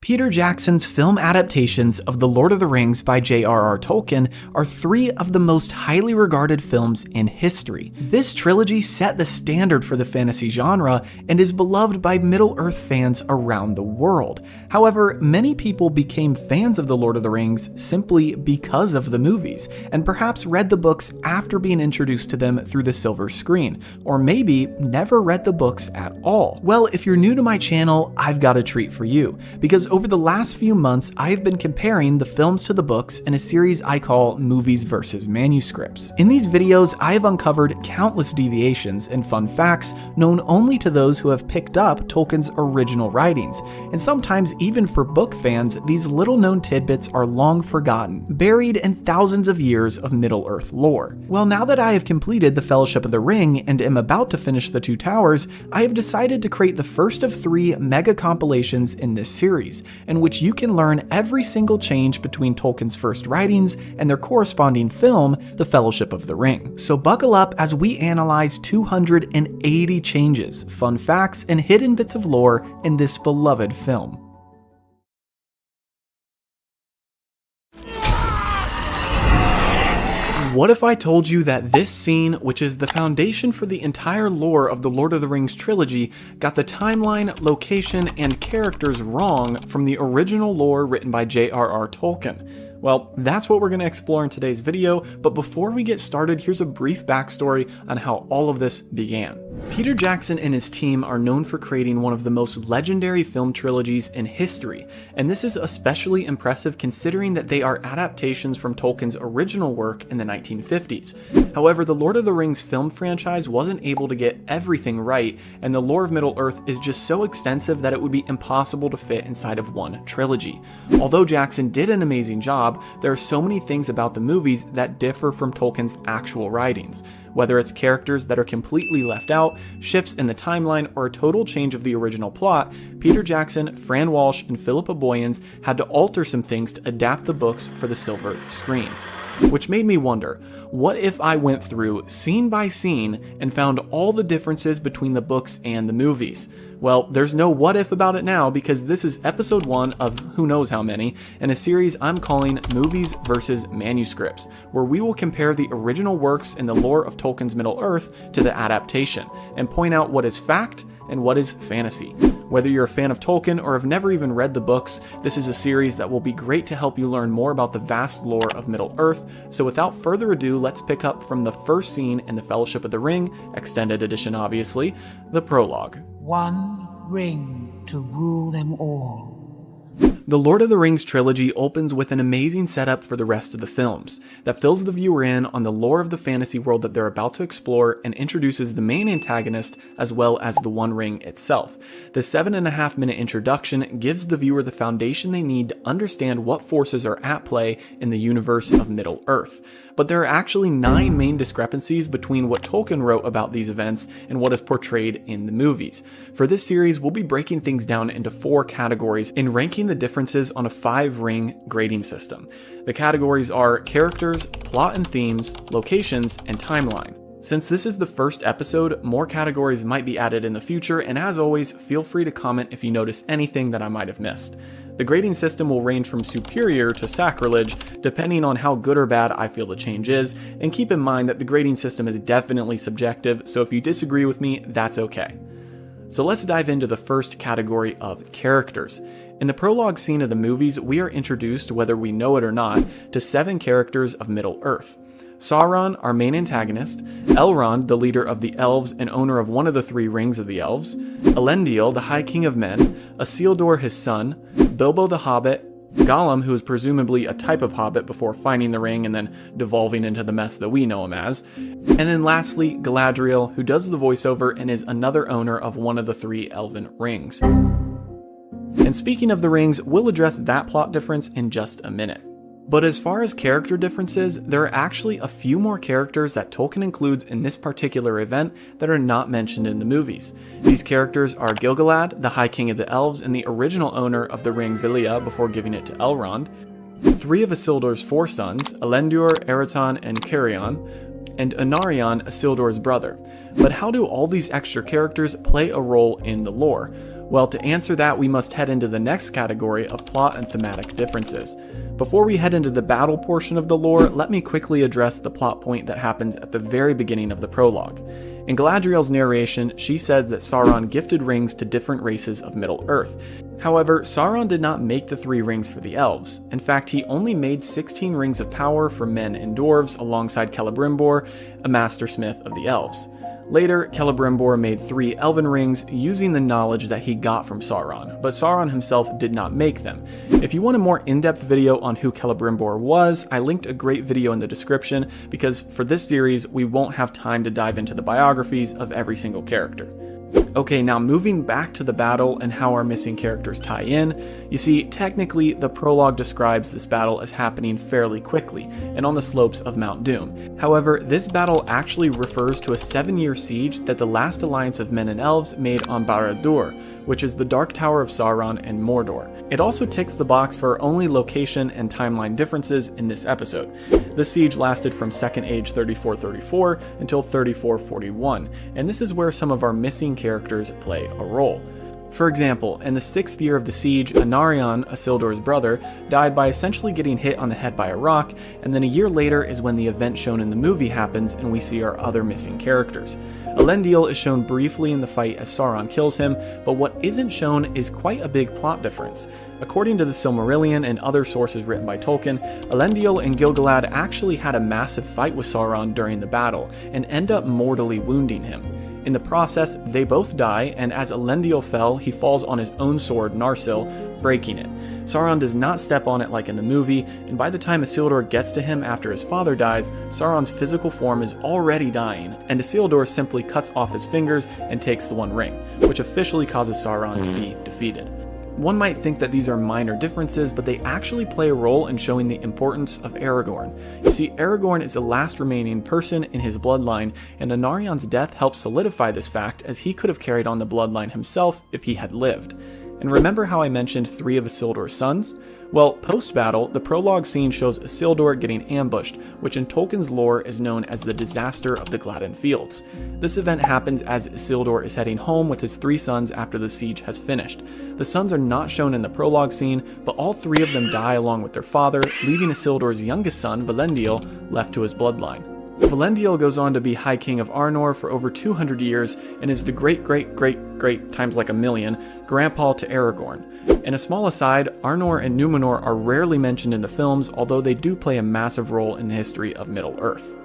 Peter Jackson's film adaptations of The Lord of the Rings by J.R.R. Tolkien are three of the most highly regarded films in history. This trilogy set the standard for the fantasy genre and is beloved by Middle-earth fans around the world. However, many people became fans of The Lord of the Rings simply because of the movies, and perhaps read the books after being introduced to them through the silver screen, or maybe never read the books at all. Well, if you're new to my channel, I've got a treat for you, because over the last few months, I've been comparing the films to the books in a series I call Movies versus Manuscripts. In these videos, I have uncovered countless deviations and fun facts known only to those who have picked up Tolkien's original writings, and sometimes even for book fans, these little-known tidbits are long forgotten, buried in thousands of years of Middle-earth lore. Well, now that I have completed The Fellowship of the Ring and am about to finish The Two Towers, I have decided to create the first of 3 mega compilations in this series, in which you can learn every single change between Tolkien's first writings and their corresponding film, The Fellowship of the Ring. So buckle up as we analyze 280 changes, fun facts, and hidden bits of lore in this beloved film. What if I told you that this scene, which is the foundation for the entire lore of the Lord of the Rings trilogy, got the timeline, location, and characters wrong from the original lore written by J.R.R. Tolkien? Well, that's what we're going to explore in today's video, but before we get started, here's a brief backstory on how all of this began. Peter Jackson and his team are known for creating one of the most legendary film trilogies in history, and this is especially impressive considering that they are adaptations from Tolkien's original work in the 1950s. However, the Lord of the Rings film franchise wasn't able to get everything right, and the lore of Middle-earth is just so extensive that it would be impossible to fit inside of one trilogy. Although Jackson did an amazing job, there are so many things about the movies that differ from Tolkien's actual writings. Whether it's characters that are completely left out, shifts in the timeline, or a total change of the original plot, Peter Jackson, Fran Walsh, and Philippa Boyens had to alter some things to adapt the books for the silver screen. Which made me wonder, what if I went through scene by scene and found all the differences between the books and the movies? Well, there's no what if about it now, because this is episode 1 of who knows how many, in a series I'm calling Movies versus Manuscripts, where we will compare the original works in the lore of Tolkien's Middle-earth to the adaptation, and point out what is fact and what is fantasy. Whether you're a fan of Tolkien or have never even read the books, this is a series that will be great to help you learn more about the vast lore of Middle-earth, so without further ado, let's pick up from the first scene in The Fellowship of the Ring, extended edition obviously, the prologue. One ring to rule them all. The Lord of the Rings trilogy opens with an amazing setup for the rest of the films, that fills the viewer in on the lore of the fantasy world that they're about to explore and introduces the main antagonist as well as the One Ring itself. The 7.5-minute introduction gives the viewer the foundation they need to understand what forces are at play in the universe of Middle-earth. But there are actually 9 main discrepancies between what Tolkien wrote about these events and what is portrayed in the movies. For this series, we'll be breaking things down into 4 categories and ranking the differences on a 5-ring grading system. The categories are characters, plot and themes, locations, and timeline. Since this is the first episode, more categories might be added in the future, and as always, feel free to comment if you notice anything that I might have missed. The grading system will range from superior to sacrilege, depending on how good or bad I feel the change is, and keep in mind that the grading system is definitely subjective, so if you disagree with me, that's okay. So let's dive into the first category of characters. In the prologue scene of the movies, we are introduced, whether we know it or not, to 7 characters of Middle-earth. Sauron, our main antagonist, Elrond, the leader of the elves and owner of one of the 3 rings of the elves, Elendil, the High King of Men, Isildur, his son, Bilbo the Hobbit, Gollum, who is presumably a type of hobbit before finding the ring and then devolving into the mess that we know him as, and then lastly, Galadriel, who does the voiceover and is another owner of one of the 3 elven rings. And speaking of the rings, we'll address that plot difference in just a minute. But as far as character differences, there are actually a few more characters that Tolkien includes in this particular event that are not mentioned in the movies. These characters are Gil-galad, the High King of the Elves and the original owner of the ring Vilea before giving it to Elrond, 3 of Isildur's 4 sons, Elendur, Eraton, and Carion, and Anarion, Isildur's brother. But how do all these extra characters play a role in the lore? Well, to answer that, we must head into the next category of plot and thematic differences. Before we head into the battle portion of the lore, let me quickly address the plot point that happens at the very beginning of the prologue. In Galadriel's narration, she says that Sauron gifted rings to different races of Middle-earth. However, Sauron did not make the 3 rings for the elves. In fact, he only made 16 rings of power for men and dwarves alongside Celebrimbor, a master smith of the elves. Later, Celebrimbor made 3 elven rings using the knowledge that he got from Sauron, but Sauron himself did not make them. If you want a more in-depth video on who Celebrimbor was, I linked a great video in the description, because for this series, we won't have time to dive into the biographies of every single character. Okay, now moving back to the battle and how our missing characters tie in, you see, technically the prologue describes this battle as happening fairly quickly, and on the slopes of Mount Doom. However, this battle actually refers to a 7-year siege that the last alliance of men and elves made on Barad-dûr, which is the Dark Tower of Sauron and Mordor. It also ticks the box for only location and timeline differences in this episode. This siege lasted from Second Age 3434 until 3441, and this is where some of our missing characters play a role. For example, in the 6th year of the siege, Anarion, Isildur's brother, died by essentially getting hit on the head by a rock, and then a year later is when the event shown in the movie happens and we see our other missing characters. Elendil is shown briefly in the fight as Sauron kills him, but what isn't shown is quite a big plot difference. According to the Silmarillion and other sources written by Tolkien, Elendil and Gil-galad actually had a massive fight with Sauron during the battle, and end up mortally wounding him. In the process, they both die, and as Elendil fell, he falls on his own sword, Narsil, breaking it. Sauron does not step on it like in the movie, and by the time Isildur gets to him after his father dies, Sauron's physical form is already dying, and Isildur simply cuts off his fingers and takes the One Ring, which officially causes Sauron to be defeated. One might think that these are minor differences, but they actually play a role in showing the importance of Aragorn. You see, Aragorn is the last remaining person in his bloodline, and Anarion's death helps solidify this fact, as he could have carried on the bloodline himself if he had lived. And remember how I mentioned 3 of Isildur's sons? Well, post-battle, the prologue scene shows Isildur getting ambushed, which in Tolkien's lore is known as the Disaster of the Gladden Fields. This event happens as Isildur is heading home with his 3 sons after the siege has finished. The sons are not shown in the prologue scene, but all 3 of them die along with their father, leaving Isildur's youngest son, Valindiel, left to his bloodline. Valindiel goes on to be High King of Arnor for over 200 years and is the great times like a million grandpa to Aragorn. And a small aside, Arnor and Numenor are rarely mentioned in the films, although they do play a massive role in the history of Middle-earth.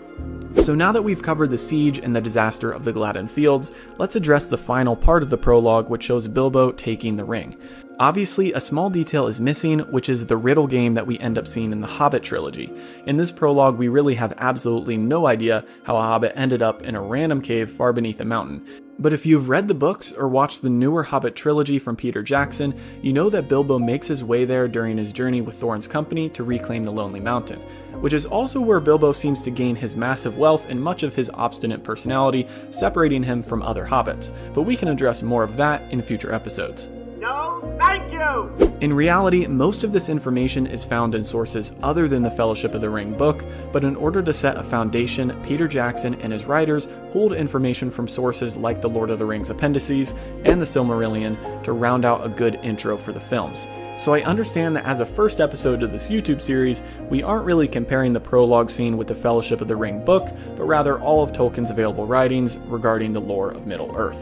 So now that we've covered the siege and the disaster of the Gladden Fields, let's address the final part of the prologue, which shows Bilbo taking the ring. Obviously, a small detail is missing, which is the riddle game that we end up seeing in the Hobbit trilogy. In this prologue, we really have absolutely no idea how a hobbit ended up in a random cave far beneath a mountain. But if you've read the books or watched the newer Hobbit trilogy from Peter Jackson, you know that Bilbo makes his way there during his journey with Thorin's company to reclaim the Lonely Mountain, which is also where Bilbo seems to gain his massive wealth and much of his obstinate personality, separating him from other hobbits. But we can address more of that in future episodes. No, thank you! In reality, most of this information is found in sources other than the Fellowship of the Ring book, but in order to set a foundation, Peter Jackson and his writers pulled information from sources like the Lord of the Rings appendices and the Silmarillion to round out a good intro for the films. So I understand that as a first episode of this YouTube series, we aren't really comparing the prologue scene with the Fellowship of the Ring book, but rather all of Tolkien's available writings regarding the lore of Middle-earth.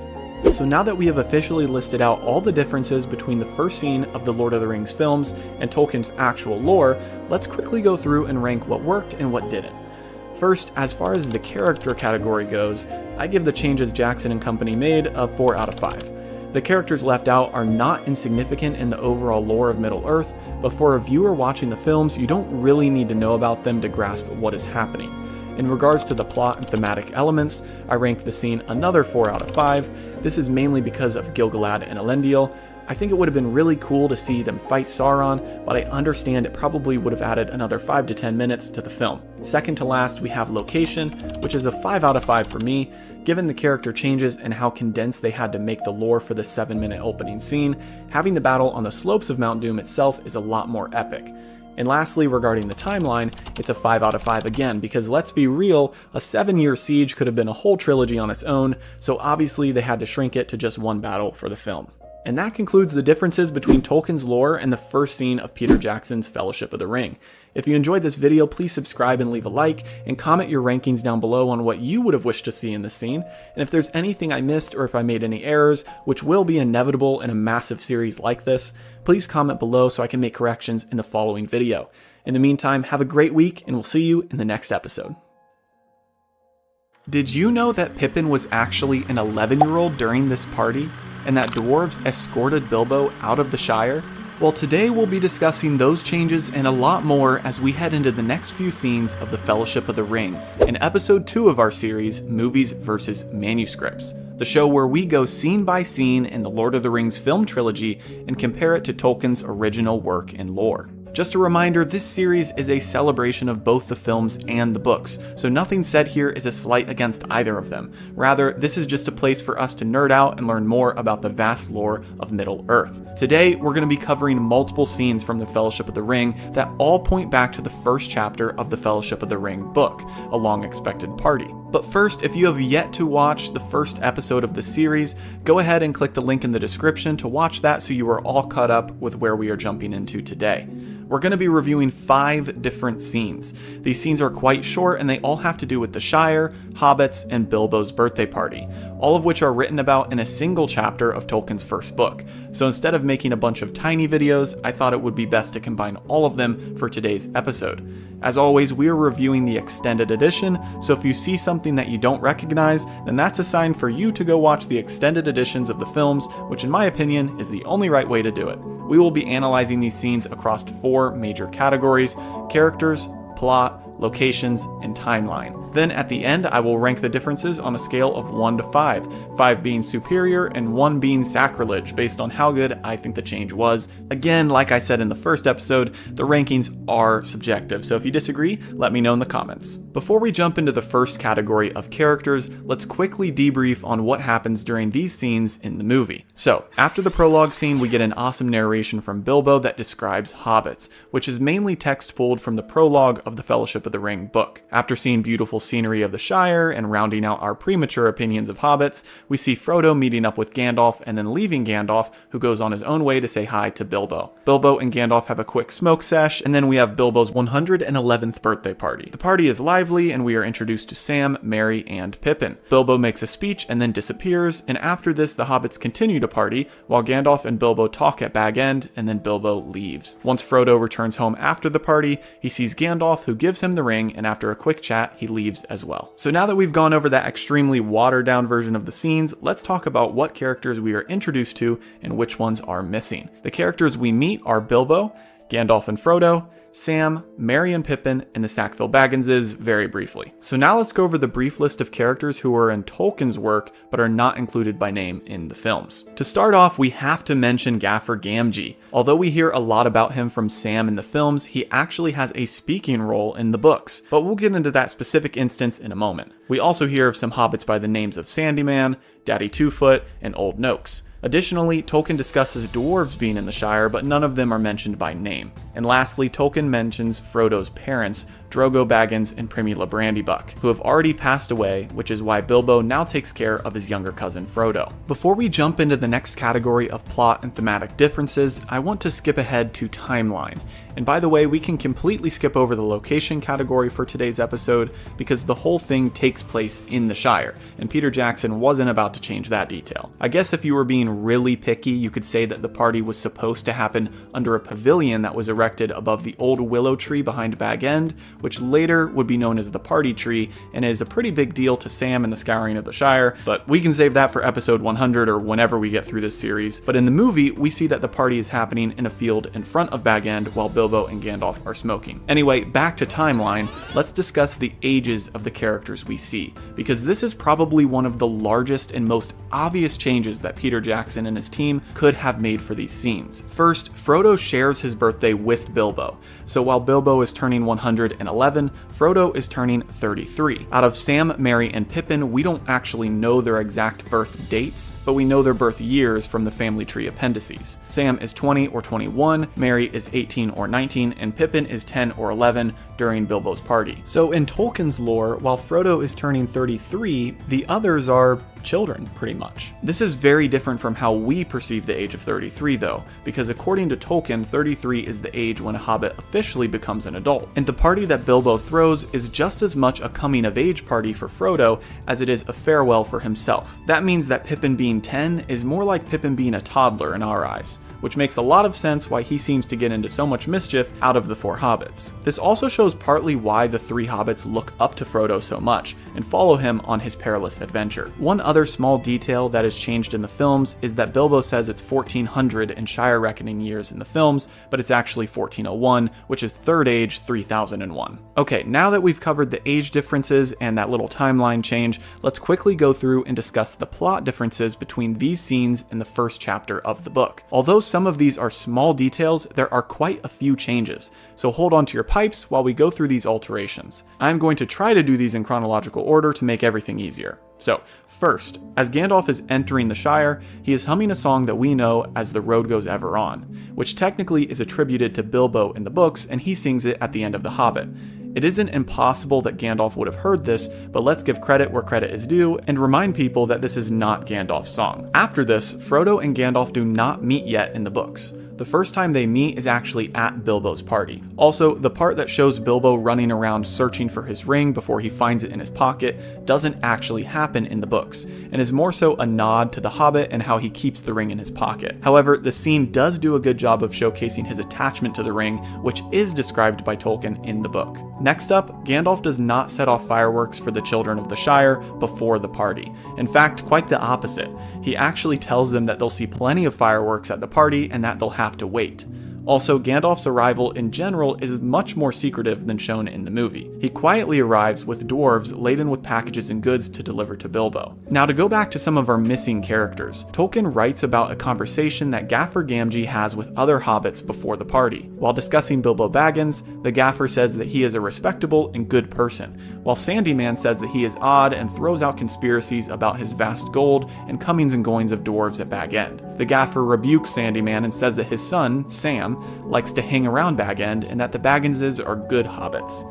So now that we have officially listed out all the differences between the first scene of the Lord of the Rings films and Tolkien's actual lore, let's quickly go through and rank what worked and what didn't. First, as far as the character category goes, I give the changes Jackson and company made a 4 out of 5. The characters left out are not insignificant in the overall lore of Middle-earth, but for a viewer watching the films, you don't really need to know about them to grasp what is happening. In regards to the plot and thematic elements, I ranked the scene another 4 out of 5. This is mainly because of Gil-galad and Elendil. I think it would have been really cool to see them fight Sauron, but I understand it probably would have added another 5 to 10 minutes to the film. Second to last, we have location, which is a 5 out of 5 for me. Given the character changes and how condensed they had to make the lore for the 7-minute opening scene, having the battle on the slopes of Mount Doom itself is a lot more epic. And lastly, regarding the timeline, it's a 5 out of 5 again, because let's be real, a 7-year siege could have been a whole trilogy on its own, so obviously they had to shrink it to just one battle for the film. And that concludes the differences between Tolkien's lore and the first scene of Peter Jackson's Fellowship of the Ring. If you enjoyed this video, please subscribe and leave a like, and comment your rankings down below on what you would have wished to see in this scene. And if there's anything I missed or if I made any errors, which will be inevitable in a massive series like this, please comment below so I can make corrections in the following video. In the meantime, have a great week, and we'll see you in the next episode. Did you know that Pippin was actually an 11-year-old during this party, and that dwarves escorted Bilbo out of the Shire? Well, today we'll be discussing those changes and a lot more as we head into the next few scenes of the Fellowship of the Ring, in episode 2 of our series, Movies vs. Manuscripts, the show where we go scene by scene in the Lord of the Rings film trilogy and compare it to Tolkien's original work and lore. Just a reminder, this series is a celebration of both the films and the books, so nothing said here is a slight against either of them. Rather, this is just a place for us to nerd out and learn more about the vast lore of Middle-earth. Today, we're going to be covering multiple scenes from the Fellowship of the Ring that all point back to the first chapter of the Fellowship of the Ring book, A Long Expected Party. But first, if you have yet to watch the first episode of the series, go ahead and click the link in the description to watch that so you are all caught up with where we are jumping into today. We're going to be reviewing 5 different scenes. These scenes are quite short and they all have to do with the Shire, hobbits, and Bilbo's birthday party, all of which are written about in a single chapter of Tolkien's first book. So instead of making a bunch of tiny videos, I thought it would be best to combine all of them for today's episode. As always, we are reviewing the extended edition, so if you see something that you don't recognize, then that's a sign for you to go watch the extended editions of the films, which in my opinion is the only right way to do it. We will be analyzing these scenes across 4 major categories: characters, plot, locations, and timeline. Then at the end, I will rank the differences on a scale of 1 to 5, 5 being superior and 1 being sacrilege, based on how good I think the change was. Again, like I said in the first episode, the rankings are subjective, so if you disagree, let me know in the comments. Before we jump into the first category of characters, let's quickly debrief on what happens during these scenes in the movie. So, after the prologue scene, we get an awesome narration from Bilbo that describes hobbits, which is mainly text pulled from the prologue of the Fellowship of the Ring book. After seeing beautiful scenery of the Shire and rounding out our premature opinions of hobbits, we see Frodo meeting up with Gandalf and then leaving Gandalf, who goes on his own way to say hi to Bilbo. Bilbo and Gandalf have a quick smoke sesh, and then we have Bilbo's 111th birthday party. The party is lively, and we are introduced to Sam, Merry, and Pippin. Bilbo makes a speech and then disappears, and after this the hobbits continue to party, while Gandalf and Bilbo talk at Bag End, and then Bilbo leaves. Once Frodo returns home after the party, he sees Gandalf, who gives him the ring, and after a quick chat, he leaves as well. So now that we've gone over that extremely watered down version of the scenes, let's talk about what characters we are introduced to and which ones are missing. The characters we meet are Bilbo, Gandalf and Frodo, Sam, Merry and Pippin, and the Sackville Bagginses very briefly. So now let's go over the brief list of characters who are in Tolkien's work but are not included by name in the films. To start off, we have to mention Gaffer Gamgee. Although we hear a lot about him from Sam in the films, he actually has a speaking role in the books, but we'll get into that specific instance in a moment. We also hear of some hobbits by the names of Sandyman, Daddy Twofoot, and Old Noakes. Additionally, Tolkien discusses dwarves being in the Shire, but none of them are mentioned by name. And lastly, Tolkien mentions Frodo's parents, Drogo Baggins and Primula Brandybuck, who have already passed away, which is why Bilbo now takes care of his younger cousin Frodo. Before we jump into the next category of plot and thematic differences, I want to skip ahead to timeline. And by the way, we can completely skip over the location category for today's episode because the whole thing takes place in the Shire, and Peter Jackson wasn't about to change that detail. I guess if you were being really picky, you could say that the party was supposed to happen under a pavilion that was erected above the old willow tree behind Bag End, which later would be known as the Party Tree, and is a pretty big deal to Sam and the Scouring of the Shire, but we can save that for episode 100 or whenever we get through this series. But in the movie, we see that the party is happening in a field in front of Bag End while Bilbo and Gandalf are smoking. Anyway, back to timeline, let's discuss the ages of the characters we see, because this is probably one of the largest and most obvious changes that Peter Jackson and his team could have made for these scenes. First, Frodo shares his birthday with Bilbo, so while Bilbo is turning 111, Frodo is turning 33. Out of Sam, Merry, and Pippin, we don't actually know their exact birth dates, but we know their birth years from the family tree appendices. Sam is 20 or 21, Merry is 18 or 19, and Pippin is 10 or 11, during Bilbo's party. So in Tolkien's lore, while Frodo is turning 33, the others are children, pretty much. This is very different from how we perceive the age of 33 though, because according to Tolkien, 33 is the age when a hobbit officially becomes an adult. And the party that Bilbo throws is just as much a coming of age party for Frodo as it is a farewell for himself. That means that Pippin being 10 is more like Pippin being a toddler in our eyes, which makes a lot of sense why he seems to get into so much mischief out of the 4 hobbits. This also shows partly why the 3 hobbits look up to Frodo so much and follow him on his perilous adventure. One other small detail that is changed in the films is that Bilbo says it's 1400 in Shire reckoning years in the films, but it's actually 1401, which is third age 3001. Okay, now that we've covered the age differences and that little timeline change, let's quickly go through and discuss the plot differences between these scenes in the first chapter of the book. Although some of these are small details, there are quite a few changes, so hold on to your pipes while we go through these alterations. I'm going to try to do these in chronological order to make everything easier. So, first, as Gandalf is entering the Shire, he is humming a song that we know as The Road Goes Ever On, which technically is attributed to Bilbo in the books, and he sings it at the end of The Hobbit. It isn't impossible that Gandalf would have heard this, but let's give credit where credit is due and remind people that this is not Gandalf's song. After this, Frodo and Gandalf do not meet yet in the books. The first time they meet is actually at Bilbo's party. Also, the part that shows Bilbo running around searching for his ring before he finds it in his pocket doesn't actually happen in the books, and is more so a nod to the Hobbit and how he keeps the ring in his pocket. However, the scene does do a good job of showcasing his attachment to the ring, which is described by Tolkien in the book. Next up, Gandalf does not set off fireworks for the children of the Shire before the party. In fact, quite the opposite. He actually tells them that they'll see plenty of fireworks at the party and that they'll have to wait. Also, Gandalf's arrival in general is much more secretive than shown in the movie. He quietly arrives with dwarves laden with packages and goods to deliver to Bilbo. Now to go back to some of our missing characters, Tolkien writes about a conversation that Gaffer Gamgee has with other hobbits before the party. While discussing Bilbo Baggins, the Gaffer says that he is a respectable and good person, while Sandyman says that he is odd and throws out conspiracies about his vast gold and comings and goings of dwarves at Bag End. The Gaffer rebukes Sandyman and says that his son, Sam, likes to hang around Bag End and that the Bagginses are good hobbits.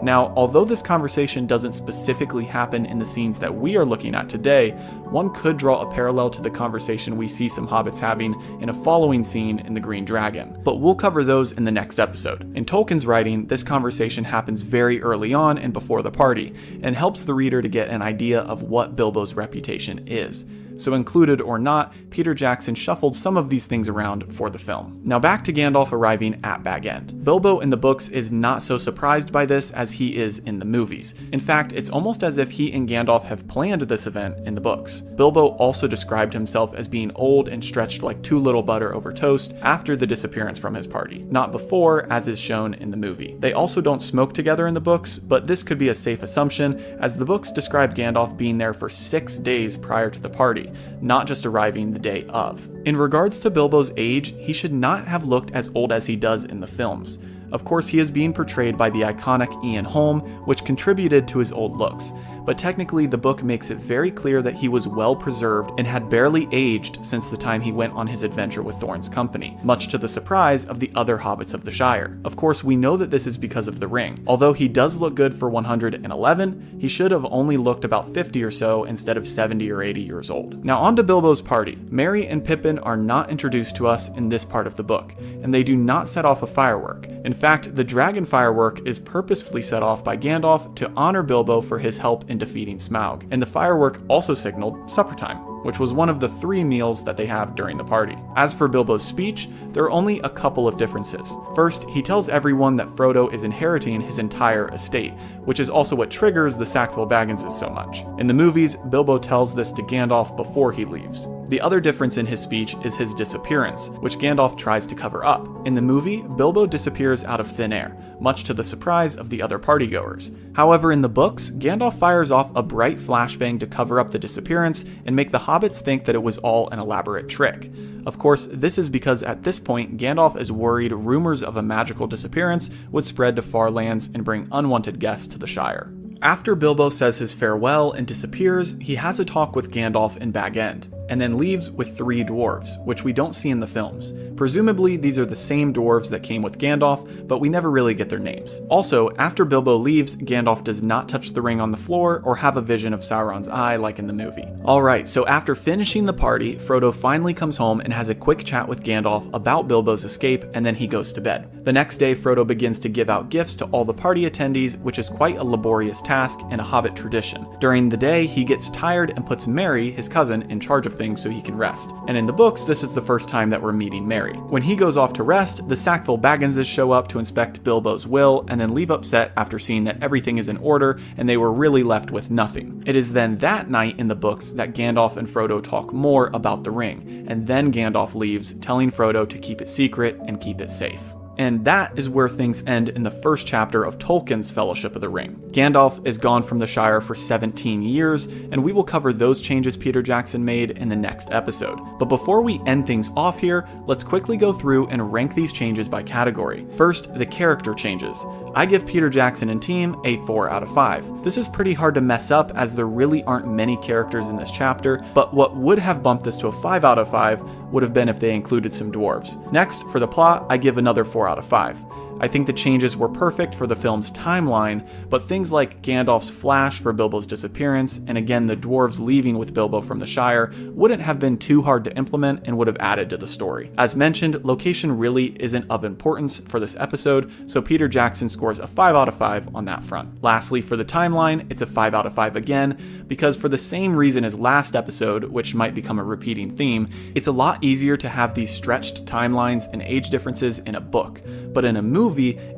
Now, although this conversation doesn't specifically happen in the scenes that we are looking at today, one could draw a parallel to the conversation we see some hobbits having in a following scene in The Green Dragon, but we'll cover those in the next episode. In Tolkien's writing, this conversation happens very early on and before the party, and helps the reader to get an idea of what Bilbo's reputation is. So included or not, Peter Jackson shuffled some of these things around for the film. Now back to Gandalf arriving at Bag End. Bilbo in the books is not so surprised by this as he is in the movies. In fact, it's almost as if he and Gandalf have planned this event in the books. Bilbo also described himself as being old and stretched like too little butter over toast after the disappearance from his party, not before as is shown in the movie. They also don't smoke together in the books, but this could be a safe assumption as the books describe Gandalf being there for 6 days prior to the party, not just arriving the day of. In regards to Bilbo's age, he should not have looked as old as he does in the films. Of course, he is being portrayed by the iconic Ian Holm, which contributed to his old looks, but technically the book makes it very clear that he was well preserved and had barely aged since the time he went on his adventure with Thorin's company, much to the surprise of the other hobbits of the Shire. Of course, we know that this is because of the ring. Although he does look good for 111, he should have only looked about 50 or so instead of 70 or 80 years old. Now on to Bilbo's party. Merry and Pippin are not introduced to us in this part of the book, and they do not set off a firework. In fact, the dragon firework is purposefully set off by Gandalf to honor Bilbo for his help in defeating Smaug, and the firework also signaled supper time, which was one of the 3 meals that they have during the party. As for Bilbo's speech, there are only a couple of differences. First, he tells everyone that Frodo is inheriting his entire estate, which is also what triggers the Sackville Bagginses so much. In the movies, Bilbo tells this to Gandalf before he leaves. The other difference in his speech is his disappearance, which Gandalf tries to cover up. In the movie, Bilbo disappears out of thin air, much to the surprise of the other partygoers. However, in the books, Gandalf fires off a bright flashbang to cover up the disappearance and make the hobbits think that it was all an elaborate trick. Of course, this is because at this point, Gandalf is worried rumors of a magical disappearance would spread to far lands and bring unwanted guests to the Shire. After Bilbo says his farewell and disappears, he has a talk with Gandalf in Bag End. and then leaves with 3 dwarves, which we don't see in the films. Presumably, these are the same dwarves that came with Gandalf, but we never really get their names. Also, after Bilbo leaves, Gandalf does not touch the ring on the floor or have a vision of Sauron's eye like in the movie. Alright, so after finishing the party, Frodo finally comes home and has a quick chat with Gandalf about Bilbo's escape, and then he goes to bed. The next day, Frodo begins to give out gifts to all the party attendees, which is quite a laborious task in a Hobbit tradition. During the day, he gets tired and puts Merry, his cousin, in charge of things so he can rest. And in the books, this is the first time that we're meeting Merry. When he goes off to rest, the Sackville Bagginses show up to inspect Bilbo's will and then leave upset after seeing that everything is in order and they were really left with nothing. It is then that night in the books that Gandalf and Frodo talk more about the ring, and then Gandalf leaves, telling Frodo to keep it secret and keep it safe. And that is where things end in the first chapter of Tolkien's Fellowship of the Ring. Gandalf is gone from the Shire for 17 years, and we will cover those changes Peter Jackson made in the next episode. But before we end things off here, let's quickly go through and rank these changes by category. First, the character changes. I give Peter Jackson and team a 4 out of 5. This is pretty hard to mess up as there really aren't many characters in this chapter, but what would have bumped this to a 5 out of 5 would have been if they included some dwarves. Next, for the plot, I give another 4 out of 5. I think the changes were perfect for the film's timeline, but things like Gandalf's flash for Bilbo's disappearance, and again the dwarves leaving with Bilbo from the Shire, wouldn't have been too hard to implement and would have added to the story. As mentioned, location really isn't of importance for this episode, so Peter Jackson scores a 5 out of 5 on that front. Lastly, for the timeline, it's a 5 out of 5 again, because for the same reason as last episode, which might become a repeating theme, it's a lot easier to have these stretched timelines and age differences in a book, but in a movie,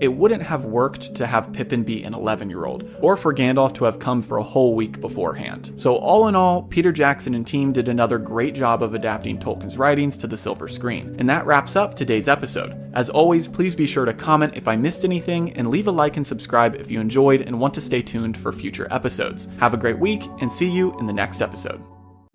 it wouldn't have worked to have Pippin be an 11-year-old, or for Gandalf to have come for a whole week beforehand. So all in all, Peter Jackson and team did another great job of adapting Tolkien's writings to the silver screen. And that wraps up today's episode. As always, please be sure to comment if I missed anything, and leave a like and subscribe if you enjoyed and want to stay tuned for future episodes. Have a great week, and see you in the next episode.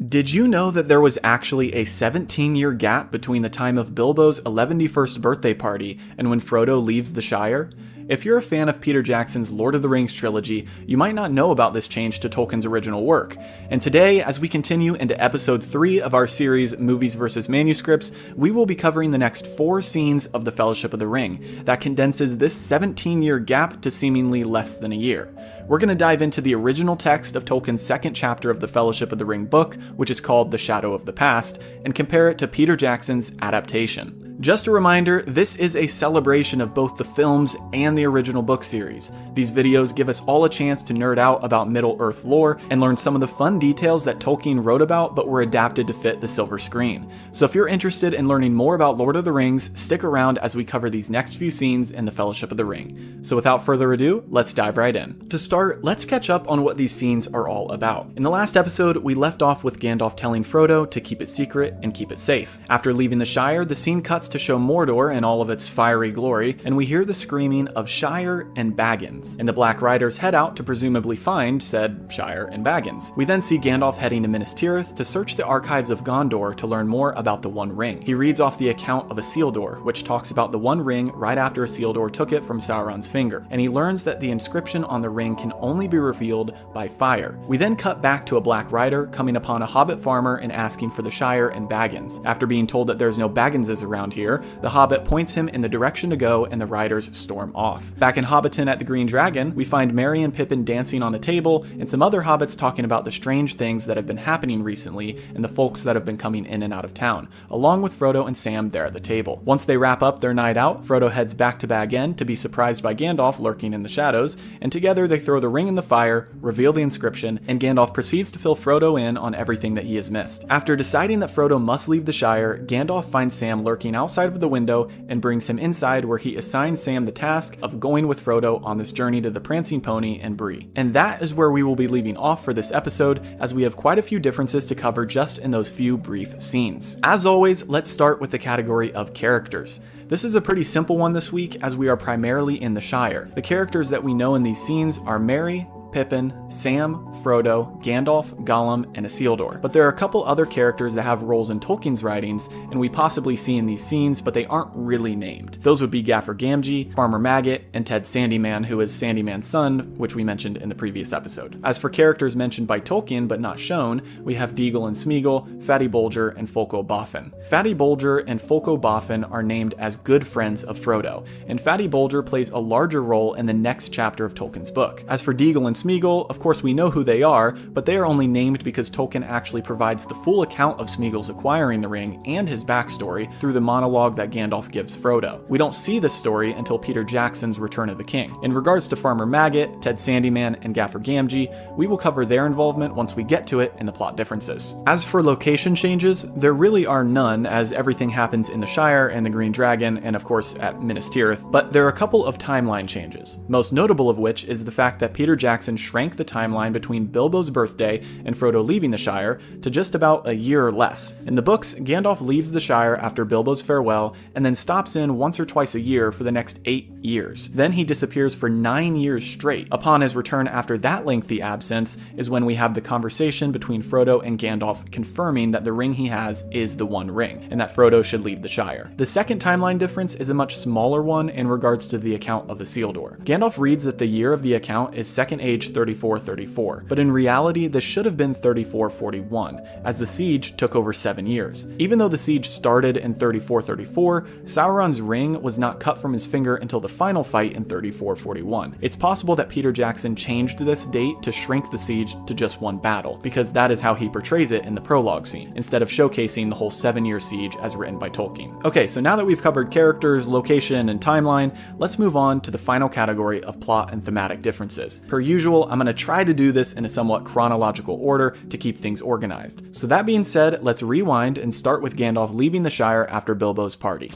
Did you know that there was actually a 17-year gap between the time of Bilbo's 11st birthday party and when Frodo leaves the Shire? If you're a fan of Peter Jackson's Lord of the Rings trilogy, you might not know about this change to Tolkien's original work. And today, as we continue into episode 3 of our series Movies vs. Manuscripts, we will be covering the next 4 scenes of the Fellowship of the Ring that condenses this 17-year gap to seemingly less than a year. We're going to dive into the original text of Tolkien's second chapter of the Fellowship of the Ring book, which is called The Shadow of the Past, and compare it to Peter Jackson's adaptation. Just a reminder, this is a celebration of both the films and the original book series. These videos give us all a chance to nerd out about Middle-earth lore and learn some of the fun details that Tolkien wrote about but were adapted to fit the silver screen. So if you're interested in learning more about Lord of the Rings, stick around as we cover these next few scenes in the Fellowship of the Ring. So without further ado, let's dive right in. To start, let's catch up on what these scenes are all about. In the last episode, we left off with Gandalf telling Frodo to keep it secret and keep it safe. After leaving the Shire, the scene cuts to show Mordor in all of its fiery glory, and we hear the screaming of Shire and Baggins, and the Black Riders head out to presumably find said Shire and Baggins. We then see Gandalf heading to Minas Tirith to search the archives of Gondor to learn more about the One Ring. He reads off the account of Isildur, which talks about the One Ring right after Isildur took it from Sauron's finger, and he learns that the inscription on the ring can only be revealed by fire. We then cut back to a Black Rider coming upon a Hobbit farmer and asking for the Shire and Baggins. After being told that there's no Bagginses around here, the Hobbit points him in the direction to go and the riders storm off. Back in Hobbiton at the Green Dragon, we find Merry and Pippin dancing on a table and some other hobbits talking about the strange things that have been happening recently and the folks that have been coming in and out of town, along with Frodo and Sam there at the table. Once they wrap up their night out, Frodo heads back to Bag End to be surprised by Gandalf lurking in the shadows, and together they throw the ring in the fire, reveal the inscription, and Gandalf proceeds to fill Frodo in on everything that he has missed. After deciding that Frodo must leave the Shire, Gandalf finds Sam lurking outside of the window and brings him inside, where he assigns Sam the task of going with Frodo on this journey to the Prancing Pony and Bree. And that is where we will be leaving off for this episode, as we have quite a few differences to cover just in those few brief scenes. As always, let's start with the category of characters. This is a pretty simple one this week, as we are primarily in the Shire. The characters that we know in these scenes are Merry, Pippin, Sam, Frodo, Gandalf, Gollum, and Isildur. But there are a couple other characters that have roles in Tolkien's writings, and we possibly see in these scenes, but they aren't really named. Those would be Gaffer Gamgee, Farmer Maggot, and Ted Sandyman, who is Sandyman's son, which we mentioned in the previous episode. As for characters mentioned by Tolkien but not shown, we have Deagle and Smeagol, Fatty Bolger, and Folko Boffin. Fatty Bolger and Folko Boffin are named as good friends of Frodo, and Fatty Bolger plays a larger role in the next chapter of Tolkien's book. As for Deagle and Smeagol, of course we know who they are, but they are only named because Tolkien actually provides the full account of Smeagol's acquiring the ring and his backstory through the monologue that Gandalf gives Frodo. We don't see this story until Peter Jackson's Return of the King. In regards to Farmer Maggot, Ted Sandyman, and Gaffer Gamgee, we will cover their involvement once we get to it in the plot differences. As for location changes, there really are none, as everything happens in the Shire and the Green Dragon, and of course at Minas Tirith, but there are a couple of timeline changes, most notable of which is the fact that Peter Jackson shrank the timeline between Bilbo's birthday and Frodo leaving the Shire to just about a year or less. In the books, Gandalf leaves the Shire after Bilbo's farewell and then stops in once or twice a year for the next 8 years. Then he disappears for 9 years straight. Upon his return after that lengthy absence is when we have the conversation between Frodo and Gandalf confirming that the ring he has is the One Ring, and that Frodo should leave the Shire. The second timeline difference is a much smaller one in regards to the account of Isildur. Gandalf reads that the year of the account is Second Age 3434, but in reality this should have been 3441, as the siege took over 7 years. Even though the siege started in 3434, Sauron's ring was not cut from his finger until the final fight in 3441. It's possible that Peter Jackson changed this date to shrink the siege to just one battle, because that is how he portrays it in the prologue scene, instead of showcasing the whole 7-year siege as written by Tolkien. Okay, so now that we've covered characters, location, and timeline, let's move on to the final category of plot and thematic differences. Per usual, I'm going to try to do this in a somewhat chronological order to keep things organized. So that being said, let's rewind and start with Gandalf leaving the Shire after Bilbo's party.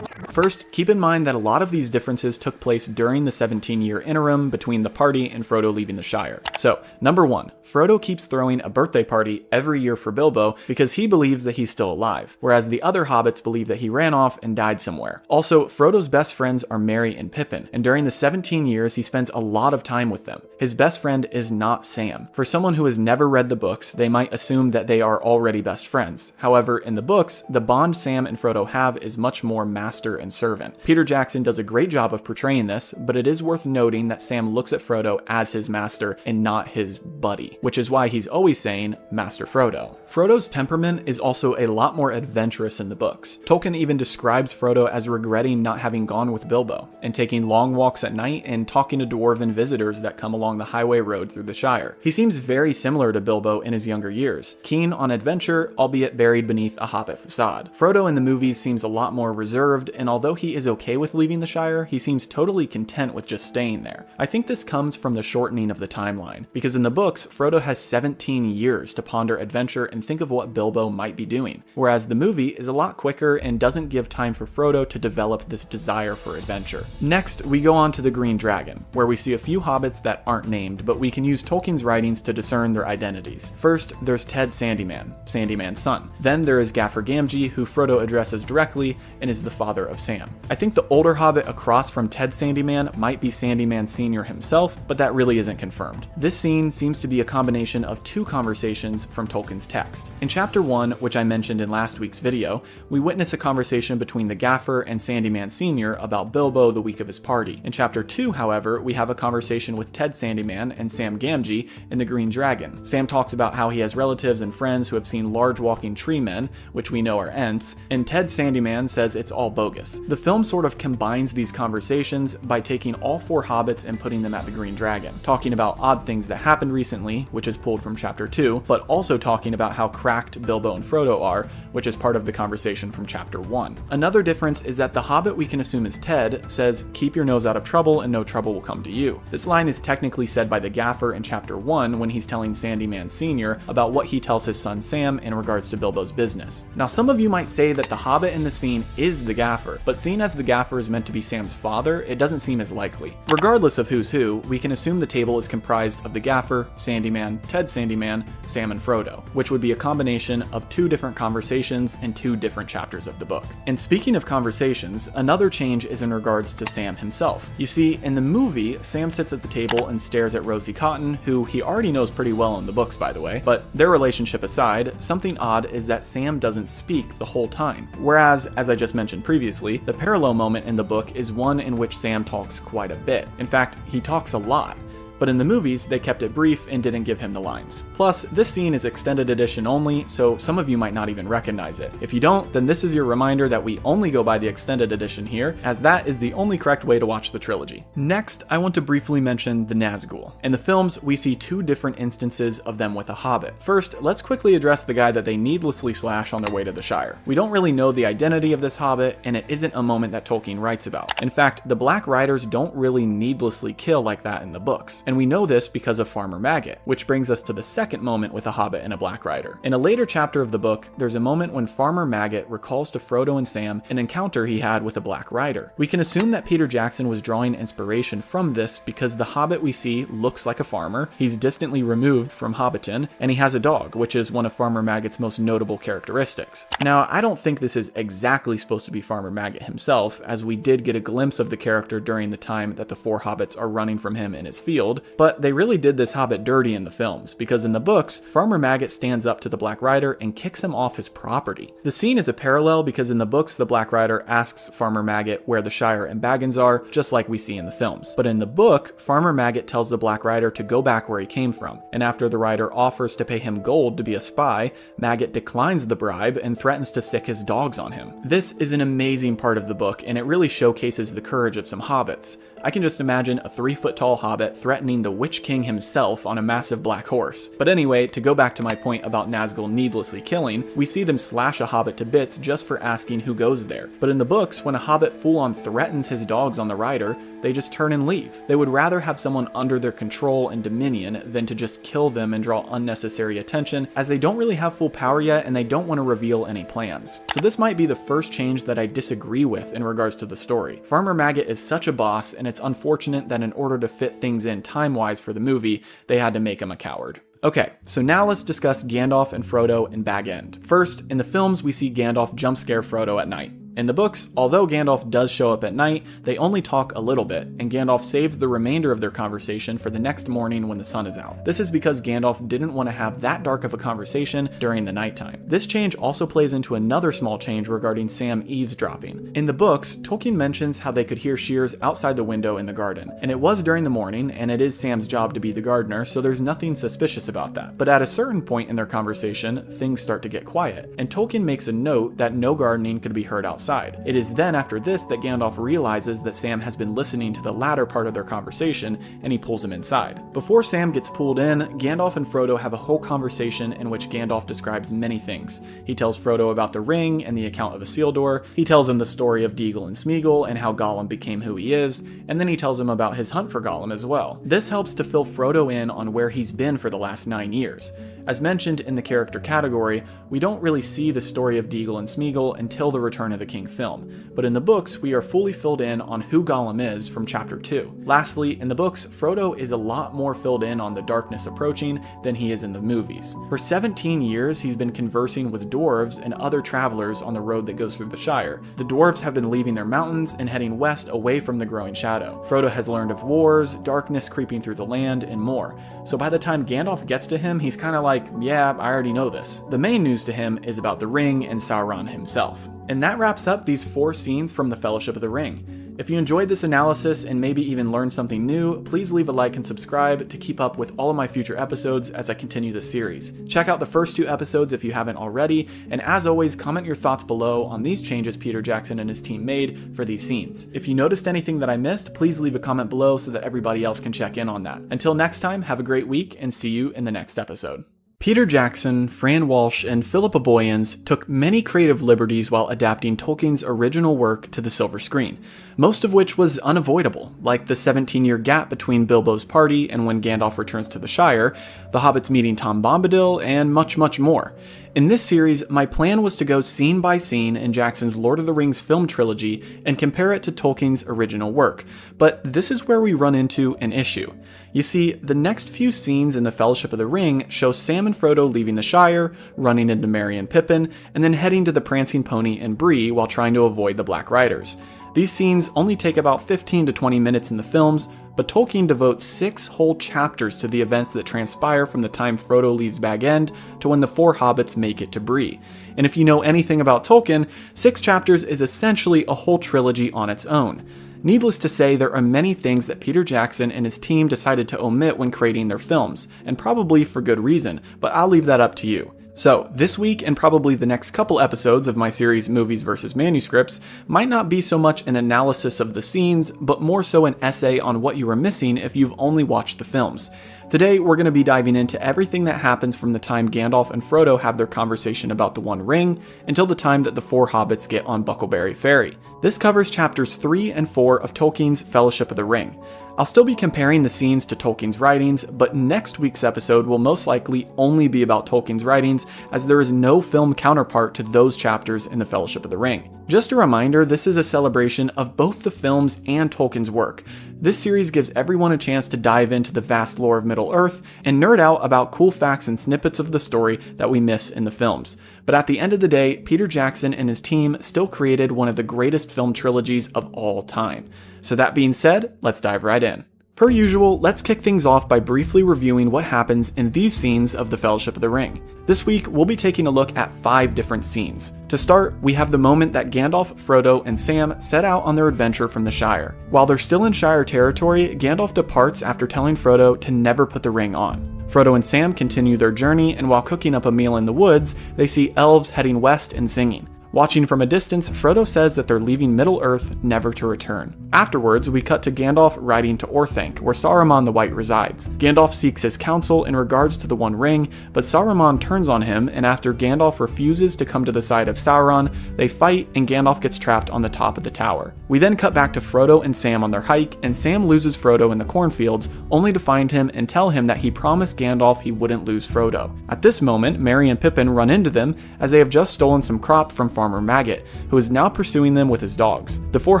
First, keep in mind that a lot of these differences took place during the 17-year interim between the party and Frodo leaving the Shire. So, number 1, Frodo keeps throwing a birthday party every year for Bilbo because he believes that he's still alive, whereas the other hobbits believe that he ran off and died somewhere. Also, Frodo's best friends are Merry and Pippin, and during the 17 years he spends a lot of time with them. His best friend is not Sam. For someone who has never read the books, they might assume that they are already best friends. However, in the books, the bond Sam and Frodo have is much more master and servant. Peter Jackson does a great job of portraying this, but it is worth noting that Sam looks at Frodo as his master and not his buddy, which is why he's always saying Master Frodo. Frodo's temperament is also a lot more adventurous in the books. Tolkien even describes Frodo as regretting not having gone with Bilbo, and taking long walks at night and talking to dwarven visitors that come along the highway road through the Shire. He seems very similar to Bilbo in his younger years, keen on adventure, albeit buried beneath a hobbit facade. Frodo in the movies seems a lot more reserved, and although he is okay with leaving the Shire, he seems totally content with just staying there. I think this comes from the shortening of the timeline, because in the books, Frodo has 17 years to ponder adventure and think of what Bilbo might be doing, whereas the movie is a lot quicker and doesn't give time for Frodo to develop this desire for adventure. Next, we go on to the Green Dragon, where we see a few hobbits that aren't named, but we can use Tolkien's writings to discern their identities. First, there's Ted Sandyman, Sandyman's son. Then there is Gaffer Gamgee, who Frodo addresses directly and is the father of Sam. I think the older hobbit across from Ted Sandyman might be Sandyman Sr. himself, but that really isn't confirmed. This scene seems to be a combination of two conversations from Tolkien's text. In chapter 1, which I mentioned in last week's video, we witness a conversation between the Gaffer and Sandyman Sr. about Bilbo the week of his party. In chapter 2, however, we have a conversation with Ted Sandyman and Sam Gamgee in the Green Dragon. Sam talks about how he has relatives and friends who have seen large walking tree men, which we know are Ents, and Ted Sandyman says it's all bogus. The film sort of combines these conversations by taking all 4 hobbits and putting them at the Green Dragon, talking about odd things that happened recently, which is pulled from chapter 2, but also talking about how cracked Bilbo and Frodo are, which is part of the conversation from chapter 1. Another difference is that the hobbit we can assume is Ted says, "Keep your nose out of trouble and no trouble will come to you." This line is technically said by the Gaffer in chapter 1 when he's telling Sandyman Sr. about what he tells his son Sam in regards to Bilbo's business. Now some of you might say that the hobbit in the scene is the Gaffer, Gaffer, but seeing as the Gaffer is meant to be Sam's father, it doesn't seem as likely. Regardless of who's who, we can assume the table is comprised of the Gaffer, Sandyman, Ted Sandyman, Sam and Frodo, which would be a combination of 2 different conversations in 2 different chapters of the book. And speaking of conversations, another change is in regards to Sam himself. You see, in the movie, Sam sits at the table and stares at Rosie Cotton, who he already knows pretty well in the books, by the way, but their relationship aside, something odd is that Sam doesn't speak the whole time. Whereas, as I just mentioned previously, the parallel moment in the book is one in which Sam talks quite a bit. In fact, he talks a lot. But in the movies, they kept it brief and didn't give him the lines. Plus, this scene is extended edition only, so some of you might not even recognize it. If you don't, then this is your reminder that we only go by the extended edition here, as that is the only correct way to watch the trilogy. Next, I want to briefly mention the Nazgul. In the films, we see 2 different instances of them with a hobbit. First, let's quickly address the guy that they needlessly slash on their way to the Shire. We don't really know the identity of this hobbit, and it isn't a moment that Tolkien writes about. In fact, the Black Riders don't really needlessly kill like that in the books. And we know this because of Farmer Maggot, which brings us to the second moment with a hobbit and a Black Rider. In a later chapter of the book, there's a moment when Farmer Maggot recalls to Frodo and Sam an encounter he had with a Black Rider. We can assume that Peter Jackson was drawing inspiration from this because the hobbit we see looks like a farmer, he's distantly removed from Hobbiton, and he has a dog, which is one of Farmer Maggot's most notable characteristics. Now, I don't think this is exactly supposed to be Farmer Maggot himself, as we did get a glimpse of the character during the time that the 4 hobbits are running from him in his field, but they really did this hobbit dirty in the films, because in the books, Farmer Maggot stands up to the Black Rider and kicks him off his property. The scene is a parallel because in the books, the Black Rider asks Farmer Maggot where the Shire and Baggins are, just like we see in the films. But in the book, Farmer Maggot tells the Black Rider to go back where he came from, and after the Rider offers to pay him gold to be a spy, Maggot declines the bribe and threatens to sick his dogs on him. This is an amazing part of the book, and it really showcases the courage of some hobbits. I can just imagine a 3-foot-tall hobbit threatening the Witch King himself on a massive black horse. But anyway, to go back to my point about Nazgul needlessly killing, we see them slash a hobbit to bits just for asking who goes there. But in the books, when a hobbit full-on threatens his dogs on the Rider, they just turn and leave. They would rather have someone under their control and dominion than to just kill them and draw unnecessary attention, as they don't really have full power yet and they don't want to reveal any plans. So this might be the first change that I disagree with in regards to the story. Farmer Maggot is such a boss, and it's unfortunate that in order to fit things in time-wise for the movie, they had to make him a coward. Okay, so now let's discuss Gandalf and Frodo in Bag End. First, in the films we see Gandalf jump scare Frodo at night. In the books, although Gandalf does show up at night, they only talk a little bit, and Gandalf saves the remainder of their conversation for the next morning when the sun is out. This is because Gandalf didn't want to have that dark of a conversation during the nighttime. This change also plays into another small change regarding Sam eavesdropping. In the books, Tolkien mentions how they could hear shears outside the window in the garden, and it was during the morning, and it is Sam's job to be the gardener, so there's nothing suspicious about that. But at a certain point in their conversation, things start to get quiet, and Tolkien makes a note that no gardening could be heard outside. It is then after this that Gandalf realizes that Sam has been listening to the latter part of their conversation, and he pulls him inside. Before Sam gets pulled in, Gandalf and Frodo have a whole conversation in which Gandalf describes many things. He tells Frodo about the ring and the account of Isildur, he tells him the story of Deagle and Smeagol and how Gollum became who he is, and then he tells him about his hunt for Gollum as well. This helps to fill Frodo in on where he's been for the last 9 years. As mentioned in the character category, we don't really see the story of Deagle and Smeagol until the Return of the King film, but in the books we are fully filled in on who Gollum is from chapter 2. Lastly, in the books, Frodo is a lot more filled in on the darkness approaching than he is in the movies. For 17 years he's been conversing with dwarves and other travelers on the road that goes through the Shire. The dwarves have been leaving their mountains and heading west away from the growing shadow. Frodo has learned of wars, darkness creeping through the land, and more. So by the time Gandalf gets to him, he's kinda like, yeah, I already know this. The main news to him is about the ring and Sauron himself. And that wraps up these 4 scenes from the Fellowship of the Ring. If you enjoyed this analysis and maybe even learned something new, please leave a like and subscribe to keep up with all of my future episodes as I continue this series. Check out the first 2 episodes if you haven't already, and as always, comment your thoughts below on these changes Peter Jackson and his team made for these scenes. If you noticed anything that I missed, please leave a comment below so that everybody else can check in on that. Until next time, have a great week and see you in the next episode. Peter Jackson, Fran Walsh, and Philippa Boyens took many creative liberties while adapting Tolkien's original work to the silver screen. most of which was unavoidable, like the 17-year gap between Bilbo's party and when Gandalf returns to the Shire, the hobbits meeting Tom Bombadil, and much, much more. In this series, my plan was to go scene by scene in Jackson's Lord of the Rings film trilogy and compare it to Tolkien's original work, but this is where we run into an issue. You see, the next few scenes in the Fellowship of the Ring show Sam and Frodo leaving the Shire, running into Merry and Pippin, and then heading to the Prancing Pony and Bree while trying to avoid the Black Riders. These scenes only take about 15 to 20 minutes in the films, but Tolkien devotes 6 whole chapters to the events that transpire from the time Frodo leaves Bag End to when the 4 hobbits make it to Bree. And if you know anything about Tolkien, 6 chapters is essentially a whole trilogy on its own. Needless to say, there are many things that Peter Jackson and his team decided to omit when creating their films, and probably for good reason, but I'll leave that up to you. So, this week and probably the next couple episodes of my series Movies vs. Manuscripts might not be so much an analysis of the scenes, but more so an essay on what you are missing if you've only watched the films. Today, we're going to be diving into everything that happens from the time Gandalf and Frodo have their conversation about the One Ring until the time that the 4 hobbits get on Buckleberry Ferry. This covers chapters 3 and 4 of Tolkien's Fellowship of the Ring. I'll still be comparing the scenes to Tolkien's writings, but next week's episode will most likely only be about Tolkien's writings, as there is no film counterpart to those chapters in the Fellowship of the Ring. Just a reminder, this is a celebration of both the films and Tolkien's work. This series gives everyone a chance to dive into the vast lore of Middle-earth and nerd out about cool facts and snippets of the story that we miss in the films. But at the end of the day, Peter Jackson and his team still created one of the greatest film trilogies of all time. So that being said, let's dive right in. Per usual, let's kick things off by briefly reviewing what happens in these scenes of the Fellowship of the Ring. This week, we'll be taking a look at 5 different scenes. To start, we have the moment that Gandalf, Frodo, and Sam set out on their adventure from the Shire. While they're still in Shire territory, Gandalf departs after telling Frodo to never put the ring on. Frodo and Sam continue their journey, and while cooking up a meal in the woods, they see elves heading west and singing. Watching from a distance, Frodo says that they're leaving Middle-earth never to return. Afterwards, we cut to Gandalf riding to Orthanc, where Saruman the White resides. Gandalf seeks his counsel in regards to the One Ring, but Saruman turns on him, and after Gandalf refuses to come to the side of Sauron, they fight and Gandalf gets trapped on the top of the tower. We then cut back to Frodo and Sam on their hike, and Sam loses Frodo in the cornfields, only to find him and tell him that he promised Gandalf he wouldn't lose Frodo. At this moment, Merry and Pippin run into them as they have just stolen some crop from Farmer Maggot, who is now pursuing them with his dogs. The 4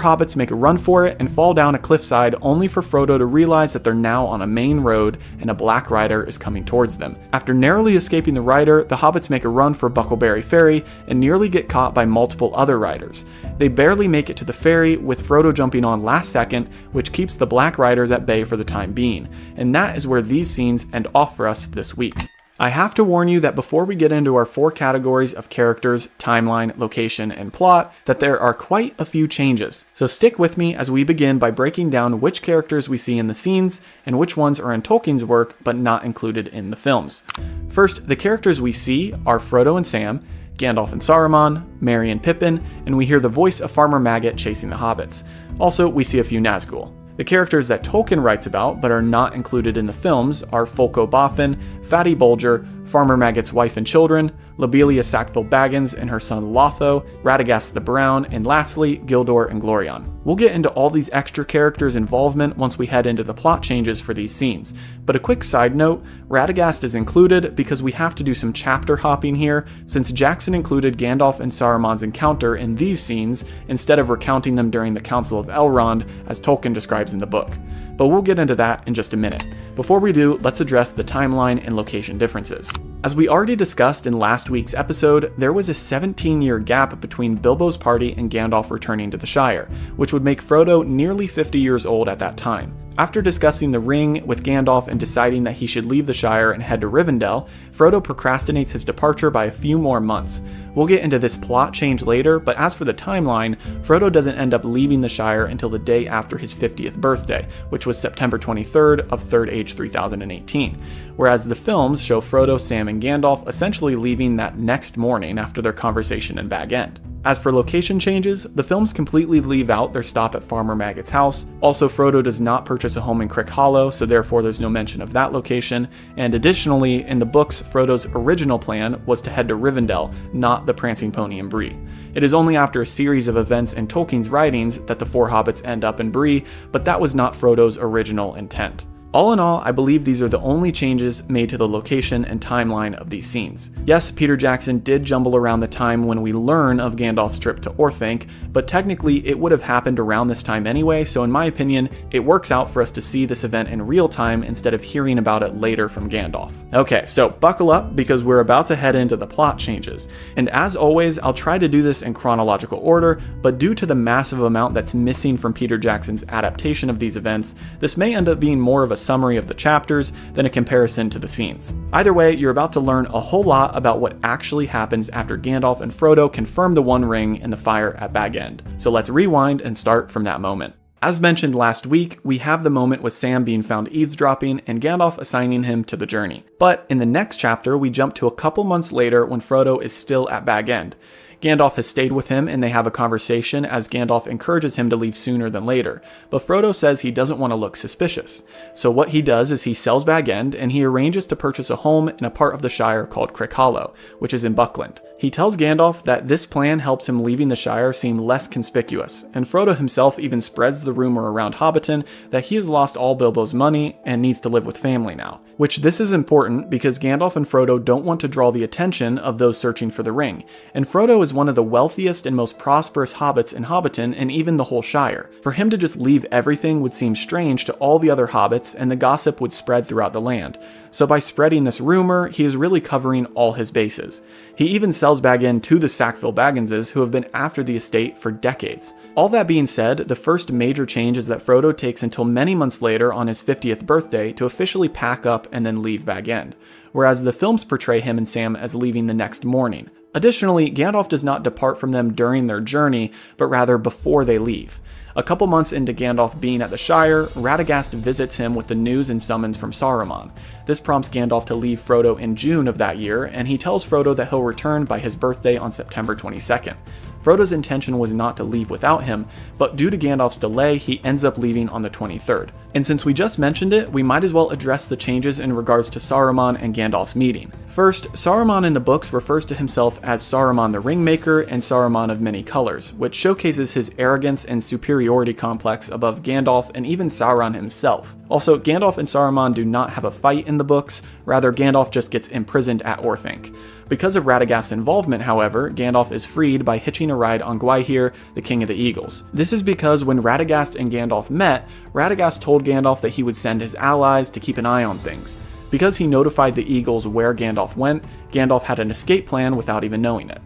hobbits make a run for it and fall down a cliffside, only for Frodo to realize that they're now on a main road and a Black Rider is coming towards them. After narrowly escaping the rider, the hobbits make a run for Buckleberry Ferry and nearly get caught by multiple other riders. They barely make it to the ferry, with Frodo jumping on last second, which keeps the Black Riders at bay for the time being. And that is where these scenes end off for us this week. I have to warn you that before we get into our 4 categories of characters, timeline, location, and plot, that there are quite a few changes. So stick with me as we begin by breaking down which characters we see in the scenes and which ones are in Tolkien's work but not included in the films. First, the characters we see are Frodo and Sam, Gandalf and Saruman, Merry and Pippin, and we hear the voice of Farmer Maggot chasing the hobbits. Also, we see a few Nazgul. The characters that Tolkien writes about but are not included in the films are Folko Boffin, Fatty Bolger, Farmer Maggot's wife and children, Lobelia Sackville Baggins and her son Lotho, Radagast the Brown, and lastly, Gildor and Glorion. We'll get into all these extra characters' involvement once we head into the plot changes for these scenes, but a quick side note, Radagast is included because we have to do some chapter hopping here, since Jackson included Gandalf and Saruman's encounter in these scenes instead of recounting them during the Council of Elrond, as Tolkien describes in the book. But we'll get into that in just a minute. Before we do, let's address the timeline and location differences. As we already discussed in last week's episode, there was a 17-year gap between Bilbo's party and Gandalf returning to the Shire, which would make Frodo nearly 50 years old at that time. After discussing the ring with Gandalf and deciding that he should leave the Shire and head to Rivendell, Frodo procrastinates his departure by a few more months. We'll get into this plot change later, but as for the timeline, Frodo doesn't end up leaving the Shire until the day after his 50th birthday, which was September 23rd of 3rd Age 3018, whereas the films show Frodo, Sam, and Gandalf essentially leaving that next morning after their conversation in Bag End. As for location changes, the films completely leave out their stop at Farmer Maggot's house. Also, Frodo does not purchase a home in Crick Hollow, so therefore there's no mention of that location. And additionally, in the books, Frodo's original plan was to head to Rivendell, not the Prancing Pony in Bree. It is only after a series of events in Tolkien's writings that the four hobbits end up in Bree, but that was not Frodo's original intent. All in all, I believe these are the only changes made to the location and timeline of these scenes. Yes, Peter Jackson did jumble around the time when we learn of Gandalf's trip to Orthanc, but technically it would have happened around this time anyway, so in my opinion, it works out for us to see this event in real time instead of hearing about it later from Gandalf. Okay, so buckle up because we're about to head into the plot changes. And as always, I'll try to do this in chronological order, but due to the massive amount that's missing from Peter Jackson's adaptation of these events, this may end up being more of a summary of the chapters than a comparison to the scenes. Either way, you're about to learn a whole lot about what actually happens after Gandalf and Frodo confirm the One Ring in the fire at Bag End. So let's rewind and start from that moment. As mentioned last week, we have the moment with Sam being found eavesdropping and Gandalf assigning him to the journey. But in the next chapter, we jump to a couple months later when Frodo is still at Bag End. Gandalf has stayed with him and they have a conversation as Gandalf encourages him to leave sooner than later, but Frodo says he doesn't want to look suspicious. So what he does is he sells Bag End and he arranges to purchase a home in a part of the Shire called Crick Hollow, which is in Buckland. He tells Gandalf that this plan helps him leaving the Shire seem less conspicuous, and Frodo himself even spreads the rumor around Hobbiton that he has lost all Bilbo's money and needs to live with family now. Which this is important because Gandalf and Frodo don't want to draw the attention of those searching for the ring, and Frodo is one of the wealthiest and most prosperous hobbits in Hobbiton and even the whole Shire. For him to just leave everything would seem strange to all the other hobbits and the gossip would spread throughout the land. So by spreading this rumor, he is really covering all his bases. He even sells Bag End to the Sackville Bagginses who have been after the estate for decades. All that being said, the first major change is that Frodo takes until many months later on his 50th birthday to officially pack up and then leave Bag End, whereas the films portray him and Sam as leaving the next morning. Additionally, Gandalf does not depart from them during their journey, but rather before they leave. A couple months into Gandalf being at the Shire, Radagast visits him with the news and summons from Saruman. This prompts Gandalf to leave Frodo in June of that year, and he tells Frodo that he'll return by his birthday on September 22nd. Frodo's intention was not to leave without him, but due to Gandalf's delay, he ends up leaving on the 23rd. And since we just mentioned it, we might as well address the changes in regards to Saruman and Gandalf's meeting. First, Saruman in the books refers to himself as Saruman the Ringmaker and Saruman of Many Colors, which showcases his arrogance and superiority complex above Gandalf and even Sauron himself. Also, Gandalf and Saruman do not have a fight in the books, rather Gandalf just gets imprisoned at Orthanc. Because of Radagast's involvement, however, Gandalf is freed by hitching a ride on Gwaihir, the King of the Eagles. This is because when Radagast and Gandalf met, Radagast told Gandalf that he would send his allies to keep an eye on things. Because he notified the Eagles where Gandalf went, Gandalf had an escape plan without even knowing it.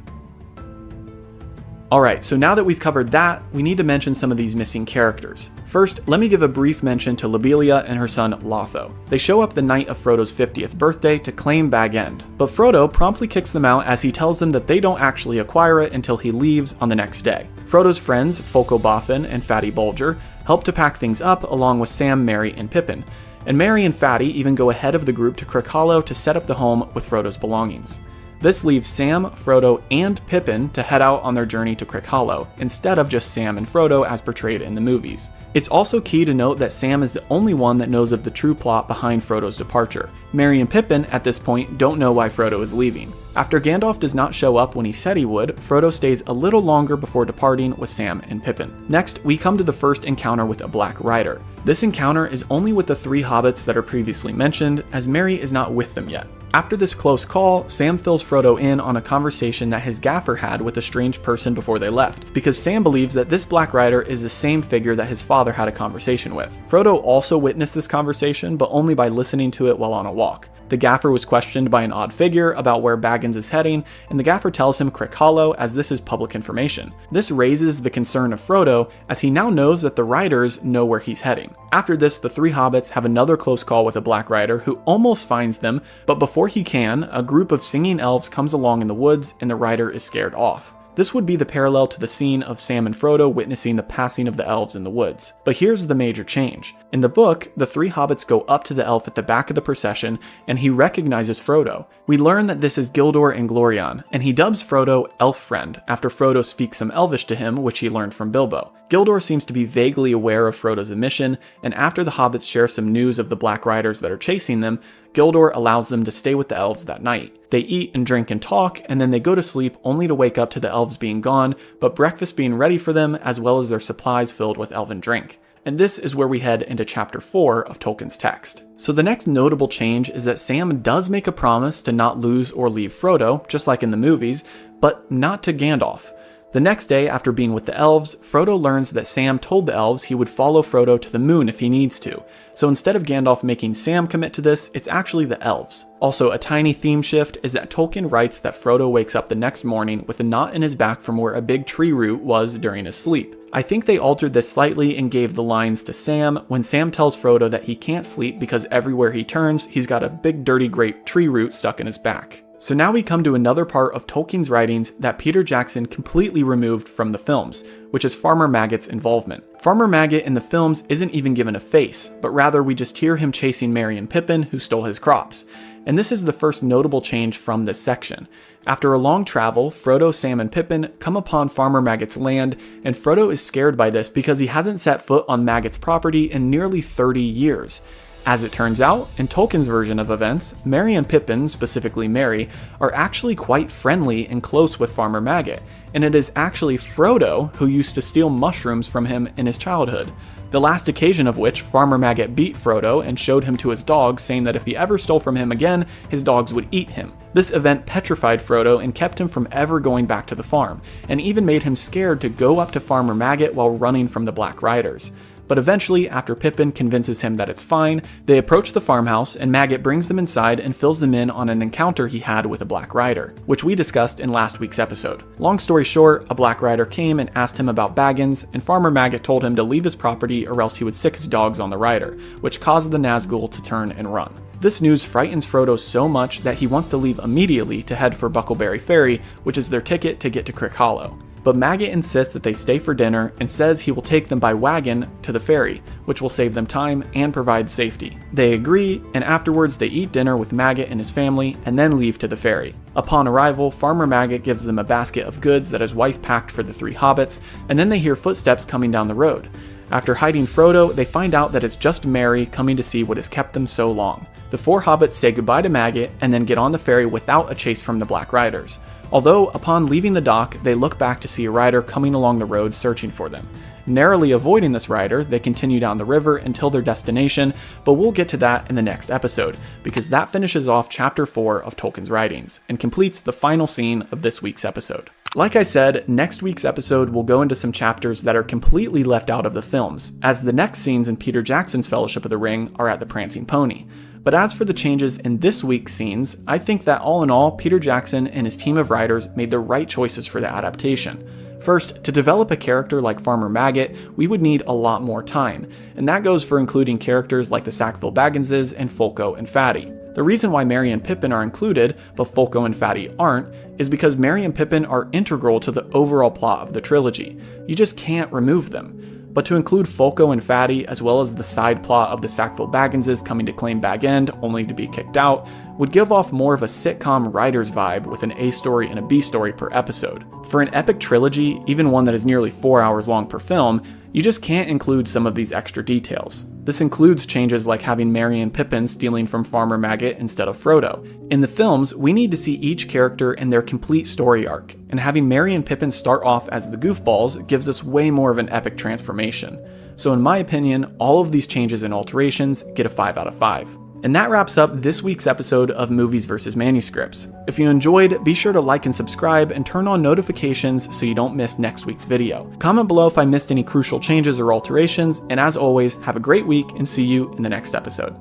Alright, so now that we've covered that, we need to mention some of these missing characters. First, let me give a brief mention to Lobelia and her son Lotho. They show up the night of Frodo's 50th birthday to claim Bag End, but Frodo promptly kicks them out as he tells them that they don't actually acquire it until he leaves on the next day. Frodo's friends, Folco Boffin and Fatty Bulger, help to pack things up along with Sam, Merry, and Pippin. And Merry and Fatty even go ahead of the group to Crick Hollow to set up the home with Frodo's belongings. This leaves Sam, Frodo, and Pippin to head out on their journey to Crick Hollow, instead of just Sam and Frodo as portrayed in the movies. It's also key to note that Sam is the only one that knows of the true plot behind Frodo's departure. Merry and Pippin, at this point, don't know why Frodo is leaving. After Gandalf does not show up when he said he would, Frodo stays a little longer before departing with Sam and Pippin. Next, we come to the first encounter with a Black Rider. This encounter is only with the three hobbits that are previously mentioned, as Merry is not with them yet. After this close call, Sam fills Frodo in on a conversation that his gaffer had with a strange person before they left, because Sam believes that this Black Rider is the same figure that his father had a conversation with. Frodo also witnessed this conversation, but only by listening to it while on a walk. The gaffer was questioned by an odd figure about where Baggins is heading, and the gaffer tells him Crick Hollow as this is public information. This raises the concern of Frodo, as he now knows that the riders know where he's heading. After this, the three hobbits have another close call with a Black Rider who almost finds them, but before he can, a group of singing elves comes along in the woods and the rider is scared off. This would be the parallel to the scene of Sam and Frodo witnessing the passing of the elves in the woods. But here's the major change. In the book, the three hobbits go up to the elf at the back of the procession, and he recognizes Frodo. We learn that this is Gildor and Glorion, and he dubs Frodo Elf Friend after Frodo speaks some Elvish to him, which he learned from Bilbo. Gildor seems to be vaguely aware of Frodo's mission, and after the hobbits share some news of the Black Riders that are chasing them, Gildor allows them to stay with the elves that night. They eat and drink and talk, and then they go to sleep only to wake up to the elves being gone, but breakfast being ready for them as well as their supplies filled with elven drink. And this is where we head into chapter 4 of Tolkien's text. So the next notable change is that Sam does make a promise to not lose or leave Frodo, just like in the movies, but not to Gandalf. The next day, after being with the elves, Frodo learns that Sam told the elves he would follow Frodo to the moon if he needs to. So instead of Gandalf making Sam commit to this, it's actually the elves. Also, a tiny theme shift is that Tolkien writes that Frodo wakes up the next morning with a knot in his back from where a big tree root was during his sleep. I think they altered this slightly and gave the lines to Sam when Sam tells Frodo that he can't sleep because everywhere he turns, he's got a big dirty great tree root stuck in his back. So now we come to another part of Tolkien's writings that Peter Jackson completely removed from the films, which is Farmer Maggot's involvement. Farmer Maggot in the films isn't even given a face, but rather we just hear him chasing Merry and Pippin, who stole his crops. And this is the first notable change from this section. After a long travel, Frodo, Sam, and Pippin come upon Farmer Maggot's land, and Frodo is scared by this because he hasn't set foot on Maggot's property in nearly 30 years. As it turns out, in Tolkien's version of events, Merry and Pippin, specifically Merry, are actually quite friendly and close with Farmer Maggot, and it is actually Frodo who used to steal mushrooms from him in his childhood. The last occasion of which Farmer Maggot beat Frodo and showed him to his dogs, saying that if he ever stole from him again, his dogs would eat him. This event petrified Frodo and kept him from ever going back to the farm, and even made him scared to go up to Farmer Maggot while running from the Black Riders. But eventually, after Pippin convinces him that it's fine, they approach the farmhouse and Maggot brings them inside and fills them in on an encounter he had with a Black Rider, which we discussed in last week's episode. Long story short, a Black Rider came and asked him about Baggins, and Farmer Maggot told him to leave his property or else he would sick his dogs on the rider, which caused the Nazgul to turn and run. This news frightens Frodo so much that he wants to leave immediately to head for Buckleberry Ferry, which is their ticket to get to Crick Hollow. But Maggot insists that they stay for dinner and says he will take them by wagon to the ferry, which will save them time and provide safety. They agree, and afterwards they eat dinner with Maggot and his family and then leave to the ferry. Upon arrival, Farmer Maggot gives them a basket of goods that his wife packed for the three hobbits, and then they hear footsteps coming down the road. After hiding Frodo, they find out that it's just Merry coming to see what has kept them so long. The four hobbits say goodbye to Maggot and then get on the ferry without a chase from the Black Riders. Although, upon leaving the dock, they look back to see a rider coming along the road searching for them. Narrowly avoiding this rider, they continue down the river until their destination, but we'll get to that in the next episode, because that finishes off chapter 4 of Tolkien's writings, and completes the final scene of this week's episode. Like I said, next week's episode will go into some chapters that are completely left out of the films, as the next scenes in Peter Jackson's Fellowship of the Ring are at the Prancing Pony. But as for the changes in this week's scenes, I think that all in all, Peter Jackson and his team of writers made the right choices for the adaptation. First, to develop a character like Farmer Maggot, we would need a lot more time, and that goes for including characters like the Sackville Bagginses and Folko and Fatty. The reason why Merry and Pippin are included, but Folko and Fatty aren't, is because Merry and Pippin are integral to the overall plot of the trilogy. You just can't remove them. But to include Folko and Fatty, as well as the side plot of the Sackville Bagginses coming to claim Bag End only to be kicked out, would give off more of a sitcom writer's vibe with an A story and a B story per episode. For an epic trilogy, even one that is nearly 4 hours long per film, you just can't include some of these extra details. This includes changes like having Merry and Pippin stealing from Farmer Maggot instead of Frodo. In the films, we need to see each character in their complete story arc, and having Merry and Pippin start off as the goofballs gives us way more of an epic transformation. So in my opinion, all of these changes and alterations get a 5 out of 5. And that wraps up this week's episode of Movies vs. Manuscripts. If you enjoyed, be sure to like and subscribe and turn on notifications so you don't miss next week's video. Comment below if I missed any crucial changes or alterations, and as always, have a great week and see you in the next episode.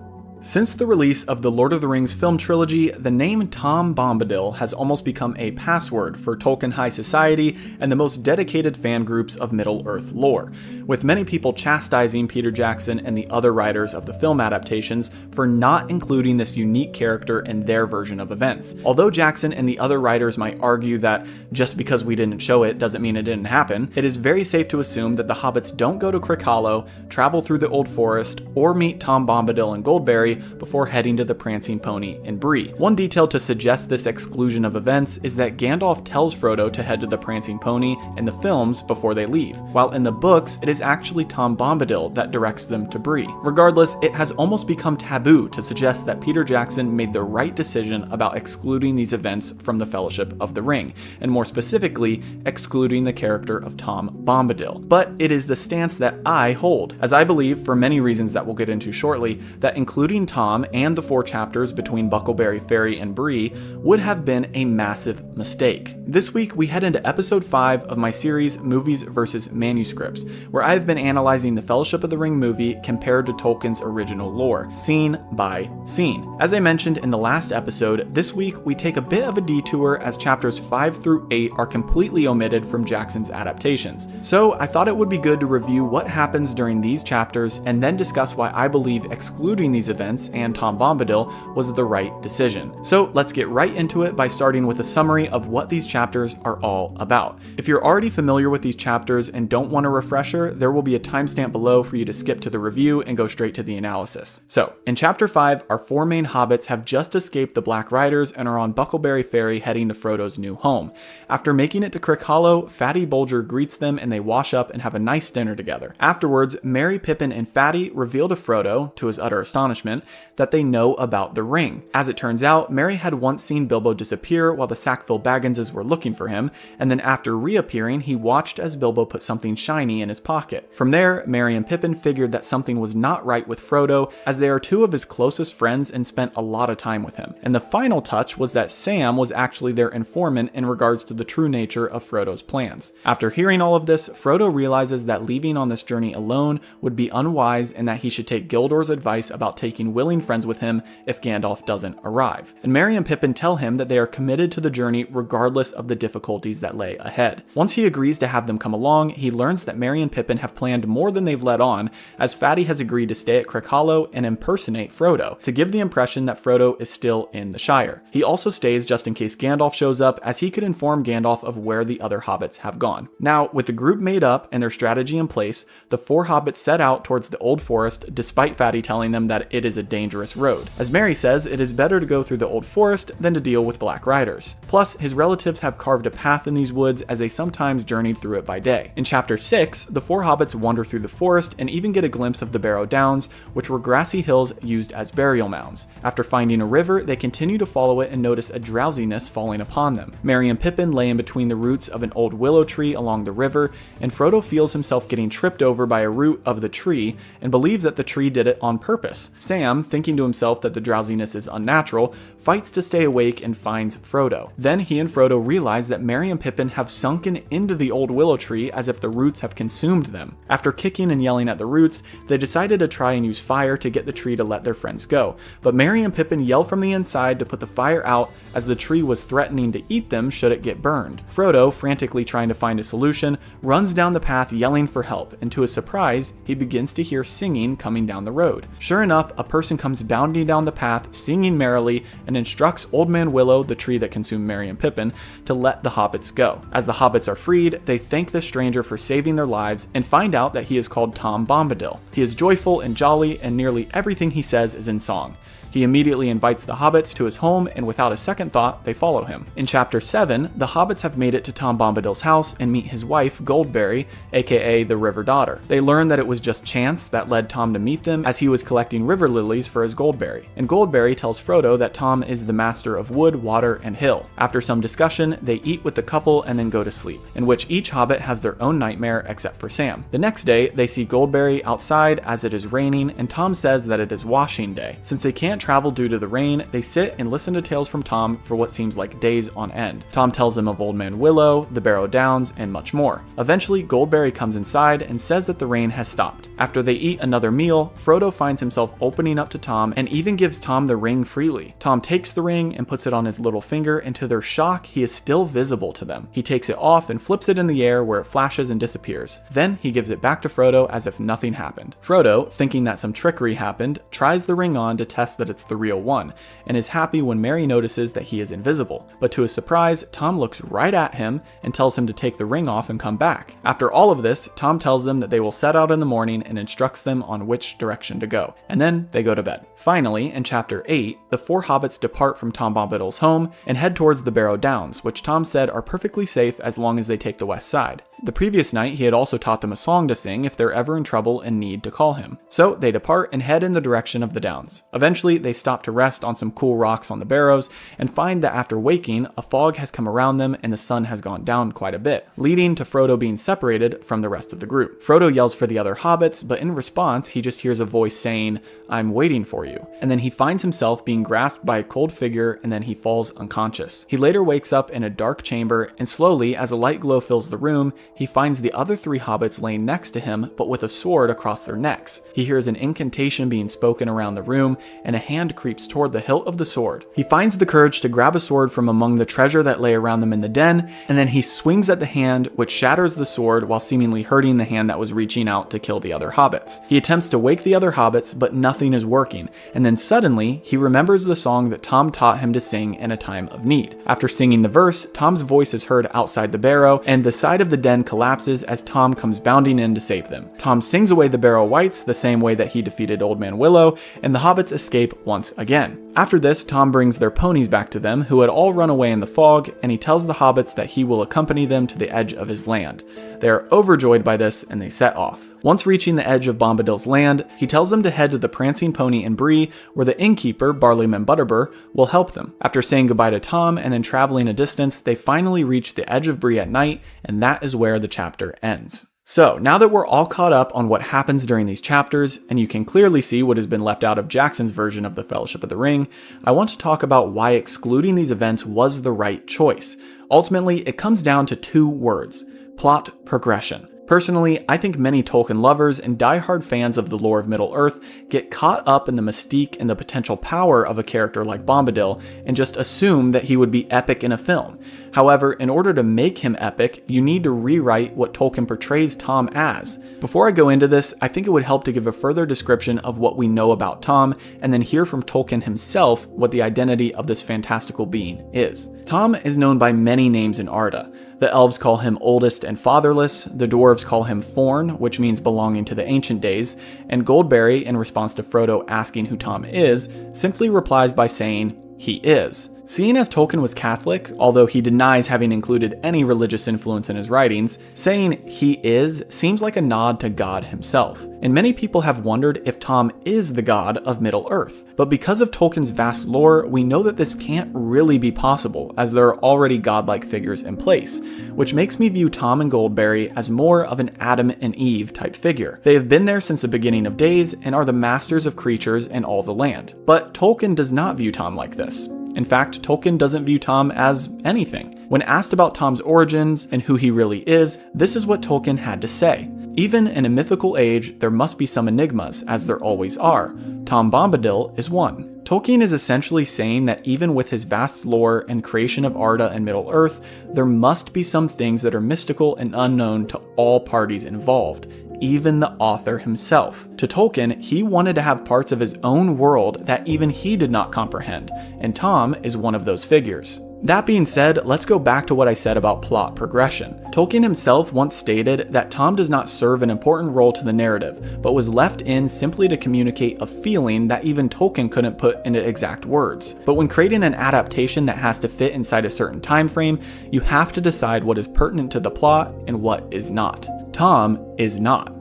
Since the release of the Lord of the Rings film trilogy, the name Tom Bombadil has almost become a password for Tolkien high society and the most dedicated fan groups of Middle-earth lore, with many people chastising Peter Jackson and the other writers of the film adaptations for not including this unique character in their version of events. Although Jackson and the other writers might argue that just because we didn't show it doesn't mean it didn't happen, it is very safe to assume that the hobbits don't go to Crickhollow, travel through the Old Forest, or meet Tom Bombadil and Goldberry before heading to the Prancing Pony in Bree. One detail to suggest this exclusion of events is that Gandalf tells Frodo to head to the Prancing Pony in the films before they leave, while in the books it is actually Tom Bombadil that directs them to Bree. Regardless, it has almost become taboo to suggest that Peter Jackson made the right decision about excluding these events from the Fellowship of the Ring, and more specifically, excluding the character of Tom Bombadil. But it is the stance that I hold, as I believe, for many reasons that we'll get into shortly, that including Tom and the 4 chapters between Buckleberry Ferry and Bree would have been a massive mistake. This week we head into episode 5 of my series Movies vs. Manuscripts, where I've been analyzing the Fellowship of the Ring movie compared to Tolkien's original lore, scene by scene. As I mentioned in the last episode, this week we take a bit of a detour as chapters 5 through 8 are completely omitted from Jackson's adaptations. So I thought it would be good to review what happens during these chapters and then discuss why I believe excluding these events and Tom Bombadil was the right decision. So let's get right into it by starting with a summary of what these chapters are all about. If you're already familiar with these chapters and don't want a refresher, there will be a timestamp below for you to skip to the review and go straight to the analysis. So, in chapter 5, our 4 main hobbits have just escaped the Black Riders and are on Buckleberry Ferry heading to Frodo's new home. After making it to Crickhollow, Fatty Bolger greets them and they wash up and have a nice dinner together. Afterwards, Merry, Pippin, and Fatty reveal to Frodo, to his utter astonishment, that they know about the ring. As it turns out, Merry had once seen Bilbo disappear while the Sackville Bagginses were looking for him, and then after reappearing, he watched as Bilbo put something shiny in his pocket. From there, Merry and Pippin figured that something was not right with Frodo, as they are 2 of his closest friends and spent a lot of time with him. And the final touch was that Sam was actually their informant in regards to the true nature of Frodo's plans. After hearing all of this, Frodo realizes that leaving on this journey alone would be unwise and that he should take Gildor's advice about taking willing friends with him if Gandalf doesn't arrive. And Merry and Pippin tell him that they are committed to the journey regardless of the difficulties that lay ahead. Once he agrees to have them come along, he learns that Merry and Pippin have planned more than they've let on, as Fatty has agreed to stay at Crickhollow and impersonate Frodo, to give the impression that Frodo is still in the Shire. He also stays just in case Gandalf shows up, as he could inform Gandalf of where the other hobbits have gone. Now, with the group made up and their strategy in place, the 4 hobbits set out towards the Old Forest, despite Fatty telling them that it is a dangerous road. As Merry says, it is better to go through the Old Forest than to deal with Black Riders. Plus, his relatives have carved a path in these woods as they sometimes journeyed through it by day. In chapter 6, the 4 hobbits wander through the forest and even get a glimpse of the Barrow Downs, which were grassy hills used as burial mounds. After finding a river, they continue to follow it and notice a drowsiness falling upon them. Merry and Pippin lay in between the roots of an old willow tree along the river, and Frodo feels himself getting tripped over by a root of the tree and believes that the tree did it on purpose. Sam, thinking to himself that the drowsiness is unnatural, fights to stay awake and finds Frodo. Then he and Frodo realize that Merry and Pippin have sunken into the old willow tree as if the roots have consumed them. After kicking and yelling at the roots, they decided to try and use fire to get the tree to let their friends go, but Merry and Pippin yell from the inside to put the fire out as the tree was threatening to eat them should it get burned. Frodo, frantically trying to find a solution, runs down the path yelling for help, and to his surprise, he begins to hear singing coming down the road. Sure enough, a person comes bounding down the path, singing merrily, and instructs Old Man Willow, the tree that consumed Merry and Pippin, to let the hobbits go. As the hobbits are freed, they thank the stranger for saving their lives and find out that he is called Tom Bombadil. He is joyful and jolly, and nearly everything he says is in song. He immediately invites the hobbits to his home, and without a second thought, they follow him. In chapter 7, the hobbits have made it to Tom Bombadil's house and meet his wife, Goldberry, aka the River Daughter. They learn that it was just chance that led Tom to meet them, as he was collecting river lilies for his Goldberry. And Goldberry tells Frodo that Tom is the master of wood, water, and hill. After some discussion, they eat with the couple and then go to sleep, in which each hobbit has their own nightmare except for Sam. The next day, they see Goldberry outside as it is raining, and Tom says that it is washing day. Since they can't travel due to the rain, they sit and listen to tales from Tom for what seems like days on end. Tom tells them of Old Man Willow, the Barrow Downs, and much more. Eventually, Goldberry comes inside and says that the rain has stopped. After they eat another meal, Frodo finds himself opening up to Tom and even gives Tom the ring freely. Tom takes the ring and puts it on his little finger, and to their shock, he is still visible to them. He takes it off and flips it in the air where it flashes and disappears. Then he gives it back to Frodo as if nothing happened. Frodo, thinking that some trickery happened, tries the ring on to test that it's the real one, and is happy when Merry notices that he is invisible. But to his surprise, Tom looks right at him and tells him to take the ring off and come back. After all of this, Tom tells them that they will set out in the morning and instructs them on which direction to go, and then they go to bed. Finally, in chapter 8, the four hobbits depart from Tom Bombadil's home and head towards the Barrow Downs, which Tom said are perfectly safe as long as they take the west side. The previous night, he had also taught them a song to sing if they're ever in trouble and need to call him. So they depart and head in the direction of the Downs. Eventually, they stop to rest on some cool rocks on the Barrows and find that after waking, a fog has come around them and the sun has gone down quite a bit, leading to Frodo being separated from the rest of the group. Frodo yells for the other hobbits, but in response, he just hears a voice saying, "I'm waiting for you." And then he finds himself being grasped by a cold figure, and then he falls unconscious. He later wakes up in a dark chamber, and slowly, as a light glow fills the room, he finds the other three hobbits laying next to him, but with a sword across their necks. He hears an incantation being spoken around the room, and a hand creeps toward the hilt of the sword. He finds the courage to grab a sword from among the treasure that lay around them in the den, and then he swings at the hand, which shatters the sword while seemingly hurting the hand that was reaching out to kill the other hobbits. He attempts to wake the other hobbits, but nothing is working, and then suddenly, he remembers the song that Tom taught him to sing in a time of need. After singing the verse, Tom's voice is heard outside the barrow, and the side of the den collapses as Tom comes bounding in to save them. Tom sings away the Barrow Wights the same way that he defeated Old Man Willow, and the hobbits escape once again. After this, Tom brings their ponies back to them, who had all run away in the fog, and he tells the hobbits that he will accompany them to the edge of his land. They are overjoyed by this, and they set off. Once reaching the edge of Bombadil's land, he tells them to head to the Prancing Pony in Bree, where the innkeeper, Barleyman Butterbur, will help them. After saying goodbye to Tom and then traveling a distance, they finally reach the edge of Bree at night, and that is where the chapter ends. So, now that we're all caught up on what happens during these chapters, and you can clearly see what has been left out of Jackson's version of the Fellowship of the Ring, I want to talk about why excluding these events was the right choice. Ultimately, it comes down to two words: plot progression. Personally, I think many Tolkien lovers and diehard fans of the lore of Middle-earth get caught up in the mystique and the potential power of a character like Bombadil and just assume that he would be epic in a film. However, in order to make him epic, you need to rewrite what Tolkien portrays Tom as. Before I go into this, I think it would help to give a further description of what we know about Tom, and then hear from Tolkien himself what the identity of this fantastical being is. Tom is known by many names in Arda. The elves call him Oldest and Fatherless, the dwarves call him Forn, which means belonging to the ancient days, and Goldberry, in response to Frodo asking who Tom is, simply replies by saying, "He is." Seeing as Tolkien was Catholic, although he denies having included any religious influence in his writings, saying "he is" seems like a nod to God himself. And many people have wondered if Tom is the god of Middle-earth. But because of Tolkien's vast lore, we know that this can't really be possible, as there are already godlike figures in place, which makes me view Tom and Goldberry as more of an Adam and Eve type figure. They have been there since the beginning of days and are the masters of creatures in all the land. But Tolkien does not view Tom like this. In fact, Tolkien doesn't view Tom as anything. When asked about Tom's origins and who he really is, this is what Tolkien had to say. Even in a mythical age, there must be some enigmas, as there always are. Tom Bombadil is one. Tolkien is essentially saying that even with his vast lore and creation of Arda and Middle-earth, there must be some things that are mystical and unknown to all parties involved, even the author himself. To Tolkien, he wanted to have parts of his own world that even he did not comprehend, and Tom is one of those figures. That being said, let's go back to what I said about plot progression. Tolkien himself once stated that Tom does not serve an important role to the narrative, but was left in simply to communicate a feeling that even Tolkien couldn't put into exact words. But when creating an adaptation that has to fit inside a certain time frame, you have to decide what is pertinent to the plot and what is not. Tom is not.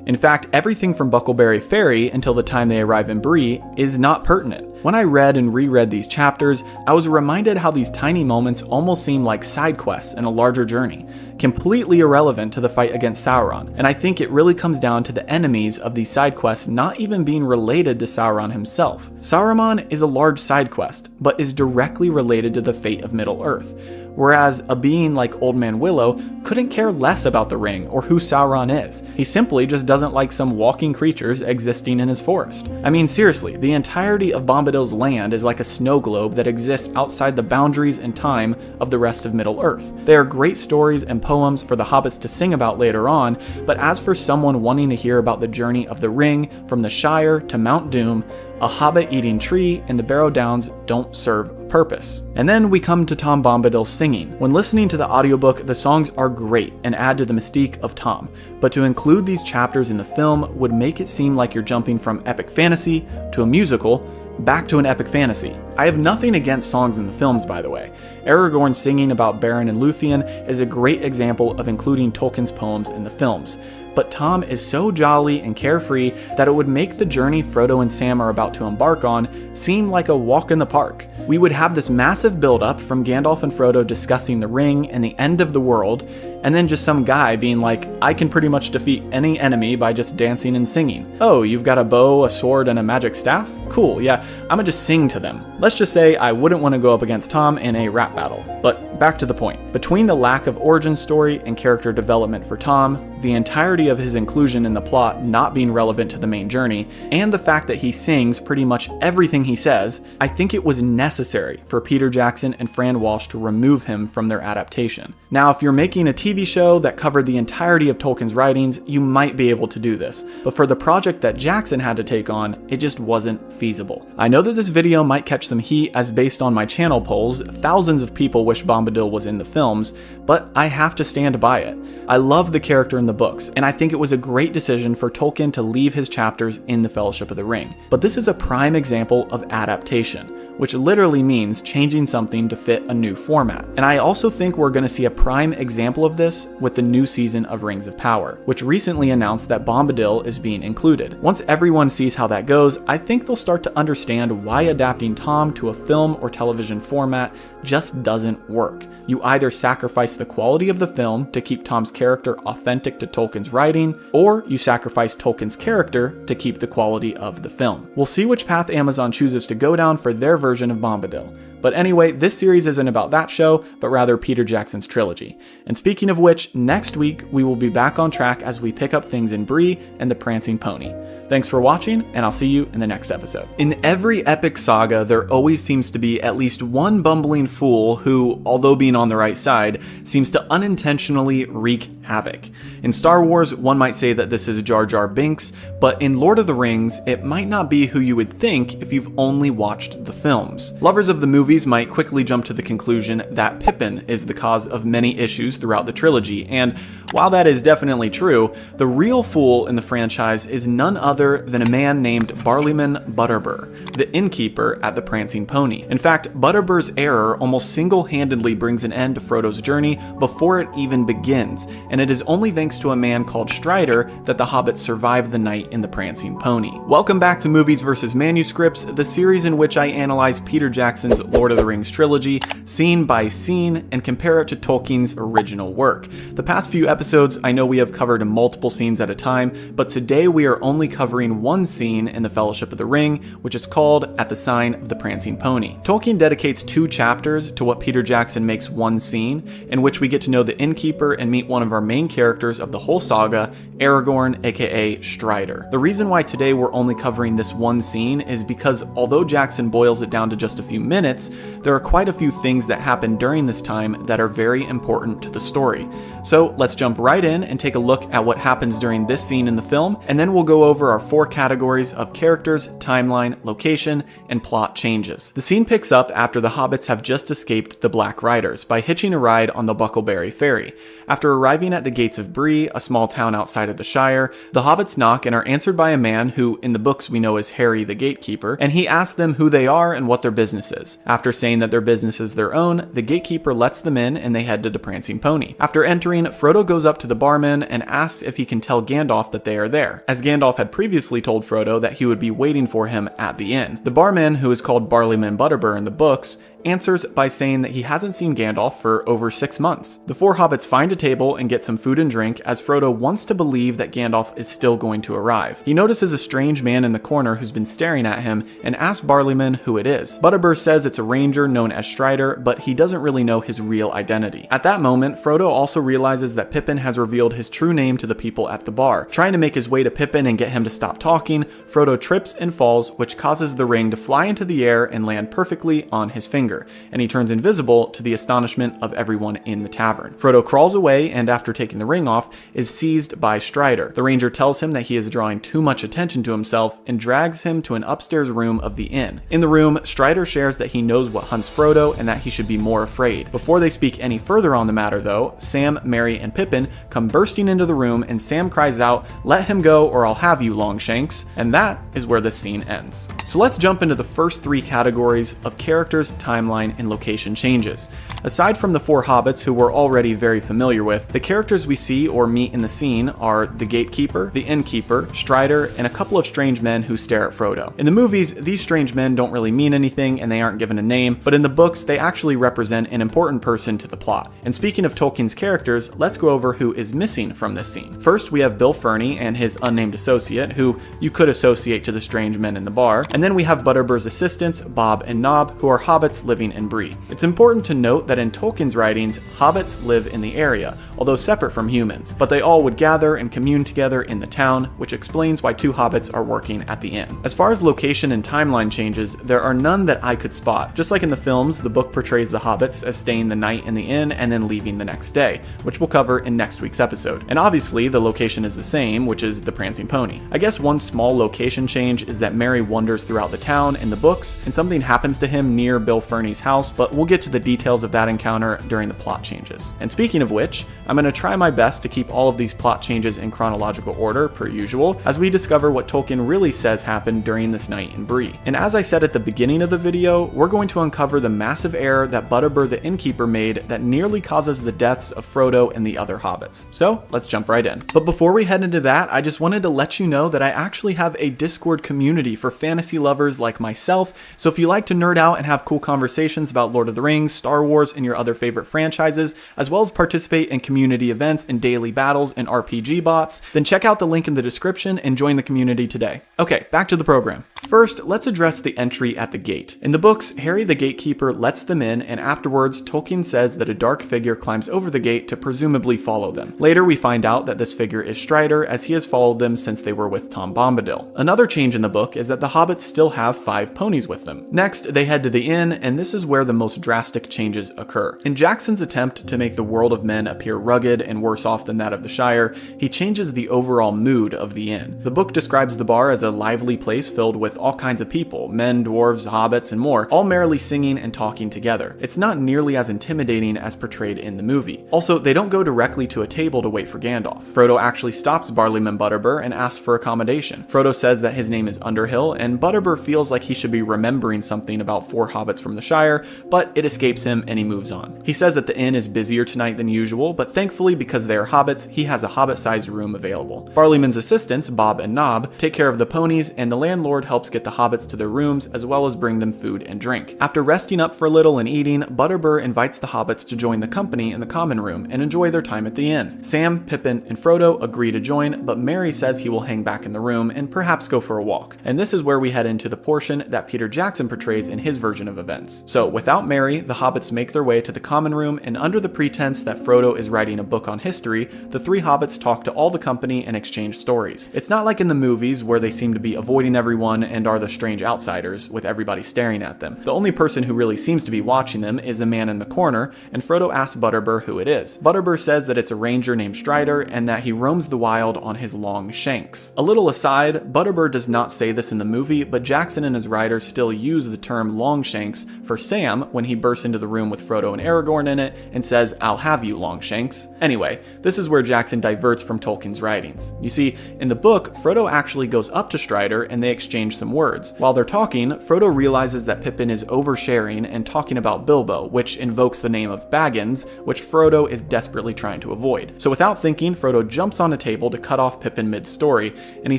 In fact, everything from Buckleberry Ferry until the time they arrive in Bree is not pertinent. When I read and reread these chapters, I was reminded how these tiny moments almost seem like side quests in a larger journey, completely irrelevant to the fight against Sauron, and I think it really comes down to the enemies of these side quests not even being related to Sauron himself. Saruman is a large side quest, but is directly related to the fate of Middle-earth, whereas a being like Old Man Willow couldn't care less about the ring or who Sauron is. He simply just doesn't like some walking creatures existing in his forest. I mean, seriously, the entirety of Bombadil's land is like a snow globe that exists outside the boundaries and time of the rest of Middle-earth. They are great stories and poems for the hobbits to sing about later on, but as for someone wanting to hear about the journey of the ring from the Shire to Mount Doom, a hobbit-eating tree and the Barrow Downs don't serve a purpose. And then we come to Tom Bombadil's singing. When listening to the audiobook, the songs are great and add to the mystique of Tom, but to include these chapters in the film would make it seem like you're jumping from epic fantasy to a musical, back to an epic fantasy. I have nothing against songs in the films, by the way. Aragorn singing about Beren and Luthien is a great example of including Tolkien's poems in the films. But Tom is so jolly and carefree that it would make the journey Frodo and Sam are about to embark on seem like a walk in the park. We would have this massive build-up from Gandalf and Frodo discussing the ring and the end of the world, and then just some guy being like, I can pretty much defeat any enemy by just dancing and singing. Oh, you've got a bow, a sword, and a magic staff? Cool, yeah, I'ma just sing to them. Let's just say I wouldn't want to go up against Tom in a rap battle. But back to the point. Between the lack of origin story and character development for Tom, the entirety of his inclusion in the plot not being relevant to the main journey, and the fact that he sings pretty much everything he says, I think it was necessary for Peter Jackson and Fran Walsh to remove him from their adaptation. Now, if you're making a TV show that covered the entirety of Tolkien's writings, you might be able to do this, but for the project that Jackson had to take on, it just wasn't feasible. I know that this video might catch some heat as based on my channel polls, thousands of people wish Bombadil was in the films, but I have to stand by it. I love the character in the books, and I think it was a great decision for Tolkien to leave his chapters in the Fellowship of the Ring. But this is a prime example of adaptation, which literally means changing something to fit a new format. And I also think we're going to see a prime example of this with the new season of Rings of Power, which recently announced that Bombadil is being included. Once everyone sees how that goes, I think they'll start to understand why adapting Tom to a film or television format just doesn't work. You either sacrifice the quality of the film to keep Tom's character authentic to Tolkien's writing, or you sacrifice Tolkien's character to keep the quality of the film. We'll see which path Amazon chooses to go down for their version of Bombadil. But anyway, this series isn't about that show, but rather Peter Jackson's trilogy. And speaking of which, next week we will be back on track as we pick up things in Bree and the Prancing Pony. Thanks for watching, and I'll see you in the next episode. In every epic saga, there always seems to be at least one bumbling fool who, although being on the right side, seems to unintentionally wreak havoc. In Star Wars, one might say that this is Jar Jar Binks, but in Lord of the Rings, it might not be who you would think if you've only watched the films. Lovers of the movies might quickly jump to the conclusion that Pippin is the cause of many issues throughout the trilogy, and while that is definitely true, the real fool in the franchise is none other than a man named Barleyman Butterbur, the innkeeper at the Prancing Pony. In fact, Butterbur's error almost single-handedly brings an end to Frodo's journey before it even begins, and it is only thanks to a man called Strider that the hobbits survive the night in the Prancing Pony. Welcome back to Movies vs. Manuscripts, the series in which I analyze Peter Jackson's Lord of the Rings trilogy, scene by scene, and compare it to Tolkien's original work. The past few episodes, I know we have covered multiple scenes at a time, but today we are only covering one scene in the Fellowship of the Ring, which is called At the Sign of the Prancing Pony. Tolkien dedicates 2 chapters to what Peter Jackson makes one scene, in which we get to know the innkeeper and meet one of our main characters of the whole saga, Aragorn, aka Strider. The reason why today we're only covering this one scene is because although Jackson boils it down to just a few minutes, there are quite a few things that happen during this time that are very important to the story. So let's jump right in and take a look at what happens during this scene in the film, and then we'll go over our 4 categories of characters, timeline, location, and plot changes. The scene picks up after the hobbits have just escaped the Black Riders by hitching a ride on the Buckleberry Ferry. After arriving at the gates of Bree, a small town outside of the Shire, the hobbits knock and are answered by a man who, in the books we know as Harry the Gatekeeper, and he asks them who they are and what their business is. After After saying that their business is their own, the gatekeeper lets them in and they head to the Prancing Pony. After entering, Frodo goes up to the barman and asks if he can tell Gandalf that they are there, as Gandalf had previously told Frodo that he would be waiting for him at the inn. The barman, who is called Barleyman Butterbur in the books, answers by saying that he hasn't seen Gandalf for over 6 months. The four hobbits find a table and get some food and drink, as Frodo wants to believe that Gandalf is still going to arrive. He notices a strange man in the corner who's been staring at him and asks Barleyman who it is. Butterbur says it's a ranger known as Strider, but he doesn't really know his real identity. At that moment, Frodo also realizes that Pippin has revealed his true name to the people at the bar. Trying to make his way to Pippin and get him to stop talking, Frodo trips and falls, which causes the ring to fly into the air and land perfectly on his finger, and he turns invisible to the astonishment of everyone in the tavern. Frodo crawls away and, after taking the ring off, is seized by Strider. The ranger tells him that he is drawing too much attention to himself and drags him to an upstairs room of the inn. In the room, Strider shares that he knows what hunts Frodo and that he should be more afraid. Before they speak any further on the matter though, Sam, Merry, and Pippin come bursting into the room and Sam cries out, "Let him go or I'll have you, Longshanks," and that is where the scene ends. So let's jump into the first three categories of characters, timeline, and location changes. Aside from the four hobbits who we're already very familiar with, the characters we see or meet in the scene are the gatekeeper, the innkeeper, Strider, and a couple of strange men who stare at Frodo. In the movies, these strange men don't really mean anything and they aren't given a name, but in the books, they actually represent an important person to the plot. And speaking of Tolkien's characters, let's go over who is missing from this scene. First, we have Bill Ferny and his unnamed associate, who you could associate to the strange men in the bar, and then we have Butterbur's assistants, Bob and Nob, who are hobbits living in Bree. It's important to note that in Tolkien's writings, hobbits live in the area, although separate from humans, but they all would gather and commune together in the town, which explains why two hobbits are working at the inn. As far as location and timeline changes, there are none that I could spot. Just like in the films, the book portrays the hobbits as staying the night in the inn and then leaving the next day, which we'll cover in next week's episode. And obviously, the location is the same, which is the Prancing Pony. I guess one small location change is that Merry wanders throughout the town in the books, and something happens to him near Bill Ferny's house, but we'll get to the details of that encounter during the plot changes. And speaking of which, I'm going to try my best to keep all of these plot changes in chronological order, per usual, as we discover what Tolkien really says happened during this night in Bree. And as I said at the beginning of the video, we're going to uncover the massive error that Butterbur the innkeeper made that nearly causes the deaths of Frodo and the other hobbits. So let's jump right in. But before we head into that, I just wanted to let you know that I actually have a Discord community for fantasy lovers like myself, so if you like to nerd out and have cool conversations about Lord of the Rings, Star Wars, and your other favorite franchises, as well as participate in community events and daily battles and RPG bots, then check out the link in the description and join the community today. Okay, back to the program. First, let's address the entry at the gate. In the books, Harry the gatekeeper lets them in, and afterwards, Tolkien says that a dark figure climbs over the gate to presumably follow them. Later, we find out that this figure is Strider, as he has followed them since they were with Tom Bombadil. Another change in the book is that the hobbits still have 5 ponies with them. Next, they head to the inn, and this is where the most drastic changes occur. In Jackson's attempt to make the world of men appear rugged and worse off than that of the Shire, he changes the overall mood of the inn. The book describes the bar as a lively place filled with all kinds of people, men, dwarves, hobbits, and more, all merrily singing and talking together. It's not nearly as intimidating as portrayed in the movie. Also, they don't go directly to a table to wait for Gandalf. Frodo actually stops Barleyman Butterbur and asks for accommodation. Frodo says that his name is Underhill, and Butterbur feels like he should be remembering something about 4 hobbits from the Shire, but it escapes him and he moves on. He says that the inn is busier tonight than usual, but thankfully because they are hobbits, he has a hobbit-sized room available. Barleyman's assistants, Bob and Nob, take care of the ponies, and the landlord helps get the hobbits to their rooms as well as bring them food and drink. After resting up for a little and eating, Butterbur invites the hobbits to join the company in the common room and enjoy their time at the inn. Sam, Pippin, and Frodo agree to join, but Merry says he will hang back in the room and perhaps go for a walk. And this is where we head into the portion that Peter Jackson portrays in his version of events. So without Merry, the hobbits make their way to the common room, and under the pretense that Frodo is writing a book on history, the 3 hobbits talk to all the company and exchange stories. It's not like in the movies where they seem to be avoiding everyone and are the strange outsiders with everybody staring at them. The only person who really seems to be watching them is a man in the corner, and Frodo asks Butterbur who it is. Butterbur says that it's a ranger named Strider and that he roams the wild on his long shanks. A little aside, Butterbur does not say this in the movie, but Jackson and his writers still use the term Longshanks for Sam when he bursts into the room with Frodo and Aragorn in it and says, "I'll have you, Longshanks." Anyway, this is where Jackson diverts from Tolkien's writings. You see, in the book, Frodo actually goes up to Strider and they exchange some words. While they're talking, Frodo realizes that Pippin is oversharing and talking about Bilbo, which invokes the name of Baggins, which Frodo is desperately trying to avoid. So without thinking, Frodo jumps on a table to cut off Pippin mid-story, and he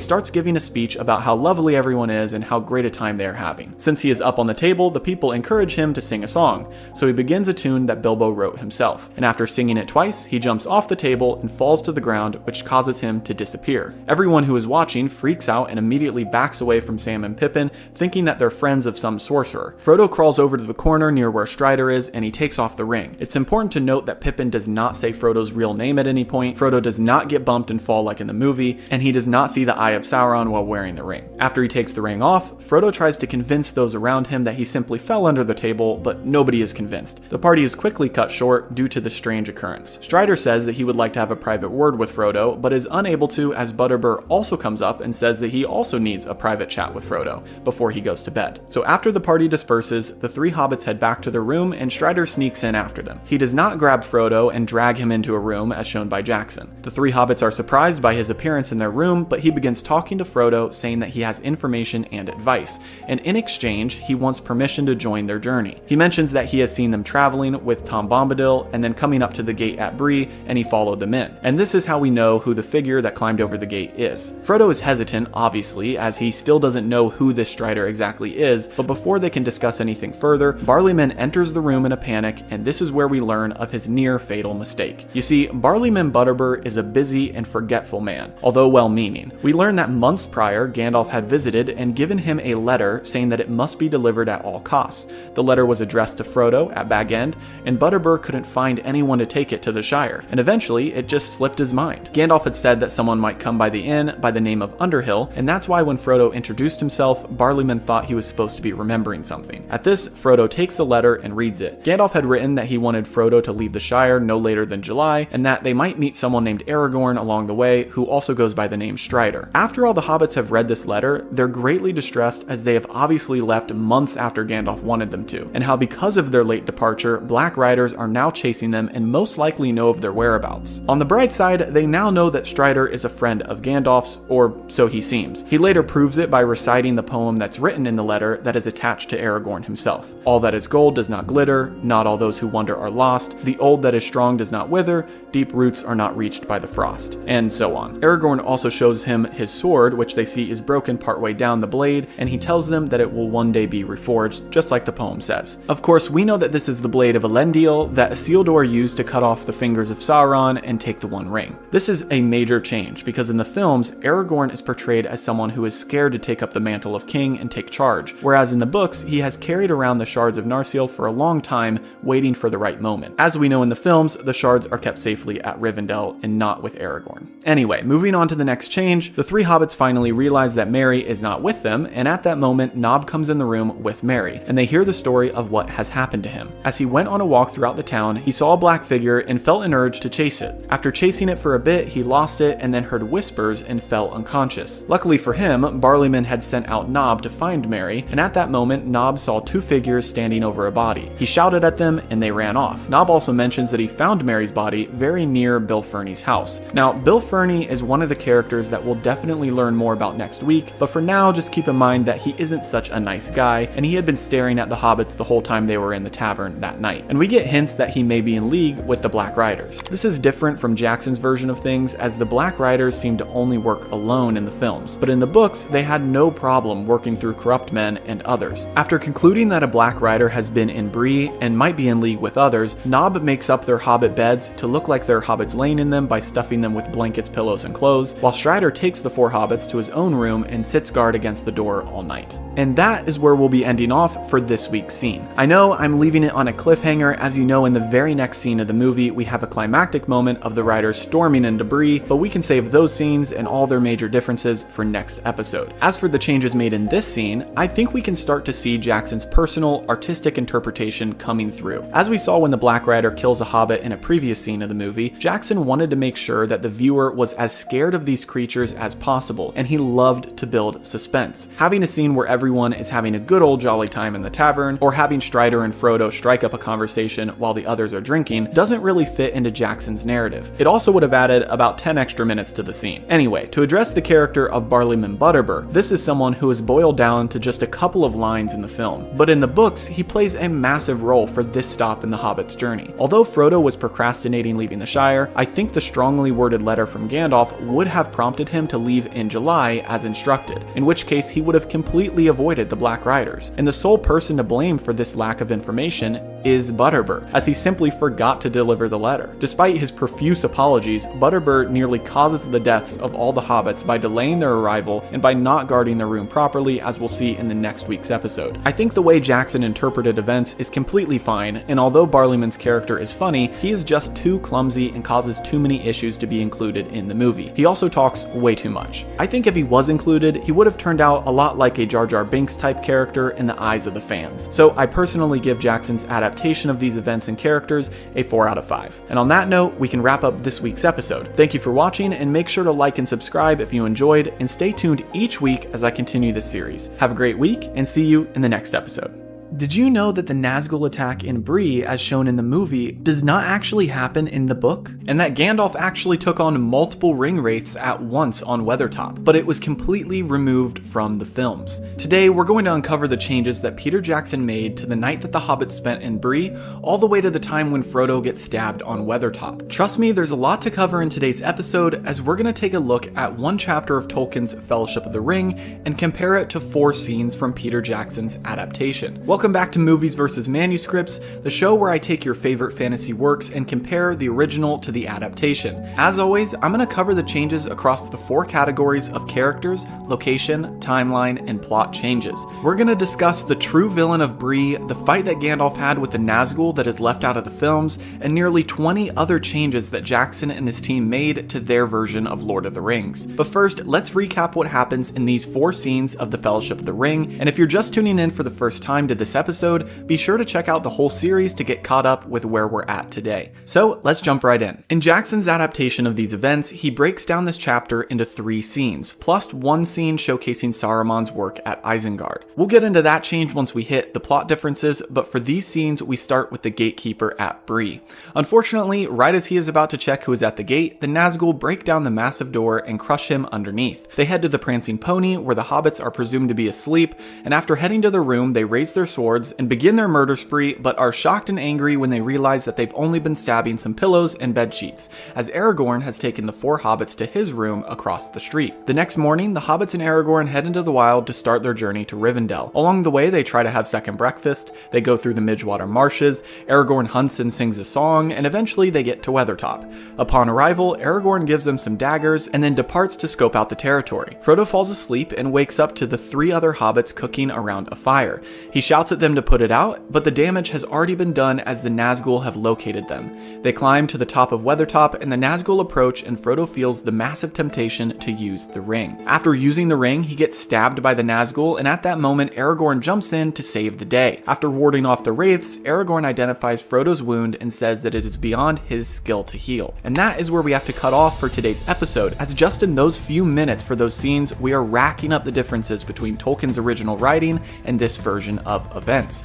starts giving a speech about how lovely everyone is and how great a time they are having. Since he is up on the table, the people encourage him to sing a song, so he begins a tune that Bilbo wrote himself, and after singing it twice, he jumps off the table and falls to the ground, which causes him to disappear. Everyone who is watching freaks out and immediately backs away from Sam and Pippin, thinking that they're friends of some sorcerer. Frodo crawls over to the corner near where Strider is, and he takes off the ring. It's important to note that Pippin does not say Frodo's real name at any point, Frodo does not get bumped and fall like in the movie, and he does not see the Eye of Sauron while wearing the ring. After he takes the ring off, Frodo tries to convince those around him that he simply fell under the table, but nobody is convinced. The party is quickly cut short due to the strange occurrence. Strider says that he would like to have a private word with Frodo, but is unable to as Butterbur also comes up and says that he also needs a private chat with Frodo before he goes to bed. So after the party disperses, the three hobbits head back to their room and Strider sneaks in after them. He does not grab Frodo and drag him into a room as shown by Jackson. The three hobbits are surprised by his appearance in their room, but he begins talking to Frodo, saying that he has information and advice, and in exchange, he wants permission to join their journey. He mentions that he has seen them traveling with Tom Bombadil and then coming up to the gate at Bree, and he followed them in. And this is how we know who the figure that climbed over the gate is. Frodo is hesitant, obviously, as he still doesn't know who this Strider exactly is, but before they can discuss anything further, Barleyman enters the room in a panic, and this is where we learn of his near fatal mistake. You see, Barleyman Butterbur is a busy and forgetful man, although well-meaning. We learn that months prior, Gandalf had visited and given him a letter saying that it must be delivered at all costs. The letter was addressed to Frodo at Bag End, and Butterbur couldn't find anyone to take it to the Shire, and eventually it just slipped his mind. Gandalf had said that someone might come by the inn by the name of Underhill, and that's why when Frodo introduced himself, Barleyman thought he was supposed to be remembering something. At this, Frodo takes the letter and reads it. Gandalf had written that he wanted Frodo to leave the Shire no later than July, and that they might meet someone named Aragorn along the way, who also goes by the name Strider. After all the hobbits have read this letter, they're greatly distressed as they have obviously left months after Gandalf wanted them to, and how because of their late departure, Black Riders are now chasing them and most likely know of their whereabouts. On the bright side, they now know that Strider is a friend of Gandalf's, or so he seems. He later proves it by reciting the poem that's written in the letter that is attached to Aragorn himself. All that is gold does not glitter, not all those who wander are lost, the old that is strong does not wither, deep roots are not reached by the frost, and so on. Aragorn also shows him his sword, which they see is broken partway down the blade, and he tells them that it will one day be reforged, just like the poem says. Of course, we know that this is the blade of Elendil that Isildur used to cut off the fingers of Sauron and take the One Ring. This is a major change, because in the films, Aragorn is portrayed as someone who is scared to take up the mantle of king and take charge, whereas in the books, he has carried around the shards of Narsil for a long time, waiting for the right moment. As we know in the films, the shards are kept safely at Rivendell and not with Aragorn. Anyway, moving on to the next change, the three hobbits finally realize that Merry is not with them, and at that moment, Nob comes in the room with Merry, and they hear the story of what has happened to him. As he went on a walk throughout the town, he saw a black figure and felt an urge to chase it. After chasing it for a bit, he lost it and then heard whispers and fell unconscious. Luckily for him, Barleyman had sent out Nob to find Merry, and at that moment, Nob saw two figures standing over a body. He shouted at them and they ran off. Nob also mentions that he found Merry's body very near Bill Ferny's house. Now, Bill Ferny is one of the characters that we'll definitely learn more about next week, but for now, just keep in mind that he isn't such a nice guy, and he had been staring at the hobbits the whole time they were in the tavern that night. And we get hints that he may be in league with the Black Riders. This is different from Jackson's version of things, as the Black Riders seem to only work alone in the films, but in the books, they had no problem working through corrupt men and others. After concluding that a Black Rider has been in Bree and might be in league with others, Nob makes up their hobbit beds to look like they're hobbits laying in them by stuffing them with blankets, pillows, and clothes, while Strider takes the four hobbits to his own room and sits guard against the door all night. And that is where we'll be ending off for this week's scene. I know I'm leaving it on a cliffhanger, as you know in the very next scene of the movie we have a climactic moment of the riders storming into Bree, but we can save those scenes and all their major differences for next episode. As for the changes made in this scene, I think we can start to see Jackson's personal, artistic interpretation coming through. As we saw when the Black Rider kills a hobbit in a previous scene of the movie, Jackson wanted to make sure that the viewer was as scared of these creatures as possible, and he loved to build suspense. Having a scene where everyone is having a good old jolly time in the tavern, or having Strider and Frodo strike up a conversation while the others are drinking, doesn't really fit into Jackson's narrative. It also would have added about 10 extra minutes to the scene. Anyway, to address the character of Barleyman Butterbur, this is someone who is boiled down to just a couple of lines in the film. But in the books, he plays a massive role for this stop in the Hobbit's journey. Although Frodo was procrastinating leaving the Shire, I think the strongly worded letter from Gandalf would have prompted him to leave in July as instructed, in which case he would have completely avoided the Black Riders. And the sole person to blame for this lack of information is Butterbur, as he simply forgot to deliver the letter. Despite his profuse apologies, Butterbur nearly causes the deaths of all the hobbits by delaying their arrival and by not guarding their room properly, as we'll see in the next week's episode. I think the way Jackson interpreted events is completely fine, and although Barleyman's character is funny, he is just too clumsy and causes too many issues to be included in the movie. He also talks way too much. I think if he was included, he would have turned out a lot like a Jar Jar Binks type character in the eyes of the fans. So I personally give Jackson's adaptation of these events and characters a 4 out of 5. And on that note, we can wrap up this week's episode. Thank you for watching, and make sure to like and subscribe if you enjoyed, and stay tuned each week as I continue this series. Have a great week, and see you in the next episode. Did you know that the Nazgul attack in Bree, as shown in the movie, does not actually happen in the book? And that Gandalf actually took on multiple ring wraiths at once on Weathertop, but it was completely removed from the films. Today, we're going to uncover the changes that Peter Jackson made to the night that the Hobbits spent in Bree, all the way to the time when Frodo gets stabbed on Weathertop. Trust me, there's a lot to cover in today's episode, as we're going to take a look at one chapter of Tolkien's Fellowship of the Ring and compare it to 4 scenes from Peter Jackson's adaptation. Welcome back to Movies vs. Manuscripts, the show where I take your favorite fantasy works and compare the original to the adaptation. As always, I'm going to cover the changes across the 4 categories of characters, location, timeline, and plot changes. We're going to discuss the true villain of Bree, the fight that Gandalf had with the Nazgul that is left out of the films, and nearly 20 other changes that Jackson and his team made to their version of Lord of the Rings. But first, let's recap what happens in these 4 scenes of the Fellowship of the Ring, and if you're just tuning in for the first time to this episode, be sure to check out the whole series to get caught up with where we're at today. So let's jump right in. In Jackson's adaptation of these events, he breaks down this chapter into 3 scenes, plus 1 scene showcasing Saruman's work at Isengard. We'll get into that change once we hit the plot differences, but for these scenes, we start with the gatekeeper at Bree. Unfortunately, right as he is about to check who is at the gate, the Nazgul break down the massive door and crush him underneath. They head to the Prancing Pony, where the hobbits are presumed to be asleep, and after heading to their room, they raise their swords and begin their murder spree, but are shocked and angry when they realize that they've only been stabbing some pillows and bed sheets, as Aragorn has taken the 4 hobbits to his room across the street. The next morning, the hobbits and Aragorn head into the wild to start their journey to Rivendell. Along the way, they try to have second breakfast, they go through the Midgewater marshes, Aragorn hunts and sings a song, and eventually they get to Weathertop. Upon arrival, Aragorn gives them some daggers and then departs to scope out the territory. Frodo falls asleep and wakes up to the 3 other hobbits cooking around a fire. He shouts at them to put it out, but the damage has already been done as the Nazgul have located them. They climb to the top of Weathertop, and the Nazgul approach, and Frodo feels the massive temptation to use the ring. After using the ring, he gets stabbed by the Nazgul, and at that moment, Aragorn jumps in to save the day. After warding off the wraiths, Aragorn identifies Frodo's wound and says that it is beyond his skill to heal. And that is where we have to cut off for today's episode, as just in those few minutes for those scenes, we are racking up the differences between Tolkien's original writing and this version of events.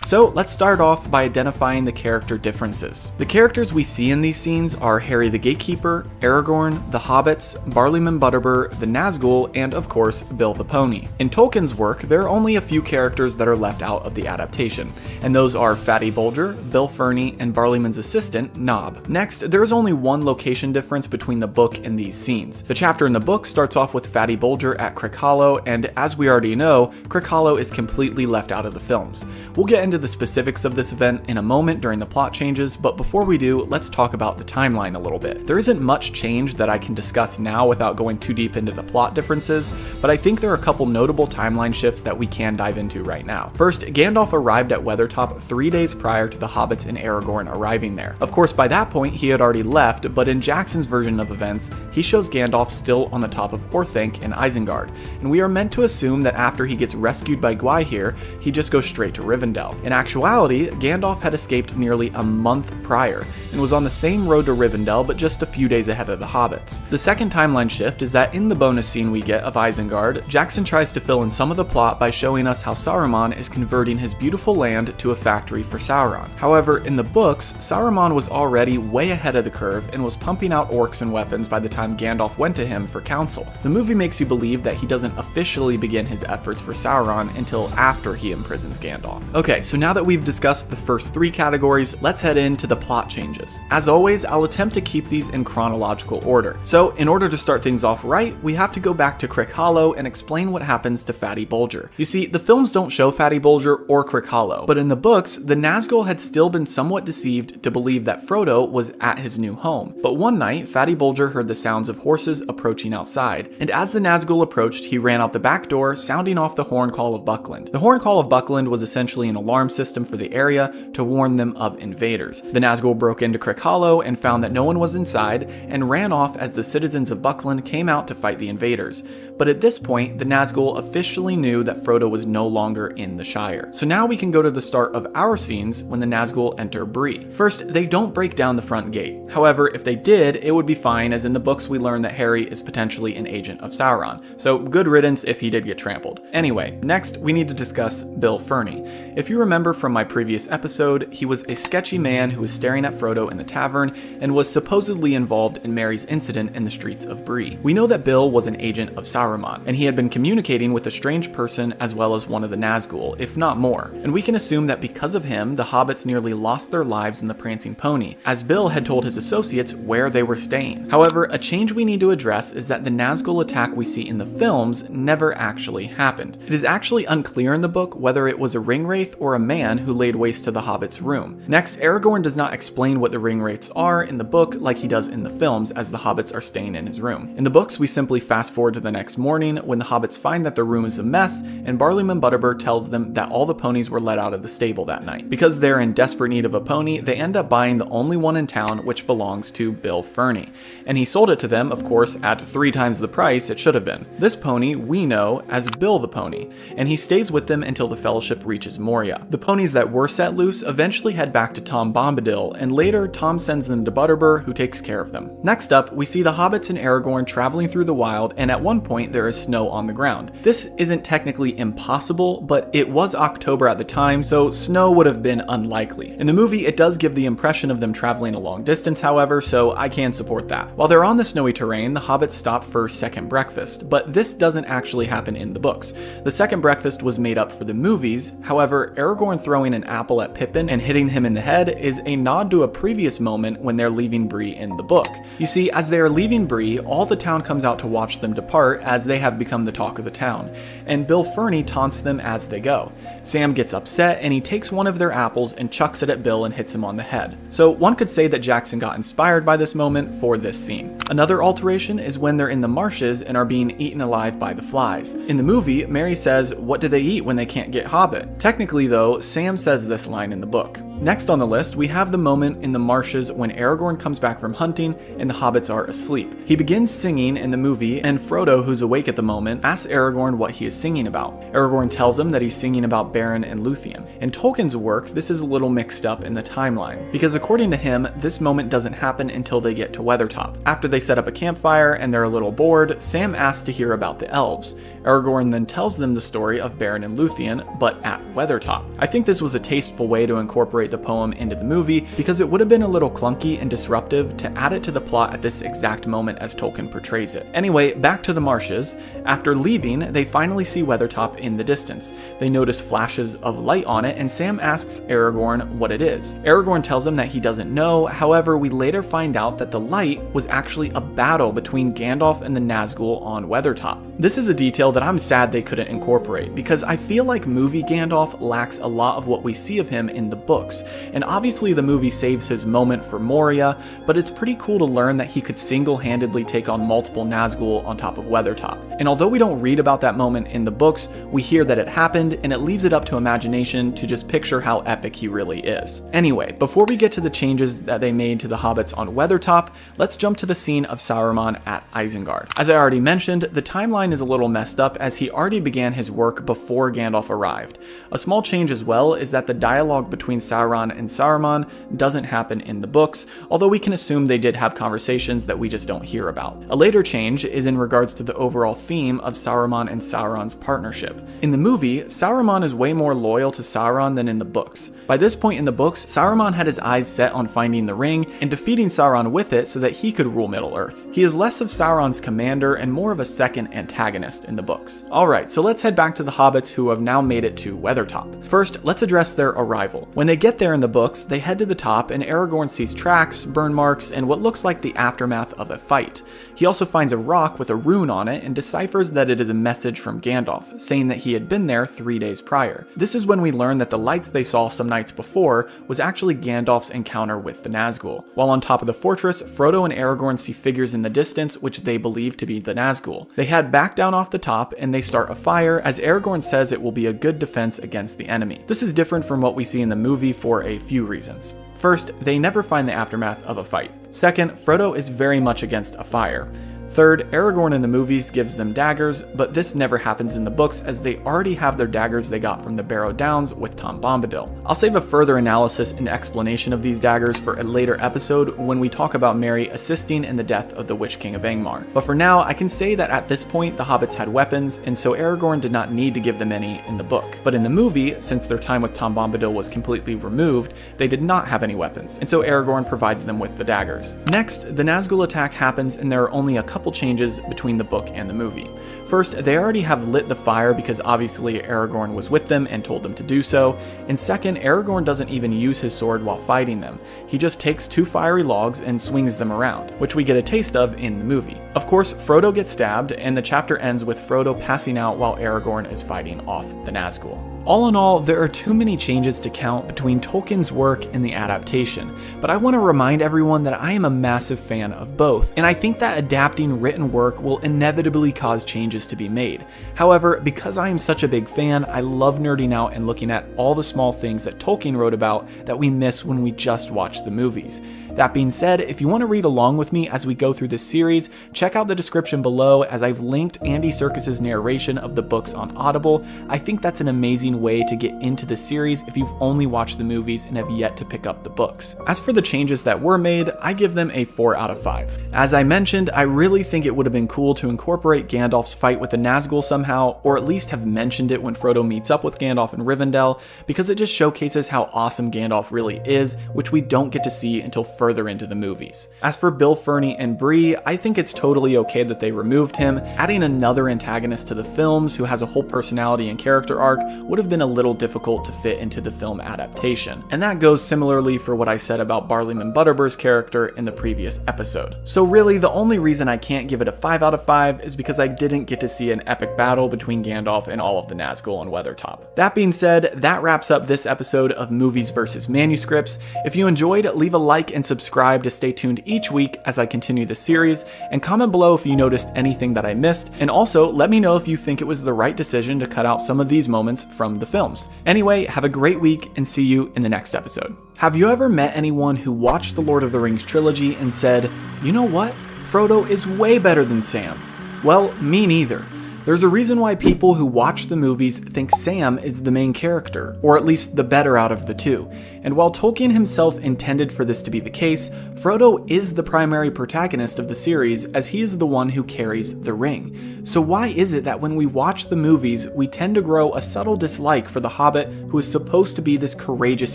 So let's start off by identifying the character differences. The characters we see in these scenes are Harry the Gatekeeper, Aragorn, the Hobbits, Barleyman Butterbur, the Nazgul, and of course, Bill the Pony. In Tolkien's work, there are only a few characters that are left out of the adaptation, and those are Fatty Bolger, Bill Ferny, and Barleyman's assistant, Nob. Next, there is only one location difference between the book and these scenes. The chapter in the book starts off with Fatty Bolger at Crickhollow, and as we already know, Crickhollow is completely left out of the films. We'll get into the specifics of this event in a moment during the plot changes, but before we do, let's talk about the timeline a little bit. There isn't much change that I can discuss now without going too deep into the plot differences, but I think there are a couple notable timeline shifts that we can dive into right now. First, Gandalf arrived at Weathertop 3 days prior to the hobbits and Aragorn arriving there. Of course, by that point, he had already left, but in Jackson's version of events, he shows Gandalf still on the top of Orthanc in Isengard, and we are meant to assume that after he gets rescued by Gwaihir, he just goes straight to Rivendell. In actuality, Gandalf had escaped nearly a month prior, and was on the same road to Rivendell but just a few days ahead of the hobbits. The second timeline shift is that in the bonus scene we get of Isengard, Jackson tries to fill in some of the plot by showing us how Saruman is converting his beautiful land to a factory for Sauron. However, in the books, Saruman was already way ahead of the curve and was pumping out orcs and weapons by the time Gandalf went to him for counsel. The movie makes you believe that he doesn't officially begin his efforts for Sauron until after he imprisons Gandalf. Okay, so now that we've discussed the first three categories, let's head into the plot changes. As always, I'll attempt to keep these in chronological order. So, in order to start things off right, we have to go back to Crick Hollow and explain what happens to Fatty Bulger. You see, the films don't show Fatty Bulger or Crick Hollow, but in the books, the Nazgul had still been somewhat deceived to believe that Frodo was at his new home. But one night, Fatty Bulger heard the sounds of horses approaching outside, and as the Nazgul approached, he ran out the back door, sounding off the Horn Call of Buckland. The Horn Call of Buckland was essentially an alarm system for the area to warn them of invaders. The Nazgul broke into Crick Hollow and found that no one was inside, and ran off as the citizens of Buckland came out to fight the invaders. But at this point, the Nazgul officially knew that Frodo was no longer in the Shire. So now we can go to the start of our scenes when the Nazgul enter Bree. First, they don't break down the front gate. However, if they did, it would be fine, as in the books we learn that Harry is potentially an agent of Sauron. So good riddance if he did get trampled. Anyway, next we need to discuss Bill Ferny. If you remember from my previous episode, he was a sketchy man who was staring at Frodo in the tavern and was supposedly involved in Merry's incident in the streets of Bree. We know that Bill was an agent of Sauron, and he had been communicating with a strange person as well as one of the Nazgul, if not more. And we can assume that because of him, the hobbits nearly lost their lives in the Prancing Pony, as Bill had told his associates where they were staying. However, a change we need to address is that the Nazgul attack we see in the films never actually happened. It is actually unclear in the book whether it was a ringwraith or a man who laid waste to the hobbit's room. Next, Aragorn does not explain what the ringwraiths are in the book like he does in the films, as the hobbits are staying in his room. In the books, we simply fast forward to the next morning when the hobbits find that their room is a mess, and Barleyman Butterbur tells them that all the ponies were let out of the stable that night. Because they're in desperate need of a pony, they end up buying the only one in town, which belongs to Bill Ferny. And he sold it to them, of course, at 3 times the price it should have been. This pony we know as Bill the Pony, and he stays with them until the Fellowship reaches Moria. The ponies that were set loose eventually head back to Tom Bombadil, and later Tom sends them to Butterbur, who takes care of them. Next up, we see the hobbits and Aragorn traveling through the wild, and at one point there is snow on the ground. This isn't technically impossible, but it was October at the time, so snow would have been unlikely. In the movie, it does give the impression of them traveling a long distance, however, so I can support that. While they're on the snowy terrain, the hobbits stop for second breakfast, but this doesn't actually happen in the books. The second breakfast was made up for the movies. However, Aragorn throwing an apple at Pippin and hitting him in the head is a nod to a previous moment when they're leaving Bree in the book. You see, as they are leaving Bree, all the town comes out to watch them depart, as they have become the talk of the town, and Bill Ferny taunts them as they go. Sam gets upset and he takes one of their apples and chucks it at Bill and hits him on the head. So one could say that Jackson got inspired by this moment for this scene. Another alteration is when they're in the marshes and are being eaten alive by the flies. In the movie, Merry says, "What do they eat when they can't get Hobbit?" Technically though, Sam says this line in the book. Next on the list, we have the moment in the marshes when Aragorn comes back from hunting and the hobbits are asleep. He begins singing in the movie, and Frodo, who's awake at the moment, asks Aragorn what he is singing about. Aragorn tells him that he's singing about Beren and Luthien. In Tolkien's work, this is a little mixed up in the timeline, because according to him, this moment doesn't happen until they get to Weathertop. After they set up a campfire and they're a little bored, Sam asks to hear about the elves. Aragorn then tells them the story of Beren and Luthien, but at Weathertop. I think this was a tasteful way to incorporate the poem into the movie, because it would have been a little clunky and disruptive to add it to the plot at this exact moment as Tolkien portrays it. Anyway, back to the marshes. After leaving, they finally see Weathertop in the distance. They notice flashes of light on it, and Sam asks Aragorn what it is. Aragorn tells him that he doesn't know. However, we later find out that the light was actually a battle between Gandalf and the Nazgul on Weathertop. This is a detail that I'm sad they couldn't incorporate, because I feel like movie Gandalf lacks a lot of what we see of him in the books. books. And obviously the movie saves his moment for Moria, but it's pretty cool to learn that he could single-handedly take on multiple Nazgul on top of Weathertop. And although we don't read about that moment in the books, we hear that it happened, and it leaves it up to imagination to just picture how epic he really is. Anyway, before we get to the changes that they made to the hobbits on Weathertop, let's jump to the scene of Saruman at Isengard. As I already mentioned, the timeline is a little messed up as he already began his work before Gandalf arrived. A small change as well is that the dialogue between Sauron and Saruman doesn't happen in the books, although we can assume they did have conversations that we just don't hear about. A later change is in regards to the overall theme of Saruman and Sauron's partnership. In the movie, Saruman is way more loyal to Sauron than in the books. By this point in the books, Saruman had his eyes set on finding the ring and defeating Sauron with it so that he could rule Middle-earth. He is less of Sauron's commander and more of a second antagonist in the books. Alright, so let's head back to the hobbits who have now made it to Weathertop. First, let's address their arrival. When they get there in the books, they head to the top and Aragorn sees tracks, burn marks, and what looks like the aftermath of a fight. He also finds a rock with a rune on it and deciphers that it is a message from Gandalf, saying that he had been there 3 days prior. This is when we learn that the lights they saw some nights before was actually Gandalf's encounter with the Nazgul. While on top of the fortress, Frodo and Aragorn see figures in the distance which they believe to be the Nazgul. They head back down off the top and they start a fire as Aragorn says it will be a good defense against the enemy. This is different from what we see in the movie for a few reasons. First, they never find the aftermath of a fight. Second, Frodo is very much against a fire. Third, Aragorn in the movies gives them daggers, but this never happens in the books as they already have their daggers they got from the Barrow Downs with Tom Bombadil. I'll save a further analysis and explanation of these daggers for a later episode when we talk about Merry assisting in the death of the Witch King of Angmar. But for now, I can say that at this point the hobbits had weapons, and so Aragorn did not need to give them any in the book. But in the movie, since their time with Tom Bombadil was completely removed, they did not have any weapons, and so Aragorn provides them with the daggers. Next, the Nazgul attack happens and there are only a couple changes between the book and the movie. First, they already have lit the fire because obviously Aragorn was with them and told them to do so, and second, Aragorn doesn't even use his sword while fighting them. He just takes 2 fiery logs and swings them around, which we get a taste of in the movie. Of course, Frodo gets stabbed, and the chapter ends with Frodo passing out while Aragorn is fighting off the Nazgul. All in all, there are too many changes to count between Tolkien's work and the adaptation, but I want to remind everyone that I am a massive fan of both, and I think that adapting written work will inevitably cause changes to be made. However, because I am such a big fan, I love nerding out and looking at all the small things that Tolkien wrote about that we miss when we just watch the movies. That being said, if you want to read along with me as we go through this series, check out the description below as I've linked Andy Serkis's narration of the books on Audible. I think that's an amazing way to get into the series if you've only watched the movies and have yet to pick up the books. As for the changes that were made, I give them a 4 out of 5. As I mentioned, I really think it would have been cool to incorporate Gandalf's fight with the Nazgul somehow, or at least have mentioned it when Frodo meets up with Gandalf in Rivendell, because it just showcases how awesome Gandalf really is, which we don't get to see until further into the movies. As for Bill Ferny and Bree, I think it's totally okay that they removed him. Adding another antagonist to the films who has a whole personality and character arc would have been a little difficult to fit into the film adaptation. And that goes similarly for what I said about Barliman Butterbur's character in the previous episode. So really, the only reason I can't give it a 5 out of 5 is because I didn't get to see an epic battle between Gandalf and all of the Nazgul on Weathertop. That being said, that wraps up this episode of Movies vs. Manuscripts. If you enjoyed, leave a like and subscribe to stay tuned each week as I continue the series, and comment below if you noticed anything that I missed, and also let me know if you think it was the right decision to cut out some of these moments from the films. Anyway, have a great week and see you in the next episode. Have you ever met anyone who watched the Lord of the Rings trilogy and said, you know what? Frodo is way better than Sam? Well, me neither. There's a reason why people who watch the movies think Sam is the main character, or at least the better out of the two. And while Tolkien himself intended for this to be the case, Frodo is the primary protagonist of the series as he is the one who carries the ring. So why is it that when we watch the movies, we tend to grow a subtle dislike for the Hobbit who is supposed to be this courageous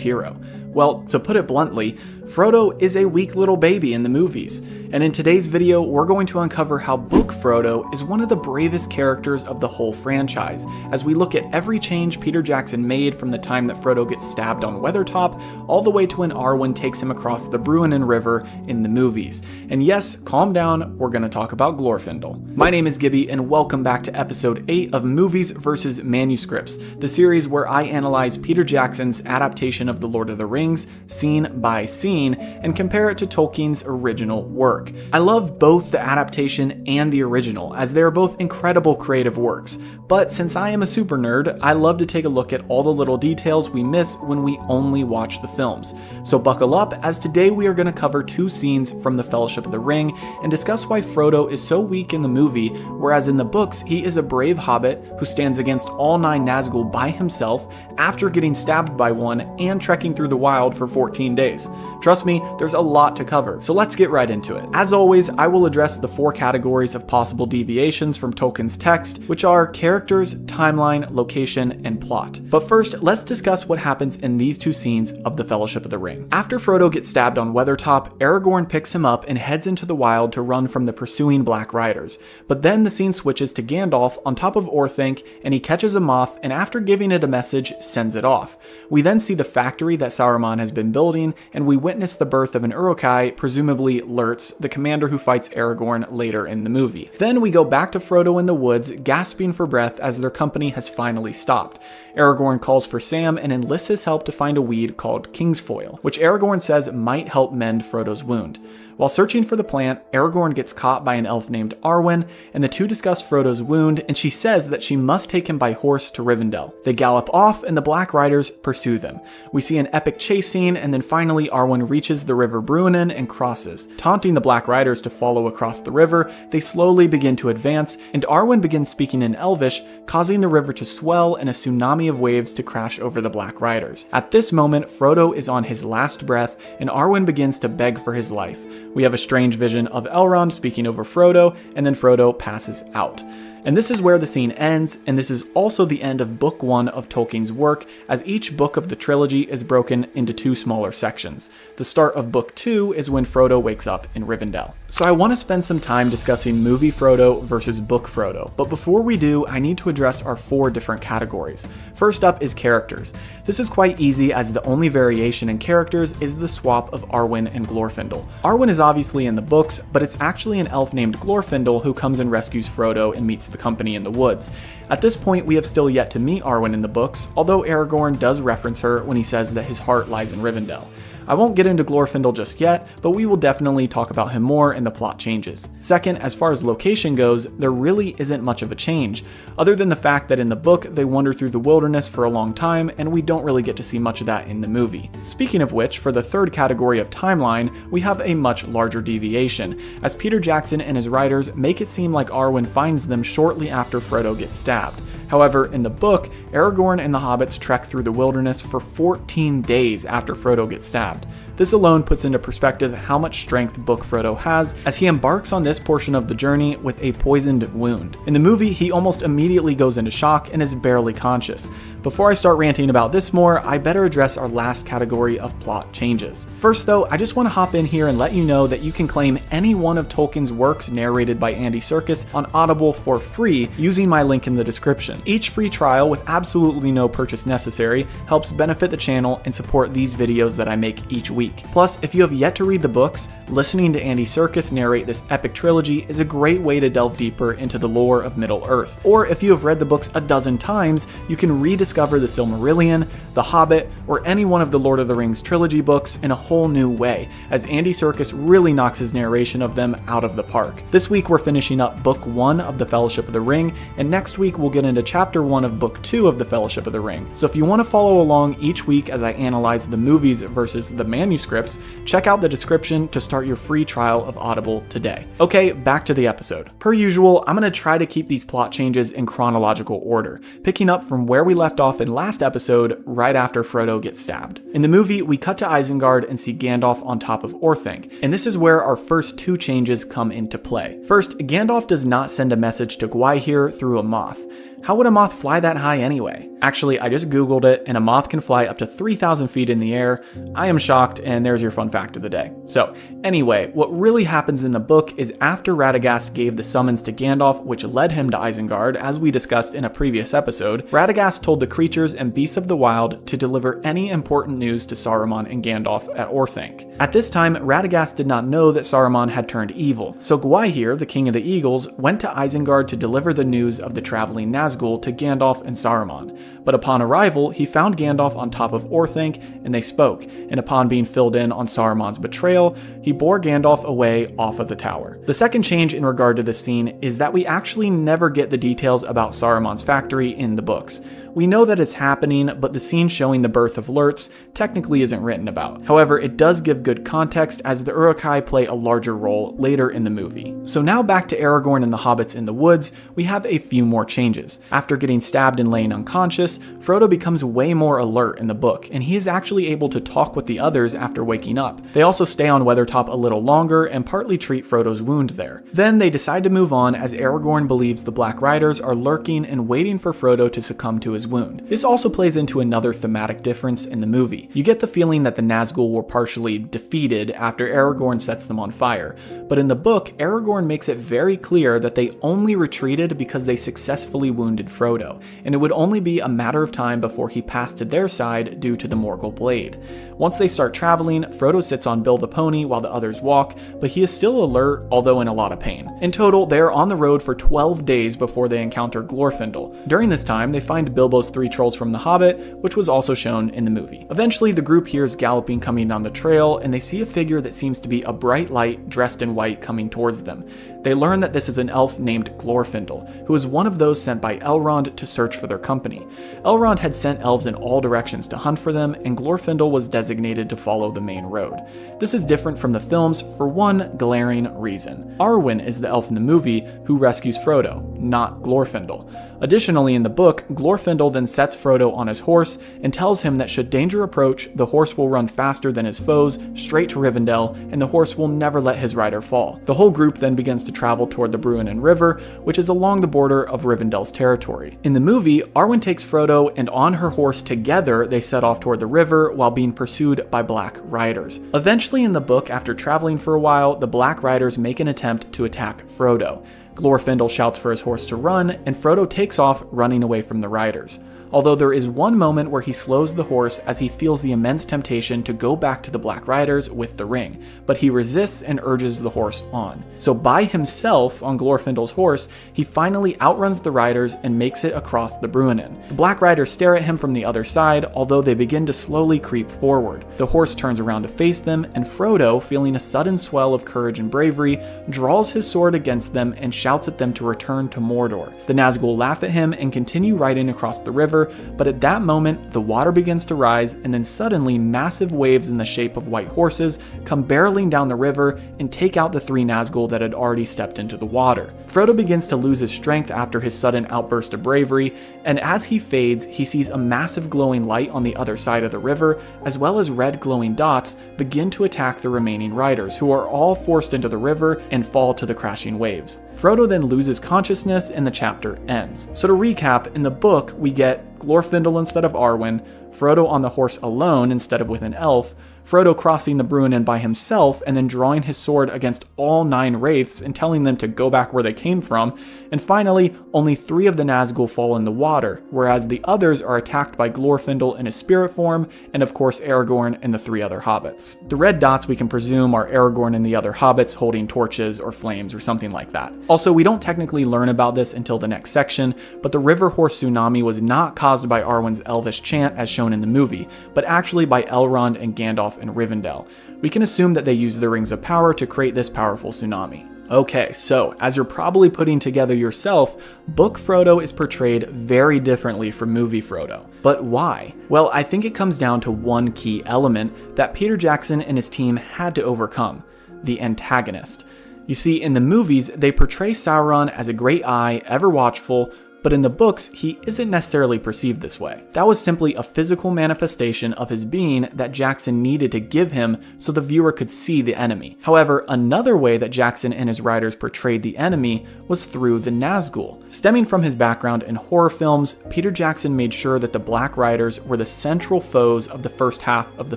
hero? Well, to put it bluntly, Frodo is a weak little baby in the movies. And in today's video, we're going to uncover how Book Frodo is one of the bravest characters of the whole franchise, as we look at every change Peter Jackson made from the time that Frodo gets stabbed on Weathertop all the way to when Arwen takes him across the Bruinen River in the movies. And yes, calm down, we're gonna talk about Glorfindel. My name is Gibby, and welcome back to episode 8 of Movies vs. Manuscripts, the series where I analyze Peter Jackson's adaptation of The Lord of the Rings, scene by scene, and compare it to Tolkien's original work. I love both the adaptation and the original, as they are both incredible creative works, but since I am a super nerd, I love to take a look at all the little details we miss when we only watch the films. So buckle up, as today we are going to cover 2 scenes from The Fellowship of the Ring and discuss why Frodo is so weak in the movie, whereas in the books he is a brave hobbit who stands against all 9 Nazgul by himself after getting stabbed by one and trekking through the wild for 14 days. Trust me, there's a lot to cover, so let's get right into it. As always, I will address the 4 categories of possible deviations from Tolkien's text, which are characters, timeline, location, and plot. But first, let's discuss what happens in these 2 scenes of The Fellowship of the Ring. After Frodo gets stabbed on Weathertop, Aragorn picks him up and heads into the wild to run from the pursuing Black Riders. But then the scene switches to Gandalf on top of Orthanc, and he catches a moth, and after giving it a message, sends it off. We then see the factory that Saruman has been building, and we witness the birth of an Uruk-hai, presumably Lurtz, the commander who fights Aragorn later in the movie. Then we go back to Frodo in the woods, gasping for breath as their company has finally stopped. Aragorn calls for Sam and enlists his help to find a weed called Kingsfoil, which Aragorn says might help mend Frodo's wound. While searching for the plant, Aragorn gets caught by an elf named Arwen, and the two discuss Frodo's wound, and she says that she must take him by horse to Rivendell. They gallop off, and the Black Riders pursue them. We see an epic chase scene, and then finally Arwen reaches the River Bruinen and crosses. Taunting the Black Riders to follow across the river, they slowly begin to advance, and Arwen begins speaking in Elvish, causing the river to swell and a tsunami of waves to crash over the Black Riders. At this moment, Frodo is on his last breath, and Arwen begins to beg for his life. We have a strange vision of Elrond speaking over Frodo, and then Frodo passes out. And this is where the scene ends, and this is also the end of Book 1 of Tolkien's work, as each book of the trilogy is broken into 2 smaller sections. The start of Book 2 is when Frodo wakes up in Rivendell. So I want to spend some time discussing movie Frodo versus book Frodo, but before we do, I need to address our 4 different categories. First up is characters. This is quite easy, as the only variation in characters is the swap of Arwen and Glorfindel. Arwen is obviously in the books, but it's actually an elf named Glorfindel who comes and rescues Frodo and meets the company in the woods. At this point, we have still yet to meet Arwen in the books, although Aragorn does reference her when he says that his heart lies in Rivendell. I won't get into Glorfindel just yet, but we will definitely talk about him more in the plot changes. Second, as far as location goes, there really isn't much of a change, other than the fact that in the book they wander through the wilderness for a long time, and we don't really get to see much of that in the movie. Speaking of which, for the 3rd category of timeline, we have a much larger deviation, as Peter Jackson and his writers make it seem like Arwen finds them shortly after Frodo gets stabbed. However, in the book, Aragorn and the hobbits trek through the wilderness for 14 days after Frodo gets stabbed. This alone puts into perspective how much strength Book Frodo has, as he embarks on this portion of the journey with a poisoned wound. In the movie, he almost immediately goes into shock and is barely conscious. Before I start ranting about this more, I better address our last category of plot changes. First though, I just want to hop in here and let you know that you can claim any one of Tolkien's works narrated by Andy Serkis on Audible for free using my link in the description. Each free trial with absolutely no purchase necessary helps benefit the channel and support these videos that I make each week. Plus, if you have yet to read the books, listening to Andy Serkis narrate this epic trilogy is a great way to delve deeper into the lore of Middle-earth. Or if you have read the books a dozen times, you can rediscover the Silmarillion, The Hobbit, or any one of the Lord of the Rings trilogy books in a whole new way, as Andy Serkis really knocks his narration of them out of the park. This week we're finishing up Book 1 of The Fellowship of the Ring, and next week we'll get into Chapter 1 of Book 2 of The Fellowship of the Ring. So if you want to follow along each week as I analyze the movies versus the manuscripts, check out the description to start your free trial of Audible today. Okay, back to the episode. Per usual, I'm going to try to keep these plot changes in chronological order, picking up from where we left off in last episode, right after Frodo gets stabbed. In the movie, we cut to Isengard and see Gandalf on top of Orthanc, and this is where our first 2 changes come into play. First, Gandalf does not send a message to Gwaihir through a moth. How would a moth fly that high anyway? Actually, I just googled it, and a moth can fly up to 3,000 feet in the air. I am shocked, and there's your fun fact of the day. So, anyway, what really happens in the book is after Radagast gave the summons to Gandalf, which led him to Isengard, as we discussed in a previous episode, Radagast told the creatures and beasts of the wild to deliver any important news to Saruman and Gandalf at Orthanc. At this time, Radagast did not know that Saruman had turned evil, so Gwaihir, the King of the Eagles, went to Isengard to deliver the news of the traveling Nazgul to Gandalf and Saruman. But upon arrival, he found Gandalf on top of Orthanc, and they spoke, and upon being filled in on Saruman's betrayal, he bore Gandalf away off of the tower. The second change in regard to this scene is that we actually never get the details about Saruman's factory in the books. We know that it's happening, but the scene showing the birth of Lurtz technically isn't written about. However, it does give good context as the Uruk-hai play a larger role later in the movie. So now back to Aragorn and the hobbits in the woods, we have a few more changes. After getting stabbed and laying unconscious, Frodo becomes way more alert in the book, and he is actually able to talk with the others after waking up. They also stay on Weathertop a little longer and partly treat Frodo's wound there. Then they decide to move on as Aragorn believes the Black Riders are lurking and waiting for Frodo to succumb to his wound. This also plays into another thematic difference in the movie. You get the feeling that the Nazgul were partially defeated after Aragorn sets them on fire, but in the book, Aragorn makes it very clear that they only retreated because they successfully wounded Frodo, and it would only be a matter of time before he passed to their side due to the Morgul blade. Once they start traveling, Frodo sits on Bill the pony while the others walk, but he is still alert, although in a lot of pain. In total, they are on the road for 12 days before they encounter Glorfindel. During this time, they find Bilbo's 3 trolls from The Hobbit, which was also shown in the movie. Eventually, the group hears galloping coming down the trail, and they see a figure that seems to be a bright light dressed in white coming towards them. They learn that this is an elf named Glorfindel, who is one of those sent by Elrond to search for their company. Elrond had sent elves in all directions to hunt for them, and Glorfindel was designated to follow the main road. This is different from the films for one glaring reason. Arwen is the elf in the movie who rescues Frodo, not Glorfindel. Additionally, in the book, Glorfindel then sets Frodo on his horse and tells him that should danger approach, the horse will run faster than his foes straight to Rivendell, and the horse will never let his rider fall. The whole group then begins to travel toward the Bruinen River, which is along the border of Rivendell's territory. In the movie, Arwen takes Frodo, and on her horse together they set off toward the river while being pursued by Black Riders. Eventually in the book, after traveling for a while, the Black Riders make an attempt to attack Frodo. Glorfindel shouts for his horse to run, and Frodo takes off running away from the riders. Although there is one moment where he slows the horse as he feels the immense temptation to go back to the Black Riders with the ring, but he resists and urges the horse on. So by himself, on Glorfindel's horse, he finally outruns the riders and makes it across the Bruinen. The Black Riders stare at him from the other side, although they begin to slowly creep forward. The horse turns around to face them, and Frodo, feeling a sudden swell of courage and bravery, draws his sword against them and shouts at them to return to Mordor. The Nazgul laugh at him and continue riding across the river, but at that moment, the water begins to rise, and then suddenly massive waves in the shape of white horses come barreling down the river and take out the 3 Nazgul that had already stepped into the water. Frodo begins to lose his strength after his sudden outburst of bravery, and as he fades, he sees a massive glowing light on the other side of the river, as well as red glowing dots begin to attack the remaining riders, who are all forced into the river and fall to the crashing waves. Frodo then loses consciousness and the chapter ends. So to recap, in the book, we get Glorfindel instead of Arwen, Frodo on the horse alone instead of with an elf, Frodo crossing the Bruinen by himself and then drawing his sword against all 9 wraiths and telling them to go back where they came from, and finally, only 3 of the Nazgul fall in the water, whereas the others are attacked by Glorfindel in his spirit form, and of course Aragorn and the 3 other hobbits. The red dots we can presume are Aragorn and the other hobbits holding torches or flames or something like that. Also, we don't technically learn about this until the next section, but the river horse tsunami was not caused by Arwen's elvish chant as shown in the movie, but actually by Elrond and Gandalf in Rivendell. We can assume that they used the Rings of Power to create this powerful tsunami. Okay, so as you're probably putting together yourself, book Frodo is portrayed very differently from movie Frodo. But why? Well, I think it comes down to one key element that Peter Jackson and his team had to overcome: the antagonist. You see, in the movies, they portray Sauron as a great eye, ever watchful, but in the books, he isn't necessarily perceived this way. That was simply a physical manifestation of his being that Jackson needed to give him so the viewer could see the enemy. However, another way that Jackson and his writers portrayed the enemy was through the Nazgul. Stemming from his background in horror films, Peter Jackson made sure that the Black Riders were the central foes of the first half of the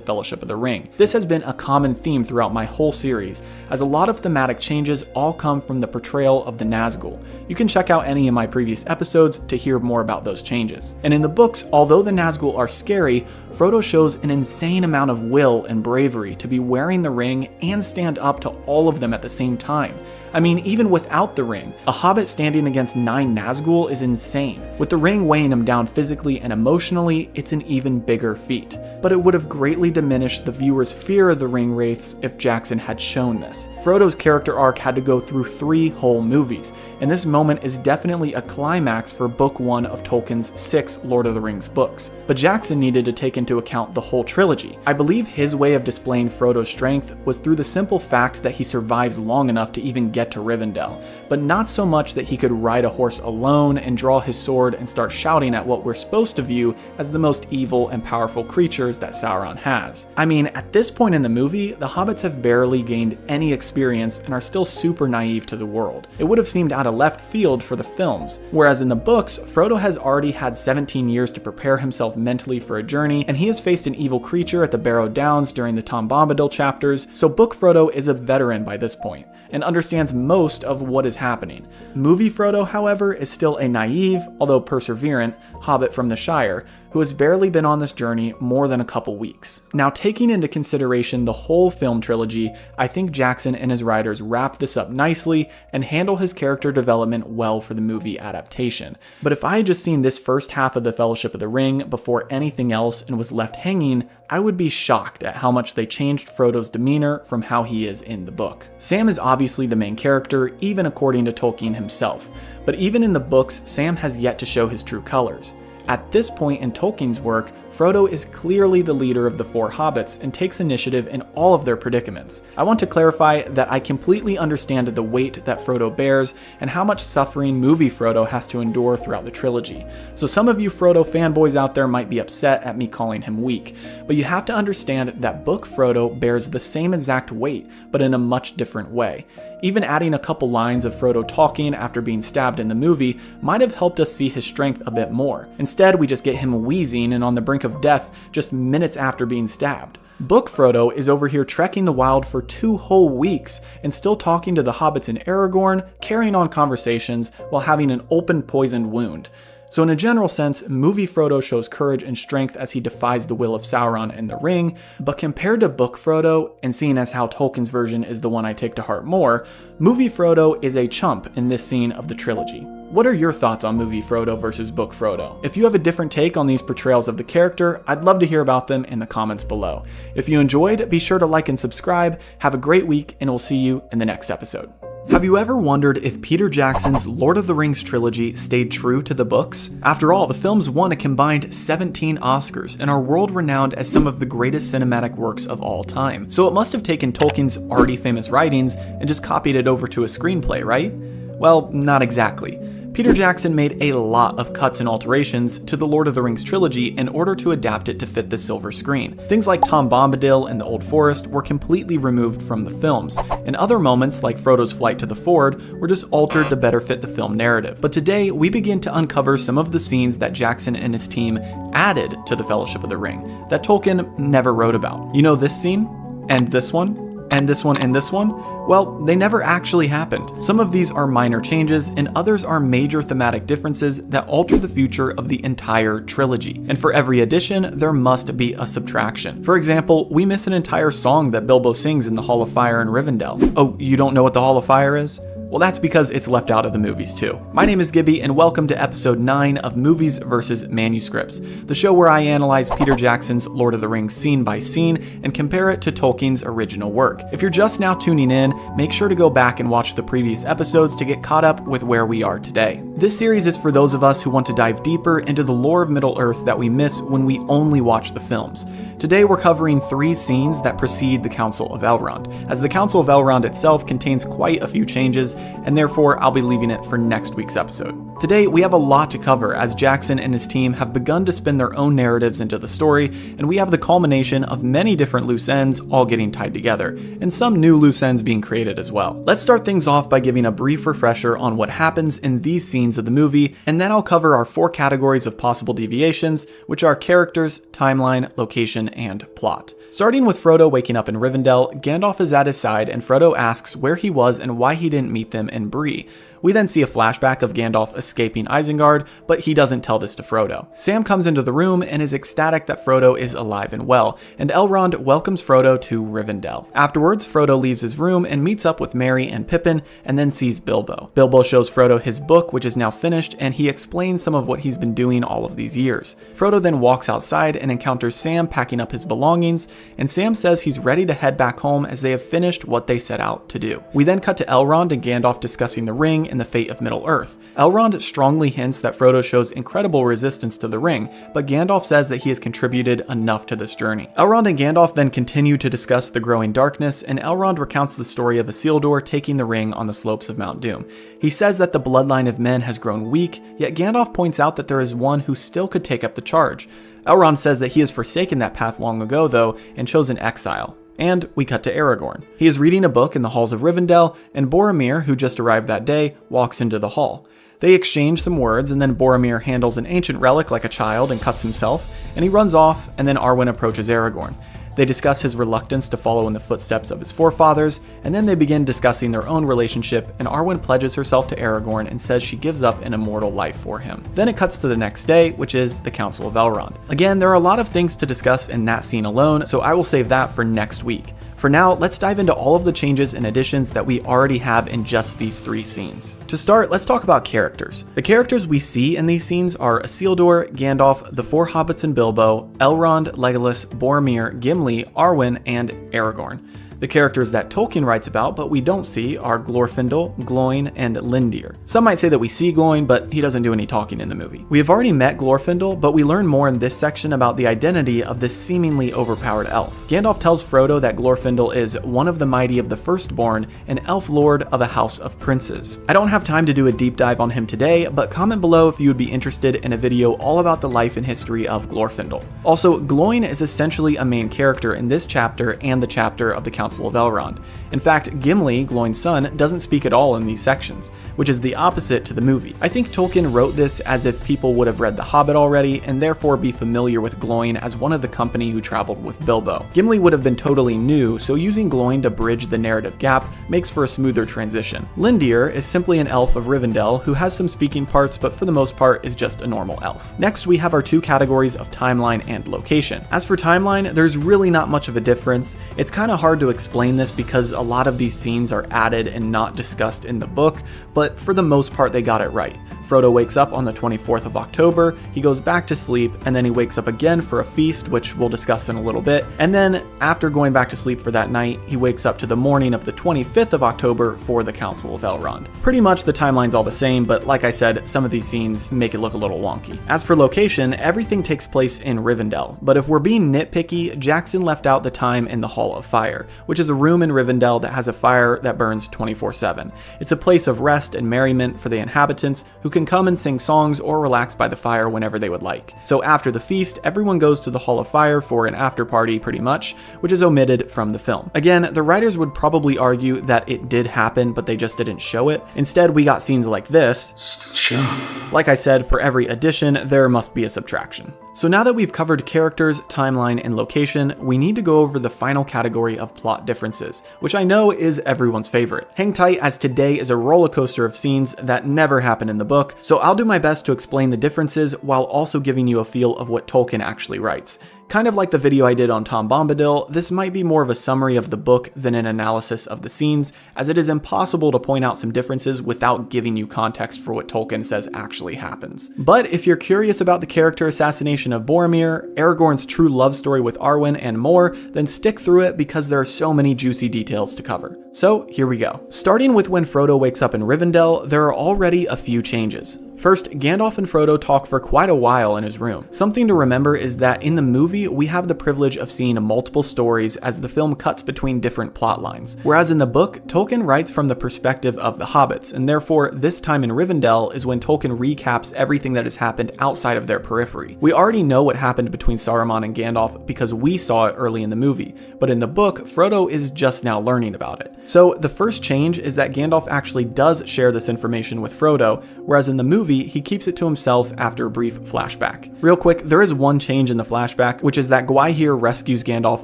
Fellowship of the Ring. This has been a common theme throughout my whole series, as a lot of thematic changes all come from the portrayal of the Nazgul. You can check out any of my previous episodes to hear more about those changes. And in the books, although the Nazgul are scary, Frodo shows an insane amount of will and bravery to be wearing the ring and stand up to all of them at the same time. I mean, even without the ring, a hobbit standing against 9 Nazgul is insane. With the ring weighing him down physically and emotionally, it's an even bigger feat. But it would have greatly diminished the viewer's fear of the ring wraiths if Jackson had shown this. Frodo's character arc had to go through 3 whole movies, and this moment is definitely a climax for Book 1 of Tolkien's 6 Lord of the Rings books. But Jackson needed to take into account the whole trilogy. I believe his way of displaying Frodo's strength was through the simple fact that he survives long enough to even get to Rivendell, but not so much that he could ride a horse alone and draw his sword and start shouting at what we're supposed to view as the most evil and powerful creatures that Sauron has. I mean, at this point in the movie, the hobbits have barely gained any experience and are still super naive to the world. It would have seemed out of left field for the films, whereas in the books, Frodo has already had 17 years to prepare himself mentally for a journey, and he has faced an evil creature at the Barrow Downs during the Tom Bombadil chapters, so Book Frodo is a veteran by this point, and understands most of what is happening. Movie Frodo, however, is still a naive, although perseverant, hobbit from the Shire, who has barely been on this journey more than a couple weeks. Now, taking into consideration the whole film trilogy, I think Jackson and his writers wrap this up nicely and handle his character development well for the movie adaptation. But if I had just seen this first half of the Fellowship of the Ring before anything else and was left hanging, I would be shocked at how much they changed Frodo's demeanor from how he is in the book. Sam is obviously the main character, even according to Tolkien himself, but even in the books, Sam has yet to show his true colors. At this point in Tolkien's work, Frodo is clearly the leader of the 4 hobbits and takes initiative in all of their predicaments. I want to clarify that I completely understand the weight that Frodo bears and how much suffering movie Frodo has to endure throughout the trilogy. So some of you Frodo fanboys out there might be upset at me calling him weak, but you have to understand that book Frodo bears the same exact weight, but in a much different way. Even adding a couple lines of Frodo talking after being stabbed in the movie might have helped us see his strength a bit more. Instead, we just get him wheezing and on the brink of death just minutes after being stabbed. Book Frodo is over here trekking the wild for 2 whole weeks and still talking to the hobbits in Aragorn, carrying on conversations while having an open poisoned wound. So in a general sense, movie Frodo shows courage and strength as he defies the will of Sauron and the Ring, but compared to book Frodo, and seeing as how Tolkien's version is the one I take to heart more, movie Frodo is a chump in this scene of the trilogy. What are your thoughts on movie Frodo versus book Frodo? If you have a different take on these portrayals of the character, I'd love to hear about them in the comments below. If you enjoyed, be sure to like and subscribe. Have a great week, and we'll see you in the next episode. Have you ever wondered if Peter Jackson's Lord of the Rings trilogy stayed true to the books? After all, the films won a combined 17 Oscars and are world-renowned as some of the greatest cinematic works of all time. So it must have taken Tolkien's already famous writings and just copied it over to a screenplay, right? Well, not exactly. Peter Jackson made a lot of cuts and alterations to the Lord of the Rings trilogy in order to adapt it to fit the silver screen. Things like Tom Bombadil and the Old Forest were completely removed from the films, and other moments like Frodo's flight to the Ford were just altered to better fit the film narrative. But today, we begin to uncover some of the scenes that Jackson and his team added to the Fellowship of the Ring that Tolkien never wrote about. You know this scene? And this one? And this one and this one? Well, they never actually happened. Some of these are minor changes, and others are major thematic differences that alter the future of the entire trilogy. And for every addition, there must be a subtraction. For example, we miss an entire song that Bilbo sings in the Hall of Fire in Rivendell. Oh, you don't know what the Hall of Fire is? Well, that's because it's left out of the movies too. My name is Gibby, and welcome to episode 9 of Movies vs. Manuscripts, the show where I analyze Peter Jackson's Lord of the Rings scene by scene and compare it to Tolkien's original work. If you're just now tuning in, make sure to go back and watch the previous episodes to get caught up with where we are today. This series is for those of us who want to dive deeper into the lore of Middle-earth that we miss when we only watch the films. Today we're covering 3 scenes that precede the Council of Elrond, as the Council of Elrond itself contains quite a few changes and therefore I'll be leaving it for next week's episode. Today, we have a lot to cover as Jackson and his team have begun to spin their own narratives into the story, and we have the culmination of many different loose ends all getting tied together, and some new loose ends being created as well. Let's start things off by giving a brief refresher on what happens in these scenes of the movie, and then I'll cover our 4 categories of possible deviations, which are characters, timeline, location, and plot. Starting with Frodo waking up in Rivendell, Gandalf is at his side and Frodo asks where he was and why he didn't meet them in Bree. We then see a flashback of Gandalf escaping Isengard, but he doesn't tell this to Frodo. Sam comes into the room and is ecstatic that Frodo is alive and well, and Elrond welcomes Frodo to Rivendell. Afterwards, Frodo leaves his room and meets up with Merry and Pippin, and then sees Bilbo. Bilbo shows Frodo his book, which is now finished, and he explains some of what he's been doing all of these years. Frodo then walks outside and encounters Sam packing up his belongings, and Sam says he's ready to head back home as they have finished what they set out to do. We then cut to Elrond and Gandalf discussing the ring and the fate of Middle-earth. Elrond strongly hints that Frodo shows incredible resistance to the ring, but Gandalf says that he has contributed enough to this journey. Elrond and Gandalf then continue to discuss the growing darkness, and Elrond recounts the story of Isildur taking the ring on the slopes of Mount Doom. He says that the bloodline of men has grown weak, yet Gandalf points out that there is one who still could take up the charge. Elrond says that he has forsaken that path long ago though, and chosen exile. And we cut to Aragorn. He is reading a book in the halls of Rivendell, and Boromir, who just arrived that day, walks into the hall. They exchange some words, and then Boromir handles an ancient relic like a child and cuts himself, and he runs off, and then Arwen approaches Aragorn. They discuss his reluctance to follow in the footsteps of his forefathers, and then they begin discussing their own relationship, and Arwen pledges herself to Aragorn and says she gives up an immortal life for him. Then it cuts to the next day, which is the Council of Elrond. Again, there are a lot of things to discuss in that scene alone, so I will save that for next week. For now, let's dive into all of the changes and additions that we already have in just these 3 scenes. To start, let's talk about characters. The characters we see in these scenes are Isildur, Gandalf, the 4 hobbits and Bilbo, Elrond, Legolas, Boromir, Gimli, Arwen, and Aragorn. The characters that Tolkien writes about but we don't see are Glorfindel, Gloin, and Lindir. Some might say that we see Gloin, but he doesn't do any talking in the movie. We have already met Glorfindel, but we learn more in this section about the identity of this seemingly overpowered elf. Gandalf tells Frodo that Glorfindel is one of the mighty of the Firstborn, an elf lord of a house of princes. I don't have time to do a deep dive on him today, but comment below if you would be interested in a video all about the life and history of Glorfindel. Also, Gloin is essentially a main character in this chapter and the chapter of the Council of Elrond. In fact, Gimli, Gloin's son, doesn't speak at all in these sections, which is the opposite to the movie. I think Tolkien wrote this as if people would have read The Hobbit already and therefore be familiar with Gloin as one of the company who traveled with Bilbo. Gimli would have been totally new, so using Gloin to bridge the narrative gap makes for a smoother transition. Lindir is simply an elf of Rivendell who has some speaking parts, but for the most part is just a normal elf. Next, we have our 2 categories of timeline and location. As for timeline, there's really not much of a difference. It's kind of hard to explain this because a lot of these scenes are added and not discussed in the book, but for the most part they got it right. Frodo wakes up on the 24th of October, he goes back to sleep, and then he wakes up again for a feast, which we'll discuss in a little bit, and then after going back to sleep for that night, he wakes up to the morning of the 25th of October for the Council of Elrond. Pretty much the timeline's all the same, but like I said, some of these scenes make it look a little wonky. As for location, everything takes place in Rivendell, but if we're being nitpicky, Jackson left out the time in the Hall of Fire, which is a room in Rivendell that has a fire that burns 24/7. It's a place of rest and merriment for the inhabitants who can come and sing songs or relax by the fire whenever they would like. So after the feast, everyone goes to the Hall of Fire for an after party pretty much, which is omitted from the film. Again, the writers would probably argue that it did happen, but they just didn't show it. Instead, we got scenes like this. Still shown. Like I said, for every addition, there must be a subtraction. So now that we've covered characters, timeline, and location, we need to go over the final category of plot differences, which I know is everyone's favorite. Hang tight, as today is a roller coaster of scenes that never happen in the book, so I'll do my best to explain the differences while also giving you a feel of what Tolkien actually writes. Kind of like the video I did on Tom Bombadil, this might be more of a summary of the book than an analysis of the scenes, as it is impossible to point out some differences without giving you context for what Tolkien says actually happens. But if you're curious about the character assassination of Boromir, Aragorn's true love story with Arwen, and more, then stick through it because there are so many juicy details to cover. So here we go. Starting with when Frodo wakes up in Rivendell, there are already a few changes. First, Gandalf and Frodo talk for quite a while in his room. Something to remember is that in the movie, we have the privilege of seeing multiple stories as the film cuts between different plot lines. Whereas in the book, Tolkien writes from the perspective of the hobbits, and therefore this time in Rivendell is when Tolkien recaps everything that has happened outside of their periphery. We already know what happened between Saruman and Gandalf because we saw it early in the movie, but in the book, Frodo is just now learning about it. So the first change is that Gandalf actually does share this information with Frodo, whereas in the movie, he keeps it to himself after a brief flashback. Real quick, there is one change in the flashback, which is that Gwaihir rescues Gandalf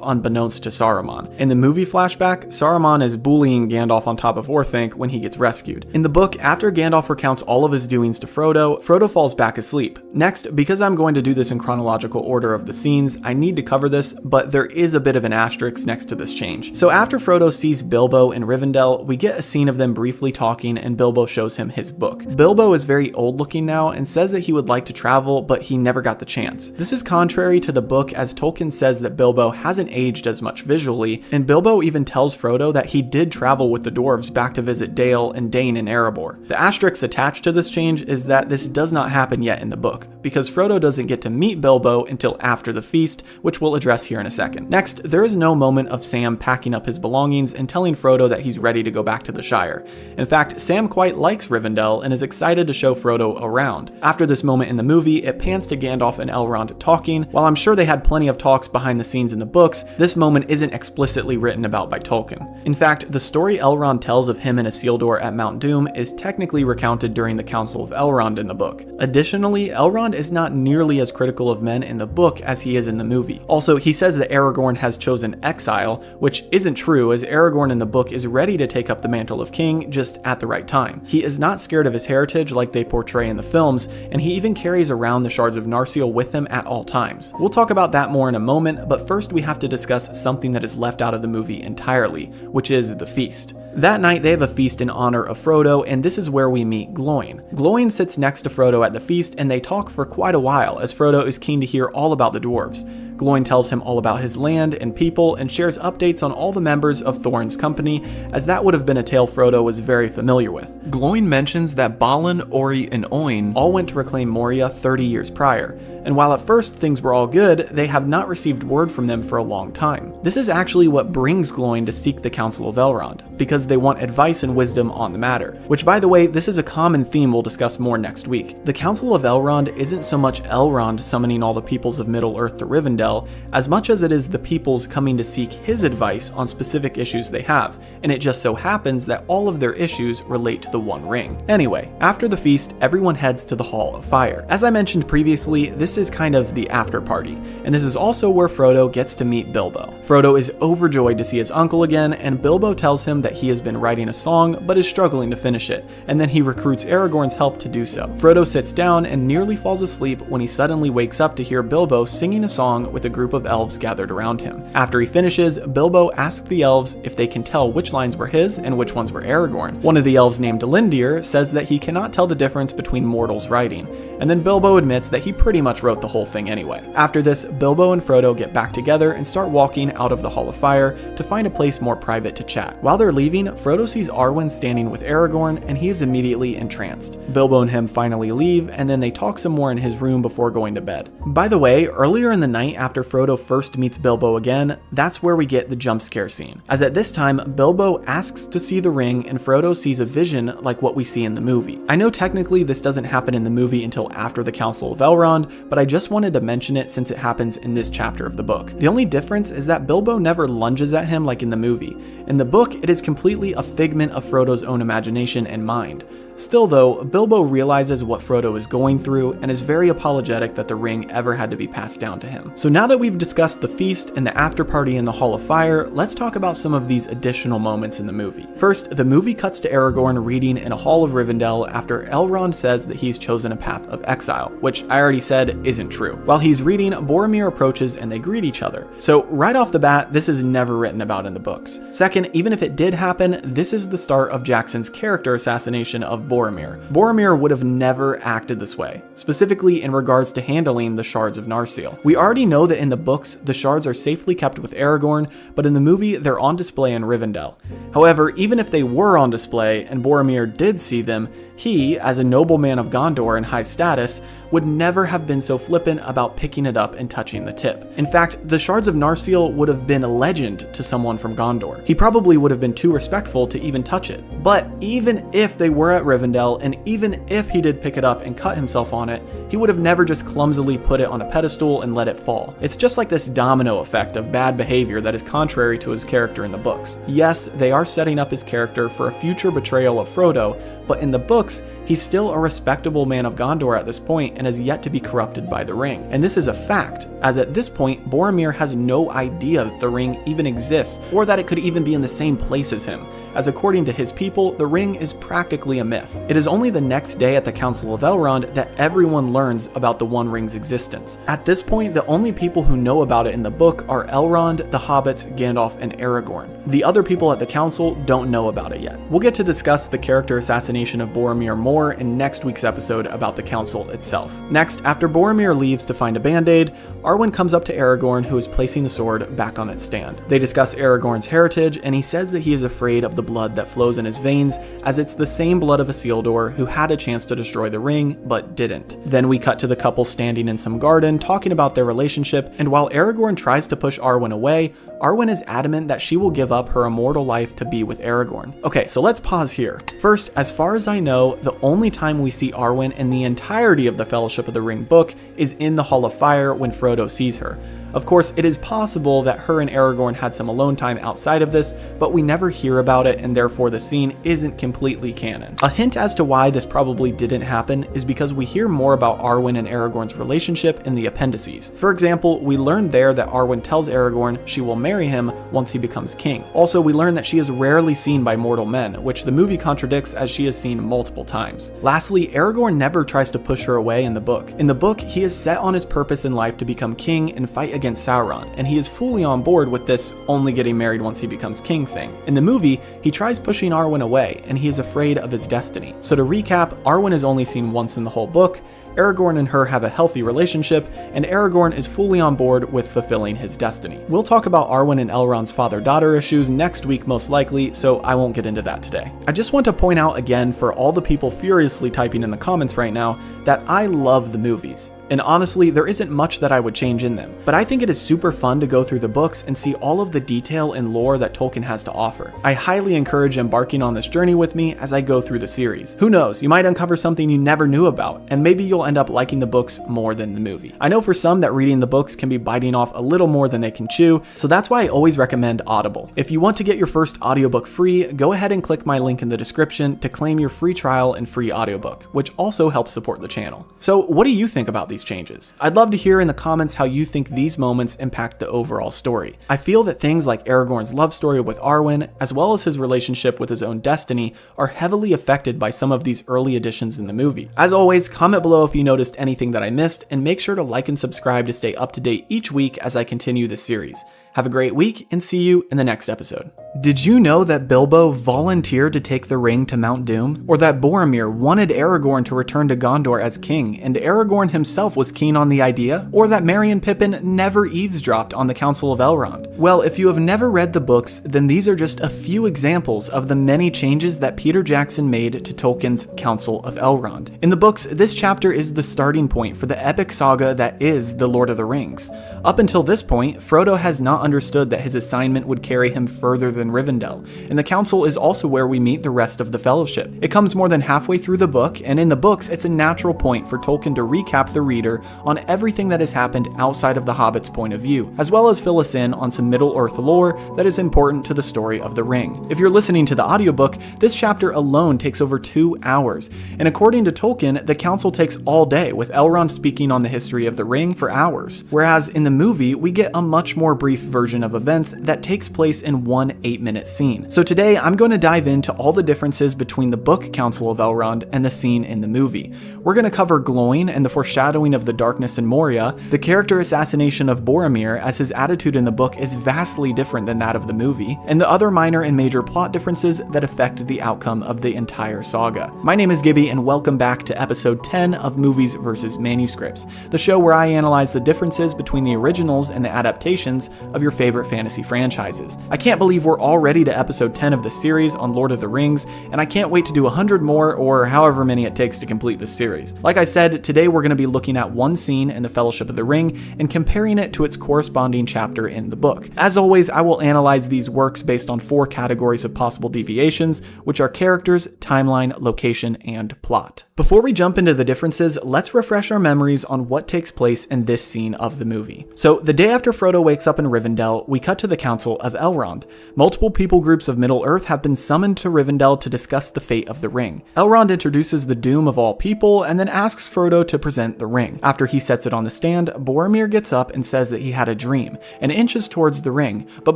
unbeknownst to Saruman. In the movie flashback, Saruman is bullying Gandalf on top of Orthanc when he gets rescued. In the book, after Gandalf recounts all of his doings to Frodo, Frodo falls back asleep. Next, because I'm going to do this in chronological order of the scenes, I need to cover this, but there is a bit of an asterisk next to this change. So after Frodo sees Bilbo in Rivendell, we get a scene of them briefly talking and Bilbo shows him his book. Bilbo is very old looking now and says that he would like to travel, but he never got the chance. This is contrary to the book, as Tolkien says that Bilbo hasn't aged as much visually, and Bilbo even tells Frodo that he did travel with the dwarves back to visit Dale and Dain in Erebor. The asterisk attached to this change is that this does not happen yet in the book, because Frodo doesn't get to meet Bilbo until after the feast, which we'll address here in a second. Next, there is no moment of Sam packing up his belongings and telling Frodo that he's ready to go back to the Shire. In fact, Sam quite likes Rivendell and is excited to show Frodo around. After this moment in the movie, it pans to Gandalf and Elrond talking. While I'm sure they had plenty of talks behind the scenes in the books, this moment isn't explicitly written about by Tolkien. In fact, the story Elrond tells of him and Isildur at Mount Doom is technically recounted during the Council of Elrond in the book. Additionally, Elrond is not nearly as critical of men in the book as he is in the movie. Also, he says that Aragorn has chosen exile, which isn't true, as Aragorn in the book is ready to take up the mantle of king just at the right time. He is not scared of his heritage like they portray in the films, and he even carries around the shards of Narsil with him at all times. We'll talk about that more in a moment, but first we have to discuss something that is left out of the movie entirely, which is the feast. That night they have a feast in honor of Frodo, and this is where we meet Gloin. Gloin sits next to Frodo at the feast and they talk for quite a while, as Frodo is keen to hear all about the dwarves. Gloin tells him all about his land and people and shares updates on all the members of Thorin's company, as that would have been a tale Frodo was very familiar with. Gloin mentions that Balin, Ori, and Oin all went to reclaim Moria 30 years prior, and while at first things were all good, they have not received word from them for a long time. This is actually what brings Gloin to seek the Council of Elrond, because they want advice and wisdom on the matter, which by the way, this is a common theme we'll discuss more next week. The Council of Elrond isn't so much Elrond summoning all the peoples of Middle-earth to Rivendell, as much as it is the peoples coming to seek his advice on specific issues they have, and it just so happens that all of their issues relate to the One Ring. Anyway, after the feast, everyone heads to the Hall of Fire. As I mentioned previously, this is kind of the after party, and this is also where Frodo gets to meet Bilbo. Frodo is overjoyed to see his uncle again, and Bilbo tells him that he has been writing a song but is struggling to finish it, and then he recruits Aragorn's help to do so. Frodo sits down and nearly falls asleep when he suddenly wakes up to hear Bilbo singing a song with a group of elves gathered around him. After he finishes, Bilbo asks the elves if they can tell which lines were his and which ones were Aragorn. One of the elves named Lindir says that he cannot tell the difference between mortals writing, and then Bilbo admits that he pretty much wrote the whole thing anyway. After this, Bilbo and Frodo get back together and start walking out of the Hall of Fire to find a place more private to chat. While they're leaving, Frodo sees Arwen standing with Aragorn, and he is immediately entranced. Bilbo and him finally leave, and then they talk some more in his room before going to bed. By the way, earlier in the night after Frodo first meets Bilbo again, that's where we get the jump scare scene, as at this time, Bilbo asks to see the ring and Frodo sees a vision like what we see in the movie. I know technically this doesn't happen in the movie until after the Council of Elrond, but I just wanted to mention it since it happens in this chapter of the book. The only difference is that Bilbo never lunges at him like in the movie. In the book, it is completely a figment of Frodo's own imagination and mind. Still though, Bilbo realizes what Frodo is going through and is very apologetic that the ring ever had to be passed down to him. So now that we've discussed the feast and the after party in the Hall of Fire, let's talk about some of these additional moments in the movie. First, the movie cuts to Aragorn reading in a hall of Rivendell after Elrond says that he's chosen a path of exile, which I already said isn't true. While he's reading, Boromir approaches and they greet each other. So right off the bat, this is never written about in the books. Second, even if it did happen, this is the start of Jackson's character assassination of Boromir. Boromir would have never acted this way, specifically in regards to handling the shards of Narsil. We already know that in the books, the shards are safely kept with Aragorn, but in the movie, they're on display in Rivendell. However, even if they were on display and Boromir did see them, He, as a nobleman of Gondor and high status, would never have been so flippant about picking it up and touching the tip. In fact, the shards of Narsil would have been a legend to someone from Gondor. He probably would have been too respectful to even touch it. But even if they were at Rivendell, and even if he did pick it up and cut himself on it, he would have never just clumsily put it on a pedestal and let it fall. It's just like this domino effect of bad behavior that is contrary to his character in the books. Yes, they are setting up his character for a future betrayal of Frodo, but in the books, he's still a respectable man of Gondor at this point and has yet to be corrupted by the ring. And this is a fact, as at this point, Boromir has no idea that the ring even exists, or that it could even be in the same place as him, as according to his people, the ring is practically a myth. It is only the next day at the Council of Elrond that everyone learns about the One Ring's existence. At this point, the only people who know about it in the book are Elrond, the hobbits, Gandalf, and Aragorn. The other people at the council don't know about it yet. We'll get to discuss the character assassination of Boromir more in next week's episode about the council itself. Next, after Boromir leaves to find a band-aid, Arwen comes up to Aragorn, who is placing the sword back on its stand. They discuss Aragorn's heritage, and he says that he is afraid of the blood that flows in his veins, as it's the same blood of Isildur, who had a chance to destroy the ring, but didn't. Then we cut to the couple standing in some garden, talking about their relationship, and while Aragorn tries to push Arwen away, Arwen is adamant that she will give up her immortal life to be with Aragorn. Okay, so let's pause here. First, as far as I know, the only time we see Arwen in the entirety of the Fellowship of the Ring book is in the Hall of Fire when Frodo sees her. Of course, it is possible that her and Aragorn had some alone time outside of this, but we never hear about it, and therefore the scene isn't completely canon. A hint as to why this probably didn't happen is because we hear more about Arwen and Aragorn's relationship in the appendices. For example, we learn there that Arwen tells Aragorn she will marry him once he becomes king. Also, we learn that she is rarely seen by mortal men, which the movie contradicts as she is seen multiple times. Lastly, Aragorn never tries to push her away in the book. In the book, he is set on his purpose in life to become king and fight against Sauron, and he is fully on board with this only getting married once he becomes king thing. In the movie, he tries pushing Arwen away, and he is afraid of his destiny. So to recap, Arwen is only seen once in the whole book, Aragorn and her have a healthy relationship, and Aragorn is fully on board with fulfilling his destiny. We'll talk about Arwen and Elrond's father-daughter issues next week most likely, so I won't get into that today. I just want to point out again for all the people furiously typing in the comments right now that I love the movies. And honestly, there isn't much that I would change in them, but I think it is super fun to go through the books and see all of the detail and lore that Tolkien has to offer. I highly encourage embarking on this journey with me as I go through the series. Who knows, you might uncover something you never knew about, and maybe you'll end up liking the books more than the movie. I know for some that reading the books can be biting off a little more than they can chew, so that's why I always recommend Audible. If you want to get your first audiobook free, go ahead and click my link in the description to claim your free trial and free audiobook, which also helps support the channel. So what do you think about these changes? I'd love to hear in the comments how you think these moments impact the overall story. I feel that things like Aragorn's love story with Arwen, as well as his relationship with his own destiny, are heavily affected by some of these early additions in the movie. As always, comment below if you noticed anything that I missed, and make sure to like and subscribe to stay up to date each week as I continue this series. Have a great week, and see you in the next episode. Did you know that Bilbo volunteered to take the ring to Mount Doom? Or that Boromir wanted Aragorn to return to Gondor as king, and Aragorn himself was keen on the idea? Or that Merry and Pippin never eavesdropped on the Council of Elrond? Well, if you have never read the books, then these are just a few examples of the many changes that Peter Jackson made to Tolkien's Council of Elrond. In the books, this chapter is the starting point for the epic saga that is The Lord of the Rings. Up until this point, Frodo has not understood that his assignment would carry him further than Rivendell, and the council is also where we meet the rest of the Fellowship. It comes more than halfway through the book, and in the books it's a natural point for Tolkien to recap the reader on everything that has happened outside of the Hobbit's point of view, as well as fill us in on some Middle-earth lore that is important to the story of the ring. If you're listening to the audiobook, this chapter alone takes over 2 hours, and according to Tolkien, the council takes all day, with Elrond speaking on the history of the ring for hours, whereas in the movie we get a much more brief version of events that takes place in one 8-minute scene. So today I'm going to dive into all the differences between the book Council of Elrond and the scene in the movie. We're going to cover glowing and the foreshadowing of the darkness in Moria, the character assassination of Boromir as his attitude in the book is vastly different than that of the movie, and the other minor and major plot differences that affect the outcome of the entire saga. My name is Gibby, and welcome back to episode 10 of Movies vs. Manuscripts, the show where I analyze the differences between the originals and the adaptations of your favorite fantasy franchises. I can't believe we're already to episode 10 of the series on Lord of the Rings, and I can't wait to do 100 more or however many it takes to complete this series. Like I said, today we're going to be looking at one scene in the Fellowship of the Ring and comparing it to its corresponding chapter in the book. As always, I will analyze these works based on 4 categories of possible deviations, which are characters, timeline, location, and plot. Before we jump into the differences, let's refresh our memories on what takes place in this scene of the movie. So, the day after Frodo wakes up in Rivendell, we cut to the Council of Elrond. Multiple people groups of Middle-earth have been summoned to Rivendell to discuss the fate of the ring. Elrond introduces the doom of all people and then asks Frodo to present the ring. After he sets it on the stand, Boromir gets up and says that he had a dream, and inches towards the ring, but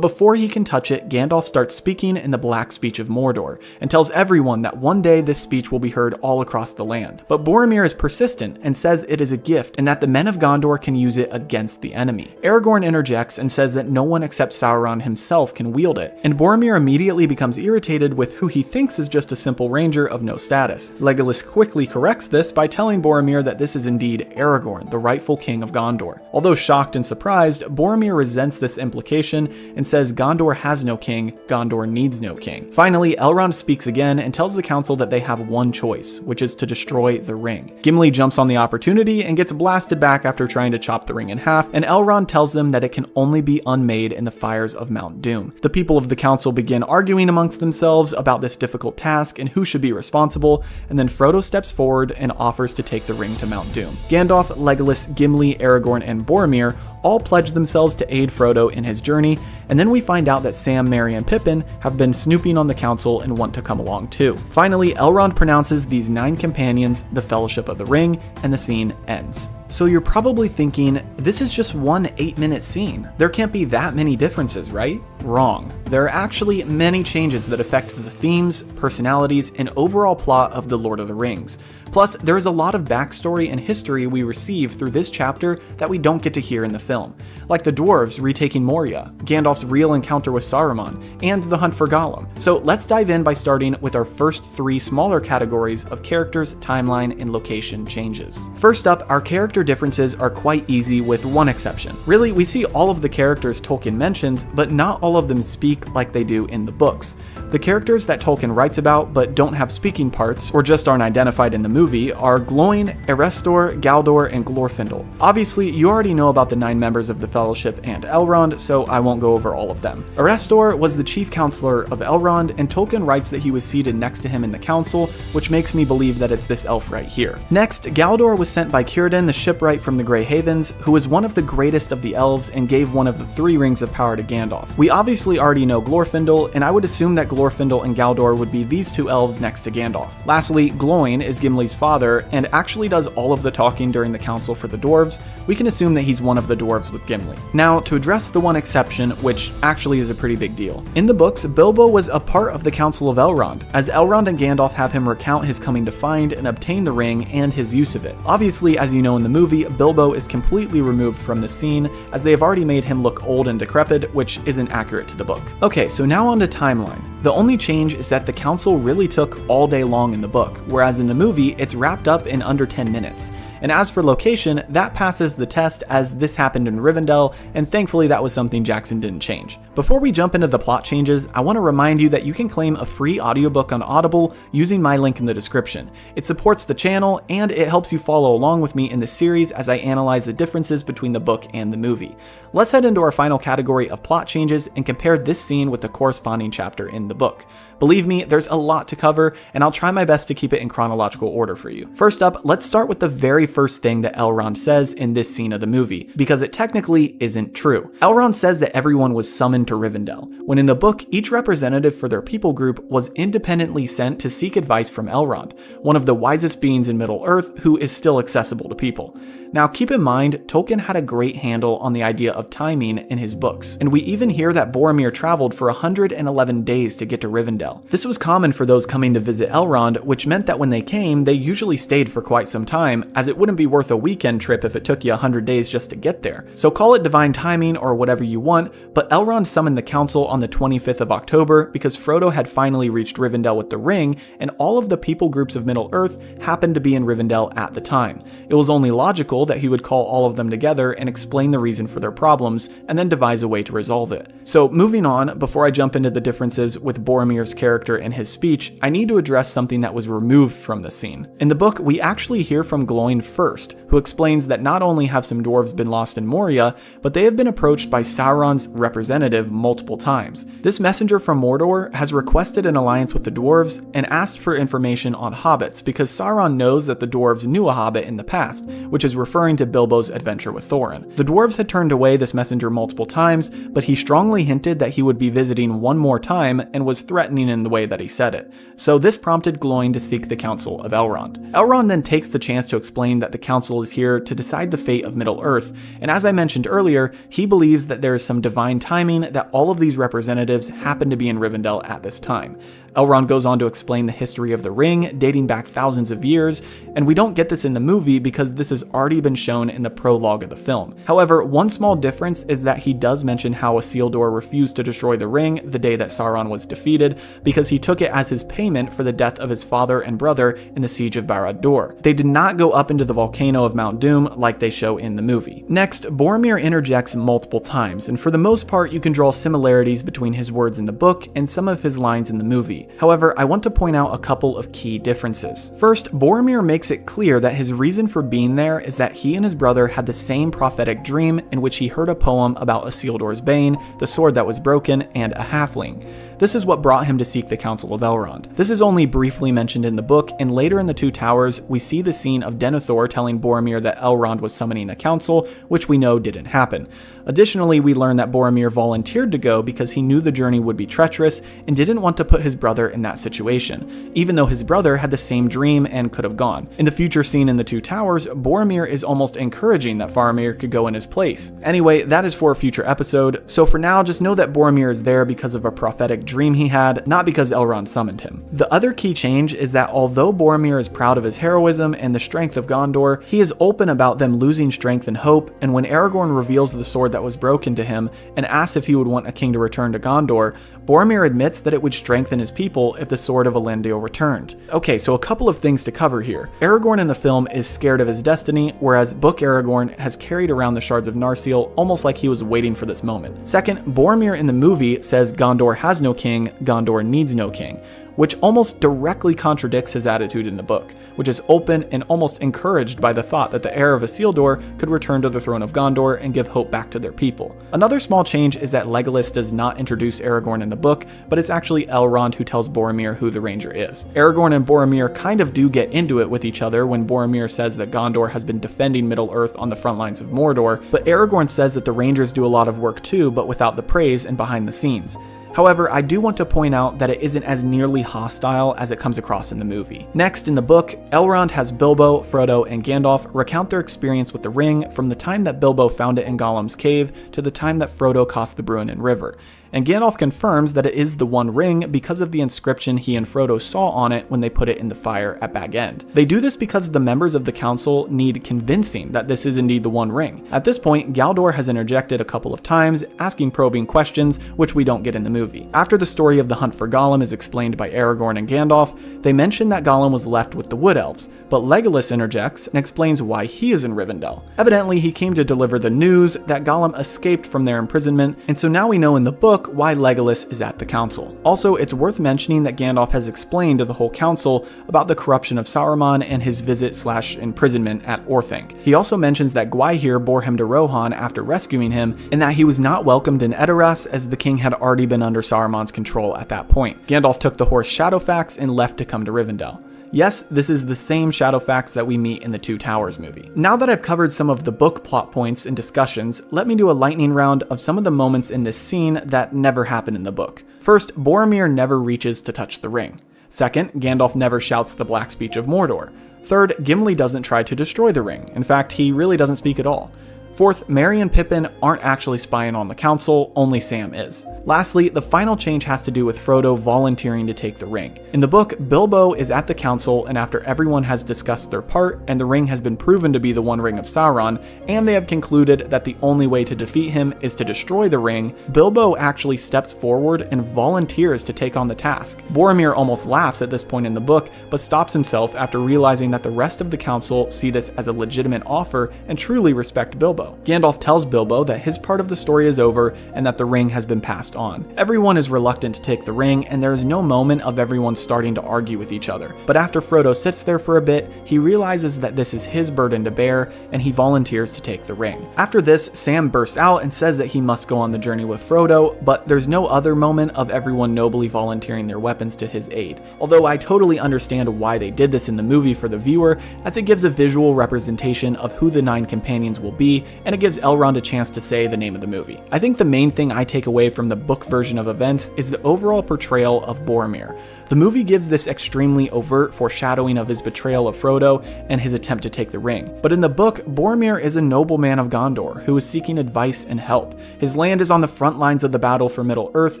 before he can touch it, Gandalf starts speaking in the Black Speech of Mordor, and tells everyone that one day this speech will be heard all across the land. But Boromir is persistent and says it is a gift and that the men of Gondor can use it against the enemy. Aragorn interjects and says that no one except Sauron himself can wield it, and Boromir immediately becomes irritated with who he thinks is just a simple ranger of no status. Legolas quickly corrects this by telling Boromir that this is indeed Aragorn, the rightful king of Gondor. Although shocked and surprised, Boromir resents this implication and says Gondor has no king, Gondor needs no king. Finally, Elrond speaks again and tells the council that they have one choice, which is to destroy the ring. Gimli jumps on the opportunity and gets blasted back after trying to chop the ring in half, and Elrond tells them that it can only be unmade in the fires of Mount Doom. The people of the council begin arguing amongst themselves about this difficult task and who should be responsible, and then Frodo steps forward and offers to take the ring to Mount Doom. Gandalf, Legolas, Gimli, Aragorn, and Boromir all pledge themselves to aid Frodo in his journey, and then we find out that Sam, Merry, and Pippin have been snooping on the council and want to come along too. Finally, Elrond pronounces these 9 companions the Fellowship of the Ring, and the scene ends. So you're probably thinking, this is just one 8-minute scene. There can't be that many differences, right? Wrong. There are actually many changes that affect the themes, personalities, and overall plot of The Lord of the Rings. Plus, there is a lot of backstory and history we receive through this chapter that we don't get to hear in the film, like the dwarves retaking Moria, Gandalf's real encounter with Saruman, and the hunt for Gollum. So let's dive in by starting with our first 3 smaller categories of characters, timeline, and location changes. First up, our character differences are quite easy with one exception. Really, we see all of the characters Tolkien mentions, but not all of them speak like they do in the books. The characters that Tolkien writes about but don't have speaking parts, or just aren't identified in the movie, are Glóin, Erestor, Galdor, and Glorfindel. Obviously, you already know about the 9 members of the Fellowship and Elrond, so I won't go over all of them. Erestor was the chief counselor of Elrond, and Tolkien writes that he was seated next to him in the council, which makes me believe that it's this elf right here. Next, Galdor was sent by Círdan, the shipwright from the Grey Havens, who was one of the greatest of the elves and gave one of the 3 rings of power to Gandalf. We obviously already know Glorfindel, and I would assume that Glorfindel and Galdor would be these 2 elves next to Gandalf. Lastly, Glóin is Gimli's father and actually does all of the talking during the council for the dwarves. We can assume that he's one of the dwarves with Gimli. Now, to address the one exception, which actually is a pretty big deal. In the books, Bilbo was a part of the Council of Elrond, as Elrond and Gandalf have him recount his coming to find and obtain the ring and his use of it. Obviously, as you know in the movie, Bilbo is completely removed from the scene, as they have already made him look old and decrepit, which isn't accurate to the book. Okay, so now on to timeline. The only change is that the council really took all day long in the book, whereas in the movie, it's wrapped up in under 10 minutes. And as for location, that passes the test as this happened in Rivendell, and thankfully that was something Jackson didn't change. Before we jump into the plot changes, I want to remind you that you can claim a free audiobook on Audible using my link in the description. It supports the channel, and it helps you follow along with me in the series as I analyze the differences between the book and the movie. Let's head into our final category of plot changes and compare this scene with the corresponding chapter in the book. Believe me, there's a lot to cover, and I'll try my best to keep it in chronological order for you. First up, let's start with the very first thing that Elrond says in this scene of the movie, because it technically isn't true. Elrond says that everyone was summoned to Rivendell, when in the book, each representative for their people group was independently sent to seek advice from Elrond, one of the wisest beings in Middle-earth who is still accessible to people. Now keep in mind, Tolkien had a great handle on the idea of timing in his books, and we even hear that Boromir traveled for 111 days to get to Rivendell. This was common for those coming to visit Elrond, which meant that when they came, they usually stayed for quite some time, as it wouldn't be worth a weekend trip if it took you 100 days just to get there. So call it divine timing or whatever you want, but Elrond summoned the council on the 25th of October because Frodo had finally reached Rivendell with the ring, and all of the people groups of Middle-earth happened to be in Rivendell at the time. It was only logical logical that he would call all of them together and explain the reason for their problems, and then devise a way to resolve it. So moving on, before I jump into the differences with Boromir's character and his speech, I need to address something that was removed from the scene. In the book, we actually hear from Gloin first, who explains that not only have some dwarves been lost in Moria, but they have been approached by Sauron's representative multiple times. This messenger from Mordor has requested an alliance with the dwarves and asked for information on hobbits because Sauron knows that the dwarves knew a hobbit in the past, which is referring to Bilbo's adventure with Thorin. The dwarves had turned away this messenger multiple times, but he strongly hinted that he would be visiting one more time and was threatening in the way that he said it. So this prompted Gloin to seek the counsel of Elrond. Elrond then takes the chance to explain that the council is here to decide the fate of Middle-earth, and as I mentioned earlier, he believes that there is some divine timing that all of these representatives happen to be in Rivendell at this time. Elrond goes on to explain the history of the ring, dating back thousands of years, and we don't get this in the movie because this has already been shown in the prologue of the film. However, one small difference is that he does mention how Isildur refused to destroy the ring the day that Sauron was defeated because he took it as his payment for the death of his father and brother in the siege of Barad-dûr. They did not go up into the volcano of Mount Doom like they show in the movie. Next, Boromir interjects multiple times, and for the most part you can draw similarities between his words in the book and some of his lines in the movie. However, I want to point out a couple of key differences. First, Boromir makes it clear that his reason for being there is that he and his brother had the same prophetic dream in which he heard a poem about Isildur's bane, the sword that was broken, and a halfling. This is what brought him to seek the counsel of Elrond. This is only briefly mentioned in the book, and later in the Two Towers, we see the scene of Denethor telling Boromir that Elrond was summoning a council, which we know didn't happen. Additionally, we learn that Boromir volunteered to go because he knew the journey would be treacherous and didn't want to put his brother in that situation, even though his brother had the same dream and could have gone. In the future scene in the Two Towers, Boromir is almost encouraging that Faramir could go in his place. Anyway, that is for a future episode, so for now, just know that Boromir is there because of a prophetic dream he had, not because Elrond summoned him. The other key change is that although Boromir is proud of his heroism and the strength of Gondor, he is open about them losing strength and hope, and when Aragorn reveals the sword that was broken to him and asks if he would want a king to return to Gondor, Boromir admits that it would strengthen his people if the sword of Elendil returned. Okay, so a couple of things to cover here. Aragorn in the film is scared of his destiny, whereas Book Aragorn has carried around the shards of Narsil almost like he was waiting for this moment. Second, Boromir in the movie says Gondor has no king, Gondor needs no king, which almost directly contradicts his attitude in the book, which is open and almost encouraged by the thought that the heir of Isildur could return to the throne of Gondor and give hope back to their people. Another small change is that Legolas does not introduce Aragorn in the book, but it's actually Elrond who tells Boromir who the ranger is. Aragorn and Boromir kind of do get into it with each other when Boromir says that Gondor has been defending Middle-earth on the front lines of Mordor, but Aragorn says that the rangers do a lot of work too, but without the praise and behind the scenes. However, I do want to point out that it isn't as nearly hostile as it comes across in the movie. Next, in the book, Elrond has Bilbo, Frodo, and Gandalf recount their experience with the ring from the time that Bilbo found it in Gollum's cave to the time that Frodo crossed the Bruinen River. And Gandalf confirms that it is the One Ring because of the inscription he and Frodo saw on it when they put it in the fire at Bag End. They do this because the members of the council need convincing that this is indeed the One Ring. At this point, Galdor has interjected a couple of times, asking probing questions, which we don't get in the movie. After the story of the hunt for Gollum is explained by Aragorn and Gandalf, they mention that Gollum was left with the Wood Elves, but Legolas interjects and explains why he is in Rivendell. Evidently, he came to deliver the news that Gollum escaped from their imprisonment, and so now we know in the book why Legolas is at the council. Also, it's worth mentioning that Gandalf has explained to the whole council about the corruption of Saruman and his visit/imprisonment at Orthanc. He also mentions that Gwaihir bore him to Rohan after rescuing him, and that he was not welcomed in Edoras as the king had already been under Saruman's control at that point. Gandalf took the horse Shadowfax and left to come to Rivendell. Yes, this is the same Shadowfax that we meet in the Two Towers movie. Now that I've covered some of the book plot points and discussions, let me do a lightning round of some of the moments in this scene that never happen in the book. First, Boromir never reaches to touch the ring. Second, Gandalf never shouts the Black Speech of Mordor. Third, Gimli doesn't try to destroy the ring. In fact, he really doesn't speak at all. Fourth, Merry and Pippin aren't actually spying on the council, only Sam is. Lastly, the final change has to do with Frodo volunteering to take the ring. In the book, Bilbo is at the council, and after everyone has discussed their part and the ring has been proven to be the One Ring of Sauron, and they have concluded that the only way to defeat him is to destroy the ring, Bilbo actually steps forward and volunteers to take on the task. Boromir almost laughs at this point in the book, but stops himself after realizing that the rest of the council see this as a legitimate offer and truly respect Bilbo. Gandalf tells Bilbo that his part of the story is over and that the ring has been passed on. Everyone is reluctant to take the ring, and there is no moment of everyone starting to argue with each other. But after Frodo sits there for a bit, he realizes that this is his burden to bear, and he volunteers to take the ring. After this, Sam bursts out and says that he must go on the journey with Frodo, but there's no other moment of everyone nobly volunteering their weapons to his aid. Although I totally understand why they did this in the movie for the viewer, as it gives a visual representation of who the 9 companions will be, and it gives Elrond a chance to say the name of the movie. I think the main thing I take away from the book version of events is the overall portrayal of Boromir. The movie gives this extremely overt foreshadowing of his betrayal of Frodo and his attempt to take the ring. But in the book, Boromir is a nobleman of Gondor who is seeking advice and help. His land is on the front lines of the battle for Middle-earth,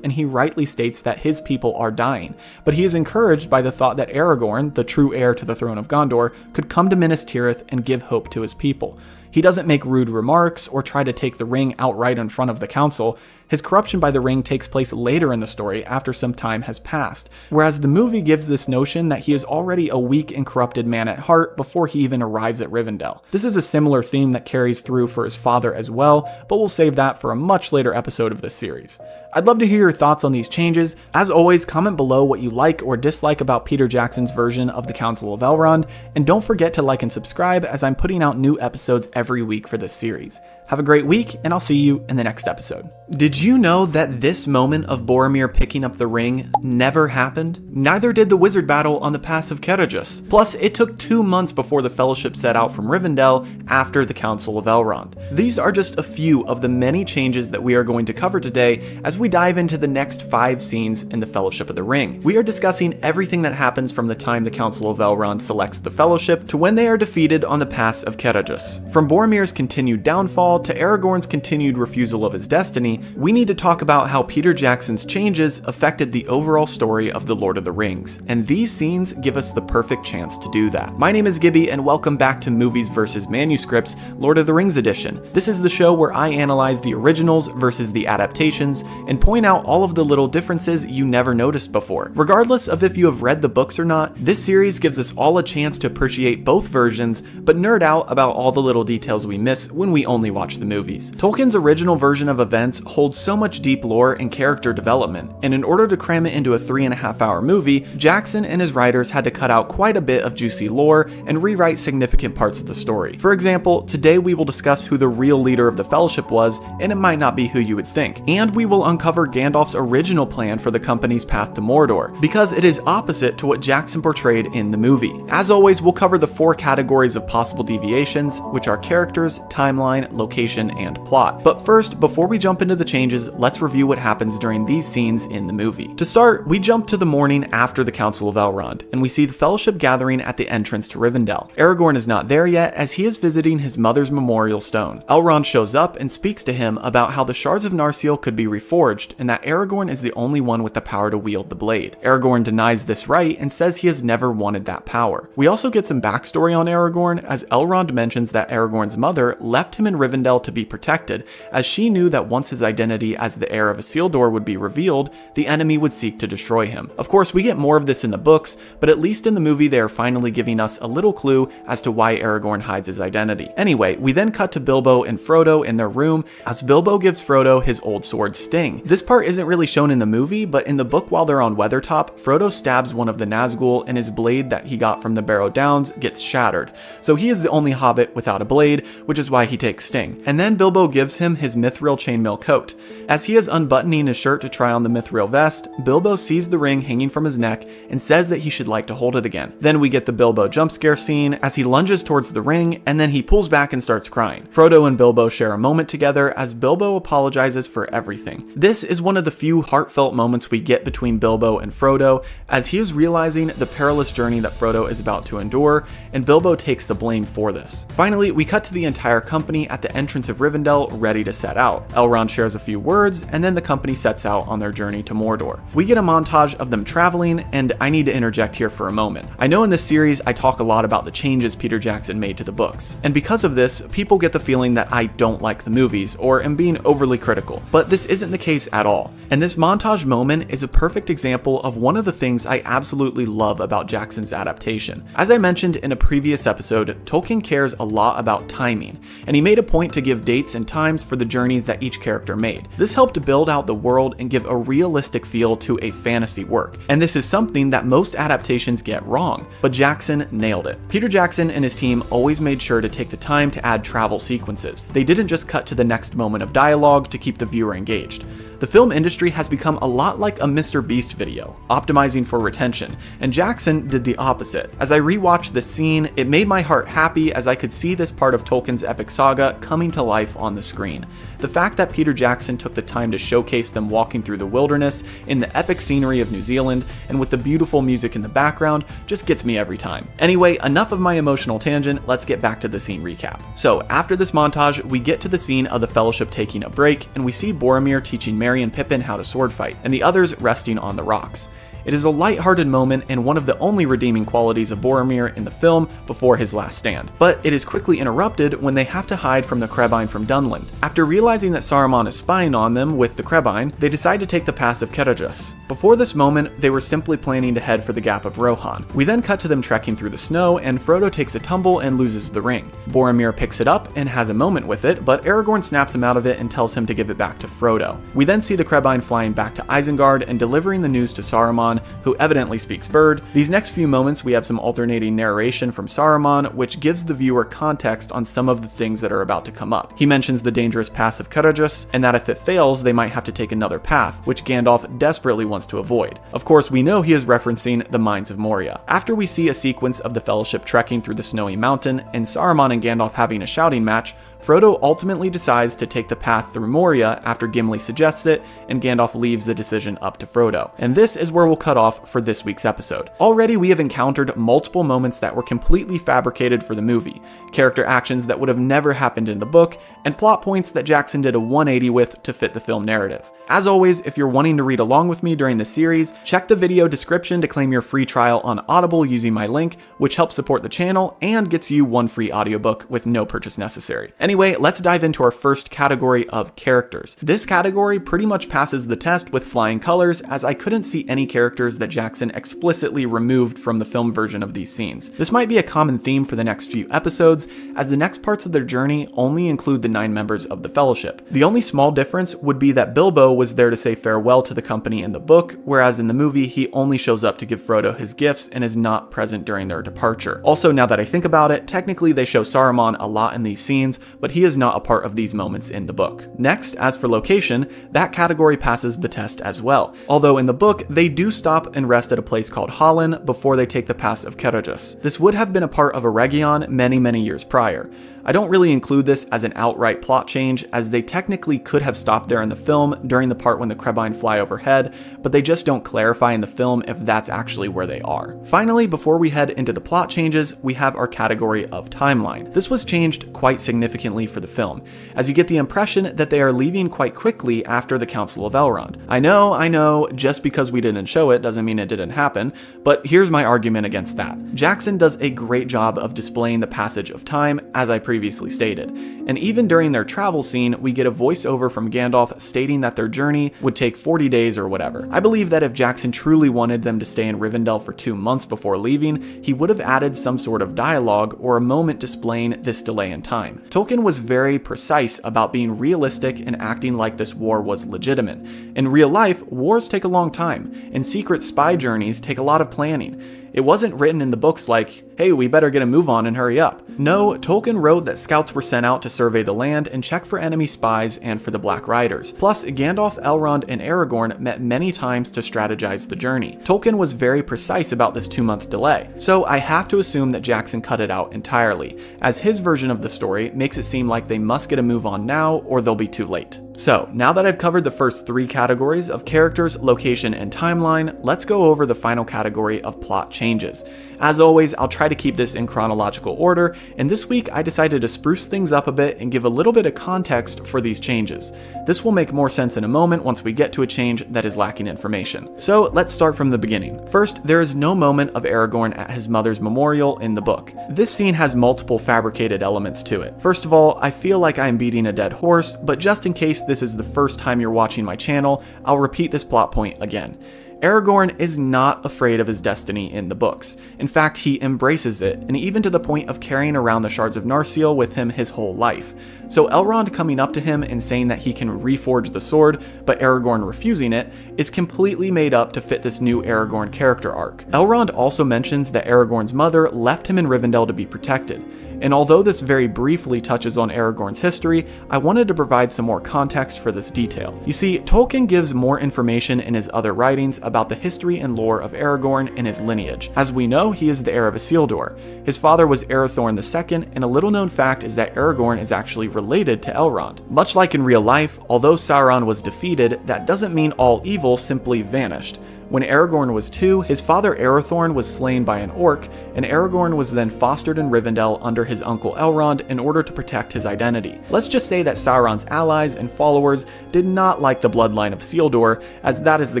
and he rightly states that his people are dying. But he is encouraged by the thought that Aragorn, the true heir to the throne of Gondor, could come to Minas Tirith and give hope to his people. He doesn't make rude remarks or try to take the ring outright in front of the council. His corruption by the ring takes place later in the story after some time has passed, whereas the movie gives this notion that he is already a weak and corrupted man at heart before he even arrives at Rivendell. This is a similar theme that carries through for his father as well, but we'll save that for a much later episode of this series. I'd love to hear your thoughts on these changes. As always, comment below what you like or dislike about Peter Jackson's version of the Council of Elrond, and don't forget to like and subscribe as I'm putting out new episodes every week for this series. Have a great week, and I'll see you in the next episode. Did you know that this moment of Boromir picking up the ring never happened? Neither did the wizard battle on the Pass of Caradhras. Plus, it took 2 months before the Fellowship set out from Rivendell after the Council of Elrond. These are just a few of the many changes that we are going to cover today as we dive into the next 5 scenes in the Fellowship of the Ring. We are discussing everything that happens from the time the Council of Elrond selects the Fellowship to when they are defeated on the Pass of Caradhras. From Boromir's continued downfall to Aragorn's continued refusal of his destiny, we need to talk about how Peter Jackson's changes affected the overall story of The Lord of the Rings, and these scenes give us the perfect chance to do that. My name is Gibby, and welcome back to Movies vs. Manuscripts, Lord of the Rings edition. This is the show where I analyze the originals versus the adaptations, and point out all of the little differences you never noticed before. Regardless of if you have read the books or not, this series gives us all a chance to appreciate both versions, but nerd out about all the little details we miss when we only watch the movies. Tolkien's original version of events holds so much deep lore and character development, and in order to cram it into a 3.5-hour movie, Jackson and his writers had to cut out quite a bit of juicy lore and rewrite significant parts of the story. For example, today we will discuss who the real leader of the Fellowship was, and it might not be who you would think. And we will uncover Gandalf's original plan for the company's path to Mordor, because it is opposite to what Jackson portrayed in the movie. As always, we'll cover the 4 categories of possible deviations, which are characters, timeline, location, and plot. But first, before we jump into the changes, let's review what happens during these scenes in the movie. To start, we jump to the morning after the Council of Elrond, and we see the Fellowship gathering at the entrance to Rivendell. Aragorn is not there yet, as he is visiting his mother's memorial stone. Elrond shows up and speaks to him about how the shards of Narsil could be reforged, and that Aragorn is the only one with the power to wield the blade. Aragorn denies this right and says he has never wanted that power. We also get some backstory on Aragorn, as Elrond mentions that Aragorn's mother left him in Rivendell to be protected, as she knew that once his identity as the heir of Isildur would be revealed, the enemy would seek to destroy him. Of course, we get more of this in the books, but at least in the movie they are finally giving us a little clue as to why Aragorn hides his identity. Anyway, we then cut to Bilbo and Frodo in their room, as Bilbo gives Frodo his old sword Sting. This part isn't really shown in the movie, but in the book while they're on Weathertop, Frodo stabs one of the Nazgul, and his blade that he got from the Barrow Downs gets shattered. So he is the only hobbit without a blade, which is why he takes Sting. And then Bilbo gives him his mithril chainmail coat. As he is unbuttoning his shirt to try on the mithril vest, Bilbo sees the ring hanging from his neck and says that he should like to hold it again. Then we get the Bilbo jump scare scene as he lunges towards the ring, and then he pulls back and starts crying. Frodo and Bilbo share a moment together as Bilbo apologizes for everything. This This is one of the few heartfelt moments we get between Bilbo and Frodo, as he is realizing the perilous journey that Frodo is about to endure, and Bilbo takes the blame for this. Finally, we cut to the entire company at the entrance of Rivendell ready to set out. Elrond shares a few words, and then the company sets out on their journey to Mordor. We get a montage of them traveling, and I need to interject here for a moment. I know in this series I talk a lot about the changes Peter Jackson made to the books, and because of this, people get the feeling that I don't like the movies, or am being overly critical, but this isn't the case at all. And this montage moment is a perfect example of one of the things I absolutely love about Jackson's adaptation. As I mentioned in a previous episode, Tolkien cares a lot about timing, and he made a point to give dates and times for the journeys that each character made. This helped build out the world and give a realistic feel to a fantasy work, and this is something that most adaptations get wrong, but Jackson nailed it. Peter Jackson and his team always made sure to take the time to add travel sequences. They didn't just cut to the next moment of dialogue to keep the viewer engaged. The film industry has become a lot like a Mr. Beast video, optimizing for retention, and Jackson did the opposite. As I rewatched this scene, it made my heart happy as I could see this part of Tolkien's epic saga coming to life on the screen. The fact that Peter Jackson took the time to showcase them walking through the wilderness in the epic scenery of New Zealand and with the beautiful music in the background just gets me every time. Anyway, enough of my emotional tangent, let's get back to the scene recap. So after this montage, we get to the scene of the Fellowship taking a break, and we see Boromir teaching Merry and Pippin how to sword fight, and the others resting on the rocks. It is a light-hearted moment and one of the only redeeming qualities of Boromir in the film before his last stand. But it is quickly interrupted when they have to hide from the Crebain from Dunland. After realizing that Saruman is spying on them with the Crebain, they decide to take the pass of Caradhras. Before this moment, they were simply planning to head for the Gap of Rohan. We then cut to them trekking through the snow, and Frodo takes a tumble and loses the ring. Boromir picks it up and has a moment with it, but Aragorn snaps him out of it and tells him to give it back to Frodo. We then see the Crebain flying back to Isengard and delivering the news to Saruman, who evidently speaks bird. These next few moments we have some alternating narration from Saruman, which gives the viewer context on some of the things that are about to come up. He mentions the dangerous pass of Caradhras, and that if it fails they might have to take another path, which Gandalf desperately wants to avoid. Of course, we know he is referencing the Mines of Moria. After we see a sequence of the Fellowship trekking through the snowy mountain and Saruman and Gandalf having a shouting match, Frodo ultimately decides to take the path through Moria after Gimli suggests it, and Gandalf leaves the decision up to Frodo. And this is where we'll cut off for this week's episode. Already we have encountered multiple moments that were completely fabricated for the movie, character actions that would have never happened in the book, and plot points that Jackson did a 180 with to fit the film narrative. As always, if you're wanting to read along with me during this series, check the video description to claim your free trial on Audible using my link, which helps support the channel and gets you one free audiobook with no purchase necessary. Anyway, let's dive into our first category of characters. This category pretty much passes the test with flying colors, as I couldn't see any characters that Jackson explicitly removed from the film version of these scenes. This might be a common theme for the next few episodes, as the next parts of their journey only include the 9 members of the Fellowship. The only small difference would be that Bilbo was there to say farewell to the company in the book, whereas in the movie he only shows up to give Frodo his gifts and is not present during their departure. Also, now that I think about it, technically they show Saruman a lot in these scenes, but he is not a part of these moments in the book. Next, as for location, that category passes the test as well, although in the book they do stop and rest at a place called Hollin before they take the pass of Caradhras. This would have been a part of Eregion many years prior. I don't really include this as an outright plot change, as they technically could have stopped there in the film during the part when the Crebain fly overhead, but they just don't clarify in the film if that's actually where they are. Finally, before we head into the plot changes, we have our category of timeline. This was changed quite significantly for the film, as you get the impression that they are leaving quite quickly after the Council of Elrond. I know, just because we didn't show it doesn't mean it didn't happen, but here's my argument against that. Jackson does a great job of displaying the passage of time, as I previously stated, and even during their travel scene, we get a voiceover from Gandalf stating that their journey would take 40 days or whatever. I believe that if Jackson truly wanted them to stay in Rivendell for 2 months before leaving, he would have added some sort of dialogue or a moment displaying this delay in time. Tolkien was very precise about being realistic and acting like this war was legitimate. In real life, wars take a long time, and secret spy journeys take a lot of planning. It wasn't written in the books like, hey, we better get a move on and hurry up. No, Tolkien wrote that scouts were sent out to survey the land and check for enemy spies and for the Black Riders. Plus, Gandalf, Elrond, and Aragorn met many times to strategize the journey. Tolkien was very precise about this 2-month delay, so I have to assume that Jackson cut it out entirely, as his version of the story makes it seem like they must get a move on now or they'll be too late. So, now that I've covered the first 3 categories of characters, location, and timeline, let's go over the final category of plot changes. As always, I'll try to keep this in chronological order, and this week I decided to spruce things up a bit and give a little bit of context for these changes. This will make more sense in a moment once we get to a change that is lacking information. So let's start from the beginning. First, there is no moment of Aragorn at his mother's memorial in the book. This scene has multiple fabricated elements to it. First of all, I feel like I am beating a dead horse, but just in case this is the first time you're watching my channel, I'll repeat this plot point again. Aragorn is not afraid of his destiny in the books. In fact, he embraces it, and even to the point of carrying around the shards of Narsil with him his whole life. So Elrond coming up to him and saying that he can reforge the sword, but Aragorn refusing it, is completely made up to fit this new Aragorn character arc. Elrond also mentions that Aragorn's mother left him in Rivendell to be protected. And although this very briefly touches on Aragorn's history, I wanted to provide some more context for this detail. You see, Tolkien gives more information in his other writings about the history and lore of Aragorn and his lineage. As we know, he is the heir of Isildur. His father was Arathorn II, and a little known fact is that Aragorn is actually related to Elrond. Much like in real life, although Sauron was defeated, that doesn't mean all evil simply vanished. When Aragorn was 2, his father Arathorn was slain by an orc, and Aragorn was then fostered in Rivendell under his uncle Elrond in order to protect his identity. Let's just say that Sauron's allies and followers did not like the bloodline of Isildur, as that is the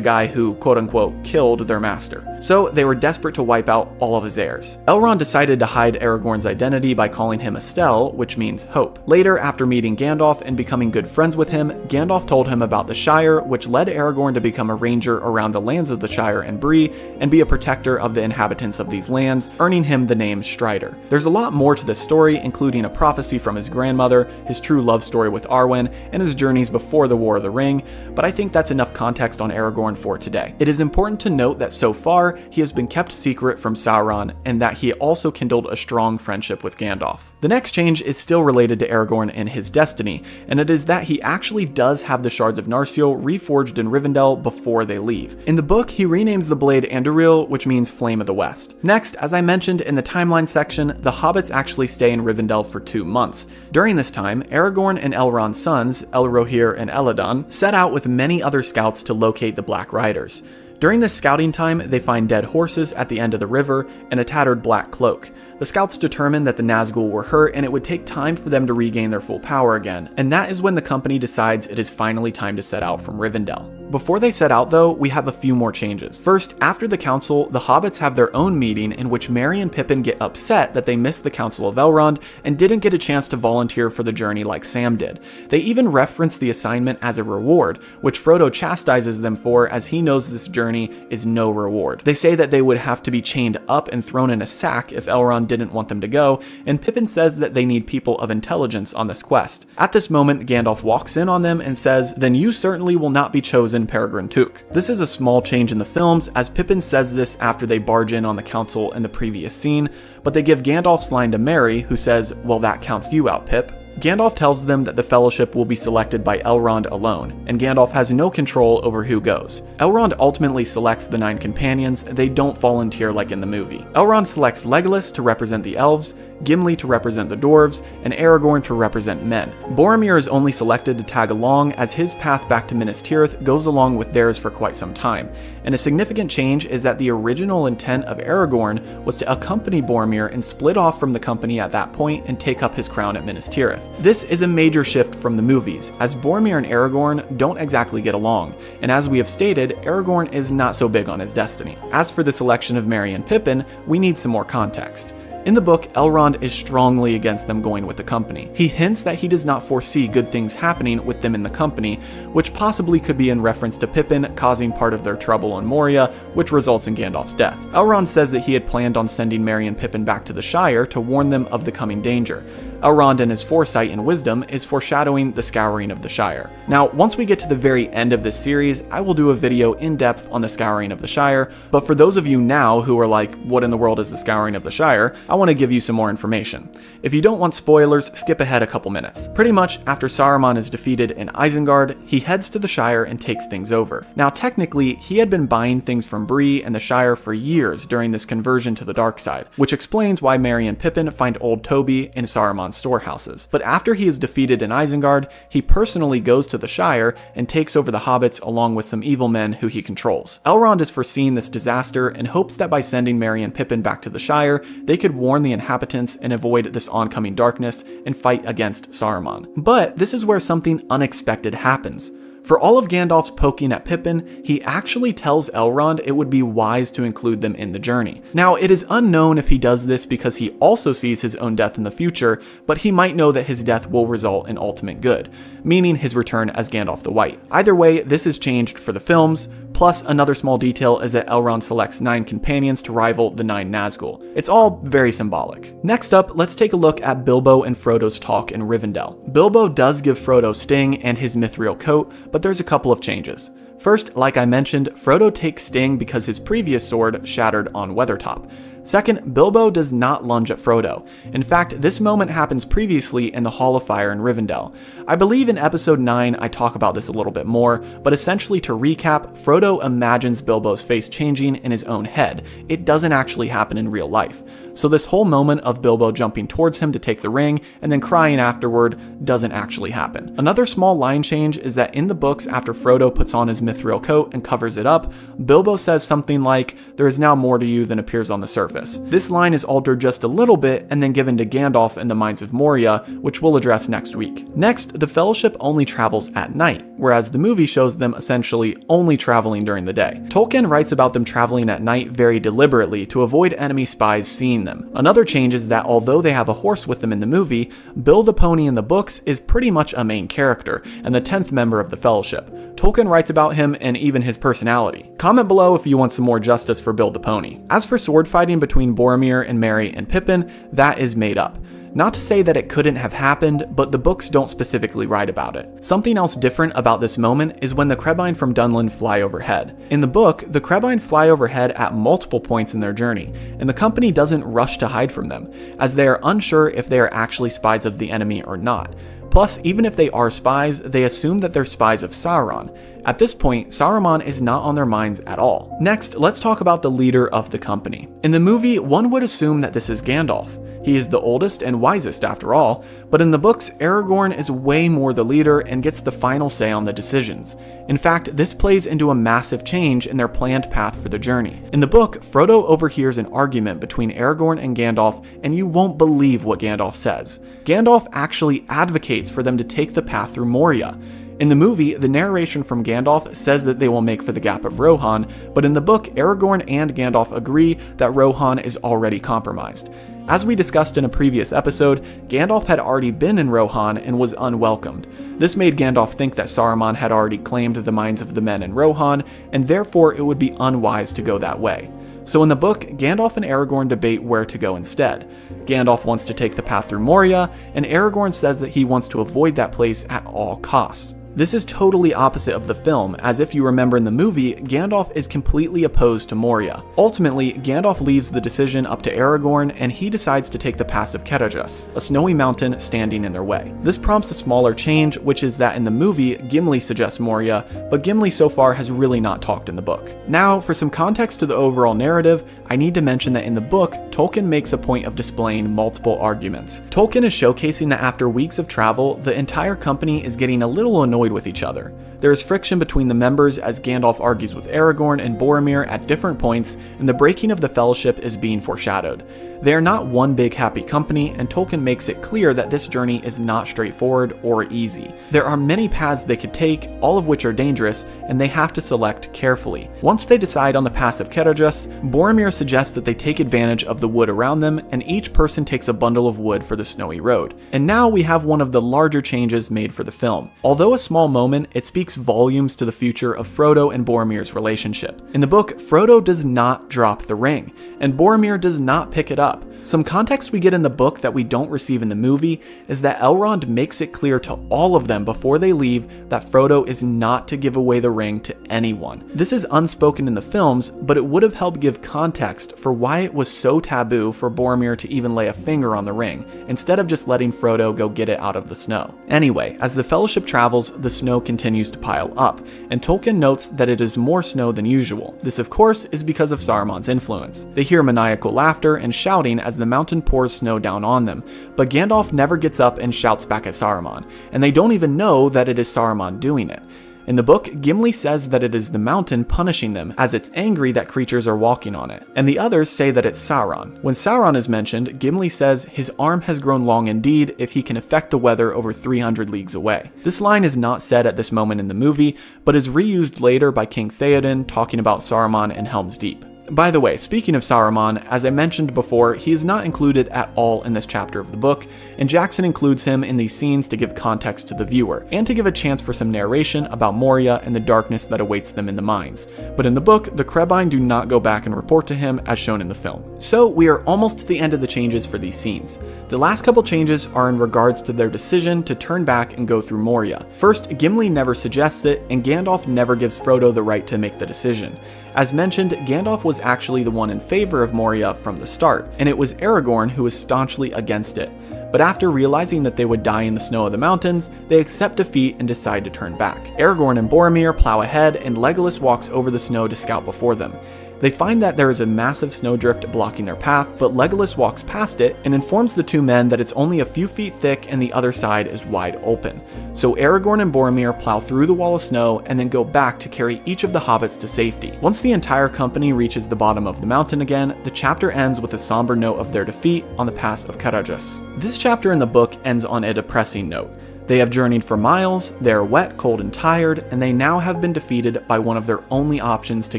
guy who quote-unquote killed their master. So they were desperate to wipe out all of his heirs. Elrond decided to hide Aragorn's identity by calling him Estel, which means hope. Later, after meeting Gandalf and becoming good friends with him, Gandalf told him about the Shire, which led Aragorn to become a ranger around the lands of the Shire and Bree, and be a protector of the inhabitants of these lands, earning him the name Strider. There's a lot more to this story, including a prophecy from his grandmother, his true love story with Arwen, and his journeys before the War of the Ring, but I think that's enough context on Aragorn for today. It is important to note that so far, he has been kept secret from Sauron, and that he also kindled a strong friendship with Gandalf. The next change is still related to Aragorn and his destiny, and it is that he actually does have the shards of Narsil reforged in Rivendell before they leave. In the book, he renames the blade Anduril, which means Flame of the West. Next, as I mentioned in the timeline section, the hobbits actually stay in Rivendell for 2 months. During this time, Aragorn and Elrond's sons, Elrohir and Elladan, set out with many other scouts to locate the Black Riders. During this scouting time, they find dead horses at the end of the river and a tattered black cloak. The scouts determined that the Nazgul were hurt and it would take time for them to regain their full power again, and that is when the company decides it is finally time to set out from Rivendell. Before they set out though, we have a few more changes. First, after the council, the hobbits have their own meeting in which Merry and Pippin get upset that they missed the Council of Elrond and didn't get a chance to volunteer for the journey like Sam did. They even reference the assignment as a reward, which Frodo chastises them for as he knows this journey is no reward. They say that they would have to be chained up and thrown in a sack if Elrond didn't want them to go, and Pippin says that they need people of intelligence on this quest. At this moment, Gandalf walks in on them and says, "Then you certainly will not be chosen, Peregrine Took." This is a small change in the films, as Pippin says this after they barge in on the council in the previous scene, but they give Gandalf's line to Merry, who says, "Well, that counts you out, Pip." Gandalf tells them that the Fellowship will be selected by Elrond alone, and Gandalf has no control over who goes. Elrond ultimately selects the 9 companions, they don't volunteer like in the movie. Elrond selects Legolas to represent the elves, Gimli to represent the dwarves, and Aragorn to represent men. Boromir is only selected to tag along, as his path back to Minas Tirith goes along with theirs for quite some time, and a significant change is that the original intent of Aragorn was to accompany Boromir and split off from the company at that point and take up his crown at Minas Tirith. This is a major shift from the movies, as Boromir and Aragorn don't exactly get along, and as we have stated, Aragorn is not so big on his destiny. As for the selection of Merry and Pippin, we need some more context. In the book, Elrond is strongly against them going with the company. He hints that he does not foresee good things happening with them in the company, which possibly could be in reference to Pippin causing part of their trouble on Moria, which results in Gandalf's death. Elrond says that he had planned on sending Merry and Pippin back to the Shire to warn them of the coming danger. Elrond in his foresight and wisdom is foreshadowing the Scouring of the Shire. Now, once we get to the very end of this series, I will do a video in depth on the Scouring of the Shire, but for those of you now who are like, what in the world is the Scouring of the Shire, I want to give you some more information. If you don't want spoilers, skip ahead a couple minutes. Pretty much, after Saruman is defeated in Isengard, he heads to the Shire and takes things over. Now, technically, he had been buying things from Bree and the Shire for years during this conversion to the dark side, which explains why Merry and Pippin find old Toby in Saruman's Saruman's storehouses. But after he is defeated in Isengard, he personally goes to the Shire and takes over the hobbits along with some evil men who he controls. Elrond is foreseeing this disaster and hopes that by sending Merry and Pippin back to the Shire, they could warn the inhabitants and avoid this oncoming darkness and fight against Saruman. But this is where something unexpected happens. For all of Gandalf's poking at Pippin, he actually tells Elrond it would be wise to include them in the journey. Now, it is unknown if he does this because he also sees his own death in the future, but he might know that his death will result in ultimate good, meaning his return as Gandalf the White. Either way, this is changed for the films. Plus, another small detail is that Elrond selects 9 companions to rival the 9 Nazgul. It's all very symbolic. Next up, let's take a look at Bilbo and Frodo's talk in Rivendell. Bilbo does give Frodo Sting and his mithril coat, but there's a couple of changes. First, like I mentioned, Frodo takes Sting because his previous sword shattered on Weathertop. Second, Bilbo does not lunge at Frodo. In fact, this moment happens previously in the Hall of Fire in Rivendell. I believe in episode 9 I talk about this a little bit more, but essentially to recap, Frodo imagines Bilbo's face changing in his own head. It doesn't actually happen in real life. So this whole moment of Bilbo jumping towards him to take the ring and then crying afterward doesn't actually happen. Another small line change is that in the books, after Frodo puts on his mithril coat and covers it up, Bilbo says something like, "There is now more to you than appears on the surface." This line is altered just a little bit and then given to Gandalf in the Mines of Moria, which we'll address next week. Next, the Fellowship only travels at night, whereas the movie shows them essentially only traveling during the day. Tolkien writes about them traveling at night very deliberately to avoid enemy spies seeing them. Another change is that although they have a horse with them in the movie, Bill the Pony in the books is pretty much a main character and the 10th member of the Fellowship. Tolkien writes about him and even his personality. Comment below if you want some more justice for Bill the Pony. As for sword fighting between Boromir and Merry and Pippin, that is made up. Not to say that it couldn't have happened, but the books don't specifically write about it. Something else different about this moment is when the Crebain from Dunlin fly overhead. In the book, the Crebain fly overhead at multiple points in their journey, and the company doesn't rush to hide from them, as they are unsure if they are actually spies of the enemy or not. Plus, even if they are spies, they assume that they're spies of Sauron. At this point, Saruman is not on their minds at all. Next, let's talk about the leader of the company. In the movie, one would assume that this is Gandalf. He is the oldest and wisest after all, but in the books, Aragorn is way more the leader and gets the final say on the decisions. In fact, this plays into a massive change in their planned path for the journey. In the book, Frodo overhears an argument between Aragorn and Gandalf, and you won't believe what Gandalf says. Gandalf actually advocates for them to take the path through Moria. In the movie, the narration from Gandalf says that they will make for the Gap of Rohan, but in the book, Aragorn and Gandalf agree that Rohan is already compromised. As we discussed in a previous episode, Gandalf had already been in Rohan and was unwelcomed. This made Gandalf think that Saruman had already claimed the minds of the men in Rohan, and therefore it would be unwise to go that way. So in the book, Gandalf and Aragorn debate where to go instead. Gandalf wants to take the path through Moria, and Aragorn says that he wants to avoid that place at all costs. This is totally opposite of the film, as if you remember in the movie, Gandalf is completely opposed to Moria. Ultimately, Gandalf leaves the decision up to Aragorn, and he decides to take the Pass of Kerajas, a snowy mountain standing in their way. This prompts a smaller change, which is that in the movie, Gimli suggests Moria, but Gimli so far has really not talked in the book. Now, for some context to the overall narrative, I need to mention that in the book, Tolkien makes a point of displaying multiple arguments. Tolkien is showcasing that after weeks of travel, the entire company is getting a little annoyed with each other. There is friction between the members as Gandalf argues with Aragorn and Boromir at different points, and the breaking of the Fellowship is being foreshadowed. They are not one big happy company, and Tolkien makes it clear that this journey is not straightforward or easy. There are many paths they could take, all of which are dangerous, and they have to select carefully. Once they decide on the Pass of Kerajas, Boromir suggests that they take advantage of the wood around them, and each person takes a bundle of wood for the snowy road. And now we have one of the larger changes made for the film. Although a small moment, it speaks volumes to the future of Frodo and Boromir's relationship. In the book, Frodo does not drop the ring, and Boromir does not pick it up. Some context we get in the book that we don't receive in the movie is that Elrond makes it clear to all of them before they leave that Frodo is not to give away the ring to anyone. This is unspoken in the films, but it would have helped give context for why it was so taboo for Boromir to even lay a finger on the ring, instead of just letting Frodo go get it out of the snow. Anyway, as the Fellowship travels, the snow continues to pile up, and Tolkien notes that it is more snow than usual. This of course is because of Saruman's influence. They hear maniacal laughter and shouting as the mountain pours snow down on them, but Gandalf never gets up and shouts back at Saruman, and they don't even know that it is Saruman doing it. In the book, Gimli says that it is the mountain punishing them, as it's angry that creatures are walking on it, and the others say that it's Sauron. When Sauron is mentioned, Gimli says his arm has grown long indeed if he can affect the weather over 300 leagues away. This line is not said at this moment in the movie, but is reused later by King Theoden talking about Saruman in Helm's Deep. By the way, speaking of Saruman, as I mentioned before, he is not included at all in this chapter of the book, and Jackson includes him in these scenes to give context to the viewer, and to give a chance for some narration about Moria and the darkness that awaits them in the mines. But in the book, the Crebain do not go back and report to him as shown in the film. So we are almost to the end of the changes for these scenes. The last couple changes are in regards to their decision to turn back and go through Moria. First, Gimli never suggests it, and Gandalf never gives Frodo the right to make the decision. As mentioned, Gandalf was actually the one in favor of Moria from the start, and it was Aragorn who was staunchly against it. But after realizing that they would die in the snow of the mountains, they accept defeat and decide to turn back. Aragorn and Boromir plow ahead, and Legolas walks over the snow to scout before them. They find that there is a massive snowdrift blocking their path, but Legolas walks past it and informs the two men that it's only a few feet thick and the other side is wide open. So Aragorn and Boromir plow through the wall of snow and then go back to carry each of the hobbits to safety. Once the entire company reaches the bottom of the mountain again, the chapter ends with a somber note of their defeat on the pass of Carajus. This chapter in the book ends on a depressing note. They have journeyed for miles, they are wet, cold, and tired, and they now have been defeated by one of their only options to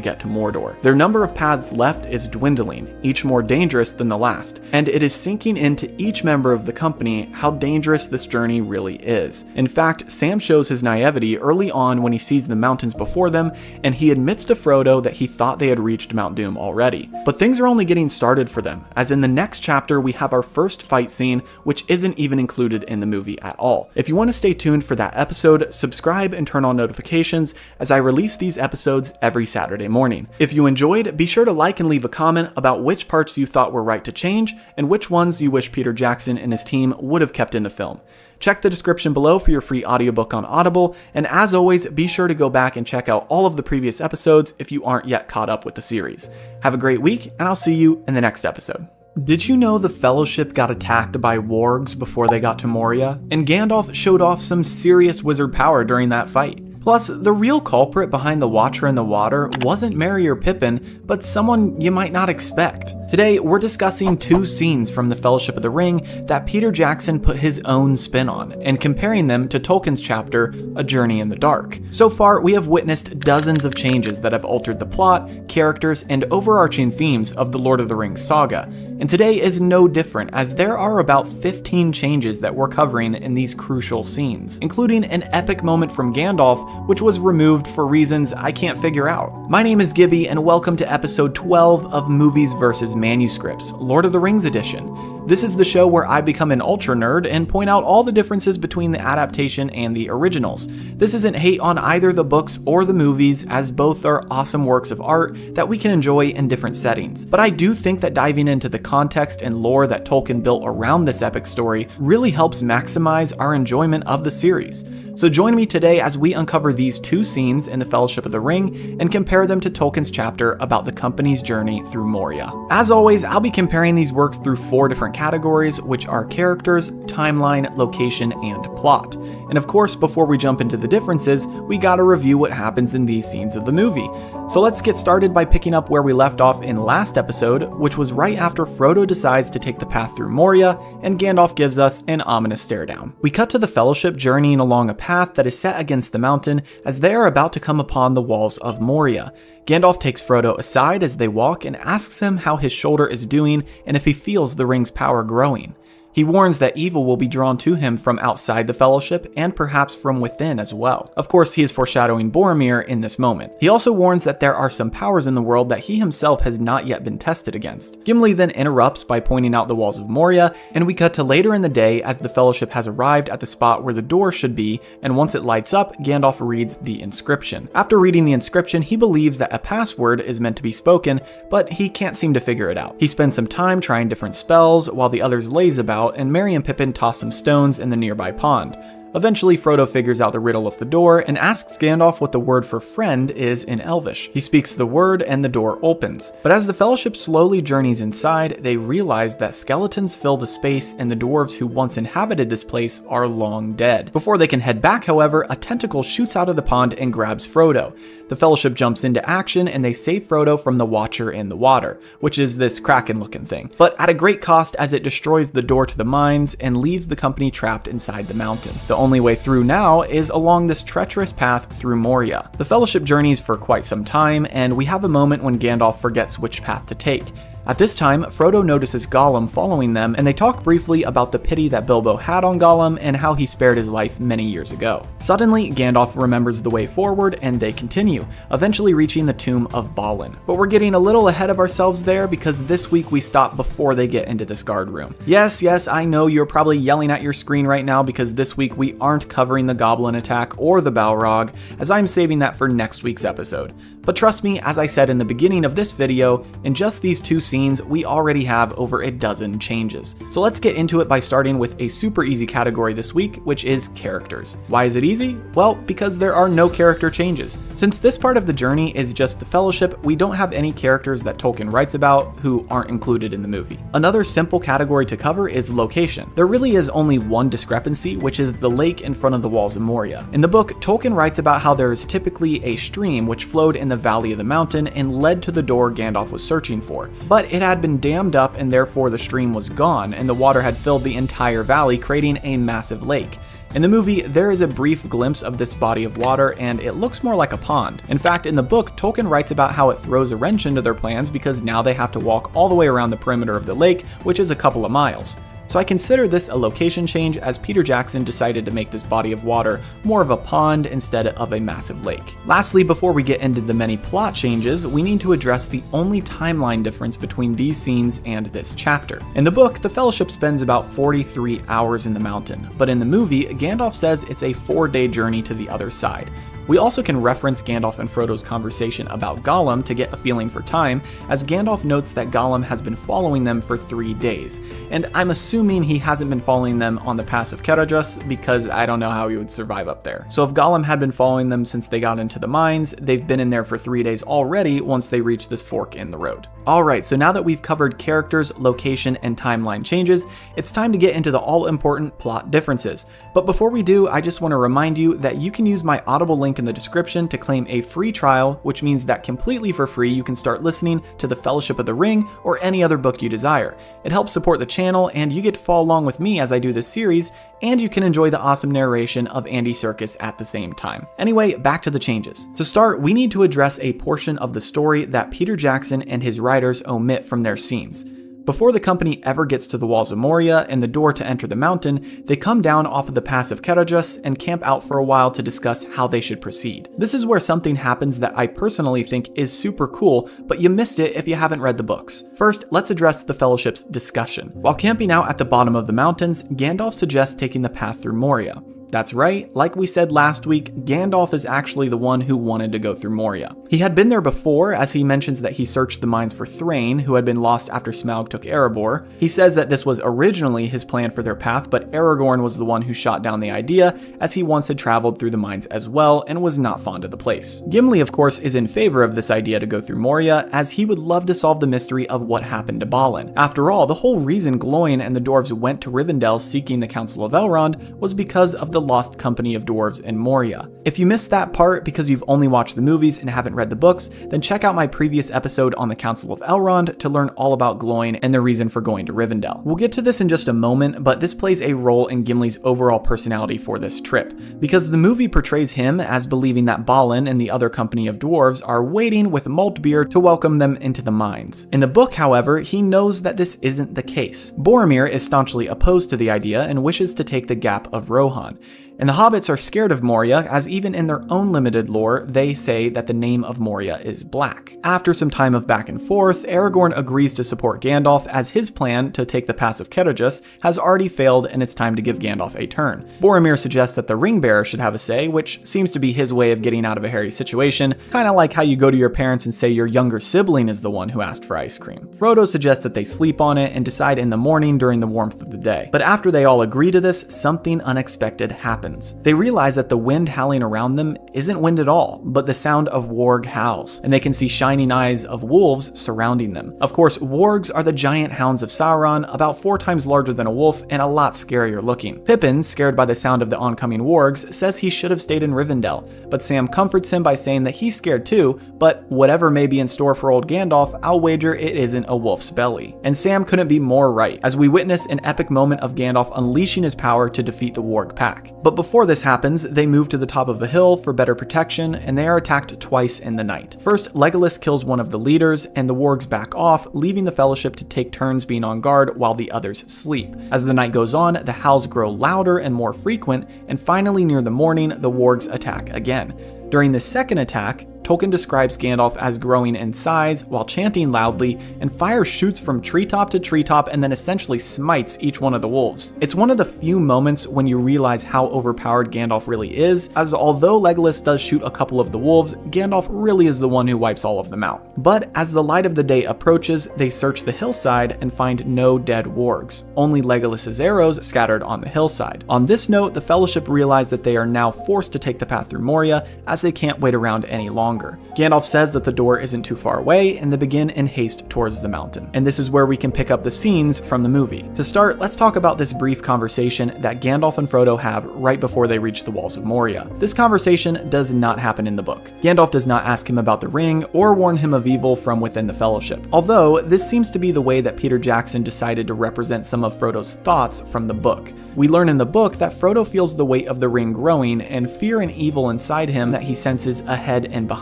get to Mordor. Their number of paths left is dwindling, each more dangerous than the last, and it is sinking into each member of the company how dangerous this journey really is. In fact, Sam shows his naivety early on when he sees the mountains before them, and he admits to Frodo that he thought they had reached Mount Doom already. But things are only getting started for them, as in the next chapter we have our first fight scene, which isn't even included in the movie at all. If you want to stay tuned for that episode, subscribe and turn on notifications as I release these episodes every Saturday morning. If you enjoyed, be sure to like and leave a comment about which parts you thought were right to change and which ones you wish Peter Jackson and his team would have kept in the film. Check the description below for your free audiobook on Audible, and as always, be sure to go back and check out all of the previous episodes if you aren't yet caught up with the series. Have a great week, and I'll see you in the next episode. Did you know the Fellowship got attacked by wargs before they got to Moria? And Gandalf showed off some serious wizard power during that fight. Plus, the real culprit behind the Watcher in the Water wasn't Merry or Pippin, but someone you might not expect. Today, we're discussing two scenes from the Fellowship of the Ring that Peter Jackson put his own spin on, and comparing them to Tolkien's chapter, A Journey in the Dark. So far, we have witnessed dozens of changes that have altered the plot, characters, and overarching themes of the Lord of the Rings saga, and today is no different, as there are about 15 changes that we're covering in these crucial scenes, including an epic moment from Gandalf, which was removed for reasons I can't figure out. My name is Gibby, and welcome to episode 12 of Movies vs. Manuscripts, Lord of the Rings edition. This is the show where I become an ultra nerd and point out all the differences between the adaptation and the originals. This isn't hate on either the books or the movies, as both are awesome works of art that we can enjoy in different settings. But I do think that diving into the context and lore that Tolkien built around this epic story really helps maximize our enjoyment of the series. So join me today as we uncover these two scenes in the Fellowship of the Ring and compare them to Tolkien's chapter about the company's journey through Moria. As always, I'll be comparing these works through 4 different categories, which are characters, timeline, location, and plot. And of course, before we jump into the differences, we gotta review what happens in these scenes of the movie. So let's get started by picking up where we left off in last episode, which was right after Frodo decides to take the path through Moria, and Gandalf gives us an ominous stare down. We cut to the Fellowship journeying along a path that is set against the mountain as they are about to come upon the walls of Moria. Gandalf takes Frodo aside as they walk and asks him how his shoulder is doing and if he feels the ring's power growing. He warns that evil will be drawn to him from outside the Fellowship and perhaps from within as well. Of course, he is foreshadowing Boromir in this moment. He also warns that there are some powers in the world that he himself has not yet been tested against. Gimli then interrupts by pointing out the walls of Moria, and we cut to later in the day as the Fellowship has arrived at the spot where the door should be, and once it lights up, Gandalf reads the inscription. After reading the inscription, he believes that a password is meant to be spoken, but he can't seem to figure it out. He spends some time trying different spells while the others laze about, and Merry and Pippin toss some stones in the nearby pond. Eventually, Frodo figures out the riddle of the door and asks Gandalf what the word for friend is in Elvish. He speaks the word and the door opens. But as the Fellowship slowly journeys inside, they realize that skeletons fill the space and the dwarves who once inhabited this place are long dead. Before they can head back, however, a tentacle shoots out of the pond and grabs Frodo. The Fellowship jumps into action and they save Frodo from the Watcher in the water, which is this kraken-looking thing, but at a great cost as it destroys the door to the mines and leaves the company trapped inside the mountain. The only way through now is along this treacherous path through Moria. The Fellowship journeys for quite some time, and we have a moment when Gandalf forgets which path to take. At this time, Frodo notices Gollum following them, and they talk briefly about the pity that Bilbo had on Gollum and how he spared his life many years ago. Suddenly, Gandalf remembers the way forward, and they continue, eventually reaching the tomb of Balin. But we're getting a little ahead of ourselves there because this week we stop before they get into this guard room. Yes, I know you're probably yelling at your screen right now because this week we aren't covering the Goblin attack or the Balrog, as I'm saving that for next week's episode. But trust me, as I said in the beginning of this video, in just these two scenes, we already have over a dozen changes. So let's get into it by starting with a super easy category this week, which is characters. Why is it easy? Well, because there are no character changes. Since this part of the journey is just the Fellowship, we don't have any characters that Tolkien writes about who aren't included in the movie. Another simple category to cover is location. There really is only one discrepancy, which is the lake in front of the walls of Moria. In the book, Tolkien writes about how there is typically a stream which flowed in the valley of the mountain and led to the door Gandalf was searching for, but it had been dammed up and therefore the stream was gone and the water had filled the entire valley, creating a massive lake. In the movie, there is a brief glimpse of this body of water and it looks more like a pond. In fact, in the book, Tolkien writes about how it throws a wrench into their plans because now they have to walk all the way around the perimeter of the lake, which is a couple of miles. So I consider this a location change as Peter Jackson decided to make this body of water more of a pond instead of a massive lake. Lastly, before we get into the many plot changes, we need to address the only timeline difference between these scenes and this chapter. In the book, the Fellowship spends about 43 hours in the mountain, but in the movie, Gandalf says it's a 4-day journey to the other side. We also can reference Gandalf and Frodo's conversation about Gollum to get a feeling for time, as Gandalf notes that Gollum has been following them for 3 days, and I'm assuming he hasn't been following them on the Pass of Caradhras because I don't know how he would survive up there. So if Gollum had been following them since they got into the mines, they've been in there for 3 days already once they reach this fork in the road. Alright, so now that we've covered characters, location, and timeline changes, it's time to get into the all-important plot differences. But before we do, I just want to remind you that you can use my Audible link in the description to claim a free trial, which means that completely for free you can start listening to The Fellowship of the Ring or any other book you desire. It helps support the channel and you get to follow along with me as I do this series, and you can enjoy the awesome narration of Andy Serkis at the same time. Anyway, back to the changes. To start, we need to address a portion of the story that Peter Jackson and his writers omit from their scenes. Before the company ever gets to the walls of Moria and the door to enter the mountain, they come down off of the Pass of Caradhras and camp out for a while to discuss how they should proceed. This is where something happens that I personally think is super cool, but you missed it if you haven't read the books. First, let's address the Fellowship's discussion. While camping out at the bottom of the mountains, Gandalf suggests taking the path through Moria. That's right, like we said last week, Gandalf is actually the one who wanted to go through Moria. He had been there before, as he mentions that he searched the mines for Thrain, who had been lost after Smaug took Erebor. He says that this was originally his plan for their path, but Aragorn was the one who shot down the idea, as he once had traveled through the mines as well and was not fond of the place. Gimli, of course, is in favor of this idea to go through Moria, as he would love to solve the mystery of what happened to Balin. After all, the whole reason Glóin and the dwarves went to Rivendell seeking the Council of Elrond was because of the lost company of dwarves in Moria. If you missed that part because you've only watched the movies and haven't read the books, then check out my previous episode on the Council of Elrond to learn all about Glóin and the reason for going to Rivendell. We'll get to this in just a moment, but this plays a role in Gimli's overall personality for this trip, because the movie portrays him as believing that Balin and the other company of dwarves are waiting with malt beer to welcome them into the mines. In the book, however, he knows that this isn't the case. Boromir is staunchly opposed to the idea and wishes to take the Gap of Rohan. And the hobbits are scared of Moria, as even in their own limited lore, they say that the name of Moria is black. After some time of back and forth, Aragorn agrees to support Gandalf, as his plan to take the Pass of Caradhras has already failed and it's time to give Gandalf a turn. Boromir suggests that the Ring-Bearer should have a say, which seems to be his way of getting out of a hairy situation, kinda like how you go to your parents and say your younger sibling is the one who asked for ice cream. Frodo suggests that they sleep on it and decide in the morning during the warmth of the day. But after they all agree to this, something unexpected happens. happens. They realize that the wind howling around them isn't wind at all, but the sound of warg howls, and they can see shining eyes of wolves surrounding them. Of course, wargs are the giant hounds of Sauron, about 4 times larger than a wolf and a lot scarier looking. Pippin, scared by the sound of the oncoming wargs, says he should have stayed in Rivendell, but Sam comforts him by saying that he's scared too, but whatever may be in store for old Gandalf, I'll wager it isn't a wolf's belly. And Sam couldn't be more right, as we witness an epic moment of Gandalf unleashing his power to defeat the warg pack. But before this happens, they move to the top of a hill for better protection, and they are attacked twice in the night. First, Legolas kills one of the leaders, and the wargs back off, leaving the Fellowship to take turns being on guard while the others sleep. As the night goes on, the howls grow louder and more frequent, and finally near the morning, the wargs attack again. During the second attack, Tolkien describes Gandalf as growing in size while chanting loudly, and fire shoots from treetop to treetop and then essentially smites each one of the wolves. It's one of the few moments when you realize how overpowered Gandalf really is, as although Legolas does shoot a couple of the wolves, Gandalf really is the one who wipes all of them out. But as the light of the day approaches, they search the hillside and find no dead wargs, only Legolas's arrows scattered on the hillside. On this note, the Fellowship realize that they are now forced to take the path through Moria, as they can't wait around any longer. Gandalf says that the door isn't too far away, and they begin in haste towards the mountain. And this is where we can pick up the scenes from the movie. To start, let's talk about this brief conversation that Gandalf and Frodo have right before they reach the walls of Moria. This conversation does not happen in the book. Gandalf does not ask him about the ring or warn him of evil from within the Fellowship, although this seems to be the way that Peter Jackson decided to represent some of Frodo's thoughts from the book. We learn in the book that Frodo feels the weight of the ring growing and fear and evil inside him that he senses ahead and behind.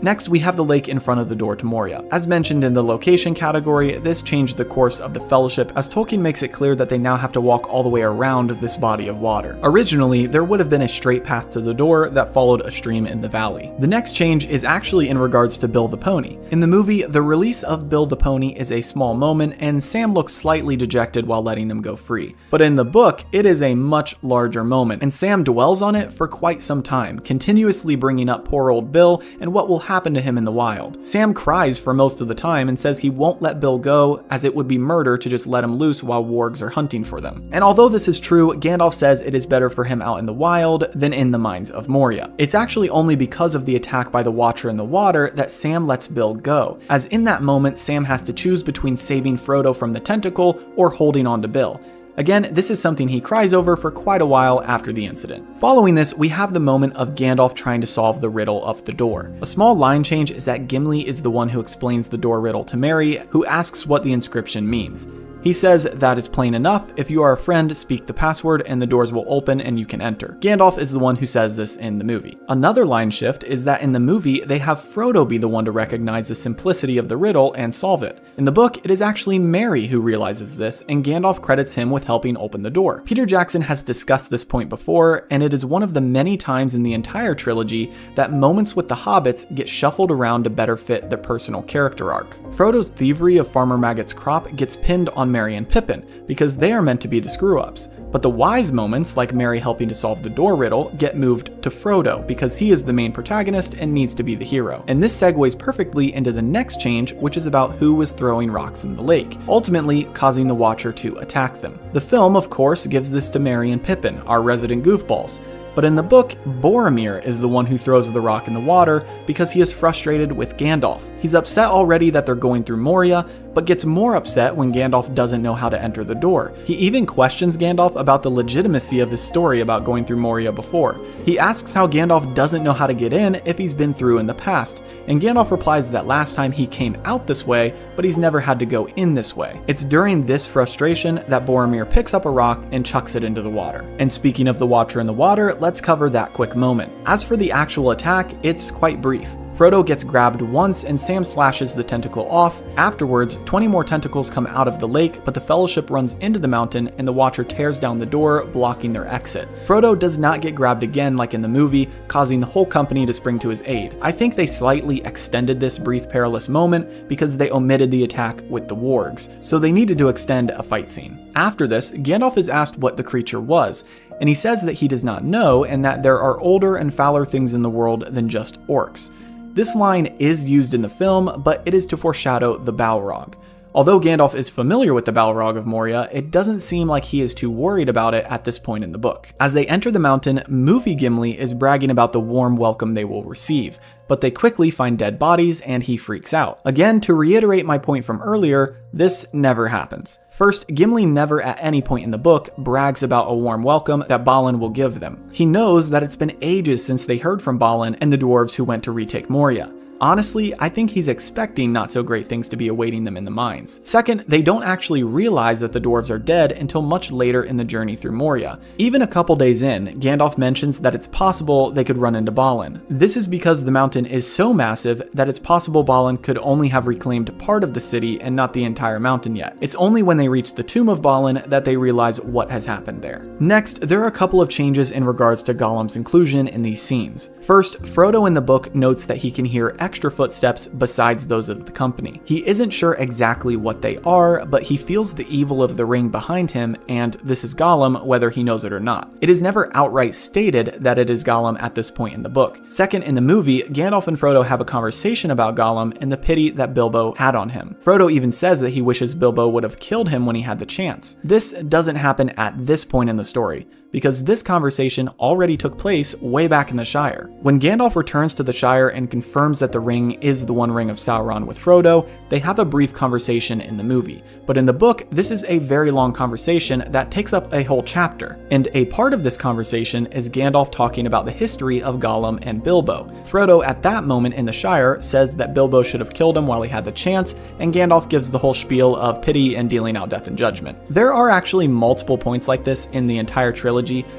Next, we have the lake in front of the door to Moria. As mentioned in the location category, this changed the course of the Fellowship, as Tolkien makes it clear that they now have to walk all the way around this body of water. Originally, there would have been a straight path to the door that followed a stream in the valley. The next change is actually in regards to Bill the Pony. In the movie, the release of Bill the Pony is a small moment, and Sam looks slightly dejected while letting him go free. But in the book, it is a much larger moment, and Sam dwells on it for quite some time, continuously bringing up poor old Bill and what will happen to him in the wild. Sam cries for most of the time and says he won't let Bill go, as it would be murder to just let him loose while wargs are hunting for them. And although this is true, Gandalf says it is better for him out in the wild than in the mines of Moria. It's actually only because of the attack by the Watcher in the water that Sam lets Bill go, as in that moment Sam has to choose between saving Frodo from the tentacle or holding on to Bill. Again, this is something he cries over for quite a while after the incident. Following this, we have the moment of Gandalf trying to solve the riddle of the door. A small line change is that Gimli is the one who explains the door riddle to Merry, who asks what the inscription means. He says that is plain enough. If you are a friend, speak the password and the doors will open and you can enter. Gandalf is the one who says this in the movie. Another line shift is that in the movie, they have Frodo be the one to recognize the simplicity of the riddle and solve it. In the book, it is actually Merry who realizes this, and Gandalf credits him with helping open the door. Peter Jackson has discussed this point before, and it is one of the many times in the entire trilogy that moments with the hobbits get shuffled around to better fit their personal character arc. Frodo's thievery of Farmer Maggot's crop gets pinned on Merry and Pippin, because they are meant to be the screw-ups. But the wise moments, like Merry helping to solve the door riddle, get moved to Frodo, because he is the main protagonist and needs to be the hero. And this segues perfectly into the next change, which is about who was throwing rocks in the lake, ultimately causing the Watcher to attack them. The film, of course, gives this to Merry and Pippin, our resident goofballs. But in the book, Boromir is the one who throws the rock in the water because he is frustrated with Gandalf. He's upset already that they're going through Moria, but gets more upset when Gandalf doesn't know how to enter the door. He even questions Gandalf about the legitimacy of his story about going through Moria before. He asks how Gandalf doesn't know how to get in if he's been through in the past, and Gandalf replies that last time he came out this way, but he's never had to go in this way. It's during this frustration that Boromir picks up a rock and chucks it into the water. And speaking of the Watcher in the water, let's cover that quick moment. As for the actual attack, it's quite brief. Frodo gets grabbed once and Sam slashes the tentacle off. Afterwards, 20 more tentacles come out of the lake, but the Fellowship runs into the mountain and the Watcher tears down the door, blocking their exit. Frodo does not get grabbed again like in the movie, causing the whole company to spring to his aid. I think they slightly extended this brief perilous moment because they omitted the attack with the wargs, so they needed to extend a fight scene. After this, Gandalf is asked what the creature was, and he says that he does not know and that there are older and fouler things in the world than just orcs. This line is used in the film, but it is to foreshadow the Balrog. Although Gandalf is familiar with the Balrog of Moria, it doesn't seem like he is too worried about it at this point in the book. As they enter the mountain, Movie Gimli is bragging about the warm welcome they will receive, but they quickly find dead bodies and he freaks out. Again, to reiterate my point from earlier, this never happens. First, Gimli never at any point in the book brags about a warm welcome that Balin will give them. He knows that it's been ages since they heard from Balin and the dwarves who went to retake Moria. Honestly, I think he's expecting not so great things to be awaiting them in the mines. Second, they don't actually realize that the dwarves are dead until much later in the journey through Moria. Even a couple days in, Gandalf mentions that it's possible they could run into Balin. This is because the mountain is so massive that it's possible Balin could only have reclaimed part of the city and not the entire mountain yet. It's only when they reach the tomb of Balin that they realize what has happened there. Next, there are a couple of changes in regards to Gollum's inclusion in these scenes. First, Frodo in the book notes that he can hear extra footsteps besides those of the company. He isn't sure exactly what they are, but he feels the evil of the ring behind him, and this is Gollum whether he knows it or not. It is never outright stated that it is Gollum at this point in the book. Second, in the movie, Gandalf and Frodo have a conversation about Gollum and the pity that Bilbo had on him. Frodo even says that he wishes Bilbo would have killed him when he had the chance. This doesn't happen at this point in the story, because this conversation already took place way back in the Shire. When Gandalf returns to the Shire and confirms that the ring is the One Ring of Sauron with Frodo, they have a brief conversation in the movie. But in the book, this is a very long conversation that takes up a whole chapter. And a part of this conversation is Gandalf talking about the history of Gollum and Bilbo. Frodo at that moment in the Shire says that Bilbo should have killed him while he had the chance, and Gandalf gives the whole spiel of pity and dealing out death and judgment. There are actually multiple points like this in the entire trilogy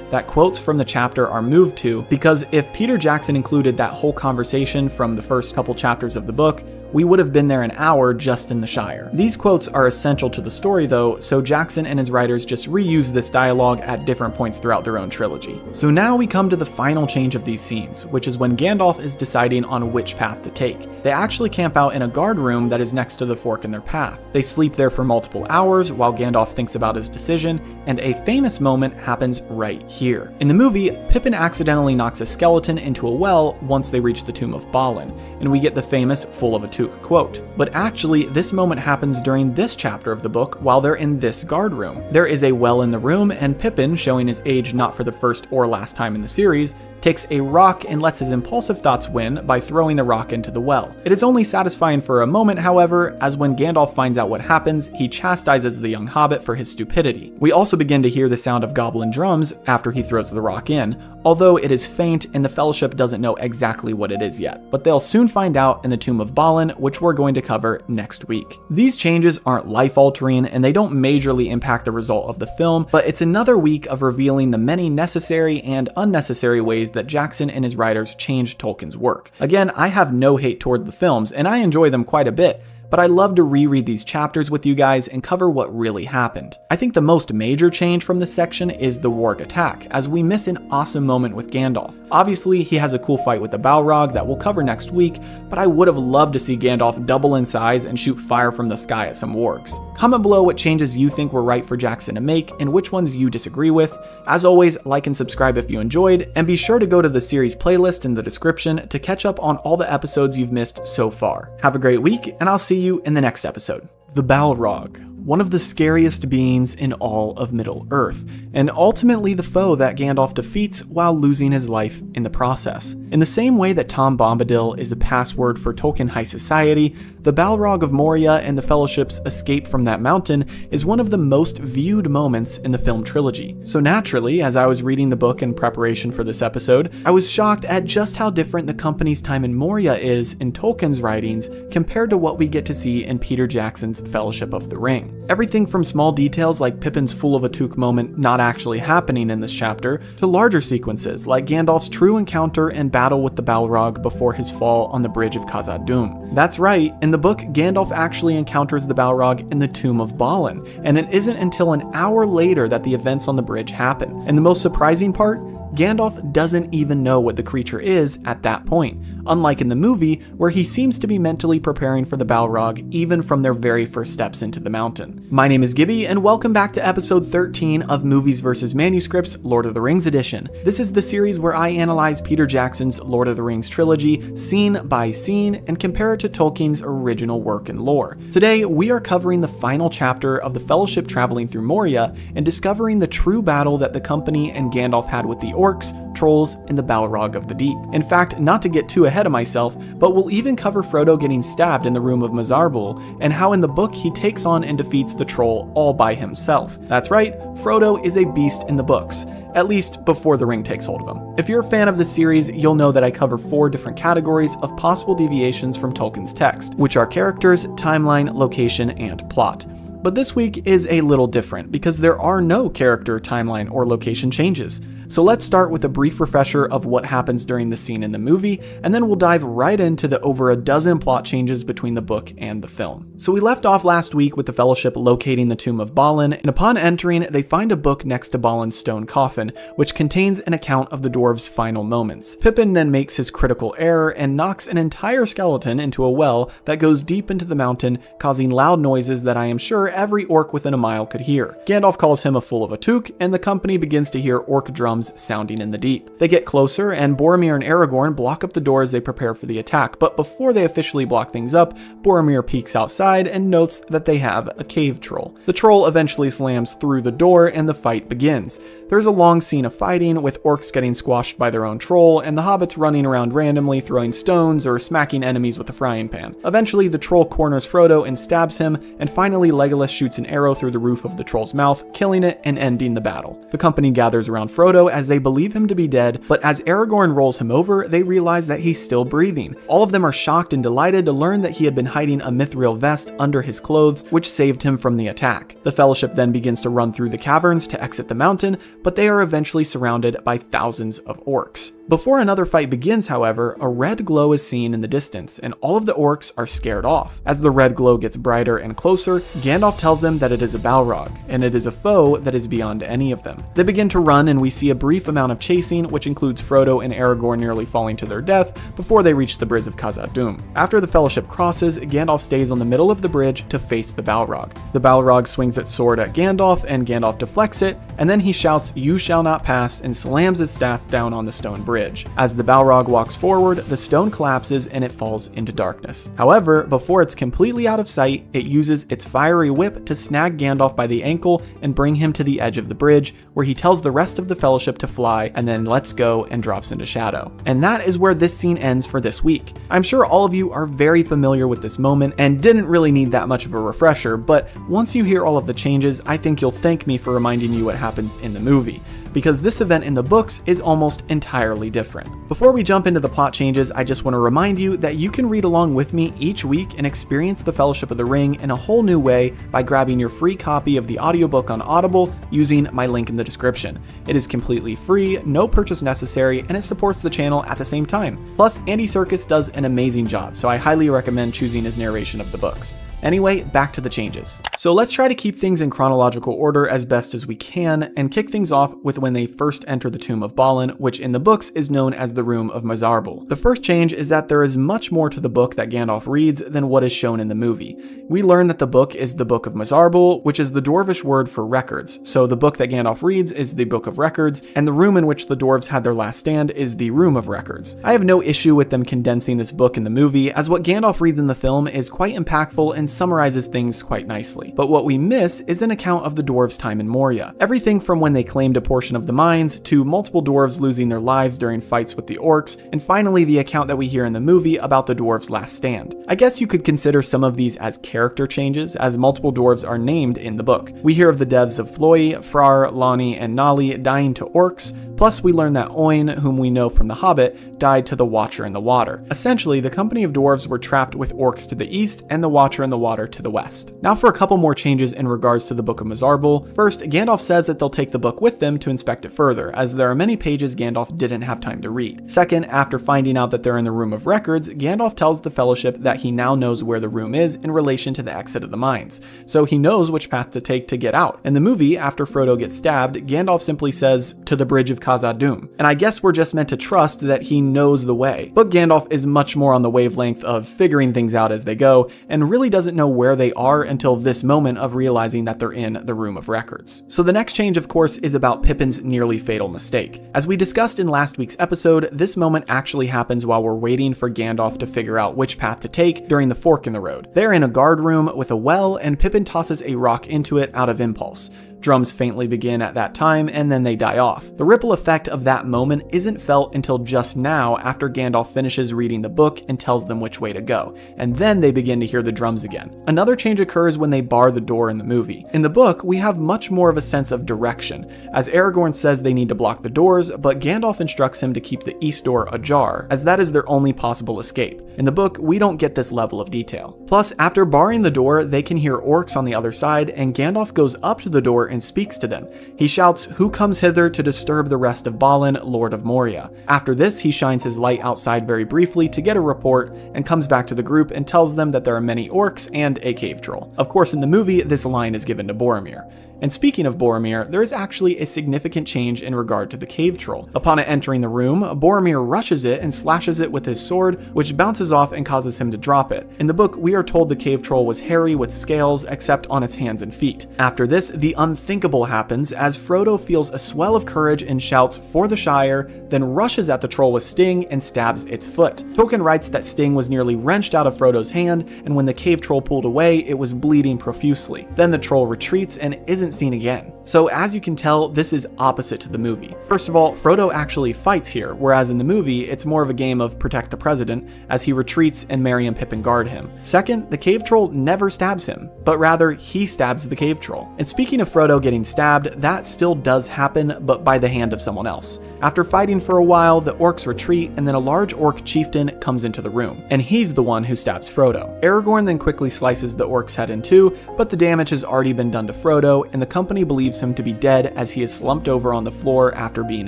that quotes from the chapter are moved to, because if Peter Jackson included that whole conversation from the first couple chapters of the book, we would have been there an hour just in the Shire. These quotes are essential to the story though, so Jackson and his writers just reuse this dialogue at different points throughout their own trilogy. So now we come to the final change of these scenes, which is when Gandalf is deciding on which path to take. They actually camp out in a guard room that is next to the fork in their path. They sleep there for multiple hours while Gandalf thinks about his decision, and a famous moment happens right here. In the movie, Pippin accidentally knocks a skeleton into a well once they reach the tomb of Balin, and we get the famous "full of a quote. But actually, this moment happens during this chapter of the book while they're in this guard room. There is a well in the room, and Pippin, showing his age not for the first or last time in the series, takes a rock and lets his impulsive thoughts win by throwing the rock into the well. It is only satisfying for a moment, however, as when Gandalf finds out what happens, he chastises the young hobbit for his stupidity. We also begin to hear the sound of goblin drums after he throws the rock in, although it is faint and the Fellowship doesn't know exactly what it is yet. But they'll soon find out in the Tomb of Balin, which we're going to cover next week. These changes aren't life-altering and they don't majorly impact the result of the film, but it's another week of revealing the many necessary and unnecessary ways that Jackson and his writers changed Tolkien's work. Again, I have no hate toward the films, and I enjoy them quite a bit, but I love to reread these chapters with you guys and cover what really happened. I think the most major change from this section is the warg attack, as we miss an awesome moment with Gandalf. Obviously, he has a cool fight with the Balrog that we'll cover next week, but I would have loved to see Gandalf double in size and shoot fire from the sky at some wargs. Comment below what changes you think were right for Jackson to make and which ones you disagree with. As always, like and subscribe if you enjoyed, and be sure to go to the series playlist in the description to catch up on all the episodes you've missed so far. Have a great week, and I'll see you in the next episode. The Balrog, one of the scariest beings in all of Middle-earth, and ultimately the foe that Gandalf defeats while losing his life in the process. In the same way that Tom Bombadil is a password for Tolkien high society, the Balrog of Moria and the Fellowship's escape from that mountain is one of the most viewed moments in the film trilogy. So naturally, as I was reading the book in preparation for this episode, I was shocked at just how different the company's time in Moria is in Tolkien's writings compared to what we get to see in Peter Jackson's Fellowship of the Ring. Everything from small details like Pippin's Fool of a Took moment not actually happening in this chapter, to larger sequences like Gandalf's true encounter and battle with the Balrog before his fall on the bridge of Khazad-dûm. That's right, in the book, Gandalf actually encounters the Balrog in the Tomb of Balin, and it isn't until an hour later that the events on the bridge happen. And the most surprising part? Gandalf doesn't even know what the creature is at that point, unlike in the movie where he seems to be mentally preparing for the Balrog even from their very first steps into the mountain. My name is Gibby, and welcome back to episode 13 of Movies vs. Manuscripts Lord of the Rings edition. This is the series where I analyze Peter Jackson's Lord of the Rings trilogy scene by scene and compare it to Tolkien's original work and lore. Today, we are covering the final chapter of the Fellowship traveling through Moria and discovering the true battle that the company and Gandalf had with the orcs, trolls, and the Balrog of the Deep. In fact, not to get too ahead of myself, but we'll even cover Frodo getting stabbed in the room of Mazarbul, and how in the book he takes on and defeats the troll all by himself. That's right, Frodo is a beast in the books, at least before the ring takes hold of him. If you're a fan of this series, you'll know that I cover 4 different categories of possible deviations from Tolkien's text, which are characters, timeline, location, and plot. But this week is a little different because there are no character, timeline, or location changes. So let's start with a brief refresher of what happens during the scene in the movie, and then we'll dive right into the over a dozen plot changes between the book and the film. So we left off last week with the Fellowship locating the tomb of Balin, and upon entering, they find a book next to Balin's stone coffin, which contains an account of the dwarves' final moments. Pippin then makes his critical error and knocks an entire skeleton into a well that goes deep into the mountain, causing loud noises that I am sure every orc within a mile could hear. Gandalf calls him a fool of a took, and the company begins to hear orc drums sounding in the deep. They get closer, and Boromir and Aragorn block up the door as they prepare for the attack, but before they officially block things up, Boromir peeks outside and notes that they have a cave troll. The troll eventually slams through the door and the fight begins. There's a long scene of fighting, with orcs getting squashed by their own troll, and the hobbits running around randomly throwing stones or smacking enemies with a frying pan. Eventually, the troll corners Frodo and stabs him, and finally Legolas shoots an arrow through the roof of the troll's mouth, killing it and ending the battle. The company gathers around Frodo as they believe him to be dead, but as Aragorn rolls him over, they realize that he's still breathing. All of them are shocked and delighted to learn that he had been hiding a mithril vest under his clothes, which saved him from the attack. The Fellowship then begins to run through the caverns to exit the mountain, but they are eventually surrounded by thousands of orcs. Before another fight begins, however, a red glow is seen in the distance, and all of the orcs are scared off. As the red glow gets brighter and closer, Gandalf tells them that it is a Balrog, and it is a foe that is beyond any of them. They begin to run, and we see a brief amount of chasing, which includes Frodo and Aragorn nearly falling to their death before they reach the bridge of Khazad-dûm. After the Fellowship crosses, Gandalf stays on the middle of the bridge to face the Balrog. The Balrog swings its sword at Gandalf, and Gandalf deflects it, and then he shouts, "You shall not pass," and slams his staff down on the stone bridge. As the Balrog walks forward, the stone collapses and it falls into darkness. However, before it's completely out of sight, it uses its fiery whip to snag Gandalf by the ankle and bring him to the edge of the bridge, where he tells the rest of the Fellowship to fly and then lets go and drops into shadow. And that is where this scene ends for this week. I'm sure all of you are very familiar with this moment and didn't really need that much of a refresher, but once you hear all of the changes, I think you'll thank me for reminding you what happens in the movie, because this event in the books is almost entirely different. Before we jump into the plot changes, I just want to remind you that you can read along with me each week and experience the Fellowship of the Ring in a whole new way by grabbing your free copy of the audiobook on Audible using my link in the description. It is completely free, no purchase necessary, and it supports the channel at the same time. Plus, Andy Serkis does an amazing job, so I highly recommend choosing his narration of the books. Anyway, back to the changes. So let's try to keep things in chronological order as best as we can, and kick things off with when they first enter the tomb of Balin, which in the books is known as the room of Mazarbul. The first change is that there is much more to the book that Gandalf reads than what is shown in the movie. We learn that the book is the Book of Mazarbul, which is the Dwarvish word for records. So the book that Gandalf reads is the Book of Records, and the room in which the dwarves had their last stand is the Room of Records. I have no issue with them condensing this book in the movie, as what Gandalf reads in the film is quite impactful and summarizes things quite nicely. But what we miss is an account of the dwarves' time in Moria. Everything from when they claimed a portion of the mines, to multiple dwarves losing their lives during fights with the orcs, and finally the account that we hear in the movie about the dwarves' last stand. I guess you could consider some of these as character changes, as multiple dwarves are named in the book. We hear of the deaths of Floy, Frar, Lani, and Nali dying to orcs, plus we learn that Oin, whom we know from The Hobbit, died to the Watcher in the Water. Essentially, the company of dwarves were trapped with orcs to the east and the Watcher in the Water to the west. Now for a couple more changes in regards to the Book of Mazarbul. First, Gandalf says that they'll take the book with them to inspect it further, as there are many pages Gandalf didn't have time to read. Second, after finding out that they're in the Room of Records, Gandalf tells the Fellowship that he now knows where the room is in relation to the exit of the mines, so he knows which path to take to get out. In the movie, after Frodo gets stabbed, Gandalf simply says, "To the bridge of Khazad-dûm, and I guess we're just meant to trust that he knows the way. But Gandalf is much more on the wavelength of figuring things out as they go, and really doesn't know where they are until this moment of realizing that they're in the Room of Records. So the next change, of course, is about Pippin's nearly fatal mistake. As we discussed in last week's episode, this moment actually happens while we're waiting for Gandalf to figure out which path to take during the fork in the road. They're in a guard room with a well, and Pippin tosses a rock into it out of impulse. Drums faintly begin at that time, and then they die off. The ripple effect of that moment isn't felt until just now, after Gandalf finishes reading the book and tells them which way to go, and then they begin to hear the drums again. Another change occurs when they bar the door in the movie. In the book, we have much more of a sense of direction, as Aragorn says they need to block the doors, but Gandalf instructs him to keep the east door ajar, as that is their only possible escape. In the book, we don't get this level of detail. Plus, after barring the door, they can hear orcs on the other side, and Gandalf goes up to the door and speaks to them. He shouts, "Who comes hither to disturb the rest of Balin, Lord of Moria?" After this, he shines his light outside very briefly to get a report, and comes back to the group and tells them that there are many orcs and a cave troll. Of course, in the movie, this line is given to Boromir. And speaking of Boromir, there is actually a significant change in regard to the cave troll. Upon it entering the room, Boromir rushes it and slashes it with his sword, which bounces off and causes him to drop it. In the book, we are told the cave troll was hairy with scales except on its hands and feet. After this, the unthinkable happens as Frodo feels a swell of courage and shouts, "For the Shire," then rushes at the troll with Sting and stabs its foot. Tolkien writes that Sting was nearly wrenched out of Frodo's hand, and when the cave troll pulled away, it was bleeding profusely. Then the troll retreats and isn't seen again. So as you can tell, this is opposite to the movie. First of all, Frodo actually fights here, whereas in the movie, it's more of a game of protect the president, as he retreats and Merry and Pippin guard him. Second, the cave troll never stabs him, but rather he stabs the cave troll. And speaking of Frodo getting stabbed, that still does happen, but by the hand of someone else. After fighting for a while, the orcs retreat, and then a large orc chieftain comes into the room, and he's the one who stabs Frodo. Aragorn then quickly slices the orc's head in two, but the damage has already been done to Frodo, and the company believes him to be dead as he is slumped over on the floor after being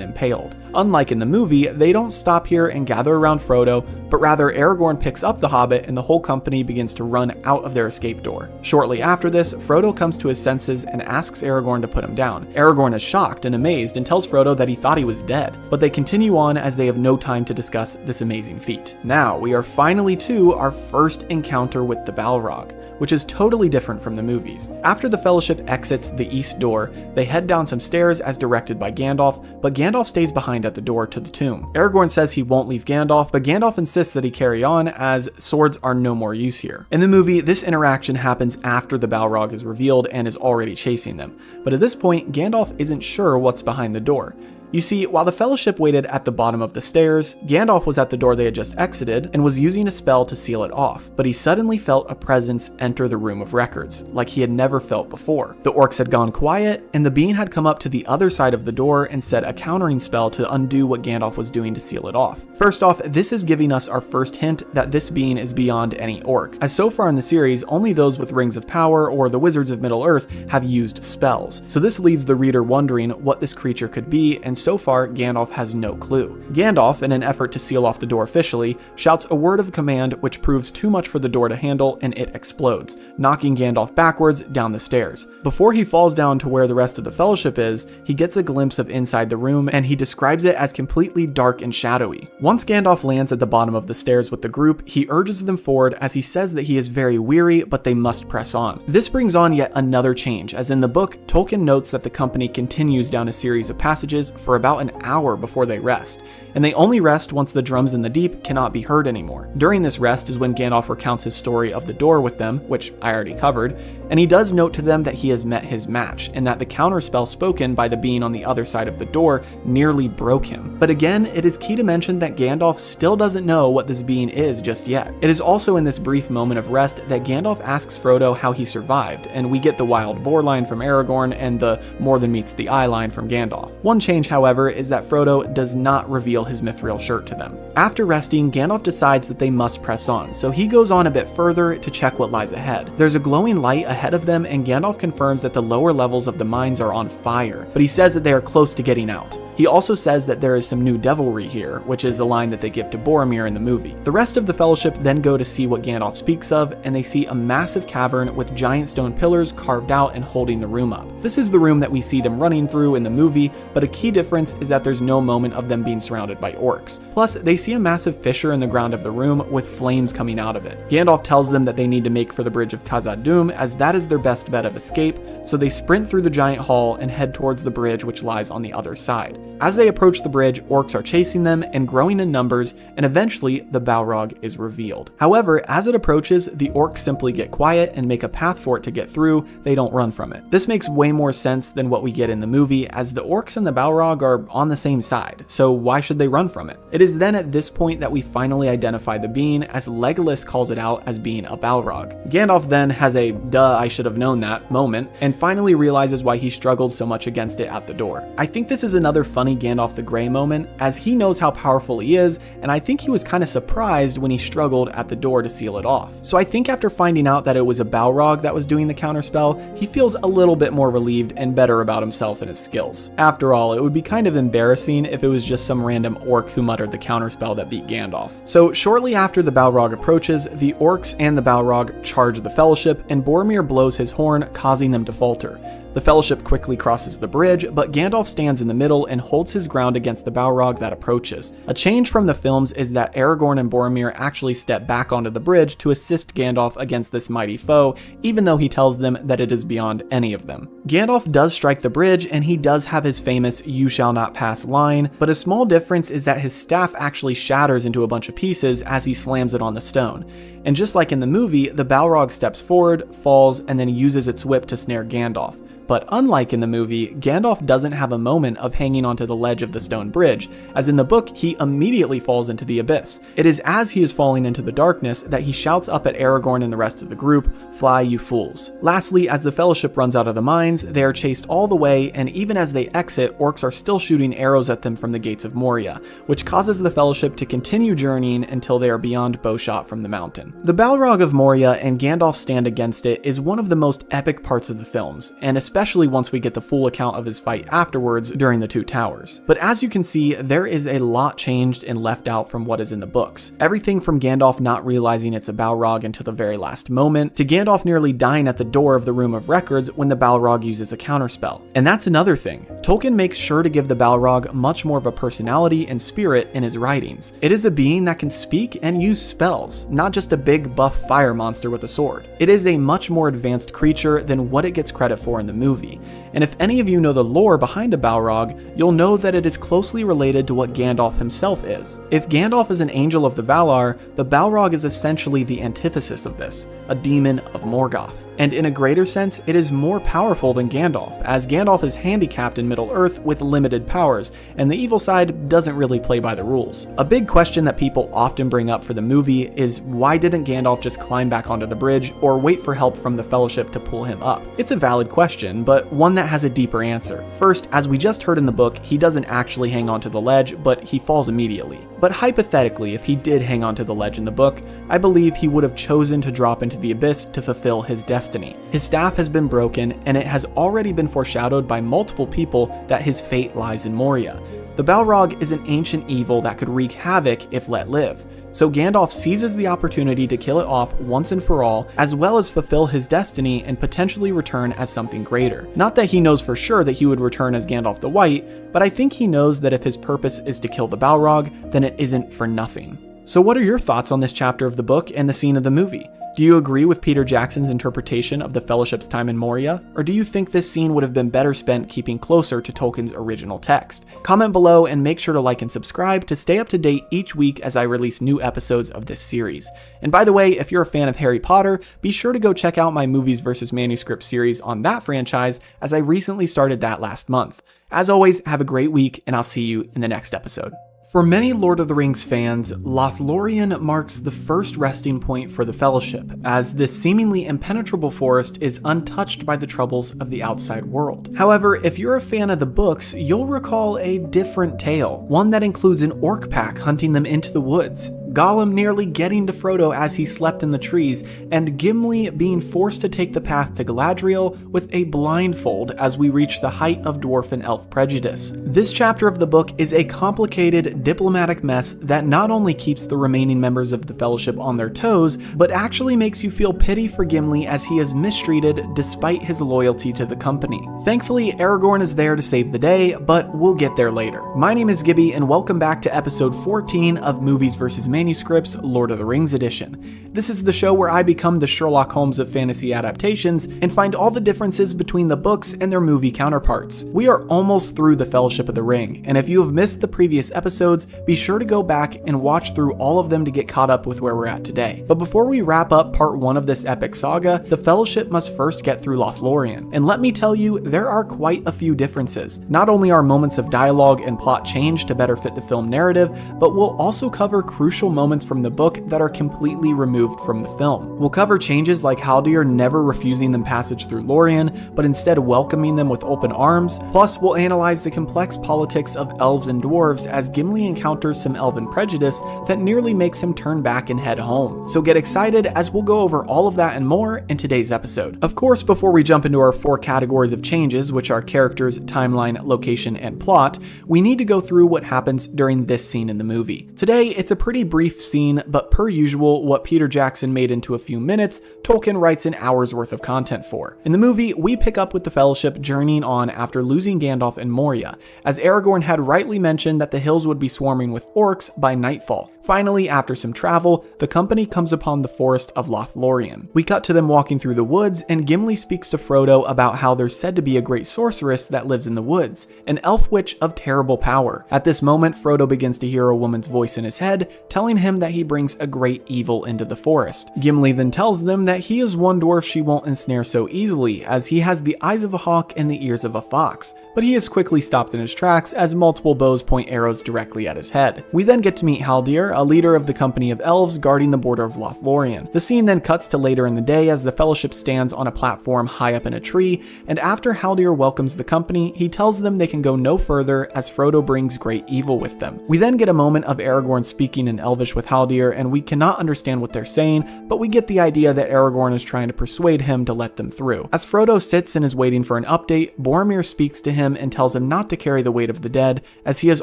impaled. Unlike in the movie, they don't stop here and gather around Frodo, but rather Aragorn picks up the hobbit and the whole company begins to run out of their escape door. Shortly after this, Frodo comes to his senses and asks Aragorn to put him down. Aragorn is shocked and amazed and tells Frodo that he thought he was dead, but they continue on as they have no time to discuss this amazing feat. Now, we are finally to our first encounter with the Balrog, which is totally different from the movies. After the Fellowship exits the east door, they head down some stairs as directed by Gandalf, but Gandalf stays behind at the door to the tomb. Aragorn says he won't leave Gandalf, but Gandalf insists that he carry on as swords are no more use here. In the movie, this interaction happens after the Balrog is revealed and is already chasing them, but at this point, Gandalf isn't sure what's behind the door. You see, while the Fellowship waited at the bottom of the stairs, Gandalf was at the door they had just exited and was using a spell to seal it off, but he suddenly felt a presence enter the Room of Records, like he had never felt before. The orcs had gone quiet, and the being had come up to the other side of the door and said a countering spell to undo what Gandalf was doing to seal it off. First off, this is giving us our first hint that this being is beyond any orc, as so far in the series, only those with Rings of Power or the Wizards of Middle-earth have used spells, so this leaves the reader wondering what this creature could be, and so far, Gandalf has no clue. Gandalf, in an effort to seal off the door officially, shouts a word of command which proves too much for the door to handle, and it explodes, knocking Gandalf backwards down the stairs. Before he falls down to where the rest of the Fellowship is, he gets a glimpse of inside the room, and he describes it as completely dark and shadowy. Once Gandalf lands at the bottom of the stairs with the group, he urges them forward as he says that he is very weary, but they must press on. This brings on yet another change, as in the book, Tolkien notes that the company continues down a series of passages for about an hour before they rest, and they only rest once the drums in the deep cannot be heard anymore. During this rest is when Gandalf recounts his story of the door with them, which I already covered, and he does note to them that he has met his match, and that the counterspell spoken by the being on the other side of the door nearly broke him. But again, it is key to mention that Gandalf still doesn't know what this being is just yet. It is also in this brief moment of rest that Gandalf asks Frodo how he survived, and we get the wild boar line from Aragorn and the more than meets the eye line from Gandalf. One change, however, is that Frodo does not reveal his mithril shirt to them. After resting, Gandalf decides that they must press on, so he goes on a bit further to check what lies ahead. There's a glowing light ahead of them, and Gandalf confirms that the lower levels of the mines are on fire, but he says that they are close to getting out. He also says that there is some new devilry here, which is a line that they give to Boromir in the movie. The rest of the Fellowship then go to see what Gandalf speaks of, and they see a massive cavern with giant stone pillars carved out and holding the room up. This is the room that we see them running through in the movie, but a key difference is that there's no moment of them being surrounded by orcs. Plus, they see a massive fissure in the ground of the room with flames coming out of it. Gandalf tells them that they need to make for the bridge of Khazad-dûm, as that is their best bet of escape, so they sprint through the giant hall and head towards the bridge which lies on the other side. As they approach the bridge, orcs are chasing them and growing in numbers, and eventually the Balrog is revealed. However, as it approaches, the orcs simply get quiet and make a path for it to get through. They don't run from it. This makes way more sense than what we get in the movie, as the orcs and the Balrog are on the same side, so why should they run from it? It is then at this point that we finally identify the being, as Legolas calls it out as being a Balrog. Gandalf then has a duh, I should have known that moment, and finally realizes why he struggled so much against it at the door. I think this is another funny Gandalf the Grey moment, as he knows how powerful he is, and I think he was kind of surprised when he struggled at the door to seal it off. So I think after finding out that it was a Balrog that was doing the counterspell, he feels a little bit more relieved and better about himself and his skills. After all, it would be kind of embarrassing if it was just some random orc who muttered the counterspell that beat Gandalf. So shortly after the Balrog approaches, the orcs and the Balrog charge the Fellowship, and Boromir blows his horn, causing them to falter. The Fellowship quickly crosses the bridge, but Gandalf stands in the middle and holds his ground against the Balrog that approaches. A change from the films is that Aragorn and Boromir actually step back onto the bridge to assist Gandalf against this mighty foe, even though he tells them that it is beyond any of them. Gandalf does strike the bridge, and he does have his famous "you shall not pass" line, but a small difference is that his staff actually shatters into a bunch of pieces as he slams it on the stone. And just like in the movie, the Balrog steps forward, falls, and then uses its whip to snare Gandalf. But unlike in the movie, Gandalf doesn't have a moment of hanging onto the ledge of the stone bridge, as in the book he immediately falls into the abyss. It is as he is falling into the darkness that he shouts up at Aragorn and the rest of the group, "Fly, you fools." Lastly, as the Fellowship runs out of the mines, they are chased all the way, and even as they exit, orcs are still shooting arrows at them from the gates of Moria, which causes the Fellowship to continue journeying until they are beyond bowshot from the mountain. The Balrog of Moria and Gandalf's stand against it is one of the most epic parts of the films, and especially once we get the full account of his fight afterwards during the Two Towers. But as you can see, there is a lot changed and left out from what is in the books. Everything from Gandalf not realizing it's a Balrog until the very last moment, to Gandalf nearly dying at the door of the Room of Records when the Balrog uses a counterspell. And that's another thing. Tolkien makes sure to give the Balrog much more of a personality and spirit in his writings. It is a being that can speak and use spells, not just a big buff fire monster with a sword. It is a much more advanced creature than what it gets credit for in the movie. And if any of you know the lore behind a Balrog, you'll know that it is closely related to what Gandalf himself is. If Gandalf is an angel of the Valar, the Balrog is essentially the antithesis of this, a demon of Morgoth. And in a greater sense, it is more powerful than Gandalf, as Gandalf is handicapped in Middle-earth with limited powers, and the evil side doesn't really play by the rules. A big question that people often bring up for the movie is why didn't Gandalf just climb back onto the bridge or wait for help from the Fellowship to pull him up? It's a valid question, but one that has a deeper answer. First, as we just heard in the book, he doesn't actually hang onto the ledge, but he falls immediately. But hypothetically, if he did hang onto the ledge in the book, I believe he would have chosen to drop into the abyss to fulfill his destiny. His staff has been broken, and it has already been foreshadowed by multiple people that his fate lies in Moria. The Balrog is an ancient evil that could wreak havoc if let live. So Gandalf seizes the opportunity to kill it off once and for all, as well as fulfill his destiny and potentially return as something greater. Not that he knows for sure that he would return as Gandalf the White, but I think he knows that if his purpose is to kill the Balrog, then it isn't for nothing. So what are your thoughts on this chapter of the book and the scene of the movie? Do you agree with Peter Jackson's interpretation of the Fellowship's time in Moria, or do you think this scene would have been better spent keeping closer to Tolkien's original text? Comment below and make sure to like and subscribe to stay up to date each week as I release new episodes of this series. And by the way, if you're a fan of Harry Potter, be sure to go check out my Movies vs. Manuscripts series on that franchise, as I recently started that last month. As always, have a great week, and I'll see you in the next episode. For many Lord of the Rings fans, Lothlorien marks the first resting point for the Fellowship, as this seemingly impenetrable forest is untouched by the troubles of the outside world. However, if you're a fan of the books, you'll recall a different tale, one that includes an orc pack hunting them into the woods. Gollum nearly getting to Frodo as he slept in the trees, and Gimli being forced to take the path to Galadriel with a blindfold as we reach the height of dwarf and elf prejudice. This chapter of the book is a complicated diplomatic mess that not only keeps the remaining members of the Fellowship on their toes, but actually makes you feel pity for Gimli as he is mistreated despite his loyalty to the company. Thankfully, Aragorn is there to save the day, but we'll get there later. My name is Gibby, and welcome back to episode 14 of Movies vs. Manuscripts, Lord of the Rings edition. This is the show where I become the Sherlock Holmes of fantasy adaptations and find all the differences between the books and their movie counterparts. We are almost through the Fellowship of the Ring, and if you have missed the previous episodes, be sure to go back and watch through all of them to get caught up with where we're at today. But before we wrap up part 1 of this epic saga, the Fellowship must first get through Lothlorien. And let me tell you, there are quite a few differences. Not only are moments of dialogue and plot changed to better fit the film narrative, but we'll also cover crucial moments from the book that are completely removed from the film. We'll cover changes like Haldir never refusing them passage through Lorien, but instead welcoming them with open arms. Plus, we'll analyze the complex politics of elves and dwarves as Gimli encounters some elven prejudice that nearly makes him turn back and head home. So get excited as we'll go over all of that and more in today's episode. Of course, before we jump into our 4 categories of changes, which are characters, timeline, location, and plot, we need to go through what happens during this scene in the movie. Today, it's a pretty brief scene, but per usual, what Peter Jackson made into a few minutes, Tolkien writes an hour's worth of content for. In the movie, we pick up with the Fellowship journeying on after losing Gandalf in Moria, as Aragorn had rightly mentioned that the hills would be swarming with orcs by nightfall. Finally, after some travel, the company comes upon the forest of Lothlorien. We cut to them walking through the woods, and Gimli speaks to Frodo about how there's said to be a great sorceress that lives in the woods, an elf witch of terrible power. At this moment, Frodo begins to hear a woman's voice in his head, telling him that he brings a great evil into the forest. Gimli then tells them that he is one dwarf she won't ensnare so easily, as he has the eyes of a hawk and the ears of a fox, but he is quickly stopped in his tracks as multiple bows point arrows directly at his head. We then get to meet Haldir, a leader of the company of elves guarding the border of Lothlorien. The scene then cuts to later in the day as the Fellowship stands on a platform high up in a tree, and after Haldir welcomes the company, he tells them they can go no further as Frodo brings great evil with them. We then get a moment of Aragorn speaking in Elvish with Haldir, and we cannot understand what they're saying, but we get the idea that Aragorn is trying to persuade him to let them through. As Frodo sits and is waiting for an update, Boromir speaks to him and tells him not to carry the weight of the dead, as he is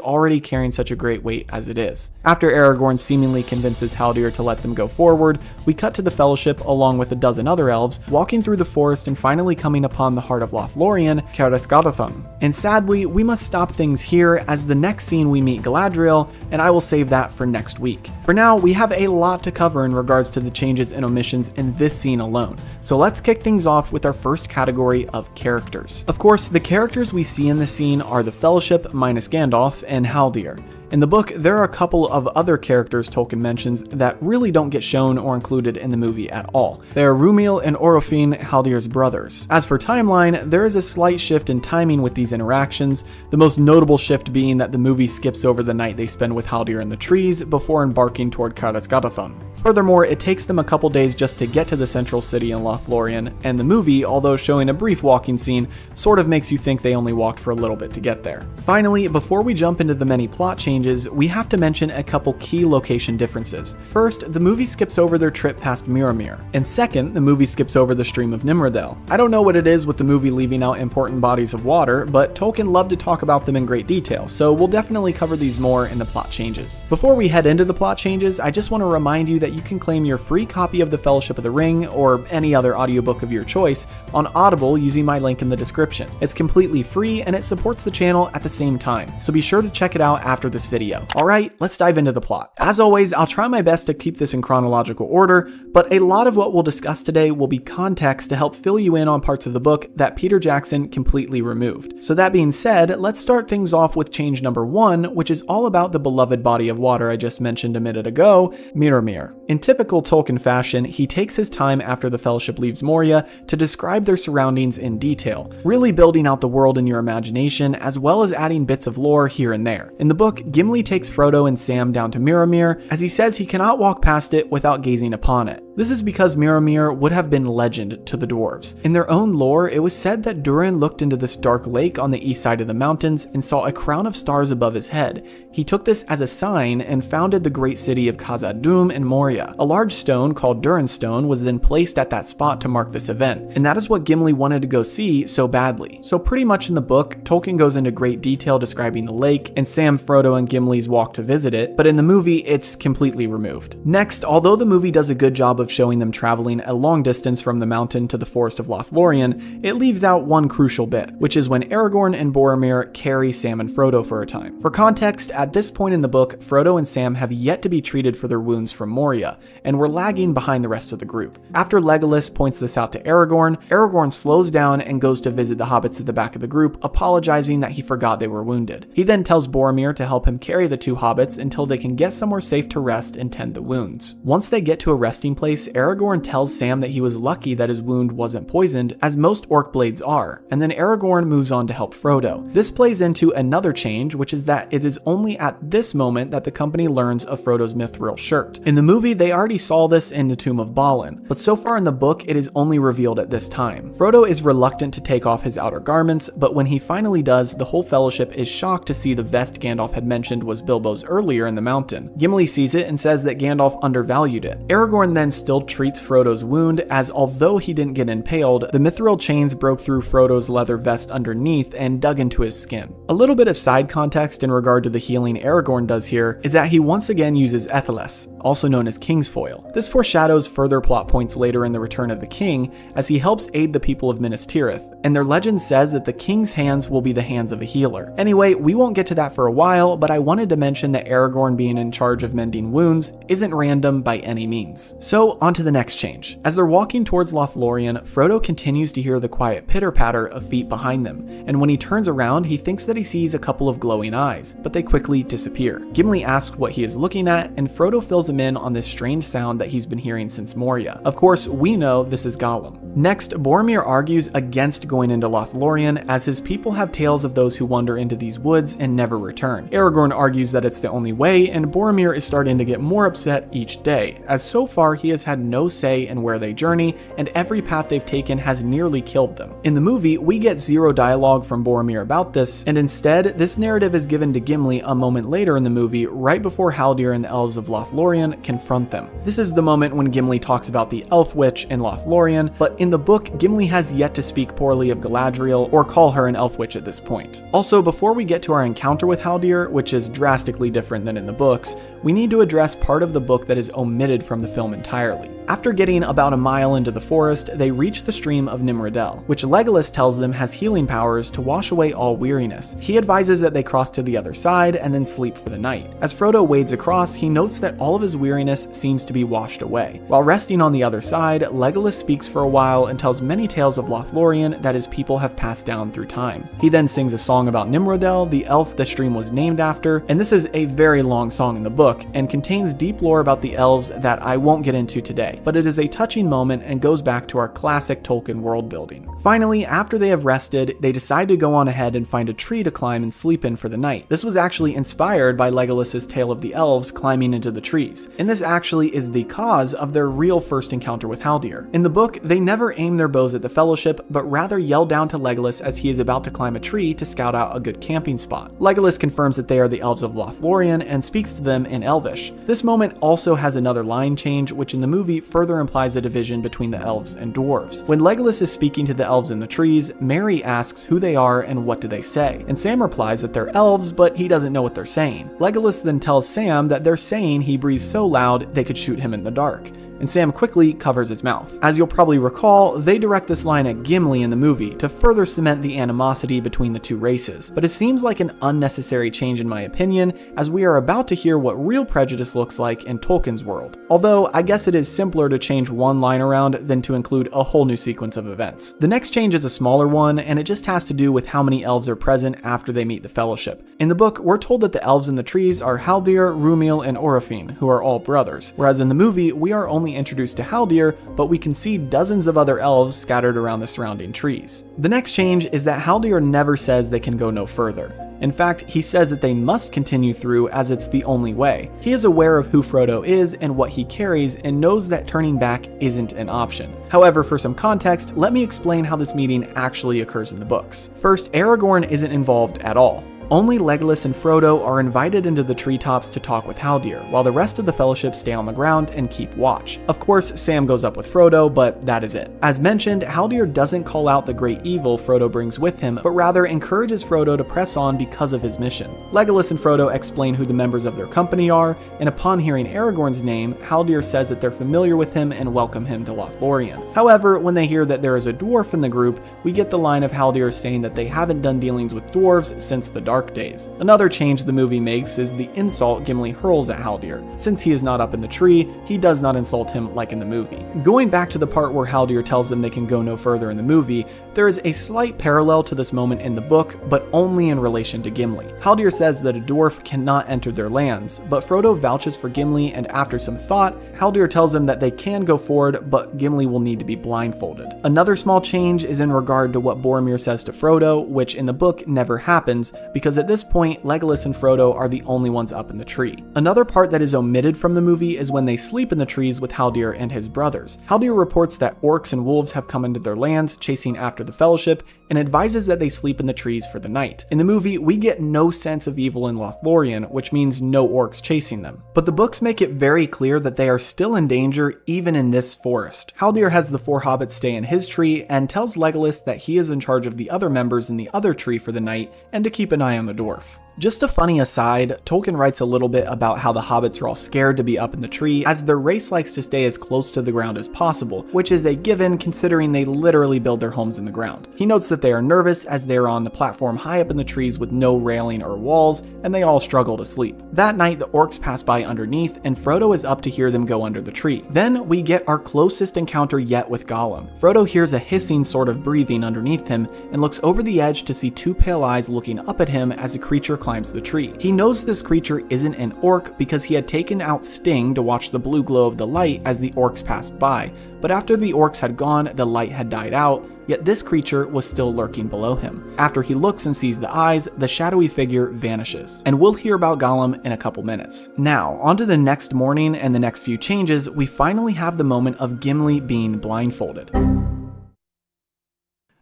already carrying such a great weight as it is. After Aragorn seemingly convinces Haldir to let them go forward, we cut to the Fellowship along with a dozen other elves, walking through the forest and finally coming upon the heart of Lothlorien, Caerasgadathon. And sadly, we must stop things here as the next scene we meet Galadriel, and I will save that for next week. For now, we have a lot to cover in regards to the changes and omissions in this scene alone, so let's kick things off with our first category of characters. Of course, the characters we see in the scene are the Fellowship minus Gandalf and Haldir. In the book, there are a couple of other characters Tolkien mentions that really don't get shown or included in the movie at all. They are Rúmil and Orofin, Haldir's brothers. As for timeline, there is a slight shift in timing with these interactions, the most notable shift being that the movie skips over the night they spend with Haldir in the trees before embarking toward Caerasgadathon. Furthermore, it takes them a couple days just to get to the central city in Lothlorien, and the movie, although showing a brief walking scene, sort of makes you think they only walked for a little bit to get there. Finally, before we jump into the many plot changes, we have to mention a couple key location differences. First, the movie skips over their trip past Miramir, and second, the movie skips over the stream of Nimrodel. I don't know what it is with the movie leaving out important bodies of water, but Tolkien loved to talk about them in great detail, so we'll definitely cover these more in the plot changes. Before we head into the plot changes, I just want to remind you that you can claim your free copy of The Fellowship of the Ring, or any other audiobook of your choice, on Audible using my link in the description. It's completely free and it supports the channel at the same time, so be sure to check it out after this video. Alright, let's dive into the plot. As always, I'll try my best to keep this in chronological order, but a lot of what we'll discuss today will be context to help fill you in on parts of the book that Peter Jackson completely removed. So that being said, let's start things off with change number 1, which is all about the beloved body of water I just mentioned a minute ago, Miramir. In typical Tolkien fashion, he takes his time after the Fellowship leaves Moria to describe their surroundings in detail, really building out the world in your imagination as well as adding bits of lore here and there. In the book, Gimli takes Frodo and Sam down to Miramir as he says he cannot walk past it without gazing upon it. This is because Mirror would have been legend to the dwarves. In their own lore, it was said that Durin looked into this dark lake on the east side of the mountains and saw a crown of stars above his head. He took this as a sign and founded the great city of Khazad-dûm in Moria. A large stone called Durin's Stone was then placed at that spot to mark this event, and that is what Gimli wanted to go see so badly. So pretty much in the book, Tolkien goes into great detail describing the lake and Sam, Frodo, and Gimli's walk to visit it, but in the movie, it's completely removed. Next, although the movie does a good job of showing them traveling a long distance from the mountain to the forest of Lothlorien, it leaves out one crucial bit, which is when Aragorn and Boromir carry Sam and Frodo for a time. For context, at this point in the book, Frodo and Sam have yet to be treated for their wounds from Moria, and were lagging behind the rest of the group. After Legolas points this out to Aragorn, Aragorn slows down and goes to visit the hobbits at the back of the group, apologizing that he forgot they were wounded. He then tells Boromir to help him carry the two hobbits until they can get somewhere safe to rest and tend the wounds. Once they get to a resting place, Aragorn tells Sam that he was lucky that his wound wasn't poisoned, as most orc blades are, and then Aragorn moves on to help Frodo. This plays into another change, which is that it is only at this moment that the company learns of Frodo's mithril shirt. In the movie, they already saw this in the Tomb of Balin, but so far in the book, it is only revealed at this time. Frodo is reluctant to take off his outer garments, but when he finally does, the whole fellowship is shocked to see the vest Gandalf had mentioned was Bilbo's earlier in the mountain. Gimli sees it and says that Gandalf undervalued it. Aragorn then still treats Frodo's wound, as although he didn't get impaled, the mithril chains broke through Frodo's leather vest underneath and dug into his skin. A little bit of side context in regard to the healing Aragorn does here is that he once again uses Etheles, also known as Kingsfoil. This foreshadows further plot points later in The Return of the King, as he helps aid the people of Minas Tirith, and their legend says that the king's hands will be the hands of a healer. Anyway, we won't get to that for a while, but I wanted to mention that Aragorn being in charge of mending wounds isn't random by any means. So, on to the next change. As they're walking towards Lothlorien, Frodo continues to hear the quiet pitter-patter of feet behind them, and when he turns around, he thinks that he sees a couple of glowing eyes, but they quickly disappear. Gimli asks what he is looking at, and Frodo fills him in on this strange sound that he's been hearing since Moria. Of course, we know this is Gollum. Next, Boromir argues against going into Lothlorien, as his people have tales of those who wander into these woods and never return. Aragorn argues that it's the only way, and Boromir is starting to get more upset each day, as so far he has had no say in where they journey, and every path they've taken has nearly killed them. In the movie, we get zero dialogue from Boromir about this, and instead, this narrative is given to Gimli a moment later in the movie, right before Haldir and the elves of Lothlorien confront them. This is the moment when Gimli talks about the elf witch in Lothlorien, but in the book, Gimli has yet to speak poorly of Galadriel or call her an elf witch at this point. Also, before we get to our encounter with Haldir, which is drastically different than in the books, we need to address part of the book that is omitted from the film entirely. After getting about a mile into the forest, they reach the stream of Nimrodel, which Legolas tells them has healing powers to wash away all weariness. He advises that they cross to the other side and then sleep for the night. As Frodo wades across, he notes that all of his weariness seems to be washed away. While resting on the other side, Legolas speaks for a while and tells many tales of Lothlorien that his people have passed down through time. He then sings a song about Nimrodel, the elf the stream was named after, and this is a very long song in the book and contains deep lore about the elves that I won't get into today, but it is a touching moment and goes back to our classic Tolkien world building. Finally, after they have rested, they decide to go on ahead and find a tree to climb and sleep in for the night. This was actually inspired by Legolas's tale of the elves climbing into the trees, and this actually is the cause of their real first encounter with Haldir. In the book, they never aim their bows at the Fellowship, but rather yell down to Legolas as he is about to climb a tree to scout out a good camping spot. Legolas confirms that they are the elves of Lothlorien and speaks to them in Elvish. This moment also has another line change, which in the movie further implies a division between the elves and dwarves. When Legolas is speaking to the elves in the trees, Merry asks who they are and what do they say, and Sam replies that they're elves, but he doesn't know what they're saying. Legolas then tells Sam that they're saying he breathes so loud they could shoot him in the dark, and Sam quickly covers his mouth. As you'll probably recall, they direct this line at Gimli in the movie to further cement the animosity between the two races, but it seems like an unnecessary change in my opinion, as we are about to hear what real prejudice looks like in Tolkien's world. Although, I guess it is simpler to change one line around than to include a whole new sequence of events. The next change is a smaller one, and it just has to do with how many elves are present after they meet the Fellowship. In the book, we're told that the elves in the trees are Haldir, Rúmil, and Orofin, who are all brothers, whereas in the movie, we are only introduced to Haldir, but we can see dozens of other elves scattered around the surrounding trees. The next change is that Haldir never says they can go no further. In fact, he says that they must continue through as it's the only way. He is aware of who Frodo is and what he carries and knows that turning back isn't an option. However, for some context, let me explain how this meeting actually occurs in the books. First, Aragorn isn't involved at all. Only Legolas and Frodo are invited into the treetops to talk with Haldir, while the rest of the Fellowship stay on the ground and keep watch. Of course, Sam goes up with Frodo, but that is it. As mentioned, Haldir doesn't call out the great evil Frodo brings with him, but rather encourages Frodo to press on because of his mission. Legolas and Frodo explain who the members of their company are, and upon hearing Aragorn's name, Haldir says that they're familiar with him and welcome him to Lothlorien. However, when they hear that there is a dwarf in the group, we get the line of Haldir saying that they haven't done dealings with dwarves since the Dark Days. Another change the movie makes is the insult Gimli hurls at Haldir. Since he is not up in the tree, he does not insult him like in the movie. Going back to the part where Haldir tells them they can go no further in the movie, there is a slight parallel to this moment in the book, but only in relation to Gimli. Haldir says that a dwarf cannot enter their lands, but Frodo vouches for Gimli, and after some thought, Haldir tells them that they can go forward, but Gimli will need to be blindfolded. Another small change is in regard to what Boromir says to Frodo, which in the book never happens, because at this point, Legolas and Frodo are the only ones up in the tree. Another part that is omitted from the movie is when they sleep in the trees with Haldir and his brothers. Haldir reports that orcs and wolves have come into their lands, chasing after the Fellowship, and advises that they sleep in the trees for the night. In the movie, we get no sense of evil in Lothlorien, which means no orcs chasing them. But the books make it very clear that they are still in danger even in this forest. Haldir has the 4 hobbits stay in his tree and tells Legolas that he is in charge of the other members in the other tree for the night and to keep an eye on the dwarf. Just a funny aside, Tolkien writes a little bit about how the hobbits are all scared to be up in the tree, as their race likes to stay as close to the ground as possible, which is a given considering they literally build their homes in the ground. He notes that they are nervous as they are on the platform high up in the trees with no railing or walls, and they all struggle to sleep. That night, the orcs pass by underneath, and Frodo is up to hear them go under the tree. Then we get our closest encounter yet with Gollum. Frodo hears a hissing sort of breathing underneath him, and looks over the edge to see 2 pale eyes looking up at him as a creature climbs the tree. He knows this creature isn't an orc because he had taken out Sting to watch the blue glow of the light as the orcs passed by, but after the orcs had gone, the light had died out, yet this creature was still lurking below him. After he looks and sees the eyes, the shadowy figure vanishes. And we'll hear about Gollum in a couple minutes. Now, on to the next morning and the next few changes, we finally have the moment of Gimli being blindfolded.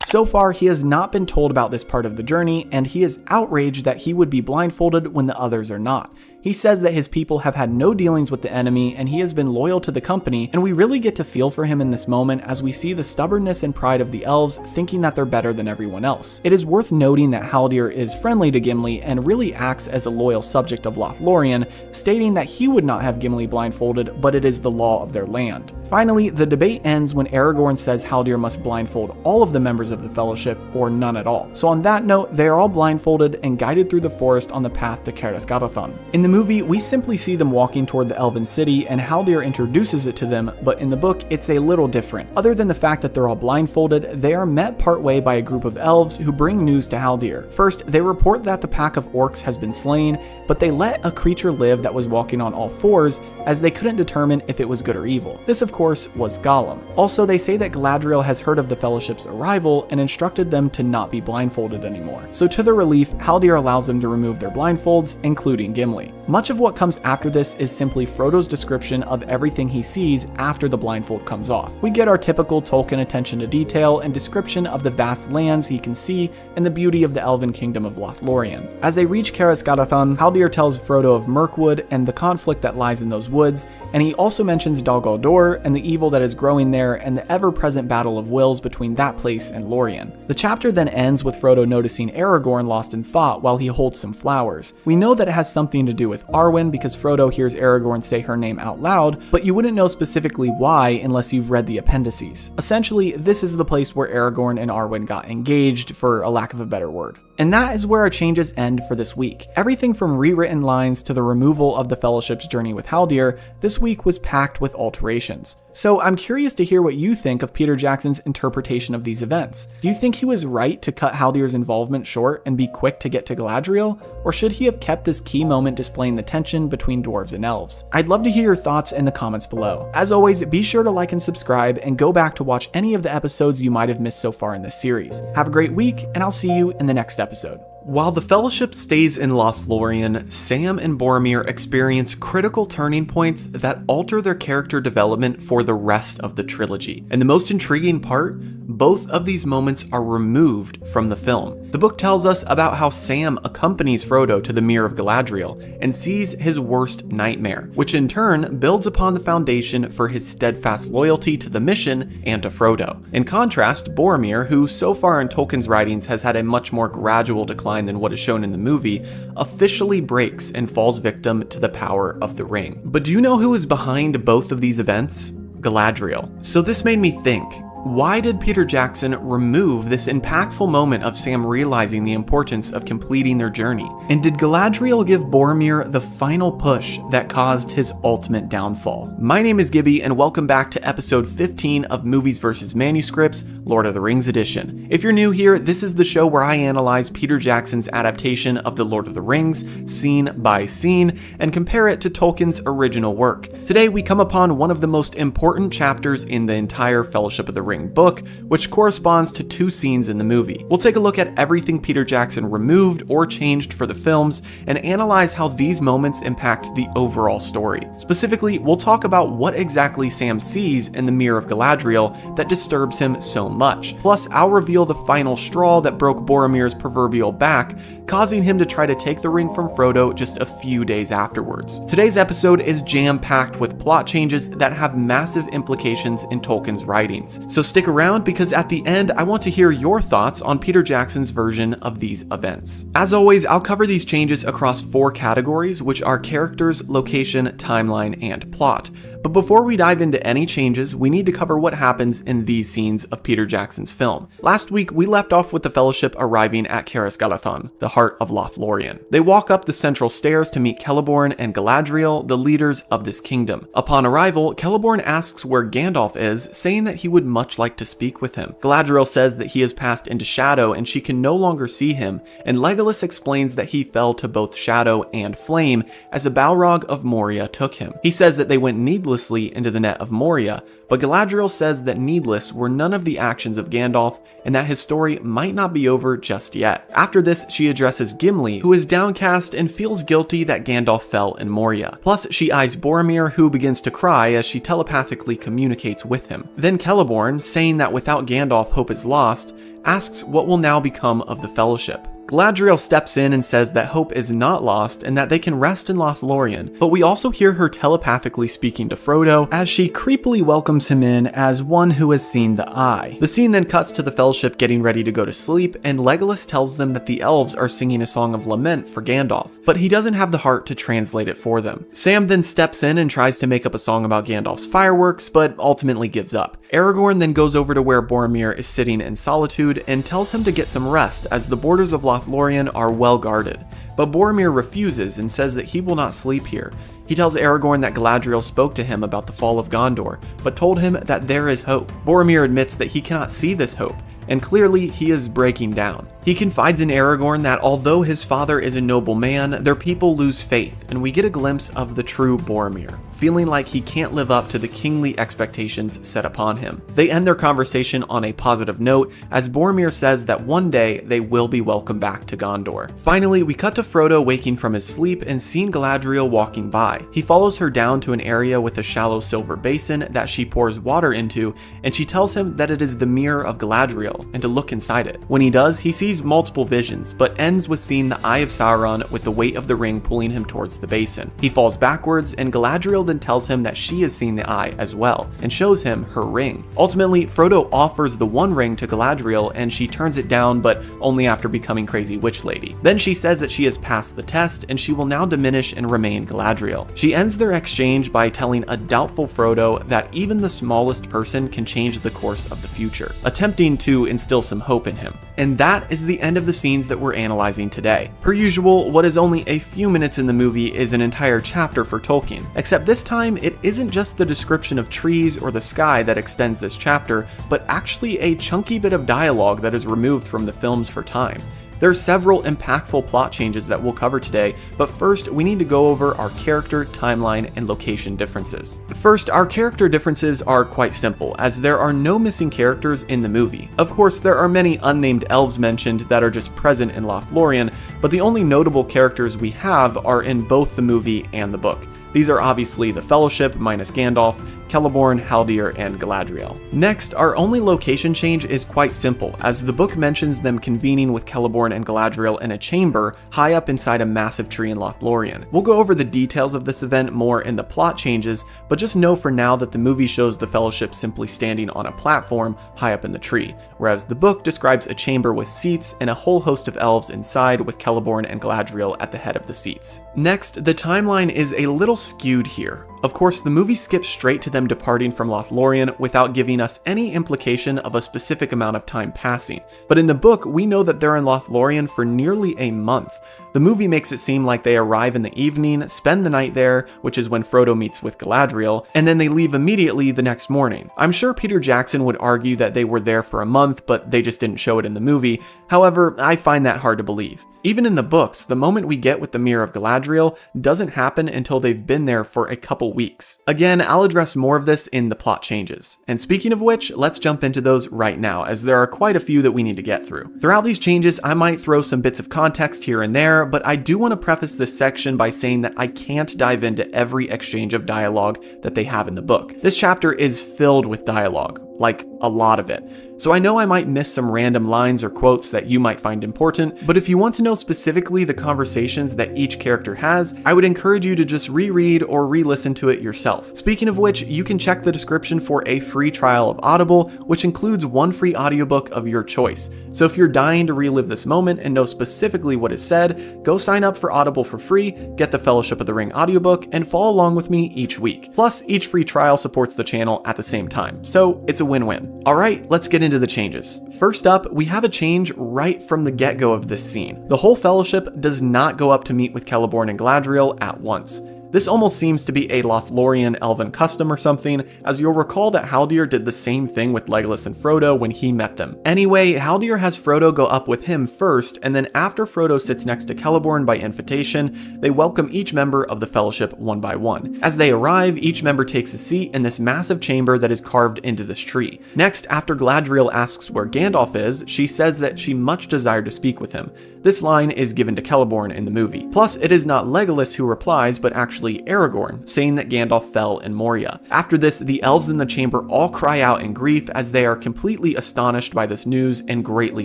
So far, he has not been told about this part of the journey, and he is outraged that he would be blindfolded when the others are not. He says that his people have had no dealings with the enemy and he has been loyal to the company, and we really get to feel for him in this moment as we see the stubbornness and pride of the elves thinking that they're better than everyone else. It is worth noting that Haldir is friendly to Gimli and really acts as a loyal subject of Lothlorien, stating that he would not have Gimli blindfolded, but it is the law of their land. Finally, the debate ends when Aragorn says Haldir must blindfold all of the members of the Fellowship or none at all. So on that note, they are all blindfolded and guided through the forest on the path to Caras-Galadhon. In the movie, we simply see them walking toward the Elven city and Haldir introduces it to them, but in the book, it's a little different. Other than the fact that they're all blindfolded, they are met partway by a group of elves who bring news to Haldir. First, they report that the pack of orcs has been slain, but they let a creature live that was walking on all fours as they couldn't determine if it was good or evil. This, of course, was Gollum. Also, they say that Galadriel has heard of the Fellowship's arrival and instructed them to not be blindfolded anymore. So to their relief, Haldir allows them to remove their blindfolds, including Gimli. Much of what comes after this is simply Frodo's description of everything he sees after the blindfold comes off. We get our typical Tolkien attention to detail and description of the vast lands he can see and the beauty of the elven kingdom of Lothlorien. As they reach Caras-Galadhon, Haldir tells Frodo of Mirkwood and the conflict that lies in those woods, and he also mentions Dol Guldur and the evil that is growing there and the ever-present battle of wills between that place and Lorien. The chapter then ends with Frodo noticing Aragorn lost in thought while he holds some flowers. We know that it has something to do with Arwen because Frodo hears Aragorn say her name out loud, but you wouldn't know specifically why unless you've read the appendices. Essentially, this is the place where Aragorn and Arwen got engaged, for a lack of a better word. And that is where our changes end for this week. Everything from rewritten lines to the removal of the Fellowship's journey with Haldir, this week was packed with alterations. So I'm curious to hear what you think of Peter Jackson's interpretation of these events. Do you think he was right to cut Haldir's involvement short and be quick to get to Galadriel? Or should he have kept this key moment displaying the tension between dwarves and elves? I'd love to hear your thoughts in the comments below. As always, be sure to like and subscribe and go back to watch any of the episodes you might have missed so far in this series. Have a great week, and I'll see you in the next episode. While the Fellowship stays in Lothlorien, Sam and Boromir experience critical turning points that alter their character development for the rest of the trilogy. And the most intriguing part, both of these moments are removed from the film. The book tells us about how Sam accompanies Frodo to the Mirror of Galadriel and sees his worst nightmare, which in turn builds upon the foundation for his steadfast loyalty to the mission and to Frodo. In contrast, Boromir, who so far in Tolkien's writings has had a much more gradual decline than what is shown in the movie, officially breaks and falls victim to the power of the ring. But do you know who is behind both of these events? Galadriel. So this made me think, why did Peter Jackson remove this impactful moment of Sam realizing the importance of completing their journey? And did Galadriel give Boromir the final push that caused his ultimate downfall? My name is Gibby, and welcome back to episode 15 of Movies vs. Manuscripts, Lord of the Rings edition. If you're new here, this is the show where I analyze Peter Jackson's adaptation of The Lord of the Rings, scene by scene, and compare it to Tolkien's original work. Today we come upon one of the most important chapters in the entire Fellowship of the Ring book, which corresponds to two scenes in the movie. We'll take a look at everything Peter Jackson removed or changed for the films and analyze how these moments impact the overall story. Specifically, we'll talk about what exactly Sam sees in the Mirror of Galadriel that disturbs him so much. Plus, I'll reveal the final straw that broke Boromir's proverbial back, causing him to try to take the ring from Frodo just a few days afterwards. Today's episode is jam-packed with plot changes that have massive implications in Tolkien's writings. So stick around, because at the end I want to hear your thoughts on Peter Jackson's version of these events. As always, I'll cover these changes across 4 categories, which are characters, location, timeline, and plot. But before we dive into any changes, we need to cover what happens in these scenes of Peter Jackson's film. Last week, we left off with the Fellowship arriving at Caras Galadhon, the heart of Lothlorien. They walk up the central stairs to meet Celeborn and Galadriel, the leaders of this kingdom. Upon arrival, Celeborn asks where Gandalf is, saying that he would much like to speak with him. Galadriel says that he has passed into shadow and she can no longer see him, and Legolas explains that he fell to both shadow and flame as a Balrog of Moria took him. He says that they went needlessly into the net of Moria, but Galadriel says that needless were none of the actions of Gandalf and that his story might not be over just yet. After this, she addresses Gimli, who is downcast and feels guilty that Gandalf fell in Moria. Plus, she eyes Boromir, who begins to cry as she telepathically communicates with him. Then Celeborn, saying that without Gandalf hope is lost, asks what will now become of the Fellowship. Galadriel steps in and says that hope is not lost and that they can rest in Lothlorien, but we also hear her telepathically speaking to Frodo as she creepily welcomes him in as one who has seen the Eye. The scene then cuts to the Fellowship getting ready to go to sleep, and Legolas tells them that the elves are singing a song of lament for Gandalf, but he doesn't have the heart to translate it for them. Sam then steps in and tries to make up a song about Gandalf's fireworks, but ultimately gives up. Aragorn then goes over to where Boromir is sitting in solitude and tells him to get some rest as the borders of Lothlorien are well guarded, but Boromir refuses and says that he will not sleep here. He tells Aragorn that Galadriel spoke to him about the fall of Gondor, but told him that there is hope. Boromir admits that he cannot see this hope, and clearly he is breaking down. He confides in Aragorn that although his father is a noble man, their people lose faith, and we get a glimpse of the true Boromir, feeling like he can't live up to the kingly expectations set upon him. They end their conversation on a positive note, as Boromir says that one day they will be welcomed back to Gondor. Finally, we cut to Frodo waking from his sleep and seeing Galadriel walking by. He follows her down to an area with a shallow silver basin that she pours water into, and she tells him that it is the Mirror of Galadriel and to look inside it. When he does, he sees multiple visions, but ends with seeing the Eye of Sauron with the weight of the ring pulling him towards the basin. He falls backwards, and Galadriel then tells him that she has seen the Eye as well, and shows him her ring. Ultimately, Frodo offers the one ring to Galadriel, and she turns it down, but only after becoming Crazy Witch Lady. Then she says that she has passed the test, and she will now diminish and remain Galadriel. She ends their exchange by telling a doubtful Frodo that even the smallest person can change the course of the future, attempting to instill some hope in him. And that is the end of the scenes that we're analyzing today. Per usual, what is only a few minutes in the movie is an entire chapter for Tolkien, except this time it isn't just the description of trees or the sky that extends this chapter, but actually a chunky bit of dialogue that is removed from the films for time. There are several impactful plot changes that we'll cover today, but first we need to go over our character, timeline, and location differences. First, our character differences are quite simple, as there are no missing characters in the movie. Of course, there are many unnamed elves mentioned that are just present in Lothlorien, but the only notable characters we have are in both the movie and the book. These are obviously the Fellowship minus Gandalf, Celeborn, Haldir, and Galadriel. Next, our only location change is quite simple, as the book mentions them convening with Celeborn and Galadriel in a chamber high up inside a massive tree in Lothlorien. We'll go over the details of this event more in the plot changes, but just know for now that the movie shows the Fellowship simply standing on a platform high up in the tree, whereas the book describes a chamber with seats and a whole host of elves inside with Celeborn and Galadriel at the head of the seats. Next, the timeline is a little skewed here. Of course, the movie skips straight to them departing from Lothlorien without giving us any implication of a specific amount of time passing. But in the book, we know that they're in Lothlorien for nearly a month. The movie makes it seem like they arrive in the evening, spend the night there, which is when Frodo meets with Galadriel, and then they leave immediately the next morning. I'm sure Peter Jackson would argue that they were there for a month, but they just didn't show it in the movie. However, I find that hard to believe. Even in the books, the moment we get with the Mirror of Galadriel doesn't happen until they've been there for a couple weeks. Again, I'll address more of this in the plot changes. And speaking of which, let's jump into those right now, as there are quite a few that we need to get through. Throughout these changes, I might throw some bits of context here and there, but I do want to preface this section by saying that I can't dive into every exchange of dialogue that they have in the book. This chapter is filled with dialogue, like a lot of it. So I know I might miss some random lines or quotes that you might find important, but if you want to know specifically the conversations that each character has, I would encourage you to just reread or re-listen to it yourself. Speaking of which, you can check the description for a free trial of Audible, which includes one free audiobook of your choice. So if you're dying to relive this moment and know specifically what is said, go sign up for Audible for free, get the Fellowship of the Ring audiobook, and follow along with me each week. Plus, each free trial supports the channel at the same time, so it's a win-win. Alright, let's get into the changes. First up, we have a change right from the get-go of this scene. The whole Fellowship does not go up to meet with Celeborn and Galadriel at once. This almost seems to be a Lothlorien elven custom or something, as you'll recall that Haldir did the same thing with Legolas and Frodo when he met them. Anyway, Haldir has Frodo go up with him first, and then after Frodo sits next to Celeborn by invitation, they welcome each member of the Fellowship one by one. As they arrive, each member takes a seat in this massive chamber that is carved into this tree. Next, after Galadriel asks where Gandalf is, she says that she much desired to speak with him. This line is given to Celeborn in the movie. Plus, it is not Legolas who replies, but actually Aragorn, saying that Gandalf fell in Moria. After this, the elves in the chamber all cry out in grief as they are completely astonished by this news and greatly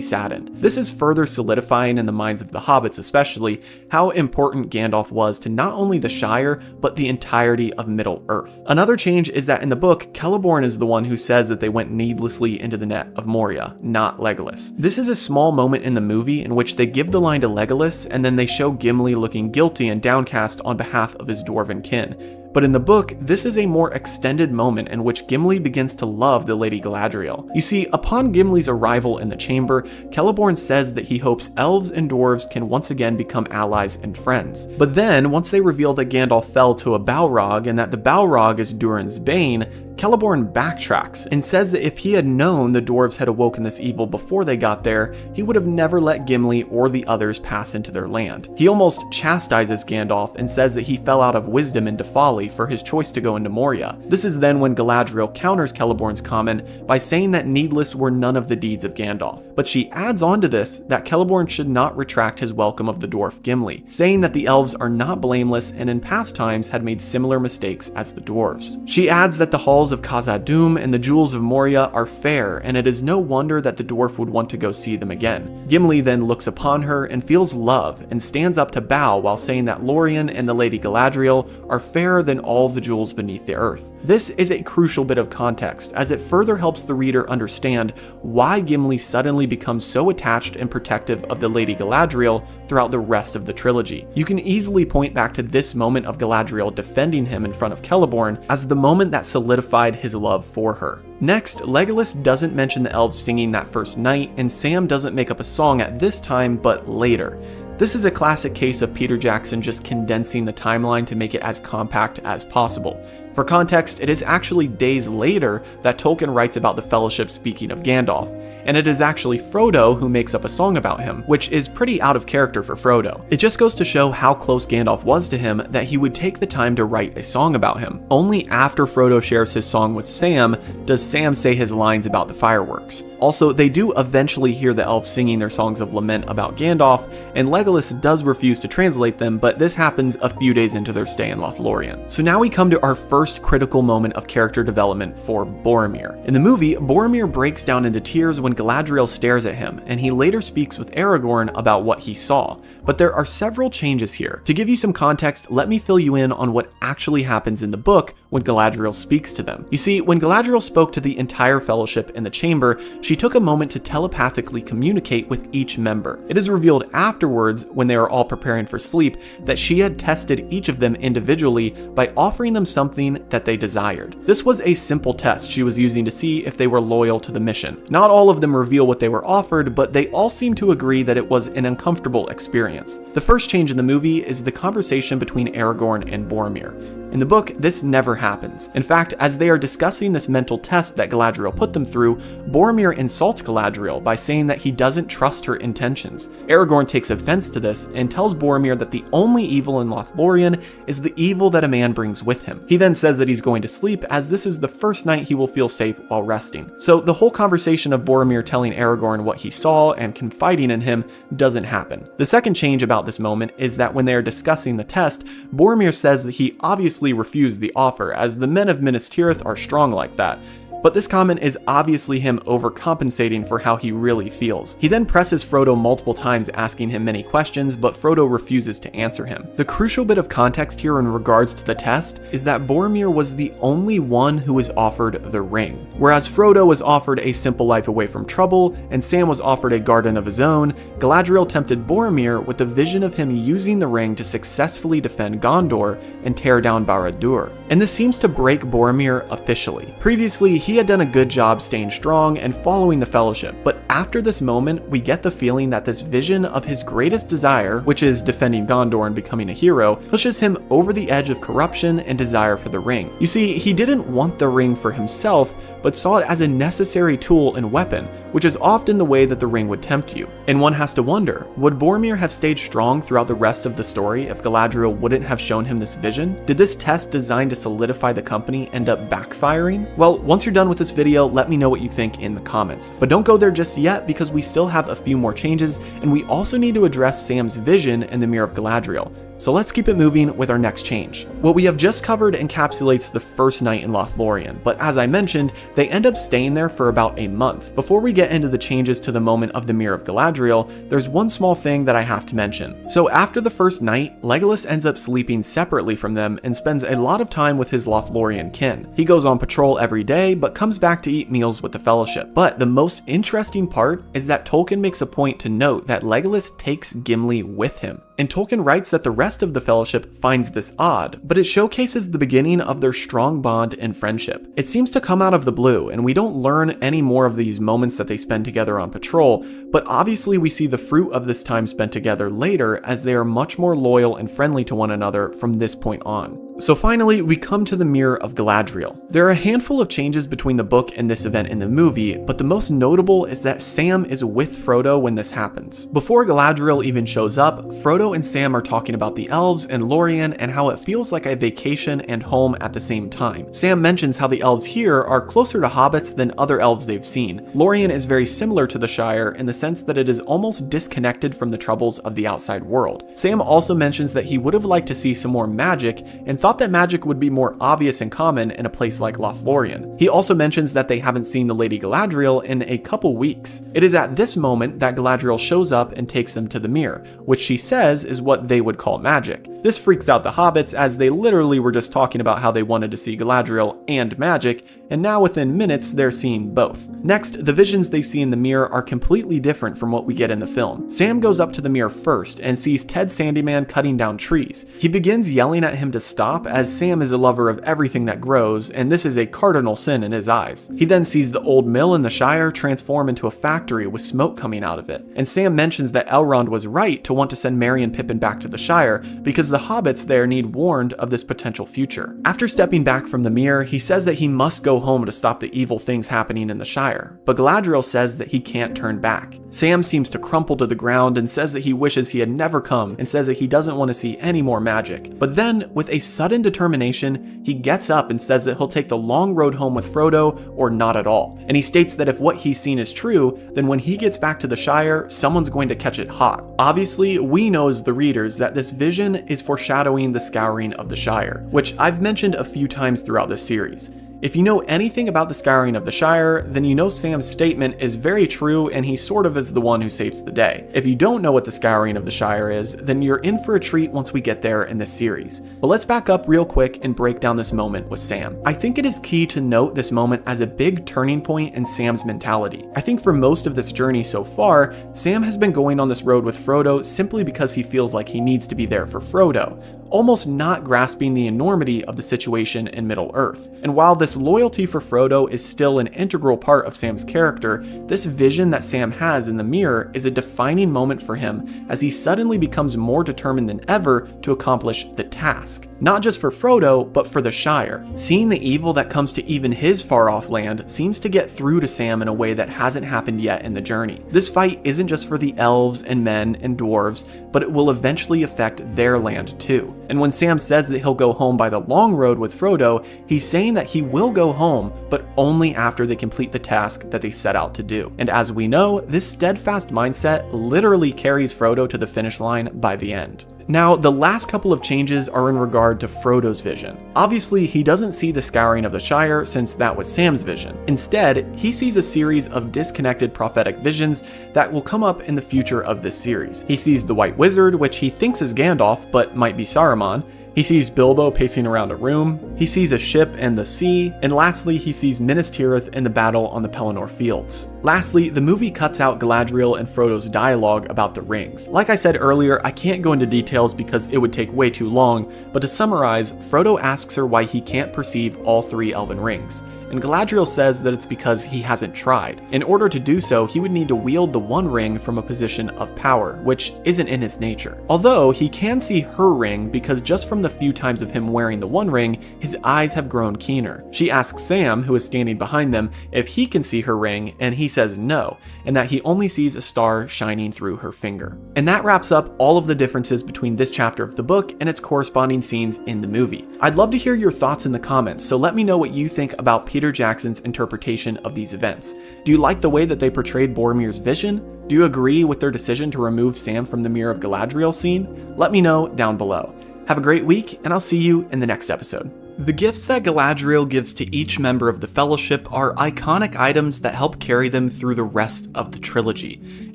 saddened. This is further solidifying in the minds of the hobbits especially how important Gandalf was to not only the Shire, but the entirety of Middle-earth. Another change is that in the book, Celeborn is the one who says that they went needlessly into the net of Moria, not Legolas. This is a small moment in the movie in which they give the line to Legolas, and then they show Gimli looking guilty and downcast on behalf of his dwarven kin. But in the book, this is a more extended moment in which Gimli begins to love the Lady Galadriel. You see, upon Gimli's arrival in the chamber, Celeborn says that he hopes elves and dwarves can once again become allies and friends. But then, once they reveal that Gandalf fell to a Balrog and that the Balrog is Durin's bane, Celeborn backtracks and says that if he had known the dwarves had awoken this evil before they got there, he would have never let Gimli or the others pass into their land. He almost chastises Gandalf and says that he fell out of wisdom into folly for his choice to go into Moria. This is then when Galadriel counters Celeborn's comment by saying that needless were none of the deeds of Gandalf. But she adds on to this that Celeborn should not retract his welcome of the dwarf Gimli, saying that the elves are not blameless and in past times had made similar mistakes as the dwarves. She adds that the halls of Khazad-dûm and the jewels of Moria are fair, and it is no wonder that the dwarf would want to go see them again. Gimli then looks upon her and feels love and stands up to bow while saying that Lorien and the Lady Galadriel are fairer than all the jewels beneath the earth. This is a crucial bit of context, as it further helps the reader understand why Gimli suddenly becomes so attached and protective of the Lady Galadriel throughout the rest of the trilogy. You can easily point back to this moment of Galadriel defending him in front of Celeborn as the moment that solidified his love for her. Next, Legolas doesn't mention the elves singing that first night, and Sam doesn't make up a song at this time, but later. This is a classic case of Peter Jackson just condensing the timeline to make it as compact as possible. For context, it is actually days later that Tolkien writes about the Fellowship speaking of Gandalf. and it is actually Frodo who makes up a song about him, which is pretty out of character for Frodo. It just goes to show how close Gandalf was to him that he would take the time to write a song about him. Only after Frodo shares his song with Sam does Sam say his lines about the fireworks. Also, they do eventually hear the elves singing their songs of lament about Gandalf, and Legolas does refuse to translate them, but this happens a few days into their stay in Lothlorien. So now we come to our first critical moment of character development for Boromir. In the movie, Boromir breaks down into tears when Galadriel stares at him, and he later speaks with Aragorn about what he saw. But there are several changes here. To give you some context, let me fill you in on what actually happens in the book when Galadriel speaks to them. You see, when Galadriel spoke to the entire Fellowship in the chamber, she took a moment to telepathically communicate with each member. It is revealed afterwards, when they are all preparing for sleep, that she had tested each of them individually by offering them something that they desired. This was a simple test she was using to see if they were loyal to the mission. Not all of them reveal what they were offered, but they all seem to agree that it was an uncomfortable experience. The first change in the movie is the conversation between Aragorn and Boromir. In the book, this never happens. In fact, as they are discussing this mental test that Galadriel put them through, Boromir insults Galadriel by saying that he doesn't trust her intentions. Aragorn takes offense to this and tells Boromir that the only evil in Lothlorien is the evil that a man brings with him. He then says that he's going to sleep, as this is the first night he will feel safe while resting. So the whole conversation of Boromir telling Aragorn what he saw and confiding in him doesn't happen. The second change about this moment is that when they are discussing the test, Boromir says that he obviously refused the offer, as the men of Minas Tirith are strong like that. But this comment is obviously him overcompensating for how he really feels. He then presses Frodo multiple times, asking him many questions, but Frodo refuses to answer him. The crucial bit of context here in regards to the test is that Boromir was the only one who was offered the ring. Whereas Frodo was offered a simple life away from trouble, and Sam was offered a garden of his own, Galadriel tempted Boromir with the vision of him using the ring to successfully defend Gondor and tear down Barad-dûr. And this seems to break Boromir officially. Previously, he had done a good job staying strong and following the Fellowship, but after this moment, we get the feeling that this vision of his greatest desire, which is defending Gondor and becoming a hero, pushes him over the edge of corruption and desire for the ring. You see, he didn't want the ring for himself, but saw it as a necessary tool and weapon, which is often the way that the ring would tempt you. And one has to wonder, would Boromir have stayed strong throughout the rest of the story if Galadriel wouldn't have shown him this vision? Did this test designed to solidify the company end up backfiring? Well, once you're done with this video, let me know what you think in the comments. But don't go there just yet, because we still have a few more changes, and we also need to address Sam's vision in the Mirror of Galadriel. So let's keep it moving with our next change. What we have just covered encapsulates the first night in Lothlorien, but as I mentioned, they end up staying there for about a month. Before we get into the changes to the moment of the Mirror of Galadriel, there's one small thing that I have to mention. So after the first night, Legolas ends up sleeping separately from them and spends a lot of time with his Lothlorien kin. He goes on patrol every day, but comes back to eat meals with the Fellowship. But the most interesting part is that Tolkien makes a point to note that Legolas takes Gimli with him. And Tolkien writes that the rest of the Fellowship finds this odd, but it showcases the beginning of their strong bond and friendship. It seems to come out of the blue, and we don't learn any more of these moments that they spend together on patrol, but obviously we see the fruit of this time spent together later, as they are much more loyal and friendly to one another from this point on. So finally, we come to the Mirror of Galadriel. There are a handful of changes between the book and this event in the movie, but the most notable is that Sam is with Frodo when this happens. Before Galadriel even shows up, Frodo and Sam are talking about the elves and Lorien and how it feels like a vacation and home at the same time. Sam mentions how the elves here are closer to hobbits than other elves they've seen. Lorien is very similar to the Shire in the sense that it is almost disconnected from the troubles of the outside world. Sam also mentions that he would have liked to see some more magic and thought that magic would be more obvious and common in a place like Lothlorien. He also mentions that they haven't seen the Lady Galadriel in a couple weeks. It is at this moment that Galadriel shows up and takes them to the mirror, which she says is what they would call magic. This freaks out the hobbits, as they literally were just talking about how they wanted to see Galadriel and magic, and now within minutes they're seeing both. Next, the visions they see in the mirror are completely different from what we get in the film. Sam goes up to the mirror first and sees Ted Sandyman cutting down trees. He begins yelling at him to stop, as Sam is a lover of everything that grows, and this is a cardinal sin in his eyes. He then sees the old mill in the Shire transform into a factory with smoke coming out of it, and Sam mentions that Elrond was right to want to send Merry and Pippin back to the Shire, because the hobbits there need warned of this potential future. After stepping back from the mirror, he says that he must go home to stop the evil things happening in the Shire, but Galadriel says that he can't turn back. Sam seems to crumple to the ground and says that he wishes he had never come and says that he doesn't want to see any more magic. But then, with a sudden determination, he gets up and says that he'll take the long road home with Frodo or not at all. And he states that if what he's seen is true, then when he gets back to the Shire, someone's going to catch it hot. Obviously, we know as the readers that this vision is foreshadowing the Scouring of the Shire, which I've mentioned a few times throughout this series. If you know anything about the Scouring of the Shire, then you know Sam's statement is very true and he sort of is the one who saves the day. If you don't know what the Scouring of the Shire is, then you're in for a treat once we get there in this series. But let's back up real quick and break down this moment with Sam. I think it is key to note this moment as a big turning point in Sam's mentality. I think for most of this journey so far, Sam has been going on this road with Frodo simply because he feels like he needs to be there for Frodo, almost not grasping the enormity of the situation in Middle-earth. And while this loyalty for Frodo is still an integral part of Sam's character, this vision that Sam has in the mirror is a defining moment for him as he suddenly becomes more determined than ever to accomplish the task. Not just for Frodo, but for the Shire. Seeing the evil that comes to even his far-off land seems to get through to Sam in a way that hasn't happened yet in the journey. This fight isn't just for the elves and men and dwarves, but it will eventually affect their land too. And when Sam says that he'll go home by the long road with Frodo, he's saying that he will go home, but only after they complete the task that they set out to do. And as we know, this steadfast mindset literally carries Frodo to the finish line by the end. Now, the last couple of changes are in regard to Frodo's vision. Obviously, he doesn't see the Scouring of the Shire since that was Sam's vision. Instead, he sees a series of disconnected prophetic visions that will come up in the future of this series. He sees the White Wizard, which he thinks is Gandalf, but might be Saruman. He sees Bilbo pacing around a room, he sees a ship and the sea, and lastly he sees Minas Tirith in the battle on the Pelennor Fields. Lastly, the movie cuts out Galadriel and Frodo's dialogue about the rings. Like I said earlier, I can't go into details because it would take way too long, but to summarize, Frodo asks her why he can't perceive all 3 elven rings. And Galadriel says that it's because he hasn't tried. In order to do so, he would need to wield the One Ring from a position of power, which isn't in his nature. Although, he can see her ring because just from the few times of him wearing the One Ring, his eyes have grown keener. She asks Sam, who is standing behind them, if he can see her ring, and he says no, and that he only sees a star shining through her finger. And that wraps up all of the differences between this chapter of the book and its corresponding scenes in the movie. I'd love to hear your thoughts in the comments, so let me know what you think about Peter Jackson's interpretation of these events. Do you like the way that they portrayed Boromir's vision? Do you agree with their decision to remove Sam from the Mirror of Galadriel scene? Let me know down below. Have a great week, and I'll see you in the next episode. The gifts that Galadriel gives to each member of the Fellowship are iconic items that help carry them through the rest of the trilogy.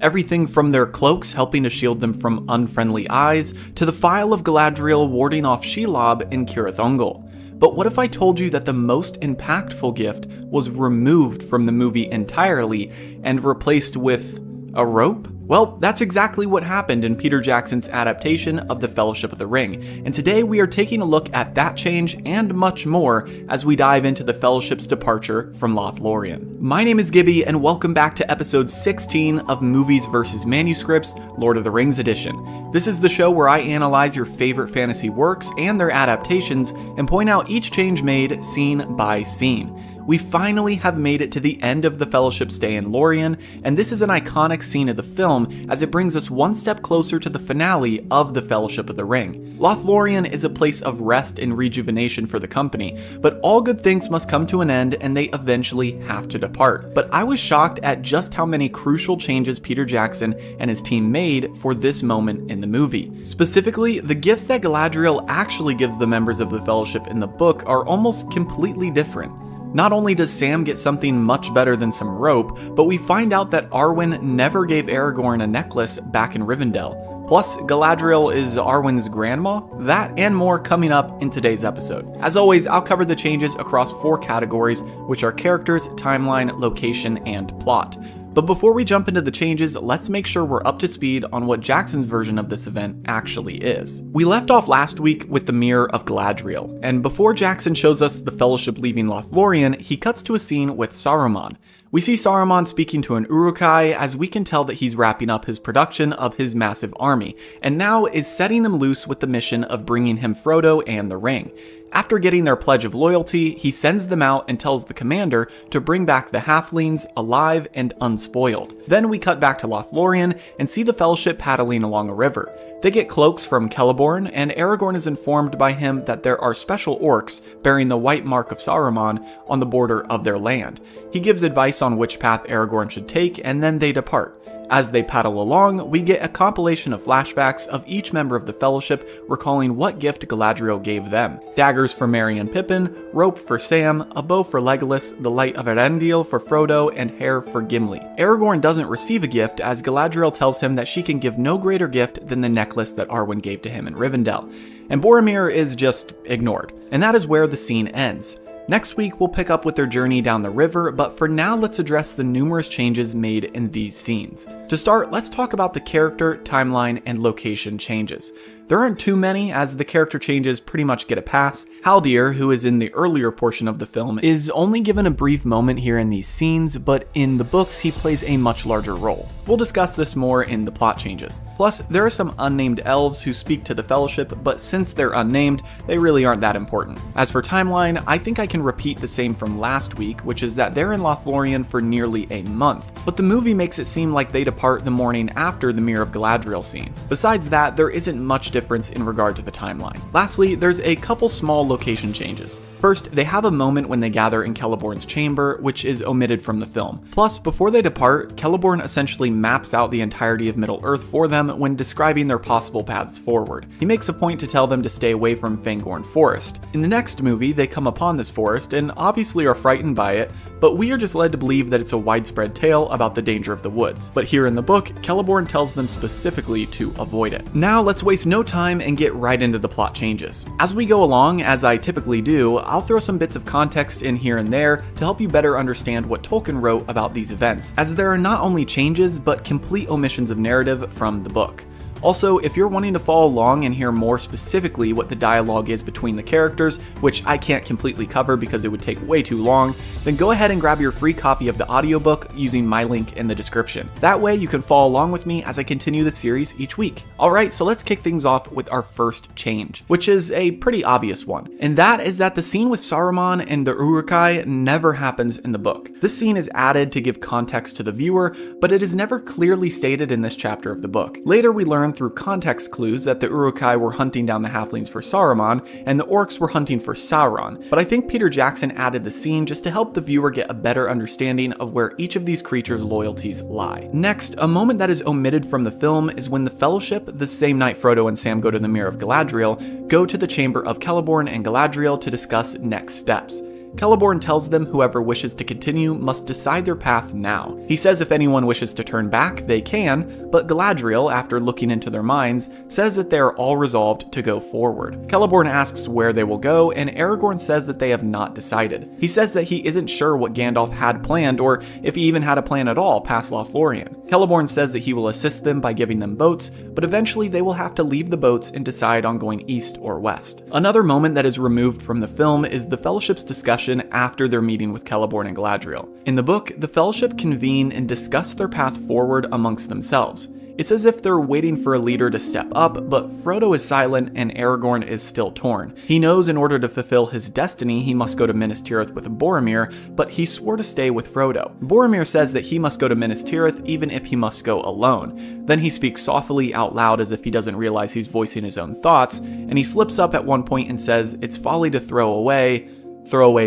Everything from their cloaks helping to shield them from unfriendly eyes, to the Phial of Galadriel warding off Shelob in Cirith Ungol. But what if I told you that the most impactful gift was removed from the movie entirely and replaced with a rope? Well, that's exactly what happened in Peter Jackson's adaptation of The Fellowship of the Ring, and today we are taking a look at that change and much more as we dive into the Fellowship's departure from Lothlorien. My name is Gibby, and welcome back to episode 16 of Movies vs. Manuscripts, Lord of the Rings edition. This is the show where I analyze your favorite fantasy works and their adaptations, and point out each change made scene by scene. We finally have made it to the end of the Fellowship's stay in Lorien, and this is an iconic scene of the film as it brings us one step closer to the finale of the Fellowship of the Ring. Lothlorien is a place of rest and rejuvenation for the company, but all good things must come to an end and they eventually have to depart. But I was shocked at just how many crucial changes Peter Jackson and his team made for this moment in the movie. Specifically, the gifts that Galadriel actually gives the members of the Fellowship in the book are almost completely different. Not only does Sam get something much better than some rope, but we find out that Arwen never gave Aragorn a necklace back in Rivendell. Plus, Galadriel is Arwen's grandma? That and more coming up in today's episode. As always, I'll cover the changes across 4 categories, which are characters, timeline, location, and plot. But before we jump into the changes, let's make sure we're up to speed on what Jackson's version of this event actually is. We left off last week with the Mirror of Galadriel, and before Jackson shows us the Fellowship leaving Lothlorien, he cuts to a scene with Saruman. We see Saruman speaking to an Uruk-hai, as we can tell that he's wrapping up his production of his massive army, and now is setting them loose with the mission of bringing him Frodo and the ring. After getting their pledge of loyalty, he sends them out and tells the commander to bring back the halflings alive and unspoiled. Then we cut back to Lothlorien and see the Fellowship paddling along a river. They get cloaks from Celeborn, and Aragorn is informed by him that there are special orcs bearing the white mark of Saruman on the border of their land. He gives advice on which path Aragorn should take, and then they depart. As they paddle along, we get a compilation of flashbacks of each member of the Fellowship recalling what gift Galadriel gave them. Daggers for Merry and Pippin, rope for Sam, a bow for Legolas, the light of Elendil for Frodo, and hair for Gimli. Aragorn doesn't receive a gift, as Galadriel tells him that she can give no greater gift than the necklace that Arwen gave to him in Rivendell, and Boromir is just ignored. And that is where the scene ends. Next week, we'll pick up with their journey down the river, but for now, let's address the numerous changes made in these scenes. To start, let's talk about the character, timeline, and location changes. There aren't too many, as the character changes pretty much get a pass. Haldir, who is in the earlier portion of the film, is only given a brief moment here in these scenes, but in the books he plays a much larger role. We'll discuss this more in the plot changes. Plus, there are some unnamed elves who speak to the Fellowship, but since they're unnamed, they really aren't that important. As for timeline, I think I can repeat the same from last week, which is that they're in Lothlorien for nearly a month, but the movie makes it seem like they depart the morning after the Mirror of Galadriel scene. Besides that, there isn't much difference in regard to the timeline. Lastly, there's a couple small location changes. First, they have a moment when they gather in Celeborn's chamber, which is omitted from the film. Plus, before they depart, Celeborn essentially maps out the entirety of Middle-earth for them when describing their possible paths forward. He makes a point to tell them to stay away from Fangorn Forest. In the next movie, they come upon this forest and obviously are frightened by it, but we are just led to believe that it's a widespread tale about the danger of the woods. But here in the book, Celeborn tells them specifically to avoid it. Now let's waste no time and get right into the plot changes. As we go along, as I typically do, I'll throw some bits of context in here and there to help you better understand what Tolkien wrote about these events, as there are not only changes, but complete omissions of narrative from the book. Also, if you're wanting to follow along and hear more specifically what the dialogue is between the characters, which I can't completely cover because it would take way too long, then go ahead and grab your free copy of the audiobook using my link in the description. That way you can follow along with me as I continue the series each week. Alright, so let's kick things off with our first change, which is a pretty obvious one, and that is that the scene with Saruman and the Uruk-hai never happens in the book. This scene is added to give context to the viewer, but it is never clearly stated in this chapter of the book. Later we learn through context clues that the Uruk-hai were hunting down the halflings for Saruman, and the orcs were hunting for Sauron, but I think Peter Jackson added the scene just to help the viewer get a better understanding of where each of these creatures' loyalties lie. Next, a moment that is omitted from the film is when the Fellowship, the same night Frodo and Sam go to the Mirror of Galadriel, go to the chamber of Celeborn and Galadriel to discuss next steps. Celeborn tells them whoever wishes to continue must decide their path now. He says if anyone wishes to turn back, they can, but Galadriel, after looking into their minds, says that they are all resolved to go forward. Celeborn asks where they will go, and Aragorn says that they have not decided. He says that he isn't sure what Gandalf had planned, or if he even had a plan at all past Lothlorien. Celeborn says that he will assist them by giving them boats, but eventually they will have to leave the boats and decide on going east or west. Another moment that is removed from the film is the Fellowship's discussion after their meeting with Celeborn and Galadriel. In the book, the Fellowship convene and discuss their path forward amongst themselves. It's as if they're waiting for a leader to step up, but Frodo is silent and Aragorn is still torn. He knows in order to fulfill his destiny he must go to Minas Tirith with Boromir, but he swore to stay with Frodo. Boromir says that he must go to Minas Tirith even if he must go alone. Then he speaks softly out loud as if he doesn't realize he's voicing his own thoughts, and he slips up at one point and says it's folly to throw away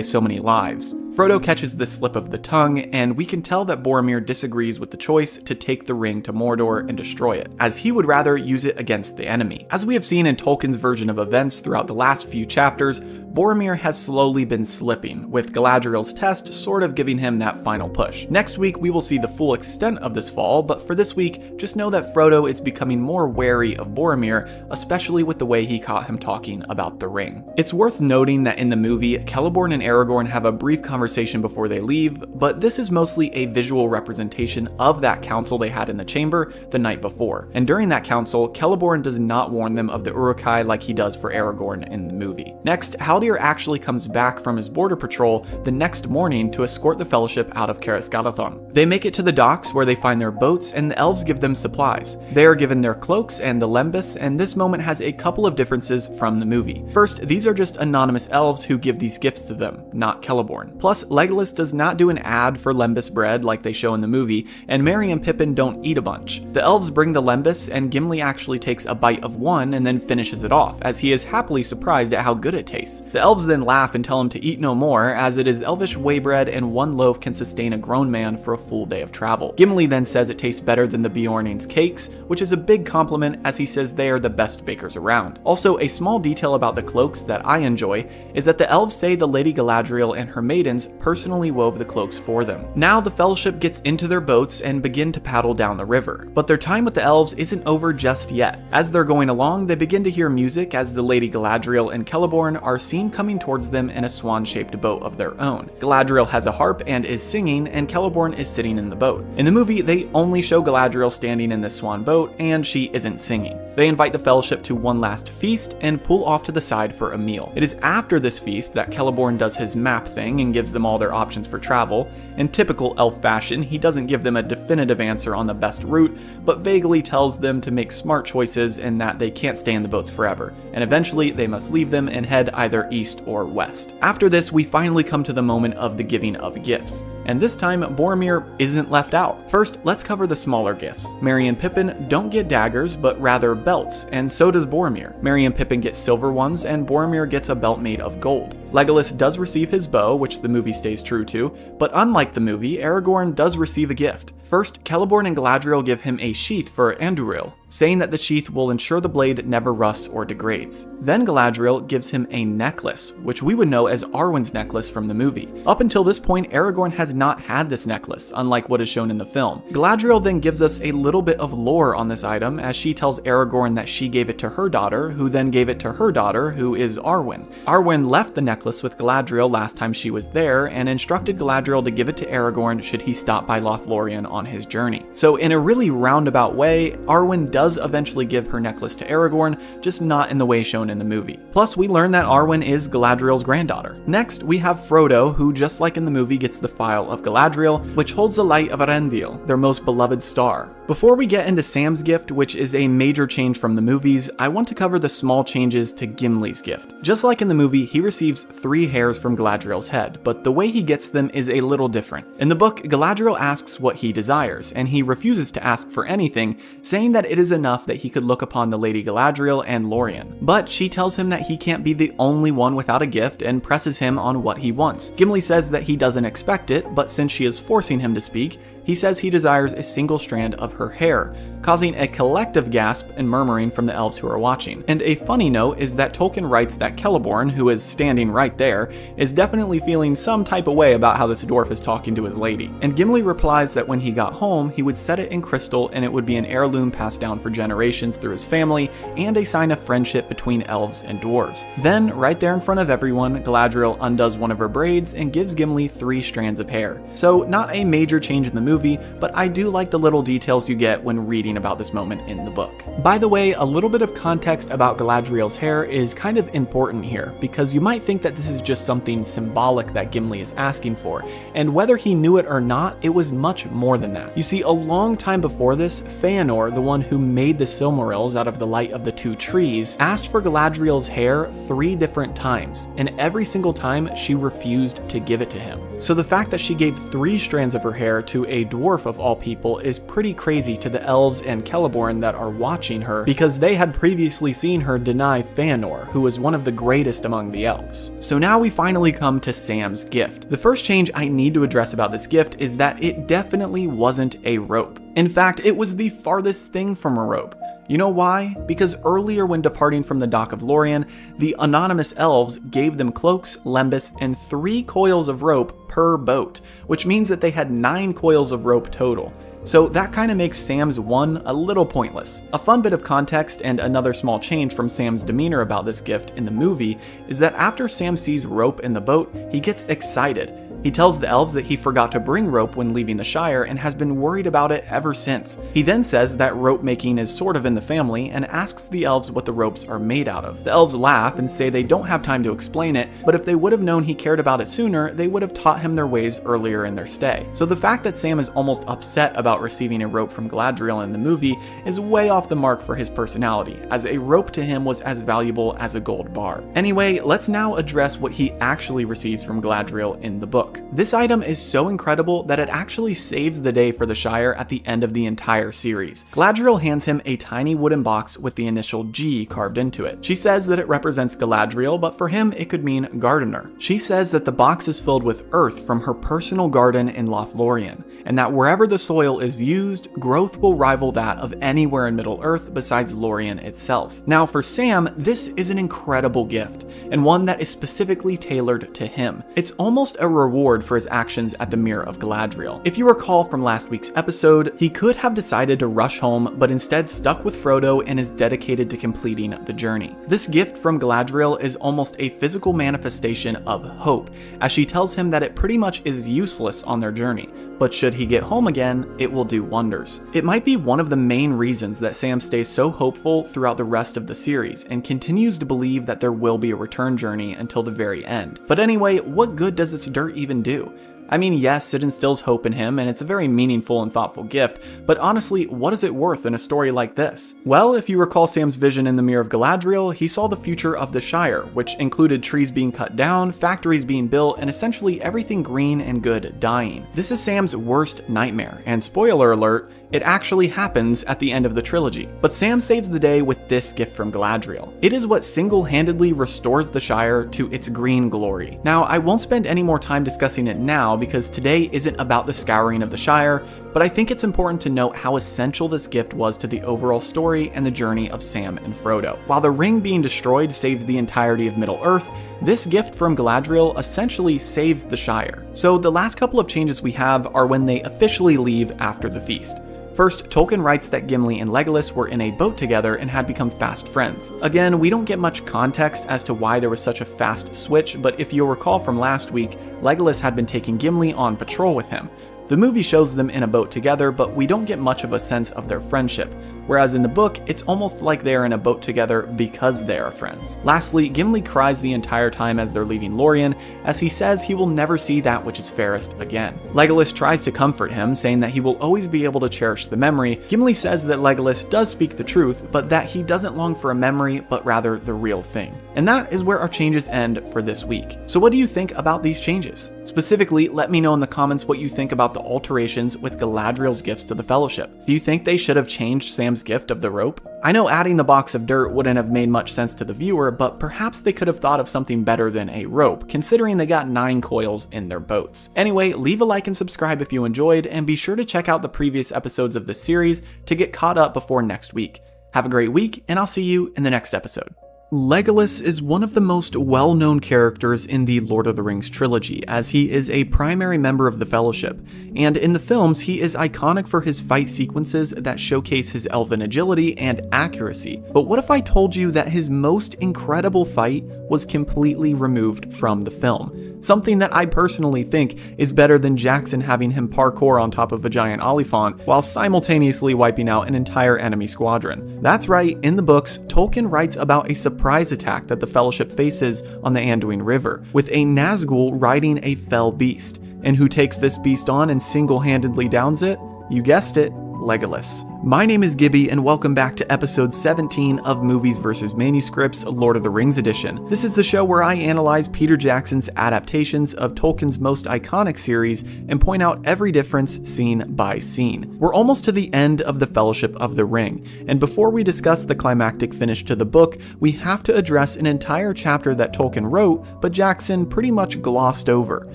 so many lives. Frodo catches this slip of the tongue, and we can tell that Boromir disagrees with the choice to take the ring to Mordor and destroy it, as he would rather use it against the enemy. As we have seen in Tolkien's version of events throughout the last few chapters, Boromir has slowly been slipping, with Galadriel's test sort of giving him that final push. Next week we will see the full extent of this fall, but for this week, just know that Frodo is becoming more wary of Boromir, especially with the way he caught him talking about the ring. It's worth noting that in the movie, Celeborn Celeborn and Aragorn have a brief conversation before they leave, but this is mostly a visual representation of that council they had in the chamber the night before. And during that council, Celeborn does not warn them of the Uruk-hai like he does for Aragorn in the movie. Next, Haldir actually comes back from his border patrol the next morning to escort the Fellowship out of Caras-Galadhon. They make it to the docks where they find their boats, and the elves give them supplies. They are given their cloaks and the lembas, and this moment has a couple of differences from the movie. First, these are just anonymous elves who give these gifts to them, not Celeborn. Plus, Legolas does not do an ad for lembas bread like they show in the movie, and Merry and Pippin don't eat a bunch. The elves bring the lembas, and Gimli actually takes a bite of one and then finishes it off, as he is happily surprised at how good it tastes. The elves then laugh and tell him to eat no more, as it is elvish whey bread and one loaf can sustain a grown man for a full day of travel. Gimli then says it tastes better than the Beorning's cakes, which is a big compliment as he says they are the best bakers around. Also, a small detail about the cloaks that I enjoy is that the elves say the Lady Galadriel and her maidens personally wove the cloaks for them. Now the Fellowship gets into their boats and begin to paddle down the river, but their time with the elves isn't over just yet. As they're going along, they begin to hear music as the Lady Galadriel and Celeborn are seen coming towards them in a swan-shaped boat of their own. Galadriel has a harp and is singing, and Celeborn is sitting in the boat. In the movie, they only show Galadriel standing in this swan boat, and she isn't singing. They invite the Fellowship to one last feast and pull off to the side for a meal. It is after this feast that Celeborn does his map thing and gives them all their options for travel. In typical elf fashion, he doesn't give them a definitive answer on the best route, but vaguely tells them to make smart choices and that they can't stay in the boats forever, and eventually they must leave them and head either east or west. After this, we finally come to the moment of the giving of gifts. And this time, Boromir isn't left out. First, let's cover the smaller gifts. Merry and Pippin don't get daggers, but rather belts, and so does Boromir. Merry and Pippin get silver ones, and Boromir gets a belt made of gold. Legolas does receive his bow, which the movie stays true to, but unlike the movie, Aragorn does receive a gift. First, Celeborn and Galadriel give him a sheath for Andúril, saying that the sheath will ensure the blade never rusts or degrades. Then Galadriel gives him a necklace, which we would know as Arwen's necklace from the movie. Up until this point, Aragorn has not had this necklace, unlike what is shown in the film. Galadriel then gives us a little bit of lore on this item, as she tells Aragorn that she gave it to her daughter, who then gave it to her daughter, who is Arwen. Arwen left the necklace with Galadriel last time she was there, and instructed Galadriel to give it to Aragorn should he stop by Lothlorien on his journey. So in a really roundabout way, Arwen does eventually give her necklace to Aragorn, just not in the way shown in the movie. Plus, we learn that Arwen is Galadriel's granddaughter. Next, we have Frodo, who just like in the movie gets the Phial of Galadriel, which holds the light of Arendil, their most beloved star. Before we get into Sam's gift, which is a major change from the movies, I want to cover the small changes to Gimli's gift. Just like in the movie, he receives 3 hairs from Galadriel's head, but the way he gets them is a little different. In the book, Galadriel asks what he desires, and he refuses to ask for anything, saying that it is enough that he could look upon the Lady Galadriel and Lorien. But she tells him that he can't be the only one without a gift and presses him on what he wants. Gimli says that he doesn't expect it, but since she is forcing him to speak, he says he desires a single strand of her hair, causing a collective gasp and murmuring from the elves who are watching. And a funny note is that Tolkien writes that Celeborn, who is standing right there, is definitely feeling some type of way about how this dwarf is talking to his lady. And Gimli replies that when he got home, he would set it in crystal and it would be an heirloom passed down for generations through his family and a sign of friendship between elves and dwarves. Then, right there in front of everyone, Galadriel undoes one of her braids and gives Gimli 3 strands of hair. So not a major change in the movie, but I do like the little details you get when reading about this moment in the book. By the way, a little bit of context about Galadriel's hair is kind of important here, because you might think that this is just something symbolic that Gimli is asking for, and whether he knew it or not, it was much more than that. You see, a long time before this, Fëanor, the one who made the Silmarils out of the light of the 2 trees, asked for Galadriel's hair 3 different times, and every single time she refused to give it to him. So the fact that she gave 3 strands of her hair to a dwarf of all people is pretty crazy to the elves and Celeborn that are watching her, because they had previously seen her deny Fëanor, who was one of the greatest among the elves. So now we finally come to Sam's gift. The first change I need to address about this gift is that it definitely wasn't a rope. In fact, it was the farthest thing from a rope. You know why? Because earlier when departing from the dock of Lorien, the anonymous elves gave them cloaks, lembas, and 3 coils of rope per boat, which means that they had 9 coils of rope total. So that kind of makes Sam's one a little pointless. A fun bit of context and another small change from Sam's demeanor about this gift in the movie is that after Sam sees rope in the boat, he gets excited. He tells the elves that he forgot to bring rope when leaving the Shire and has been worried about it ever since. He then says that rope making is sort of in the family and asks the elves what the ropes are made out of. The elves laugh and say they don't have time to explain it, but if they would have known he cared about it sooner, they would have taught him their ways earlier in their stay. So the fact that Sam is almost upset about receiving a rope from Galadriel in the movie is way off the mark for his personality, as a rope to him was as valuable as a gold bar. Anyway, let's now address what he actually receives from Galadriel in the book. This item is so incredible that it actually saves the day for the Shire at the end of the entire series. Galadriel hands him a tiny wooden box with the initial G carved into it. She says that it represents Galadriel, but for him it could mean gardener. She says that the box is filled with earth from her personal garden in Lothlorien, and that wherever the soil is used, growth will rival that of anywhere in Middle-earth besides Lorien itself. Now for Sam, this is an incredible gift, and one that is specifically tailored to him. It's almost a reward for his actions at the Mirror of Galadriel. If you recall from last week's episode, he could have decided to rush home, but instead stuck with Frodo and is dedicated to completing the journey. This gift from Galadriel is almost a physical manifestation of hope, as she tells him that it pretty much is useless on their journey, but should he get home again, it will do wonders. It might be one of the main reasons that Sam stays so hopeful throughout the rest of the series and continues to believe that there will be a return journey until the very end. But anyway, what good does this dirt even do? I mean, yes, it instills hope in him, and it's a very meaningful and thoughtful gift, but honestly, what is it worth in a story like this? Well, if you recall Sam's vision in the Mirror of Galadriel, he saw the future of the Shire, which included trees being cut down, factories being built, and essentially everything green and good dying. This is Sam's worst nightmare, and spoiler alert, it actually happens at the end of the trilogy. But Sam saves the day with this gift from Galadriel. It is what single-handedly restores the Shire to its green glory. Now, I won't spend any more time discussing it now because today isn't about the scouring of the Shire, but I think it's important to note how essential this gift was to the overall story and the journey of Sam and Frodo. While the ring being destroyed saves the entirety of Middle-earth, this gift from Galadriel essentially saves the Shire. So the last couple of changes we have are when they officially leave after the feast. First, Tolkien writes that Gimli and Legolas were in a boat together and had become fast friends. Again, we don't get much context as to why there was such a fast switch, but if you'll recall from last week, Legolas had been taking Gimli on patrol with him. The movie shows them in a boat together, but we don't get much of a sense of their friendship, whereas in the book, it's almost like they're in a boat together because they are friends. Lastly, Gimli cries the entire time as they're leaving Lorien, as he says he will never see that which is fairest again. Legolas tries to comfort him, saying that he will always be able to cherish the memory. Gimli says that Legolas does speak the truth, but that he doesn't long for a memory, but rather the real thing. And that is where our changes end for this week. So what do you think about these changes? Specifically, let me know in the comments what you think about the alterations with Galadriel's gifts to the Fellowship. Do you think they should have changed Sam's gift of the rope? I know adding the box of dirt wouldn't have made much sense to the viewer, but perhaps they could have thought of something better than a rope, considering they got 9 coils in their boats. Anyway, leave a like and subscribe if you enjoyed, and be sure to check out the previous episodes of this series to get caught up before next week. Have a great week, and I'll see you in the next episode. Legolas is one of the most well-known characters in the Lord of the Rings trilogy, as he is a primary member of the Fellowship, and in the films he is iconic for his fight sequences that showcase his elven agility and accuracy. But what if I told you that his most incredible fight was completely removed from the film? Something that I personally think is better than Jackson having him parkour on top of a giant Oliphant while simultaneously wiping out an entire enemy squadron. That's right, in the books, Tolkien writes about a surprise attack that the Fellowship faces on the Anduin River, with a Nazgul riding a fell beast. And who takes this beast on and single-handedly downs it? You guessed it, Legolas. My name is Gibby, and welcome back to episode 17 of Movies vs. Manuscripts, Lord of the Rings edition. This is the show where I analyze Peter Jackson's adaptations of Tolkien's most iconic series and point out every difference scene by scene. We're almost to the end of the Fellowship of the Ring, and before we discuss the climactic finish to the book, we have to address an entire chapter that Tolkien wrote, but Jackson pretty much glossed over.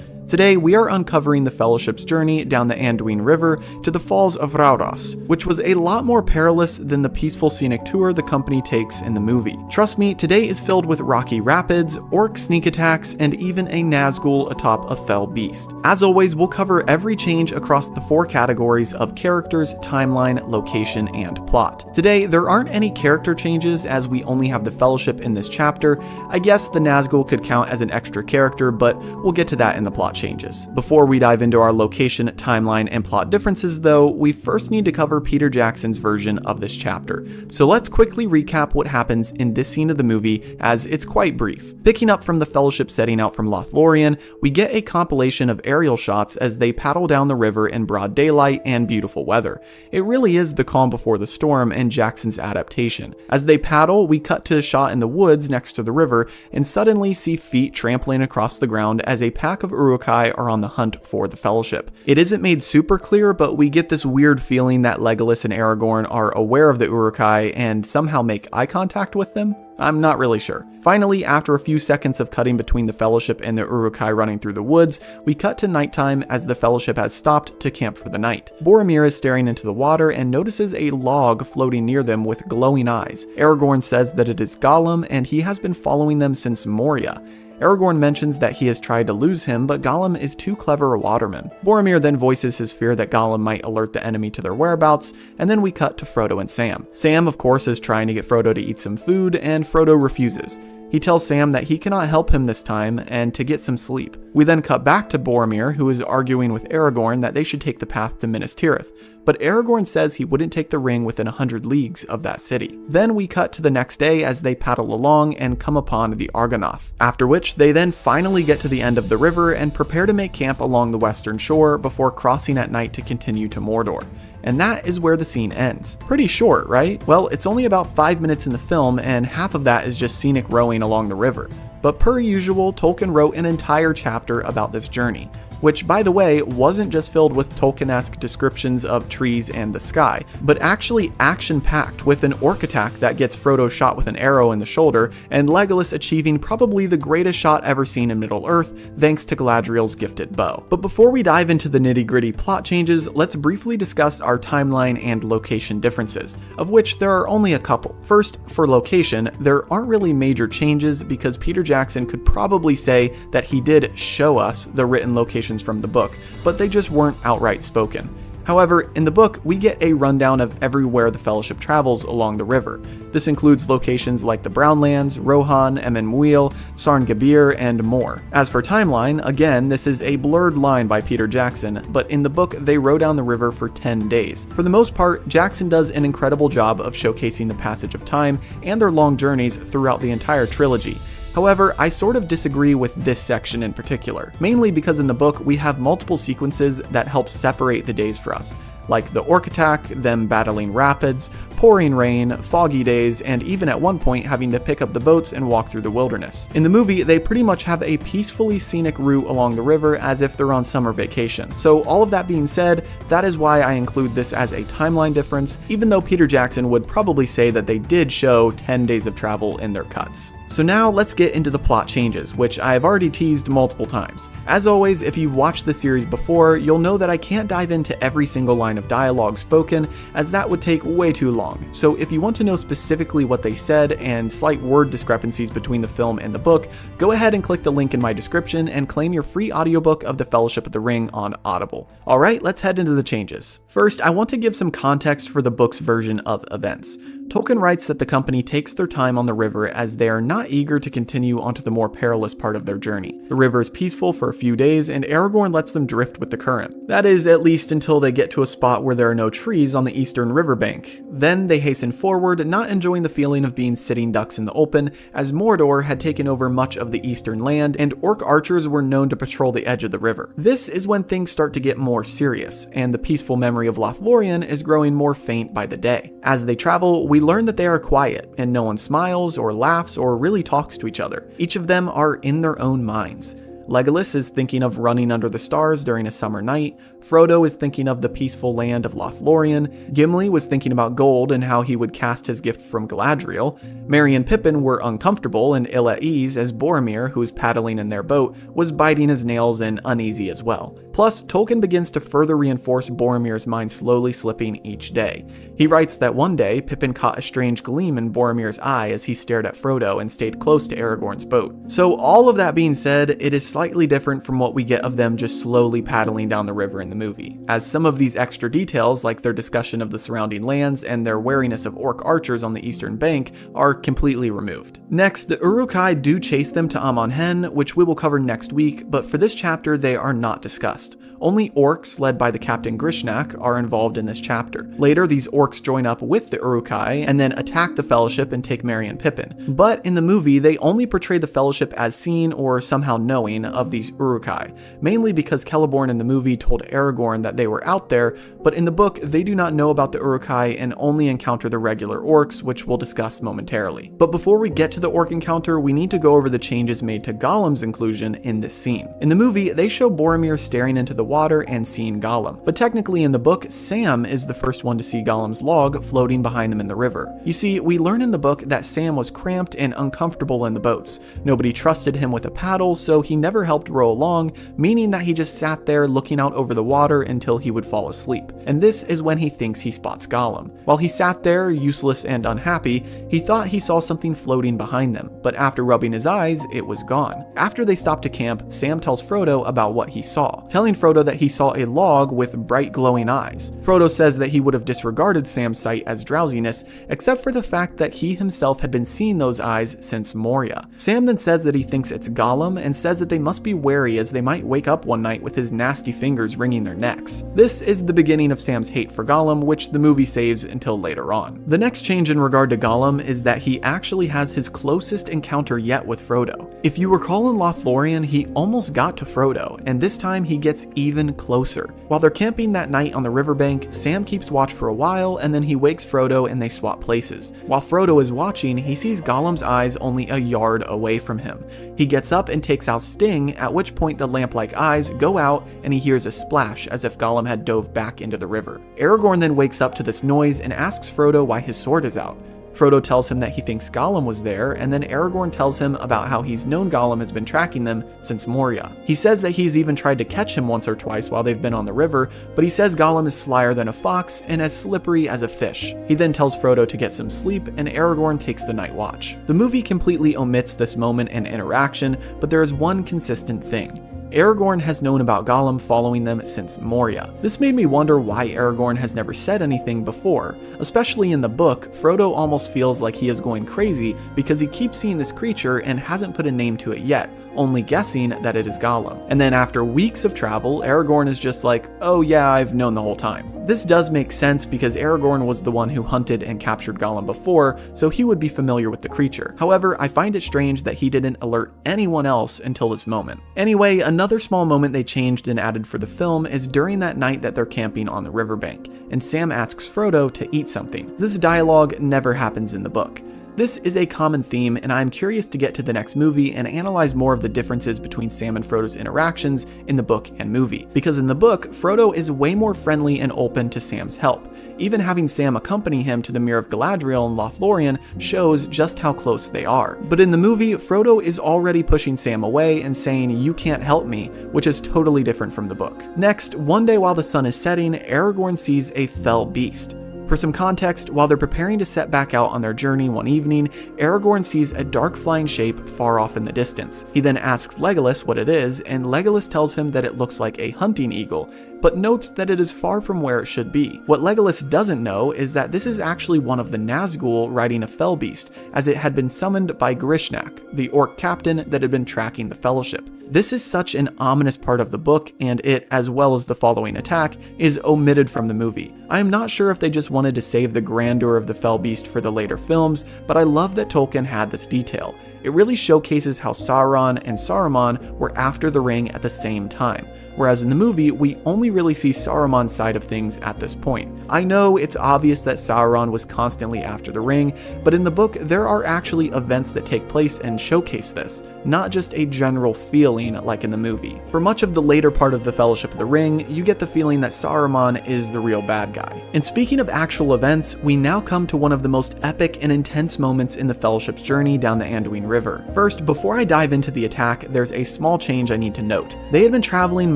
Today, we are uncovering the Fellowship's journey down the Anduin River to the Falls of Rauras, which was a lot more perilous than the peaceful scenic tour the company takes in the movie. Trust me, today is filled with rocky rapids, orc sneak attacks, and even a Nazgul atop a fell beast. As always, we'll cover every change across the 4 categories of characters, timeline, location, and plot. Today, there aren't any character changes as we only have the Fellowship in this chapter. I guess the Nazgul could count as an extra character, but we'll get to that in the plot changes. Before we dive into our location, timeline, and plot differences though, we first need to cover Peter Jackson's version of this chapter. So let's quickly recap what happens in this scene of the movie, as it's quite brief. Picking up from the Fellowship setting out from Lothlorien, we get a compilation of aerial shots as they paddle down the river in broad daylight and beautiful weather. It really is the calm before the storm and Jackson's adaptation. As they paddle, we cut to a shot in the woods next to the river and suddenly see feet trampling across the ground as a pack of Uruk-hai are on the hunt for the Fellowship. It isn't made super clear, but we get this weird feeling that Legolas and Aragorn are aware of the Uruk-hai and somehow make eye contact with them. I'm not really sure. Finally, after a few seconds of cutting between the Fellowship and the Uruk-hai running through the woods, we cut to nighttime as the Fellowship has stopped to camp for the night. Boromir is staring into the water and notices a log floating near them with glowing eyes. Aragorn says that it is Gollum and he has been following them since Moria. Aragorn mentions that he has tried to lose him, but Gollum is too clever a waterman. Boromir then voices his fear that Gollum might alert the enemy to their whereabouts, and then we cut to Frodo and Sam. Sam, of course, is trying to get Frodo to eat some food, and Frodo refuses. He tells Sam that he cannot help him this time and to get some sleep. We then cut back to Boromir, who is arguing with Aragorn that they should take the path to Minas Tirith, but Aragorn says he wouldn't take the ring within 100 leagues of that city. Then we cut to the next day as they paddle along and come upon the Argonath, after which they then finally get to the end of the river and prepare to make camp along the western shore before crossing at night to continue to Mordor. And that is where the scene ends. Pretty short, right? Well, it's only about 5 minutes in the film, and half of that is just scenic rowing along the river. But per usual, Tolkien wrote an entire chapter about this journey, which, by the way, wasn't just filled with Tolkien-esque descriptions of trees and the sky, but actually action-packed with an orc attack that gets Frodo shot with an arrow in the shoulder, and Legolas achieving probably the greatest shot ever seen in Middle-earth, thanks to Galadriel's gifted bow. But before we dive into the nitty-gritty plot changes, let's briefly discuss our timeline and location differences, of which there are only a couple. First, for location, there aren't really major changes because Peter Jackson could probably say that he did show us the written location from the book, but they just weren't outright spoken. However, in the book, we get a rundown of everywhere the Fellowship travels along the river. This includes locations like the Brownlands, Rohan, Emyn Muil, Sarn Gabir, and more. As for timeline, again, this is a blurred line by Peter Jackson, but in the book, they row down the river for 10 days. For the most part, Jackson does an incredible job of showcasing the passage of time and their long journeys throughout the entire trilogy. However, I sort of disagree with this section in particular, mainly because in the book we have multiple sequences that help separate the days for us, like the orc attack, them battling rapids, pouring rain, foggy days, and even at one point having to pick up the boats and walk through the wilderness. In the movie, they pretty much have a peacefully scenic route along the river as if they're on summer vacation. So all of that being said, that is why I include this as a timeline difference, even though Peter Jackson would probably say that they did show 10 days of travel in their cuts. So now let's get into the plot changes, which I have already teased multiple times. As always, if you've watched this series before, you'll know that I can't dive into every single line of dialogue spoken, as that would take way too long. So if you want to know specifically what they said and slight word discrepancies between the film and the book, go ahead and click the link in my description and claim your free audiobook of The Fellowship of the Ring on Audible. Alright, let's head into the changes. First, I want to give some context for the book's version of events. Tolkien writes that the company takes their time on the river as they are not eager to continue onto the more perilous part of their journey. The river is peaceful for a few days, and Aragorn lets them drift with the current. That is, at least until they get to a spot where there are no trees on the eastern riverbank. Then they hasten forward, not enjoying the feeling of being sitting ducks in the open, as Mordor had taken over much of the eastern land, and orc archers were known to patrol the edge of the river. This is when things start to get more serious, and the peaceful memory of Lothlorien is growing more faint by the day. As they travel, we learn that they are quiet, and no one smiles or laughs or really talks to each other. Each of them are in their own minds. Legolas is thinking of running under the stars during a summer night, Frodo is thinking of the peaceful land of Lothlorien, Gimli was thinking about gold and how he would cast his gift from Galadriel, Merry and Pippin were uncomfortable and ill at ease as Boromir, who was paddling in their boat, was biting his nails and uneasy as well. Plus, Tolkien begins to further reinforce Boromir's mind slowly slipping each day. He writes that one day, Pippin caught a strange gleam in Boromir's eye as he stared at Frodo and stayed close to Aragorn's boat. So all of that being said, it is slightly different from what we get of them just slowly paddling down the river in the movie, as some of these extra details, like their discussion of the surrounding lands and their wariness of orc archers on the eastern bank, are completely removed. Next, the Uruk-hai do chase them to Amon Hen, which we will cover next week, but for this chapter they are not discussed. Only orcs, led by the Captain Grishnak, are involved in this chapter. Later, these orcs join up with the Uruk-hai and then attack the Fellowship and take Merry and Pippin. But in the movie, they only portray the Fellowship as seeing or somehow knowing of these Uruk-hai, mainly because Celeborn in the movie told Aragorn that they were out there, but in the book, they do not know about the Uruk-hai and only encounter the regular orcs, which we'll discuss momentarily. But before we get to the orc encounter, we need to go over the changes made to Gollum's inclusion in this scene. In the movie, they show Boromir staring into the water and seeing Gollum, but technically in the book, Sam is the first one to see Gollum's log floating behind them in the river. You see, we learn in the book that Sam was cramped and uncomfortable in the boats. Nobody trusted him with a paddle, so he never helped row along, meaning that he just sat there looking out over the water until he would fall asleep. And this is when he thinks he spots Gollum. While he sat there, useless and unhappy, he thought he saw something floating behind them, but after rubbing his eyes, it was gone. After they stop to camp, Sam tells Frodo about what he saw, telling Frodo that he saw a log with bright glowing eyes. Frodo says that he would have disregarded Sam's sight as drowsiness, except for the fact that he himself had been seeing those eyes since Moria. Sam then says that he thinks it's Gollum and says that they must be wary as they might wake up one night with his nasty fingers wringing their necks. This is the beginning of Sam's hate for Gollum, which the movie saves until later on. The next change in regard to Gollum is that he actually has his closest encounter yet with Frodo. If you recall in Lothlorien, he almost got to Frodo, and this time he gets even closer. While they're camping that night on the riverbank, Sam keeps watch for a while and then he wakes Frodo and they swap places. While Frodo is watching, he sees Gollum's eyes only a yard away from him. He gets up and takes out Sting, at which point the lamp-like eyes go out and he hears a splash as if Gollum had dove back into the river. Aragorn then wakes up to this noise and asks Frodo why his sword is out. Frodo tells him that he thinks Gollum was there, and then Aragorn tells him about how he's known Gollum has been tracking them since Moria. He says that he's even tried to catch him once or twice while they've been on the river, but he says Gollum is slyer than a fox and as slippery as a fish. He then tells Frodo to get some sleep, and Aragorn takes the night watch. The movie completely omits this moment and interaction, but there is one consistent thing. Aragorn has known about Gollum following them since Moria. This made me wonder why Aragorn has never said anything before. Especially in the book, Frodo almost feels like he is going crazy because he keeps seeing this creature and hasn't put a name to it yet, only guessing that it is Gollum. And then after weeks of travel, Aragorn is just like, oh yeah, I've known the whole time. This does make sense because Aragorn was the one who hunted and captured Gollum before, so he would be familiar with the creature. However, I find it strange that he didn't alert anyone else until this moment. Anyway, another small moment they changed and added for the film is during that night that they're camping on the riverbank, and Sam asks Frodo to eat something. This dialogue never happens in the book. This is a common theme, and I'm curious to get to the next movie and analyze more of the differences between Sam and Frodo's interactions in the book and movie. Because in the book, Frodo is way more friendly and open to Sam's help. Even having Sam accompany him to the Mirror of Galadriel in Lothlorien shows just how close they are. But in the movie, Frodo is already pushing Sam away and saying, "You can't help me," which is totally different from the book. Next, one day while the sun is setting, Aragorn sees a fell beast. For some context, while they're preparing to set back out on their journey one evening, Aragorn sees a dark flying shape far off in the distance. He then asks Legolas what it is, and Legolas tells him that it looks like a hunting eagle, but notes that it is far from where it should be. What Legolas doesn't know is that this is actually one of the Nazgul riding a fell beast, as it had been summoned by Grishnak, the orc captain that had been tracking the Fellowship. This is such an ominous part of the book, and it, as well as the following attack, is omitted from the movie. I am not sure if they just wanted to save the grandeur of the fell beast for the later films, but I love that Tolkien had this detail. It really showcases how Sauron and Saruman were after the ring at the same time, whereas in the movie, we only really see Saruman's side of things at this point. I know it's obvious that Sauron was constantly after the ring, but in the book, there are actually events that take place and showcase this, not just a general feeling like in the movie. For much of the later part of the Fellowship of the Ring, you get the feeling that Saruman is the real bad guy. And speaking of actual events, we now come to one of the most epic and intense moments in the Fellowship's journey down the Anduin River. First, before I dive into the attack, there's a small change I need to note. They had been traveling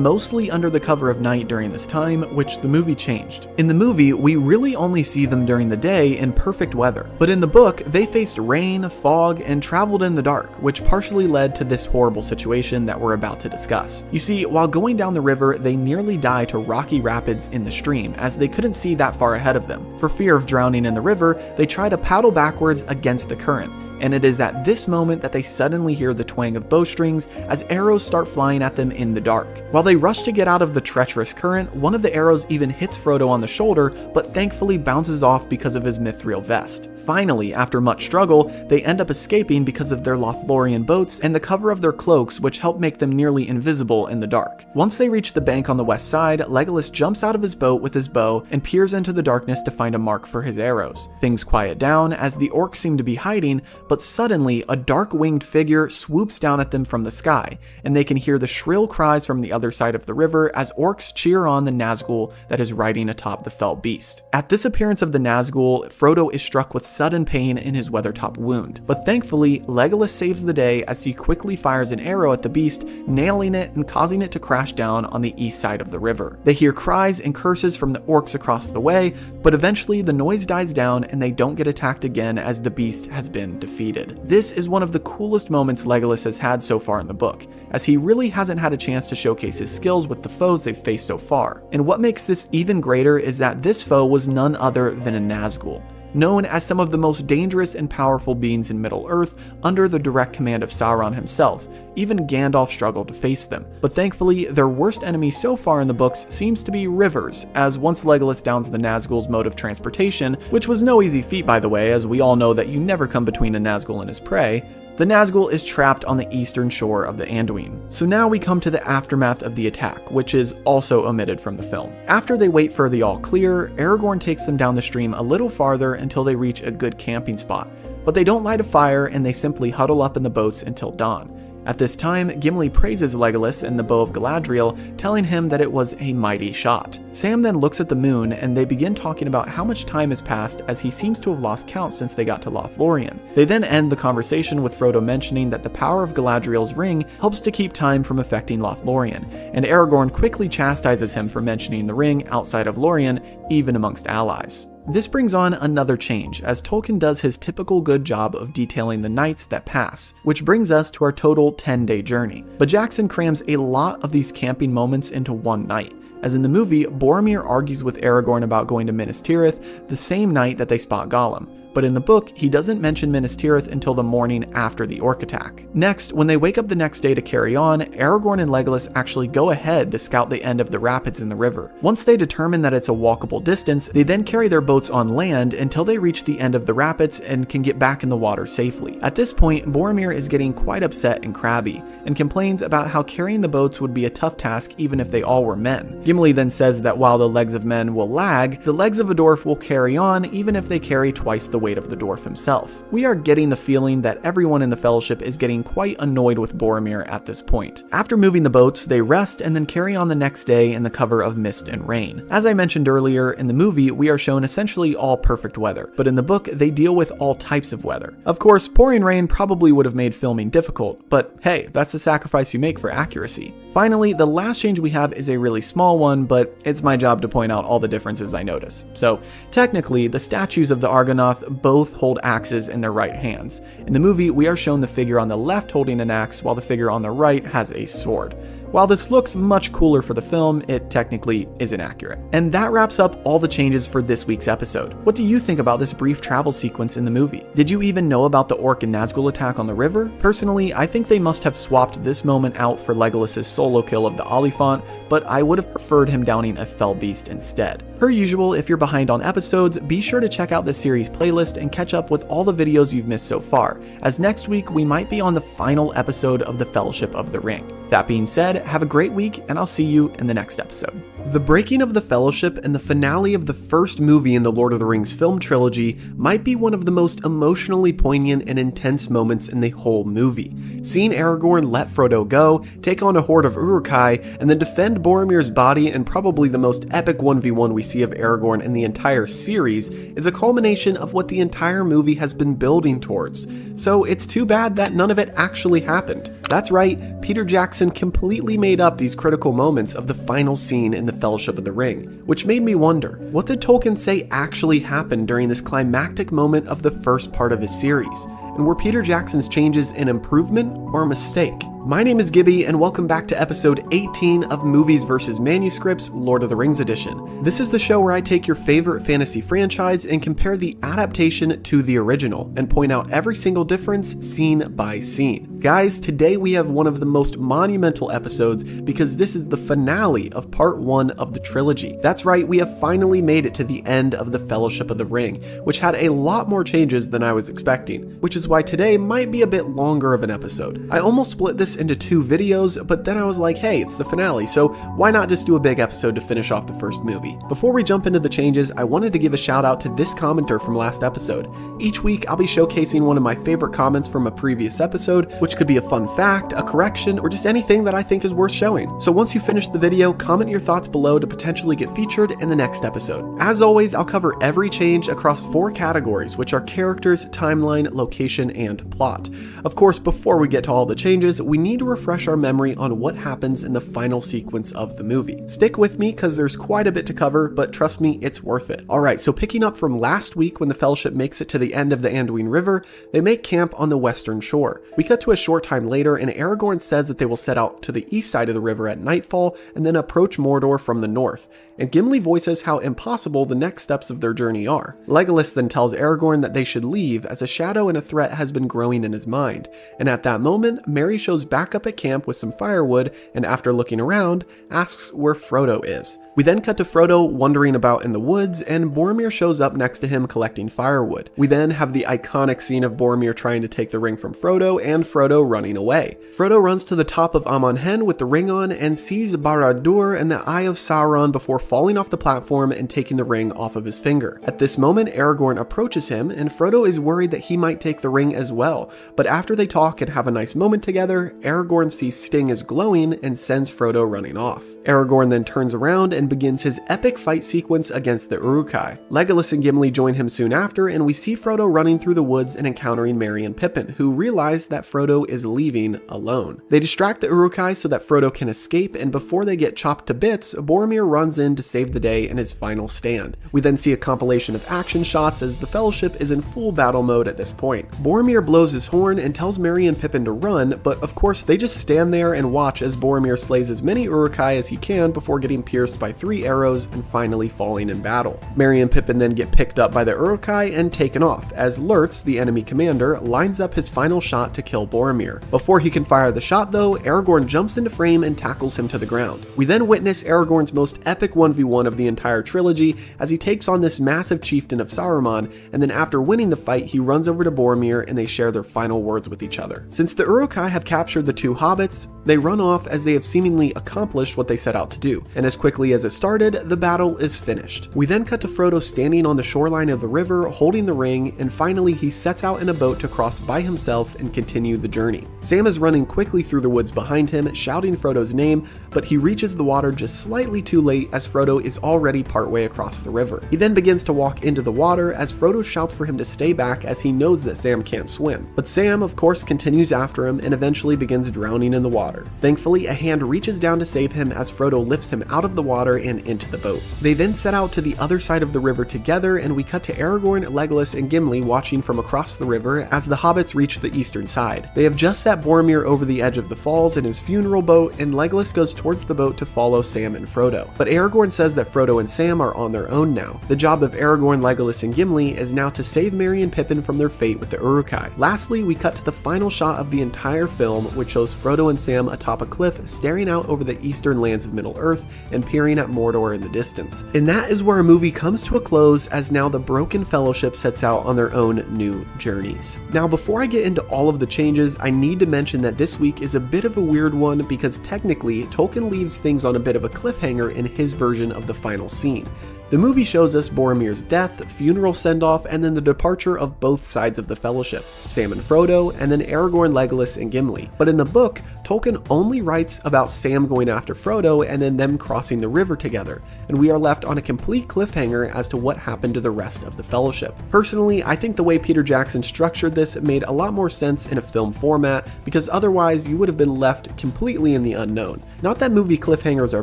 mostly under the cover of night during this time, which the movie changed. In the movie, we really only see them during the day in perfect weather, but in the book, they faced rain, fog, and traveled in the dark, which partially led to this horrible situation that we're about to discuss. You see, while going down the river, they nearly die to rocky rapids in the stream, as they couldn't see that far ahead of them. For fear of drowning in the river, they try to paddle backwards against the current, and it is at this moment that they suddenly hear the twang of bowstrings as arrows start flying at them in the dark. While they rush to get out of the treacherous current, one of the arrows even hits Frodo on the shoulder, but thankfully bounces off because of his mithril vest. Finally, after much struggle, they end up escaping because of their Lothlorien boats and the cover of their cloaks, which help make them nearly invisible in the dark. Once they reach the bank on the west side, Legolas jumps out of his boat with his bow and peers into the darkness to find a mark for his arrows. Things quiet down as the orcs seem to be hiding, but suddenly a dark winged figure swoops down at them from the sky, and they can hear the shrill cries from the other side of the river as orcs cheer on the Nazgul that is riding atop the fell beast. At this appearance of the Nazgul, Frodo is struck with sudden pain in his weathertop wound, but thankfully Legolas saves the day as he quickly fires an arrow at the beast, nailing it and causing it to crash down on the east side of the river. They hear cries and curses from the orcs across the way, but eventually the noise dies down and they don't get attacked again as the beast has been defeated. This is one of the coolest moments Legolas has had so far in the book, as he really hasn't had a chance to showcase his skills with the foes they've faced so far. And what makes this even greater is that this foe was none other than a Nazgul, known as some of the most dangerous and powerful beings in Middle-earth under the direct command of Sauron himself. Even Gandalf struggled to face them, but thankfully their worst enemy so far in the books seems to be rivers, as once Legolas downs the Nazgul's mode of transportation, which was no easy feat by the way, as we all know that you never come between a Nazgul and his prey, the Nazgul is trapped on the eastern shore of the Anduin. So now we come to the aftermath of the attack, which is also omitted from the film. After they wait for the all clear, Aragorn takes them down the stream a little farther until they reach a good camping spot, but they don't light a fire and they simply huddle up in the boats until dawn. At this time, Gimli praises Legolas and the Bow of Galadriel, telling him that it was a mighty shot. Sam then looks at the moon and they begin talking about how much time has passed, as he seems to have lost count since they got to Lothlorien. They then end the conversation with Frodo mentioning that the power of Galadriel's ring helps to keep time from affecting Lothlorien, and Aragorn quickly chastises him for mentioning the ring outside of Lorien, even amongst allies. This brings on another change, as Tolkien does his typical good job of detailing the nights that pass, which brings us to our total 10-day journey. But Jackson crams a lot of these camping moments into one night, as in the movie, Boromir argues with Aragorn about going to Minas Tirith the same night that they spot Gollum. But in the book, he doesn't mention Minas Tirith until the morning after the orc attack. Next, when they wake up the next day to carry on, Aragorn and Legolas actually go ahead to scout the end of the rapids in the river. Once they determine that it's a walkable distance, they then carry their boats on land until they reach the end of the rapids and can get back in the water safely. At this point, Boromir is getting quite upset and crabby, and complains about how carrying the boats would be a tough task even if they all were men. Gimli then says that while the legs of men will lag, the legs of a dwarf will carry on even if they carry twice the weight of the dwarf himself. We are getting the feeling that everyone in the Fellowship is getting quite annoyed with Boromir at this point. After moving the boats, they rest and then carry on the next day in the cover of mist and rain. As I mentioned earlier, in the movie we are shown essentially all perfect weather, but in the book they deal with all types of weather. Of course, pouring rain probably would have made filming difficult, but hey, that's the sacrifice you make for accuracy. Finally, the last change we have is a really small one, but it's my job to point out all the differences I notice. So, technically, the statues of the Argonath both hold axes in their right hands. In the movie, we are shown the figure on the left holding an axe, while the figure on the right has a sword. While this looks much cooler for the film, it technically isn't accurate. And that wraps up all the changes for this week's episode. What do you think about this brief travel sequence in the movie? Did you even know about the Orc and Nazgul attack on the river? Personally, I think they must have swapped this moment out for Legolas's solo kill of the Oliphant, but I would have preferred him downing a fell beast instead. Per usual, if you're behind on episodes, be sure to check out the series playlist and catch up with all the videos you've missed so far, as next week we might be on the final episode of the Fellowship of the Ring. That being said, have a great week, and I'll see you in the next episode. The breaking of the Fellowship and the finale of the first movie in the Lord of the Rings film trilogy might be one of the most emotionally poignant and intense moments in the whole movie. Seeing Aragorn let Frodo go, take on a horde of Uruk-hai, and then defend Boromir's body in probably the most epic 1v1 we see of Aragorn in the entire series is a culmination of what the entire movie has been building towards. So it's too bad that none of it actually happened. That's right, Peter Jackson completely made up these critical moments of the final scene in the Fellowship of the Ring, which made me wonder, what did Tolkien say actually happened during this climactic moment of the first part of his series? And were Peter Jackson's changes an improvement or a mistake? My name is Gibby, and welcome back to episode 18 of Movies vs. Manuscripts, Lord of the Rings edition. This is the show where I take your favorite fantasy franchise and compare the adaptation to the original, and point out every single difference scene by scene. Guys, today we have one of the most monumental episodes because this is the finale of part 1 of the trilogy. That's right, we have finally made it to the end of the Fellowship of the Ring, which had a lot more changes than I was expecting, which is why today might be a bit longer of an episode. I almost split this into 2 videos, but then I was like, hey, it's the finale, so why not just do a big episode to finish off the first movie? Before we jump into the changes, I wanted to give a shout out to this commenter from last episode. Each week, I'll be showcasing one of my favorite comments from a previous episode, which could be a fun fact, a correction, or just anything that I think is worth showing. So once you finish the video, comment your thoughts below to potentially get featured in the next episode. As always, I'll cover every change across 4 categories, which are characters, timeline, location, and plot. Of course, before we get to all the changes, we need to refresh our memory on what happens in the final sequence of the movie. Stick with me because there's quite a bit to cover, but trust me, it's worth it. Alright, so picking up from last week when the Fellowship makes it to the end of the Anduin River, they make camp on the western shore. We cut to a short time later and Aragorn says that they will set out to the east side of the river at nightfall and then approach Mordor from the north. And Gimli voices how impossible the next steps of their journey are. Legolas then tells Aragorn that they should leave as a shadow and a threat has been growing in his mind. And at that moment, Merry shows back up at camp with some firewood and after looking around, asks where Frodo is. We then cut to Frodo wandering about in the woods and Boromir shows up next to him collecting firewood. We then have the iconic scene of Boromir trying to take the ring from Frodo and Frodo running away. Frodo runs to the top of Amon Hen with the ring on and sees Barad-dûr and the Eye of Sauron before falling off the platform and taking the ring off of his finger. At this moment, Aragorn approaches him and Frodo is worried that he might take the ring as well, but after they talk and have a nice moment together, Aragorn sees Sting is glowing and sends Frodo running off. Aragorn then turns around and begins his epic fight sequence against the Uruk-hai. Legolas and Gimli join him soon after, and we see Frodo running through the woods and encountering Merry and Pippin, who realize that Frodo is leaving alone. They distract the Uruk-hai so that Frodo can escape, and before they get chopped to bits, Boromir runs in to save the day in his final stand. We then see a compilation of action shots as the Fellowship is in full battle mode at this point. Boromir blows his horn and tells Merry and Pippin to run, but of course they just stand there and watch as Boromir slays as many Uruk-hai as he can before getting pierced by 3 arrows and finally falling in battle. Merry and Pippin then get picked up by the Uruk-hai and taken off, as Lurtz, the enemy commander, lines up his final shot to kill Boromir. Before he can fire the shot though, Aragorn jumps into frame and tackles him to the ground. We then witness Aragorn's most epic 1v1 of the entire trilogy as he takes on this massive chieftain of Saruman, and then after winning the fight he runs over to Boromir and they share their final words with each other. Since the Uruk-hai have captured the 2 hobbits, they run off as they have seemingly accomplished what they set out to do, and as quickly as it started, the battle is finished. We then cut to Frodo standing on the shoreline of the river holding the ring, and finally he sets out in a boat to cross by himself and continue the journey. Sam is running quickly through the woods behind him, shouting Frodo's name, but he reaches the water just slightly too late as Frodo is already partway across the river. He then begins to walk into the water as Frodo shouts for him to stay back as he knows that Sam can't swim. But Sam, of course, continues after him and eventually begins begins drowning in the water. Thankfully, a hand reaches down to save him as Frodo lifts him out of the water and into the boat. They then set out to the other side of the river together, and we cut to Aragorn, Legolas, and Gimli watching from across the river as the hobbits reach the eastern side. They have just set Boromir over the edge of the falls in his funeral boat, and Legolas goes towards the boat to follow Sam and Frodo. But Aragorn says that Frodo and Sam are on their own now. The job of Aragorn, Legolas, and Gimli is now to save Merry and Pippin from their fate with the Uruk-hai. Lastly, we cut to the final shot of the entire film, which shows Frodo and Sam atop a cliff staring out over the eastern lands of Middle-earth and peering at Mordor in the distance. And that is where our movie comes to a close, as now the Broken Fellowship sets out on their own new journeys. Now, before I get into all of the changes, I need to mention that this week is a bit of a weird one because technically Tolkien leaves things on a bit of a cliffhanger in his version of the final scene. The movie shows us Boromir's death, funeral send-off, and then the departure of both sides of the Fellowship, Sam and Frodo, and then Aragorn, Legolas, and Gimli. But in the book, Tolkien only writes about Sam going after Frodo and then them crossing the river together, and we are left on a complete cliffhanger as to what happened to the rest of the Fellowship. Personally, I think the way Peter Jackson structured this made a lot more sense in a film format, because otherwise you would have been left completely in the unknown. Not that movie cliffhangers are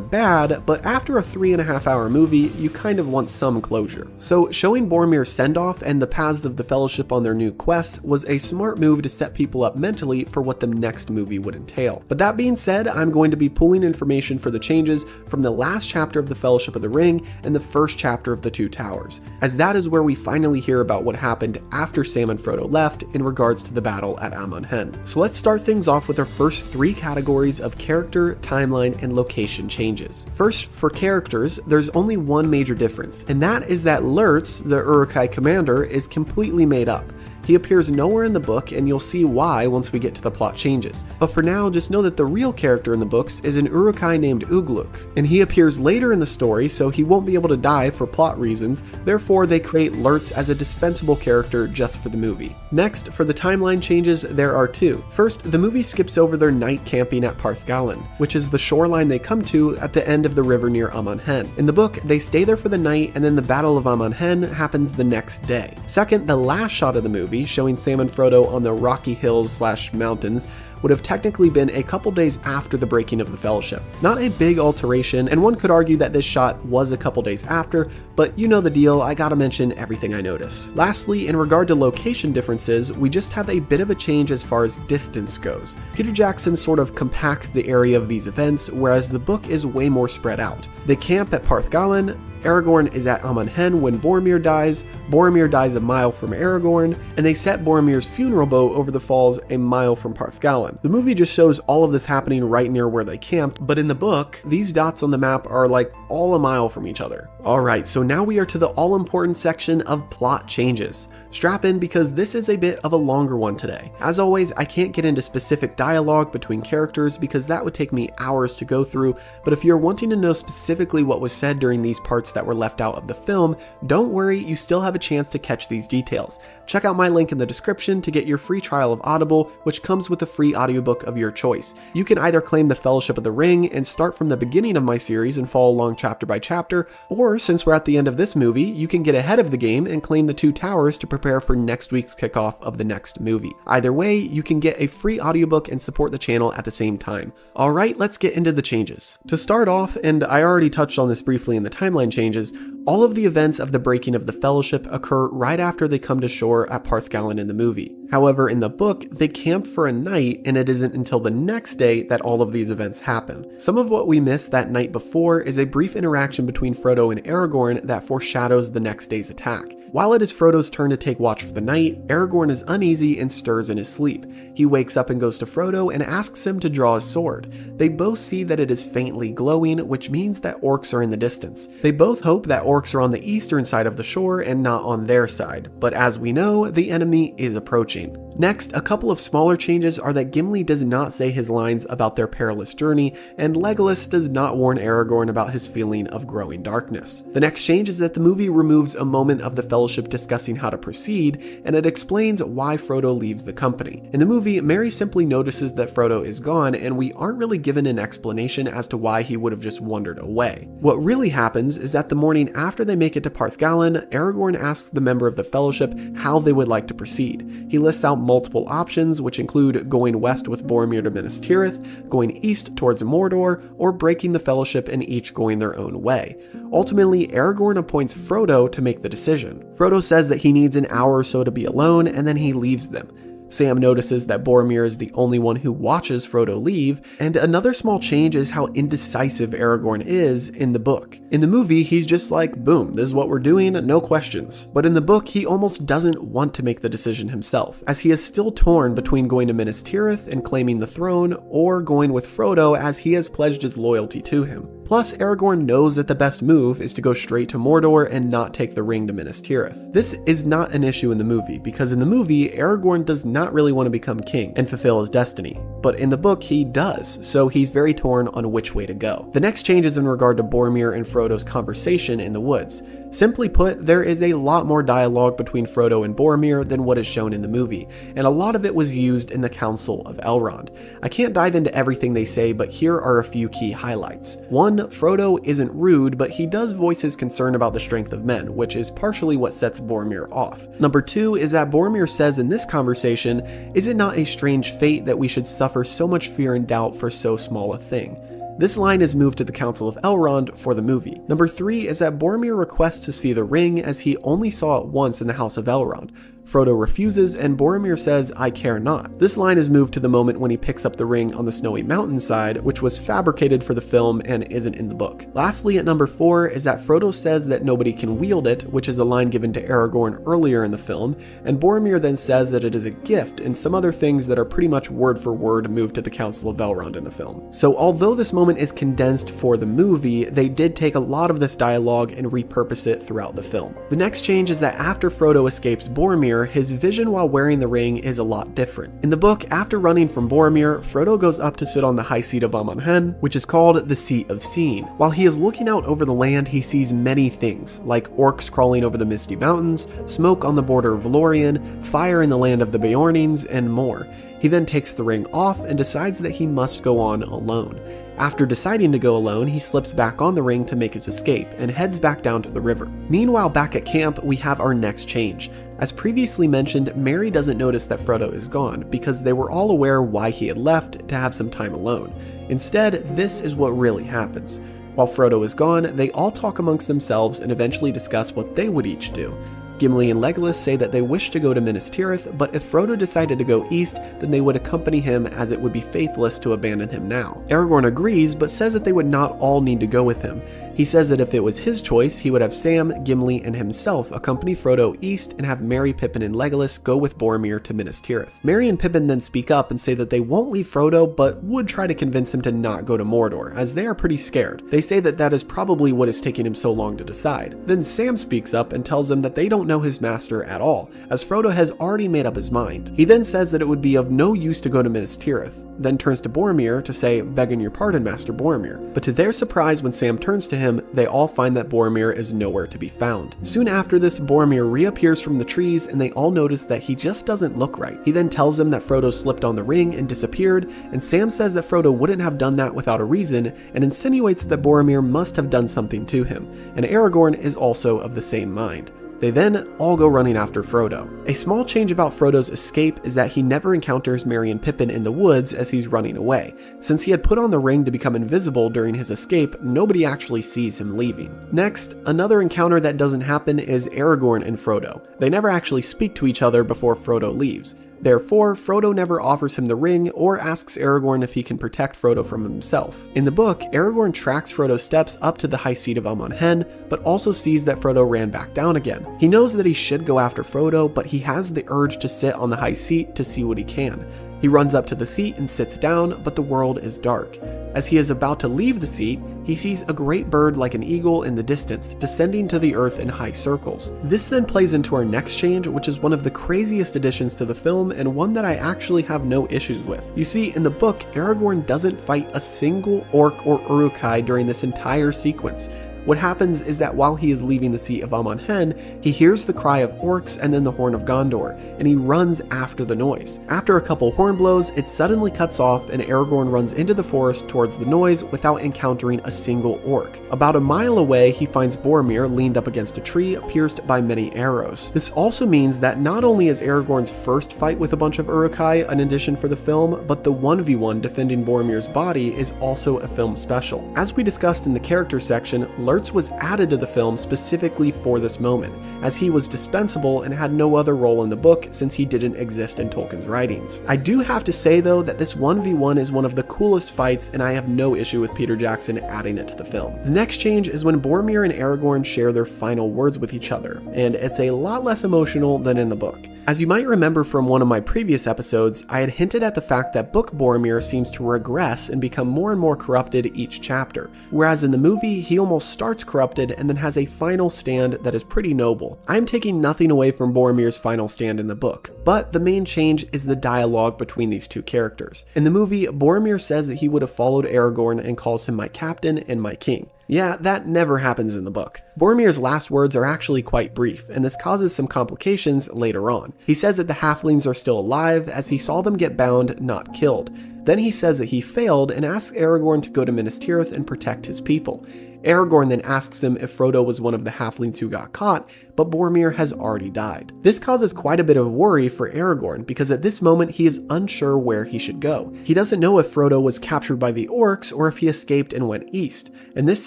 bad, but after a 3.5-hour movie, you kind of want some closure. So showing Boromir's send-off and the paths of the Fellowship on their new quests was a smart move to set people up mentally for what the next movie would entail. But that being said, I'm going to be pulling information for the changes from the last chapter of the Fellowship of the Ring and the first chapter of the Two Towers, as that is where we finally hear about what happened after Sam and Frodo left in regards to the battle at Amon-Hen. So let's start things off with our first 3 categories of character, timeline, and location changes. First, for characters, there's only one major difference, and that is that Lurtz, the Uruk-hai commander, is completely made up. He appears nowhere in the book, and you'll see why once we get to the plot changes. But for now, just know that the real character in the books is an Uruk-hai named Ugluk, and he appears later in the story, so he won't be able to die for plot reasons. Therefore, they create Lurtz as a dispensable character just for the movie. Next, for the timeline changes, there are 2. First, the movie skips over their night camping at Parthgallen, which is the shoreline they come to at the end of the river near Amon-Hen. In the book, they stay there for the night, and then the Battle of Amon-Hen happens the next day. Second, the last shot of the movie, showing Sam and Frodo on the rocky hills/mountains, would have technically been a couple days after the breaking of the Fellowship. Not a big alteration, and one could argue that this shot was a couple days after, but you know the deal, I gotta mention everything I notice. Lastly, in regard to location differences, we just have a bit of a change as far as distance goes. Peter Jackson sort of compacts the area of these events, whereas the book is way more spread out. They camp at Parthgallen, Aragorn is at Amon-Hen when Boromir dies a mile from Aragorn, and they set Boromir's funeral boat over the falls a mile from Parthgallen. The movie just shows all of this happening right near where they camped, but in the book, these dots on the map are like all a mile from each other. Alright, so now we are to the all-important section of plot changes. Strap in because this is a bit of a longer one today. As always, I can't get into specific dialogue between characters because that would take me hours to go through, but if you're wanting to know specifically what was said during these parts that were left out of the film, don't worry, you still have a chance to catch these details. Check out my link in the description to get your free trial of Audible, which comes with a free audiobook of your choice. You can either claim the Fellowship of the Ring and start from the beginning of my series and follow along chapter by chapter, or since we're at the end of this movie, you can get ahead of the game and claim the Two Towers to prepare for next week's kickoff of the next movie. Either way, you can get a free audiobook and support the channel at the same time. Alright, let's get into the changes. To start off, and I already touched on this briefly in the timeline changes, all of the events of the breaking of the Fellowship occur right after they come to shore at Parthgallen in the movie. However, in the book, they camp for a night, and it isn't until the next day that all of these events happen. Some of what we missed that night before is a brief interaction between Frodo and Aragorn that foreshadows the next day's attack. While it is Frodo's turn to take watch for the night, Aragorn is uneasy and stirs in his sleep. He wakes up and goes to Frodo and asks him to draw his sword. They both see that it is faintly glowing, which means that orcs are in the distance. They both hope that orcs are on the eastern side of the shore and not on their side, but as we know, the enemy is approaching. Next, a couple of smaller changes are that Gimli does not say his lines about their perilous journey, and Legolas does not warn Aragorn about his feeling of growing darkness. The next change is that the movie removes a moment of the Fellowship discussing how to proceed, and it explains why Frodo leaves the company. In the movie, Merry simply notices that Frodo is gone, and we aren't really given an explanation as to why he would have just wandered away. What really happens is that the morning after they make it to Parthgallen, Aragorn asks the member of the Fellowship how they would like to proceed. He lists out multiple options, which include going west with Boromir to Minas Tirith, going east towards Mordor, or breaking the Fellowship and each going their own way. Ultimately, Aragorn appoints Frodo to make the decision. Frodo says that he needs an hour or so to be alone, and then he leaves them. Sam notices that Boromir is the only one who watches Frodo leave, and another small change is how indecisive Aragorn is in the book. In the movie, he's just like, boom, this is what we're doing, no questions. But in the book, he almost doesn't want to make the decision himself, as he is still torn between going to Minas Tirith and claiming the throne, or going with Frodo as he has pledged his loyalty to him. Plus, Aragorn knows that the best move is to go straight to Mordor and not take the ring to Minas Tirith. This is not an issue in the movie, because in the movie, Aragorn does not really want to become king and fulfill his destiny. But in the book, he does, so he's very torn on which way to go. The next change is in regard to Boromir and Frodo's conversation in the woods. Simply put, there is a lot more dialogue between Frodo and Boromir than what is shown in the movie, and a lot of it was used in the Council of Elrond. I can't dive into everything they say, but here are a few key highlights. 1. Frodo isn't rude, but he does voice his concern about the strength of men, which is partially what sets Boromir off. Number 2 is that Boromir says in this conversation, "Is it not a strange fate that we should suffer so much fear and doubt for so small a thing?" This line is moved to the Council of Elrond for the movie. Number 3 is that Boromir requests to see the ring as he only saw it once in the House of Elrond. Frodo refuses, and Boromir says, "I care not." This line is moved to the moment when he picks up the ring on the snowy mountainside, which was fabricated for the film and isn't in the book. Lastly, at number 4 is that Frodo says that nobody can wield it, which is a line given to Aragorn earlier in the film, and Boromir then says that it is a gift, and some other things that are pretty much word for word moved to the Council of Elrond in the film. So although this moment is condensed for the movie, they did take a lot of this dialogue and repurpose it throughout the film. The next change is that after Frodo escapes Boromir, his vision while wearing the ring is a lot different. In the book, after running from Boromir, Frodo goes up to sit on the high seat of Amon-Hen, which is called the Seat of Seeing. While he is looking out over the land, he sees many things, like orcs crawling over the Misty Mountains, smoke on the border of Lorien, fire in the land of the Beornings, and more. He then takes the ring off and decides that he must go on alone. After deciding to go alone, he slips back on the ring to make his escape and heads back down to the river. Meanwhile, back at camp, we have our next change. As previously mentioned, Merry doesn't notice that Frodo is gone because they were all aware why he had left to have some time alone. Instead, this is what really happens. While Frodo is gone, they all talk amongst themselves and eventually discuss what they would each do. Gimli and Legolas say that they wish to go to Minas Tirith, but if Frodo decided to go east, then they would accompany him as it would be faithless to abandon him now. Aragorn agrees, but says that they would not all need to go with him. He says that if it was his choice, he would have Sam, Gimli, and himself accompany Frodo east and have Merry, Pippin, and Legolas go with Boromir to Minas Tirith. Merry and Pippin then speak up and say that they won't leave Frodo, but would try to convince him to not go to Mordor, as they are pretty scared. They say that that is probably what is taking him so long to decide. Then Sam speaks up and tells them that they don't know his master at all, as Frodo has already made up his mind. He then says that it would be of no use to go to Minas Tirith, then turns to Boromir to say, "Begging your pardon, Master Boromir." But to their surprise, when Sam turns to him, they all find that Boromir is nowhere to be found. Soon after this, Boromir reappears from the trees and they all notice that he just doesn't look right. He then tells them that Frodo slipped on the ring and disappeared, and Sam says that Frodo wouldn't have done that without a reason and insinuates that Boromir must have done something to him, and Aragorn is also of the same mind. They then all go running after Frodo. A small change about Frodo's escape is that he never encounters Merry and Pippin in the woods as he's running away. Since he had put on the ring to become invisible during his escape, nobody actually sees him leaving. Next, another encounter that doesn't happen is Aragorn and Frodo. They never actually speak to each other before Frodo leaves. Therefore, Frodo never offers him the ring or asks Aragorn if he can protect Frodo from himself. In the book, Aragorn tracks Frodo's steps up to the high seat of Amon-Hen, but also sees that Frodo ran back down again. He knows that he should go after Frodo, but he has the urge to sit on the high seat to see what he can. He runs up to the seat and sits down, but the world is dark. As he is about to leave the seat, he sees a great bird like an eagle in the distance, descending to the earth in high circles. This then plays into our next change, which is one of the craziest additions to the film and one that I actually have no issues with. You see, in the book, Aragorn doesn't fight a single orc or Uruk-hai during this entire sequence. What happens is that while he is leaving the seat of Amon Hen, he hears the cry of orcs and then the horn of Gondor, and he runs after the noise. After a couple horn blows, it suddenly cuts off and Aragorn runs into the forest towards the noise without encountering a single orc. About a mile away, he finds Boromir leaned up against a tree, pierced by many arrows. This also means that not only is Aragorn's first fight with a bunch of Uruk-hai an addition for the film, but the 1v1 defending Boromir's body is also a film special. As we discussed in the character section, Lurtz was added to the film specifically for this moment, as he was dispensable and had no other role in the book since he didn't exist in Tolkien's writings. I do have to say though that this 1v1 is one of the coolest fights, and I have no issue with Peter Jackson adding it to the film. The next change is when Boromir and Aragorn share their final words with each other, and it's a lot less emotional than in the book. As you might remember from one of my previous episodes, I had hinted at the fact that book Boromir seems to regress and become more and more corrupted each chapter, whereas in the movie he almost starts corrupted and then has a final stand that is pretty noble. I am taking nothing away from Boromir's final stand in the book, but the main change is the dialogue between these two characters. In the movie, Boromir says that he would have followed Aragorn and calls him my captain and my king. Yeah, that never happens in the book. Boromir's last words are actually quite brief, and this causes some complications later on. He says that the halflings are still alive, as he saw them get bound, not killed. Then he says that he failed and asks Aragorn to go to Minas Tirith and protect his people. Aragorn then asks him if Frodo was one of the halflings who got caught, but Boromir has already died. This causes quite a bit of worry for Aragorn, because at this moment he is unsure where he should go. He doesn't know if Frodo was captured by the orcs or if he escaped and went east, and this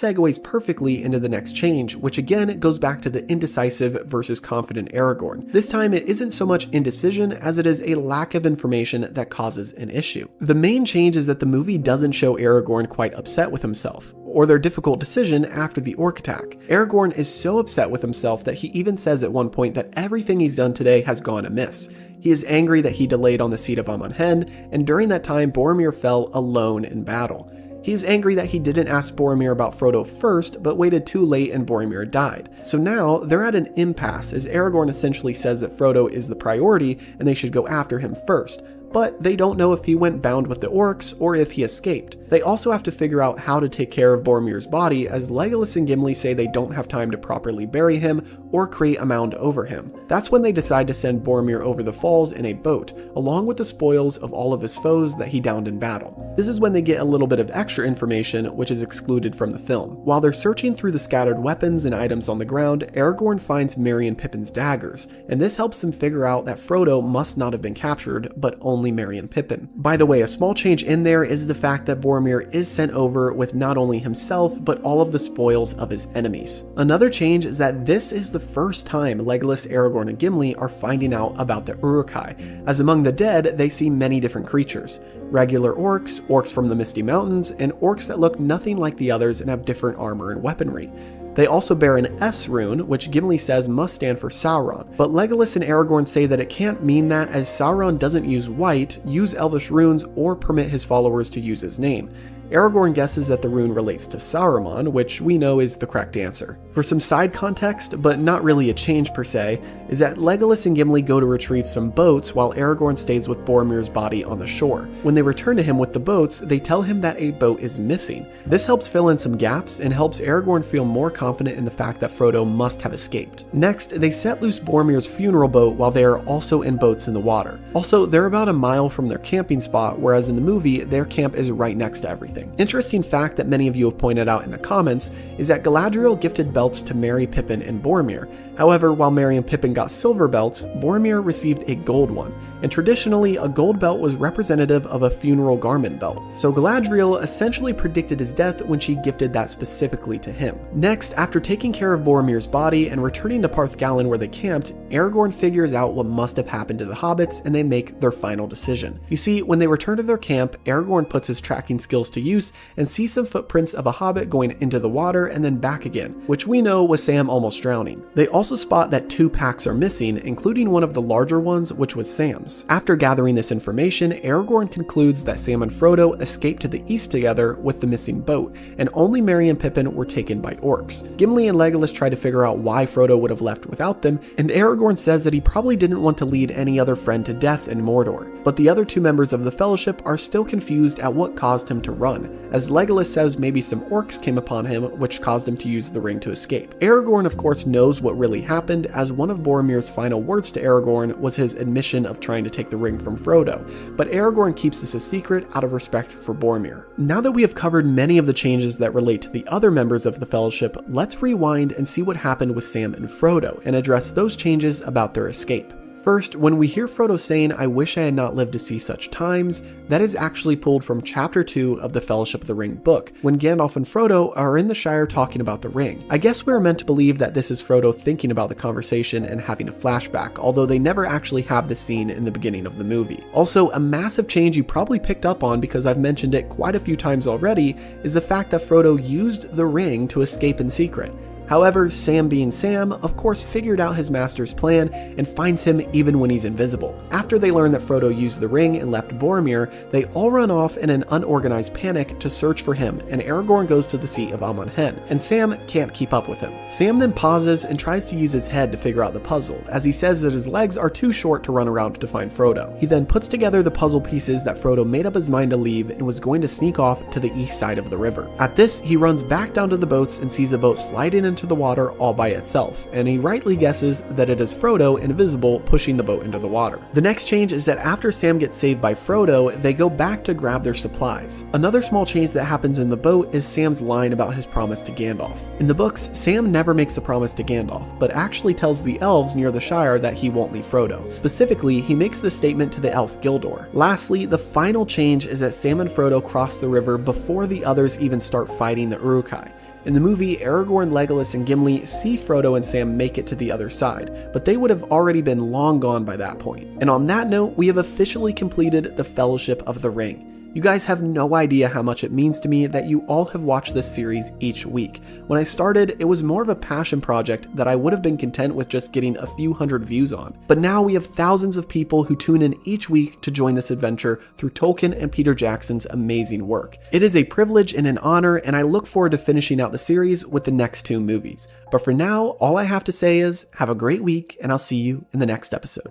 segues perfectly into the next change, which again goes back to the indecisive versus confident Aragorn. This time it isn't so much indecision as it is a lack of information that causes an issue. The main change is that the movie doesn't show Aragorn quite upset with himself, or their difficult decision after the orc attack. Aragorn is so upset with himself that he even says at one point that everything he's done today has gone amiss. He is angry that he delayed on the seat of Amon Hen, and during that time Boromir fell alone in battle. He is angry that he didn't ask Boromir about Frodo first, but waited too late and Boromir died. So now they're at an impasse, as Aragorn essentially says that Frodo is the priority and they should go after him first. But they don't know if he went bound with the orcs or if he escaped. They also have to figure out how to take care of Boromir's body, as Legolas and Gimli say they don't have time to properly bury him or create a mound over him. That's when they decide to send Boromir over the falls in a boat, along with the spoils of all of his foes that he downed in battle. This is when they get a little bit of extra information, which is excluded from the film. While they're searching through the scattered weapons and items on the ground, Aragorn finds Merry and Pippin's daggers, and this helps them figure out that Frodo must not have been captured, but only Merry and Pippin. By the way, a small change in there is the fact that Boromir is sent over with not only himself, but all of the spoils of his enemies. Another change is that this is the first time Legolas, Aragorn, and Gimli are finding out about the Uruk-hai, as among the dead they see many different creatures. Regular orcs, orcs from the Misty Mountains, and orcs that look nothing like the others and have different armor and weaponry. They also bear an S rune, which Gimli says must stand for Sauron, but Legolas and Aragorn say that it can't mean that, as Sauron doesn't use white, use Elvish runes, or permit his followers to use his name. Aragorn guesses that the rune relates to Saruman, which we know is the correct answer. For some side context, but not really a change per se, is that Legolas and Gimli go to retrieve some boats while Aragorn stays with Boromir's body on the shore. When they return to him with the boats, they tell him that a boat is missing. This helps fill in some gaps and helps Aragorn feel more confident in the fact that Frodo must have escaped. Next, they set loose Boromir's funeral boat while they are also in boats in the water. Also, they're about a mile from their camping spot, whereas in the movie, their camp is right next to everything. Interesting fact that many of you have pointed out in the comments is that Galadriel gifted belts to Merry, Pippin, and Boromir. However, while Merry and Pippin got silver belts, Boromir received a gold one, and traditionally a gold belt was representative of a funeral garment belt. So Galadriel essentially predicted his death when she gifted that specifically to him. Next, after taking care of Boromir's body and returning to Parthgalen where they camped, Aragorn figures out what must have happened to the hobbits and they make their final decision. You see, when they return to their camp, Aragorn puts his tracking skills to use and sees some footprints of a hobbit going into the water and then back again, which we know was Sam almost drowning. They also spot that 2 packs are missing, including one of the larger ones, which was Sam's. realms. After gathering this information, Aragorn concludes that Sam and Frodo escaped to the east together with the missing boat, and only Merry and Pippin were taken by orcs. Gimli and Legolas try to figure out why Frodo would have left without them, and Aragorn says that he probably didn't want to lead any other friend to death in Mordor. But the other two members of the Fellowship are still confused at what caused him to run, as Legolas says maybe some orcs came upon him which caused him to use the ring to escape. Aragorn of course knows what really happened, as one of Boromir's final words to Aragorn was his admission of trying to take the ring from Frodo, but Aragorn keeps this a secret out of respect for Boromir. Now that we have covered many of the changes that relate to the other members of the Fellowship, let's rewind and see what happened with Sam and Frodo and address those changes about their escape. First, when we hear Frodo saying, "I wish I had not lived to see such times," that is actually pulled from Chapter 2 of the Fellowship of the Ring book, when Gandalf and Frodo are in the Shire talking about the ring. I guess we are meant to believe that this is Frodo thinking about the conversation and having a flashback, although they never actually have this scene in the beginning of the movie. Also, a massive change you probably picked up on because I've mentioned it quite a few times already is the fact that Frodo used the ring to escape in secret. However, Sam being Sam, of course figured out his master's plan and finds him even when he's invisible. After they learn that Frodo used the ring and left Boromir, they all run off in an unorganized panic to search for him, and Aragorn goes to the seat of Amon Hen, and Sam can't keep up with him. Sam then pauses and tries to use his head to figure out the puzzle, as he says that his legs are too short to run around to find Frodo. He then puts together the puzzle pieces that Frodo made up his mind to leave and was going to sneak off to the east side of the river. At this, he runs back down to the boats and sees a boat sliding into the water all by itself, and he rightly guesses that it is Frodo, invisible, pushing the boat into the water. The next change is that after Sam gets saved by Frodo, they go back to grab their supplies. Another small change that happens in the boat is Sam's line about his promise to Gandalf. In the books, Sam never makes a promise to Gandalf, but actually tells the elves near the Shire that he won't leave Frodo. Specifically, he makes this statement to the elf Gildor. Lastly, the final change is that Sam and Frodo cross the river before the others even start fighting the Uruk-hai. In the movie, Aragorn, Legolas, and Gimli see Frodo and Sam make it to the other side, but they would have already been long gone by that point. And on that note, we have officially completed the Fellowship of the Ring. You guys have no idea how much it means to me that you all have watched this series each week. When I started, it was more of a passion project that I would have been content with just getting a few hundred views on. But now we have thousands of people who tune in each week to join this adventure through Tolkien and Peter Jackson's amazing work. It is a privilege and an honor, and I look forward to finishing out the series with the next 2 movies. But for now, all I have to say is, have a great week, and I'll see you in the next episode.